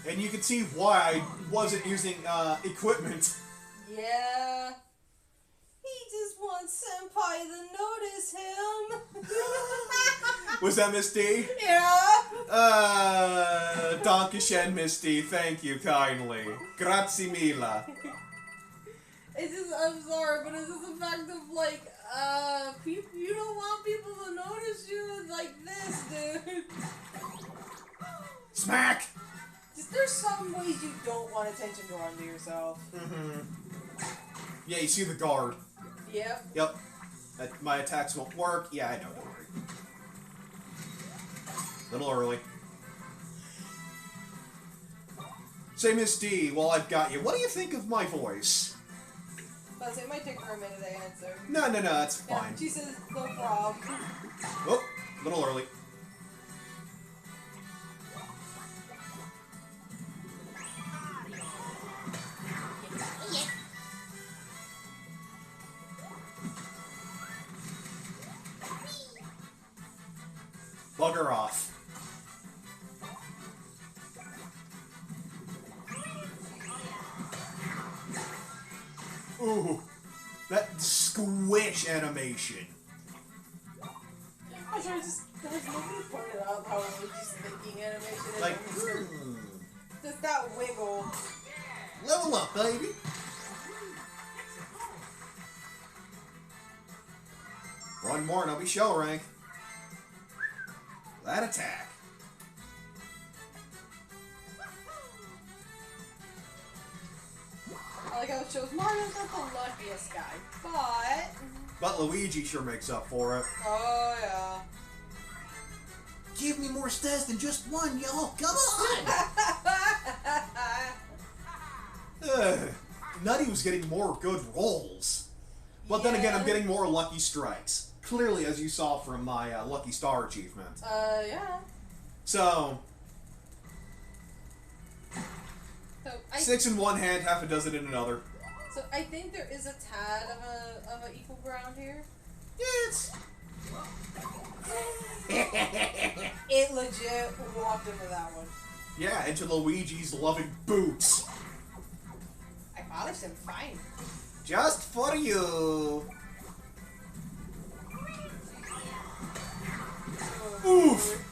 Speaker 2: And you can see why I wasn't using equipment.
Speaker 1: Yeah. He just wants Senpai to notice him.
Speaker 2: Was that Miss D?
Speaker 1: Yeah.
Speaker 2: Dankeschön, Miss D. Thank you kindly. Grazie mille.
Speaker 1: It's just, I'm sorry, but it's just the fact of, like, you don't want people to notice you like this, dude.
Speaker 2: Smack!
Speaker 1: Just, there's some ways you don't want attention drawn to yourself.
Speaker 2: Yeah, you see the guard.
Speaker 1: Yep.
Speaker 2: Yep. My attacks won't work. Yeah, I know, don't worry. Little early. Say, Miss D, while I've got you, what do you think of my voice?
Speaker 1: But it might take her a minute to answer.
Speaker 2: No, that's
Speaker 1: Yeah,
Speaker 2: fine.
Speaker 1: she says, no problem.
Speaker 2: Oh, little early. Bugger off. Ooh, that squish animation.
Speaker 1: I'm sorry, just, has nobody pointed out how Luigi's thinking animation is?
Speaker 2: Like,
Speaker 1: Just that wiggle.
Speaker 2: level up, baby. One more and I'll be show rank. That attack.
Speaker 1: I like how it shows Mario's not the luckiest guy,
Speaker 2: But Luigi sure makes up for it.
Speaker 1: Oh, yeah.
Speaker 2: Give me more stats than just one, y'all. Come on! Nutty was getting more good rolls. But then again, I'm getting more lucky strikes. Clearly, as you saw from my Lucky Star achievement.
Speaker 1: Yeah.
Speaker 2: So,
Speaker 1: So
Speaker 2: 6 in one hand, half a dozen in another.
Speaker 1: So I think there is a tad of a equal ground here.
Speaker 2: Yes.
Speaker 1: It legit walked into that one.
Speaker 2: Yeah, into Luigi's loving boots.
Speaker 1: I polished him fine.
Speaker 2: Just for you. Oof.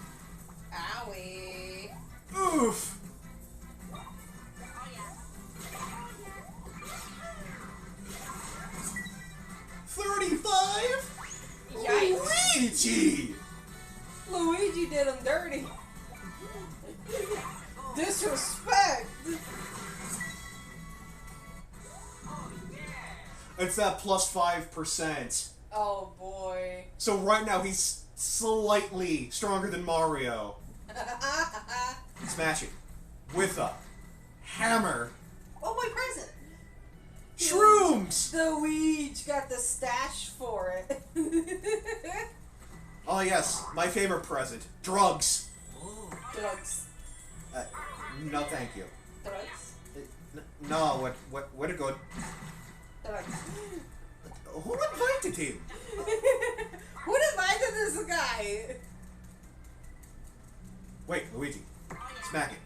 Speaker 1: Owie.
Speaker 2: Oof.
Speaker 1: Yikes.
Speaker 2: Luigi!
Speaker 1: Luigi did him dirty. Disrespect.
Speaker 2: It's that plus 5%.
Speaker 1: Oh boy.
Speaker 2: So right now he's slightly stronger than Mario. Smash it. With a hammer.
Speaker 1: Oh, my present.
Speaker 2: Shrooms!
Speaker 1: The Luigi got the stash for it.
Speaker 2: Oh yes, my favorite present. Drugs.
Speaker 1: Drugs.
Speaker 2: No thank you.
Speaker 1: Drugs.
Speaker 2: No, what a good...
Speaker 1: Drugs.
Speaker 2: Who invited him?
Speaker 1: Who invited this guy?
Speaker 2: Wait, Luigi. Smack it.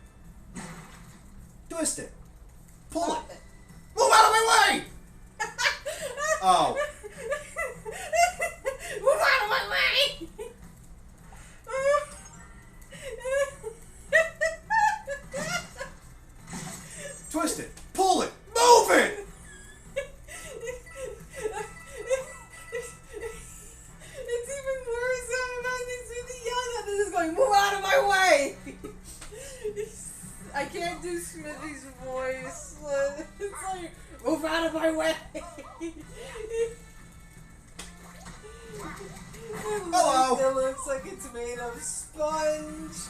Speaker 2: Twist it. Pull it. Move out of my way! Oh.
Speaker 1: Move out of my way!
Speaker 2: Twist it. Pull it. Move it!
Speaker 1: It's even worse when I can see the young and this is going, move out of my way! I can't do Smithy's voice. It's like, move out of my way!
Speaker 2: Hello!
Speaker 1: It looks like it's made of sponge.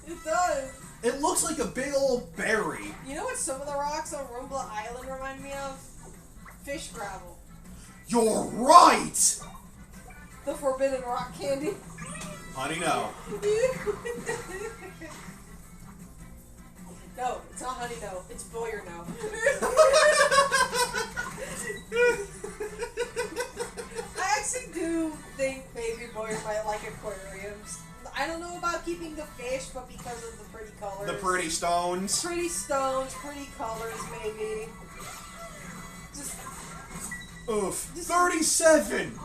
Speaker 1: It does.
Speaker 2: It looks like a big old berry.
Speaker 1: You know what some of the rocks on Rumbla Island remind me of? Fish gravel.
Speaker 2: You're right!
Speaker 1: The forbidden rock candy.
Speaker 2: Honey, no.
Speaker 1: No, it's not honey no. It's Boyer no. I actually do think maybe Boyer might like aquariums. I don't know about keeping the fish, but because of the pretty colors.
Speaker 2: The pretty stones.
Speaker 1: Pretty stones, pretty colors, maybe.
Speaker 2: Oof. 37!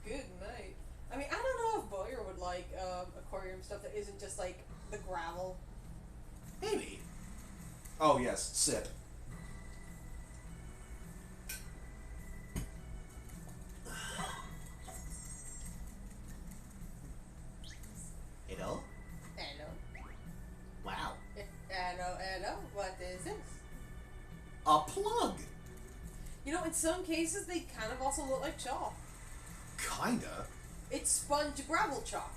Speaker 1: Good night. I mean, I don't know if Boyer would like aquarium stuff that isn't just like the gravel.
Speaker 2: Maybe. Oh, yes. Sip. Hello?
Speaker 1: Hello.
Speaker 2: Wow.
Speaker 1: Hello. What is this?
Speaker 2: A plug!
Speaker 1: You know, in some cases, they kind of also look like chalk.
Speaker 2: Kinda.
Speaker 1: It's sponge gravel chalk.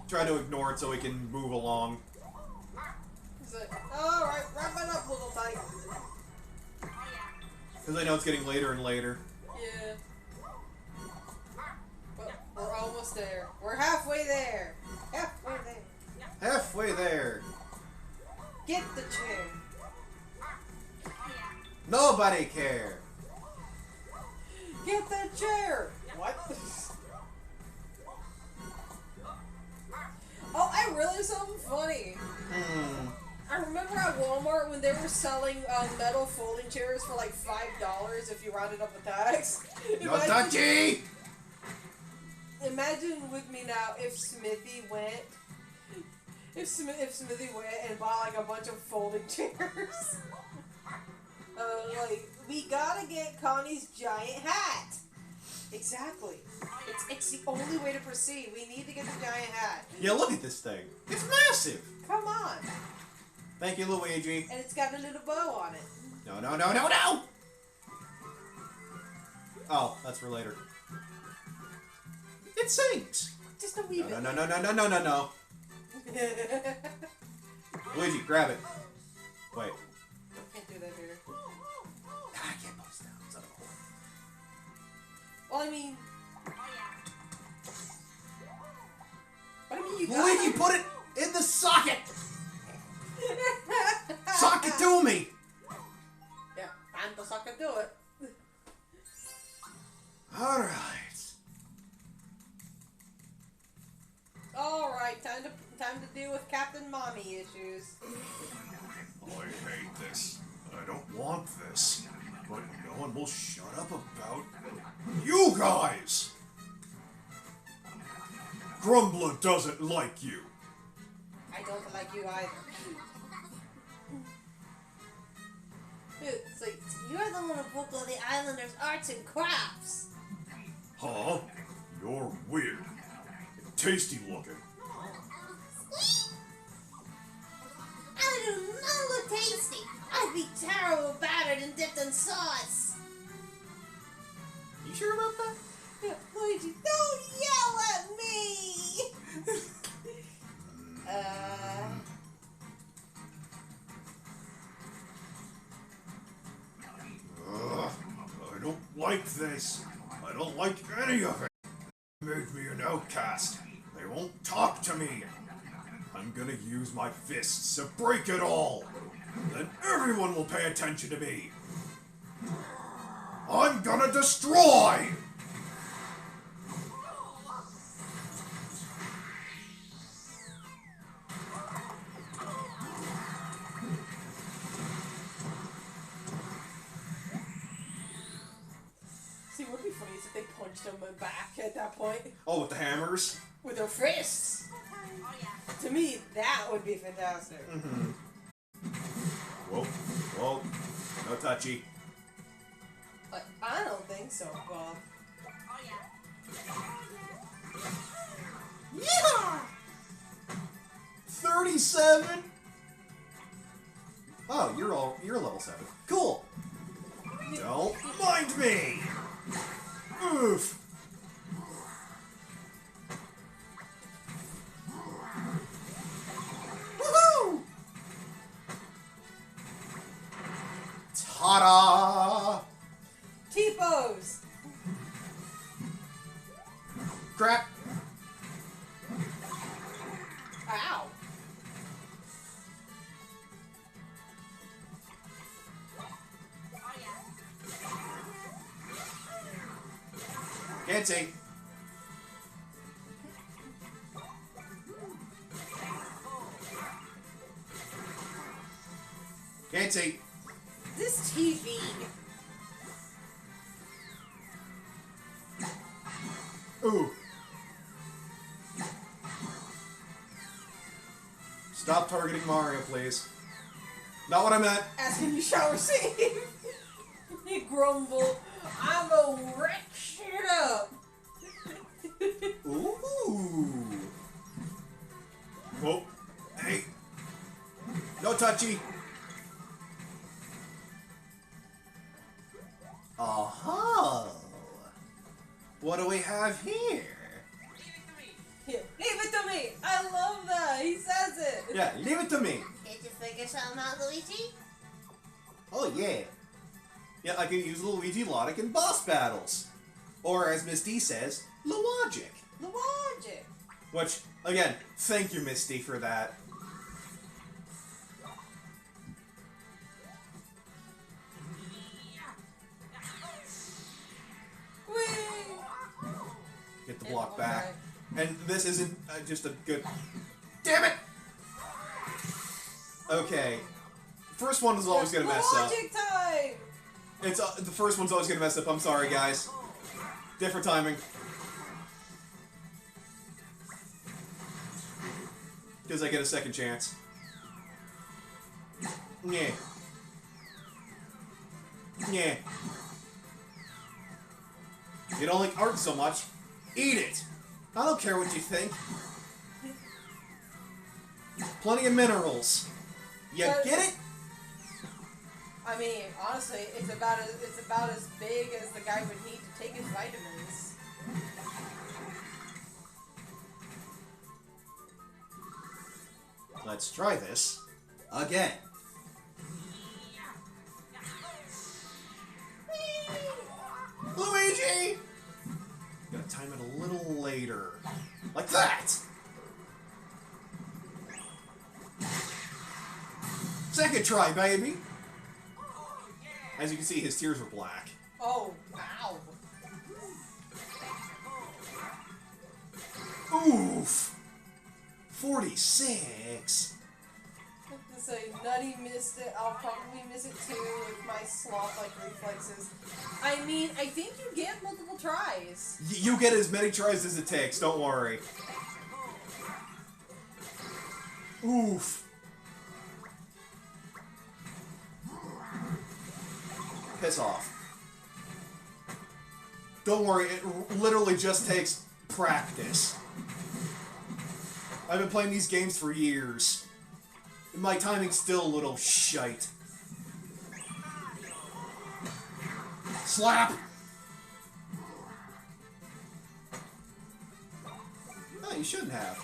Speaker 2: Try to ignore it so we can move along.
Speaker 1: He's like, alright, wrap it up, little tight.
Speaker 2: Because I know it's getting later and later.
Speaker 1: Yeah. But we're almost there. We're halfway there. Halfway there.
Speaker 2: Halfway there.
Speaker 1: Get the chair.
Speaker 2: Nobody care.
Speaker 1: Get the chair. What? Oh, I realized something funny. I remember at Walmart when they were selling metal folding chairs for like $5 if you rounded up the tax.
Speaker 2: No touchy!
Speaker 1: Imagine with me now if Smithy went. If Smithy went and bought like a bunch of folding chairs. Like, we gotta get Connie's giant hat. Exactly. It's the only way to proceed. We need to get the giant hat.
Speaker 2: Yeah, look at this thing. It's massive.
Speaker 1: Come on.
Speaker 2: Thank you, Luigi.
Speaker 1: And it's got a little bow on it.
Speaker 2: No, no, no, no, no! Oh, that's for later. It sings.
Speaker 1: Just a wee bit.
Speaker 2: No, no, no, no, no, no, no, no. Luigi, grab it. Wait.
Speaker 1: Can't do that here.
Speaker 2: I can't post down. It's out of the hole.
Speaker 1: Well, I mean... What do you mean you got
Speaker 2: Luigi,
Speaker 1: it?
Speaker 2: put it in the socket! Socket to me!
Speaker 1: Yeah, and the sucker do it.
Speaker 2: Alright.
Speaker 1: Alright, time to deal with Captain Mommy issues.
Speaker 2: I hate this. I don't want this. But no one will shut up about you guys! Grumbler doesn't like you.
Speaker 1: I don't like you either. It's like, you're the one who booked all the Islanders' arts and crafts.
Speaker 2: Huh? You're weird. Tasty looking.
Speaker 3: I do not look tasty. I'd be terrible battered and dipped in sauce.
Speaker 2: You sure about that?
Speaker 1: Yeah, Luigi, don't yell at me!
Speaker 2: I don't like this. I don't like any of it. They made me an outcast. They won't talk to me. I'm gonna use my fists to break it all. Then everyone will pay attention to me. I'm gonna destroy!
Speaker 1: See, what would be funny is if they punched him back at that point
Speaker 2: Oh, with the hammers?
Speaker 1: with their fists. To me, that would be fantastic.
Speaker 2: Mm-hmm. Whoa, whoa, no touchy.
Speaker 1: Like, I don't think so, Bob.
Speaker 2: Yeah! 37? Oh, you're level 7. Cool. Don't mind me. Oof. Woohoo! Ta-da!
Speaker 1: T-pose!
Speaker 2: Crap.
Speaker 1: Ow!
Speaker 2: Can't see. Fiance.
Speaker 1: This TV.
Speaker 2: Ooh. Stop targeting Mario, please. Not what I meant.
Speaker 1: Asking you shower scene. He grumbled. I'm gonna wreck shit up.
Speaker 2: Ooh. Whoa. Hey. No touchy. Oh. What do we have here?
Speaker 1: Leave it to me. I love that. He says it.
Speaker 2: Yeah, leave it to me.
Speaker 3: Did you figure something out, Luigi?
Speaker 2: Oh, yeah. Yeah, I can use Luigi Logic in boss battles. Or, as Miss D says, Logic.
Speaker 1: Logic.
Speaker 2: Which, again, thank you, Miss D, for that.
Speaker 1: Whee!
Speaker 2: Get the block back. And this isn't just a good... Damn it! Okay. First one is always gonna mess up.
Speaker 1: Logic time!
Speaker 2: It's the first one's always gonna mess up. I'm sorry, guys. Different timing. Because I get a second chance. Yeah. Yeah. You don't like art so much. Eat it! I don't care what you think. Plenty of minerals. You get it?
Speaker 1: I mean, honestly, it's about as big as the guy would need to take his vitamins.
Speaker 2: Let's try this again. Luigi! Gotta time it a little later. Like that! Second try, baby! As you can see, his tears were black.
Speaker 1: Oh, wow.
Speaker 2: Oof! 46!
Speaker 1: So Nutty missed it. I'll probably miss it too with my sloth-like reflexes. I mean, I think you get multiple tries.
Speaker 2: You get as many tries as it takes, don't worry. Oof. Piss off. Don't worry, it literally just takes practice. I've been playing these games for years. My timing's still a little shite. Slap! No, you shouldn't have.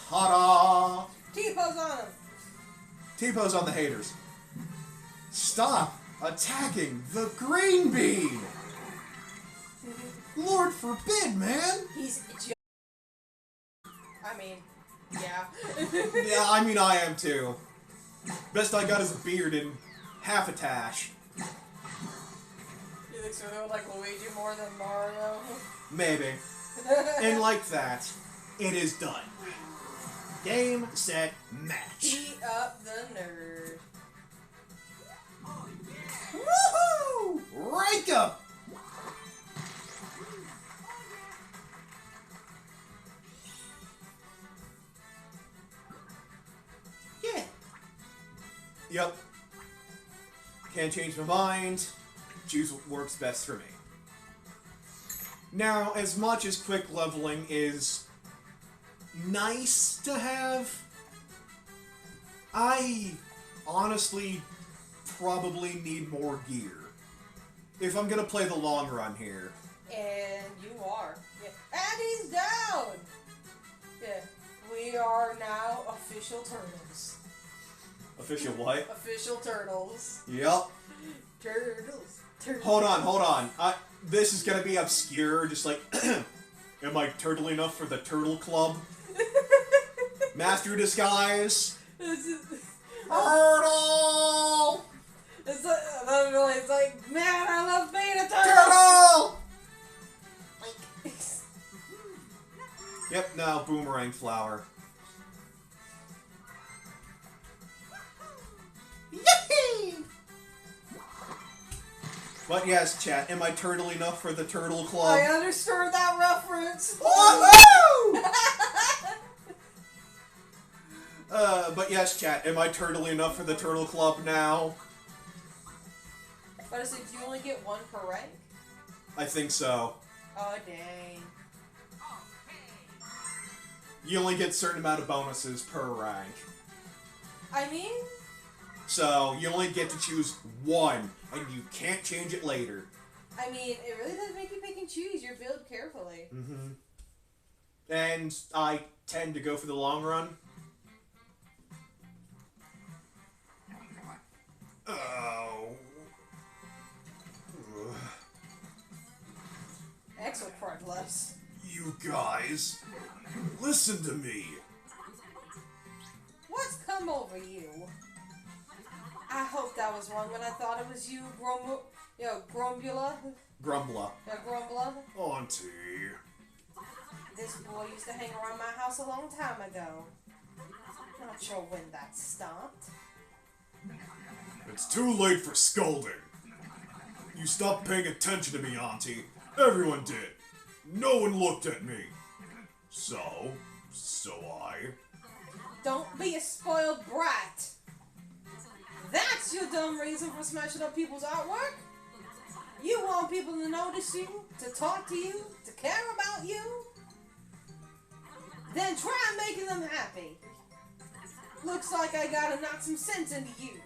Speaker 2: Ta-da!
Speaker 1: T-pose on him.
Speaker 2: T-pose on the haters. Stop attacking the green bean! Lord forbid, man!
Speaker 1: He's just... I mean, yeah.
Speaker 2: Yeah, I mean, I am too. Best I got is a beard and half a tash.
Speaker 1: You think so they would like Luigi more than Mario?
Speaker 2: Maybe. And like that, it is done. Game, set, match.
Speaker 1: Beat up the nerd.
Speaker 2: Woohoo! Rank up! Yeah. Yep. Can't change my mind. Choose what works best for me. Now, as much as quick leveling is nice to have, I honestly probably need more gear if I'm gonna play the long run here.
Speaker 1: And you are. Yeah. And he's down! Yeah. We are now official turtles.
Speaker 2: Official what?
Speaker 1: Official turtles.
Speaker 2: Yep.
Speaker 1: Turtles. Turtles.
Speaker 2: Hold on. This is gonna be obscure, just like, am I turtle enough for the turtle club? Master disguise. Turtle!
Speaker 1: It's like, man, I love being a turtle!
Speaker 2: Turtle! Yep, now boomerang flower. Yippee! But yes, chat, am I turtle enough for the turtle club?
Speaker 1: I understood that reference.
Speaker 2: Woohoo! But yes, chat, am I turtle enough for the turtle club now?
Speaker 1: But I said, do you only get one per rank?
Speaker 2: I think so.
Speaker 1: Oh, dang.
Speaker 2: You only get a certain amount of bonuses per rank.
Speaker 1: I mean...
Speaker 2: So, you only get to choose one, and you can't change it later.
Speaker 1: I mean, it really does make you pick and choose your build carefully.
Speaker 2: Mm-hmm. And I tend to go for the long run. Oh.
Speaker 1: Excellent progress.
Speaker 2: You guys, listen to me.
Speaker 1: What's come over you? I hope that was wrong when I thought it was you, Grumbula.
Speaker 2: Grumbler.
Speaker 1: Yeah, Grumbler.
Speaker 2: Auntie.
Speaker 1: This boy used to hang around my house a long time ago. Not sure when that stopped.
Speaker 2: It's too late for scolding. You stopped paying attention to me, Auntie. Everyone did. No one looked at me. So I...
Speaker 1: Don't be a spoiled brat. That's your dumb reason for smashing up people's artwork? You want people to notice you, to talk to you, to care about you? Then try making them happy. Looks like I gotta knock some sense into you.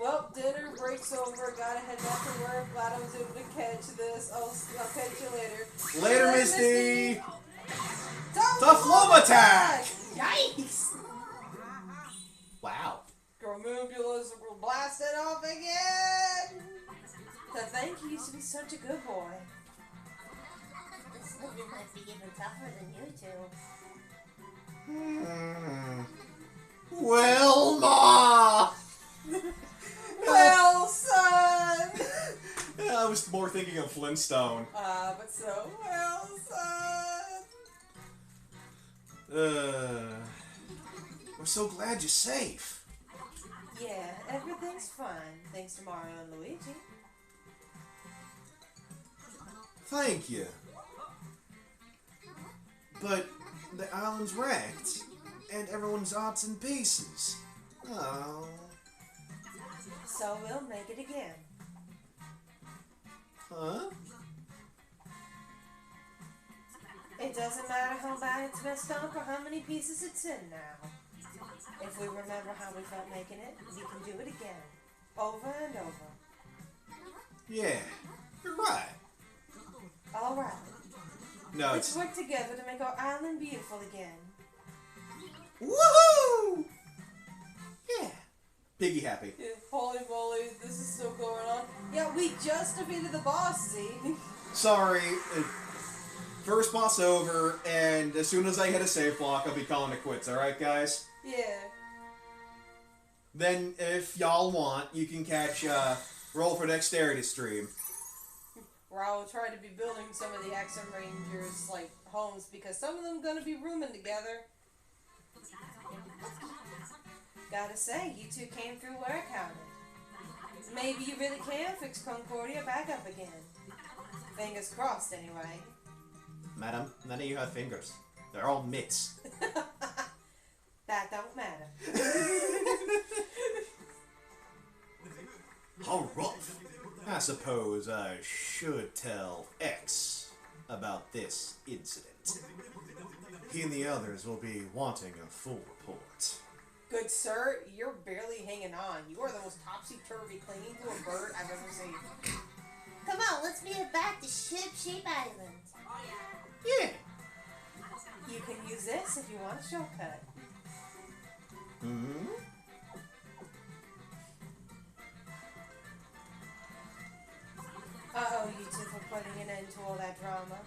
Speaker 1: Well, dinner breaks over. Gotta head back to work. Glad I was able to catch this. I'll catch you later.
Speaker 2: Later, Misty!
Speaker 1: Tough
Speaker 2: Love attack!
Speaker 1: Yikes!
Speaker 2: Wow.
Speaker 1: Grommubulas were blasted off again! To think he used to be such a good boy.
Speaker 3: This living might be even tougher than you two.
Speaker 2: Well, Ma!
Speaker 1: Well, son!
Speaker 2: Yeah, I was more thinking of Flintstone.
Speaker 1: But so, well, son.
Speaker 2: I'm so glad you're safe.
Speaker 1: Yeah, everything's fine, thanks to Mario and Luigi.
Speaker 2: Thank you. But the island's wrecked, and everyone's art's in pieces. Oh.
Speaker 1: So we'll make it again.
Speaker 2: Huh?
Speaker 1: It doesn't matter how bad it's messed up or how many pieces it's in now. If we remember how we felt making it, we can do it again. Over and over.
Speaker 2: Yeah, you're right.
Speaker 1: Alright.
Speaker 2: No,
Speaker 1: Let's
Speaker 2: it's...
Speaker 1: work together to make our island beautiful again.
Speaker 2: Woohoo! Yeah. Piggy happy.
Speaker 1: Yeah, holy moly, this is still going on. Yeah, we just defeated the boss, Z.
Speaker 2: Sorry. First boss over, and as soon as I hit a save block, I'll be calling it quits, alright, guys?
Speaker 1: Yeah.
Speaker 2: Then, if y'all want, you can catch Roll-For-Dexterity stream.
Speaker 1: Where I'll try to be building some of the Axum Rangers, like, homes, because some of them gonna be rooming together. Gotta say, you two came through where I counted. Maybe you really can fix Concordia back up again. Fingers crossed, anyway.
Speaker 2: Madam, none of you have fingers. They're all mitts.
Speaker 1: That don't matter.
Speaker 2: How rough. I suppose I should tell X about this incident. He and the others will be wanting a full report.
Speaker 1: Good sir, you're barely hanging on. You are the most topsy-turvy clinging to a bird I've ever seen.
Speaker 3: Come on, let's meet it back to Sheep Island.
Speaker 2: Yeah.
Speaker 1: You can use this if you want a shortcut.
Speaker 2: Mm-hmm.
Speaker 1: Uh-oh, you two for putting an end to all that drama.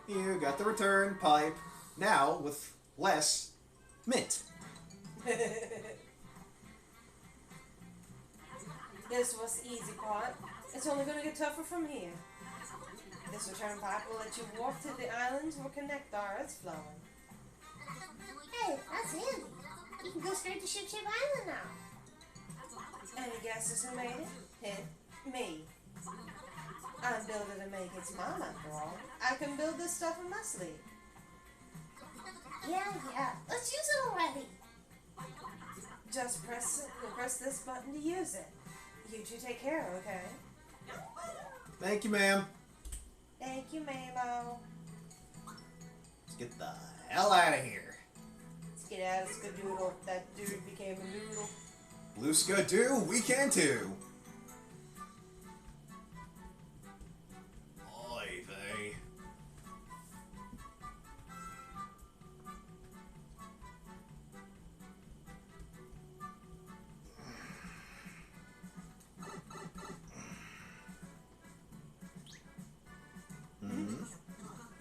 Speaker 2: You got the return pipe. Now, with less mint.
Speaker 1: This was the easy part. It's only gonna get tougher from here.
Speaker 3: This return pipe will let you walk to the island where connect our earth's flowing.
Speaker 4: Hey, that's handy. You can go straight to Ship Island now.
Speaker 3: Any guesses who made it? Hint, me. I'm building to make its mom after all. I can build this stuff in my sleep.
Speaker 4: Yeah. Let's use it already.
Speaker 3: Just press this button to use it. You two take care, okay?
Speaker 2: Thank you, ma'am.
Speaker 3: Thank you, Mamo.
Speaker 2: Let's get the hell out of here.
Speaker 3: Let's get out of Skadoodle. That dude became a noodle.
Speaker 2: Blue Skidoo, we can too. Oy vey.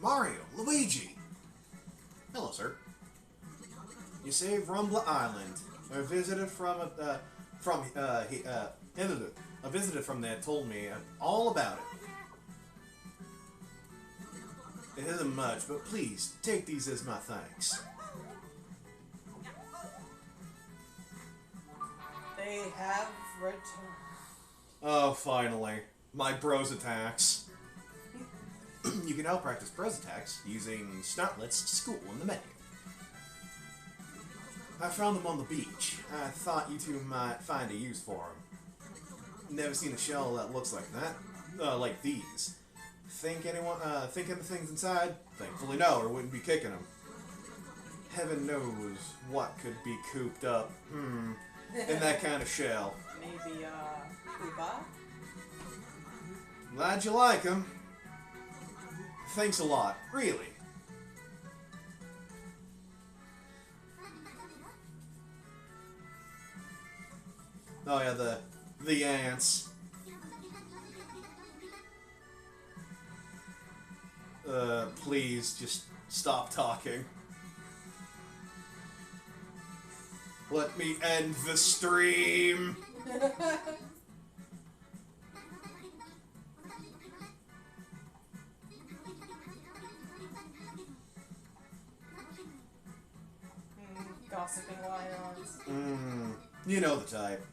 Speaker 2: Mario, Luigi. Hello, sir. You saved Rumbla Island. A visitor from a visitor from there told me all about it. It isn't much, but please take these as my thanks.
Speaker 3: They have returned.
Speaker 2: Oh, finally, my bros attacks. You can now practice bros attacks using Snotlet's school in the menu. I found them on the beach. I thought you two might find a use for them. Never seen a shell that looks like that. Like these. Thinking the things inside? Thankfully no, or wouldn't be kicking them. Heaven knows what could be cooped up, in that kind of shell.
Speaker 3: Maybe, Cuba?
Speaker 2: Glad you like them. Thanks a lot, really. Oh yeah, the ants. Please just stop talking. Let me end the stream.
Speaker 3: Gossiping lions.
Speaker 2: You know the type.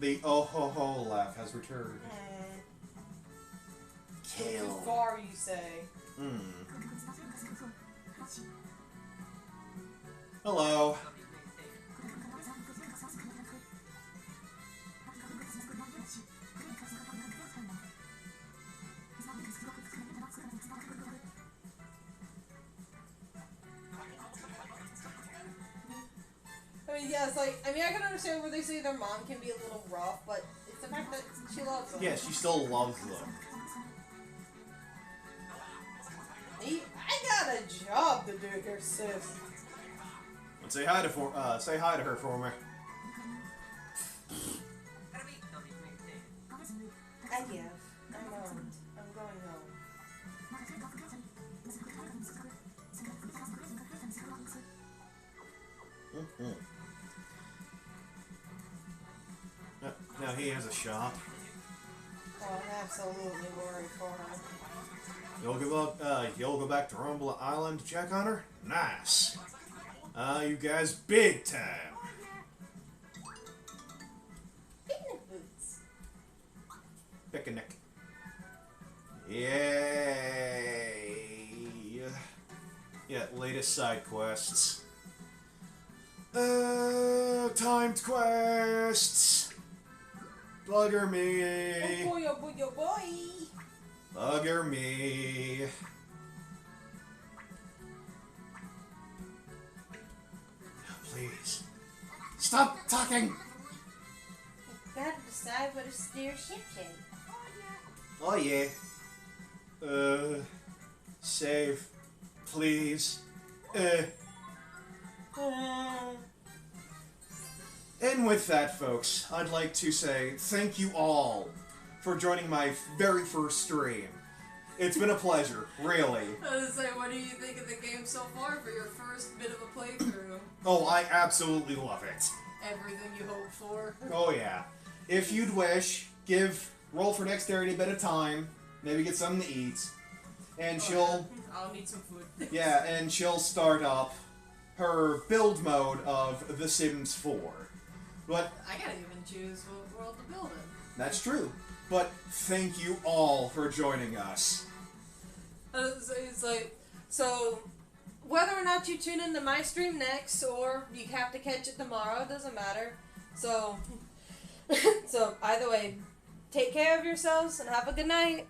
Speaker 2: The oh ho ho laugh has returned.
Speaker 3: Too
Speaker 2: Kill.
Speaker 3: far, you say.
Speaker 2: Hello.
Speaker 3: I mean, yeah, it's like, I can understand where they say their mom can be a little rough, but it's the fact that she loves them.
Speaker 2: Yeah, she still loves them.
Speaker 3: I got a job to do here, sis.
Speaker 2: And say hi to her for me.
Speaker 3: I give. I'm going home.
Speaker 2: Now he has a shop.
Speaker 3: Oh, I'm absolutely worried for her.
Speaker 2: You'll go back to Rumble Island to check on her? Nice. You guys big time.
Speaker 3: Picnic boots.
Speaker 2: Picnic. Yay. Yeah, latest side quests. Timed quests. Bugger me.
Speaker 3: Oh boy, oh boy, oh boy.
Speaker 2: Bugger me. Please. Stop talking!
Speaker 3: Gotta decide what a steer ship is.
Speaker 2: Oh yeah. Save. Please. And with that, folks, I'd like to say thank you all for joining my very first stream. It's been a pleasure, really.
Speaker 1: I was like, what do you think of the game so far for your first bit of a playthrough?
Speaker 2: Oh, I absolutely love it.
Speaker 1: Everything you hoped for.
Speaker 2: Oh yeah. If you'd wish, give Roll-For-Dexterity a bit of time, maybe get something to eat, and she'll...
Speaker 1: I'll need some food.
Speaker 2: Yeah, and she'll start up her build mode of The Sims 4. But
Speaker 1: I gotta even choose what world to build in.
Speaker 2: that's true. But thank you all for joining us.
Speaker 1: It's like, so whether or not you tune into my stream next, or you have to catch it tomorrow, it doesn't matter. So, so either way, take care of yourselves and have a good night.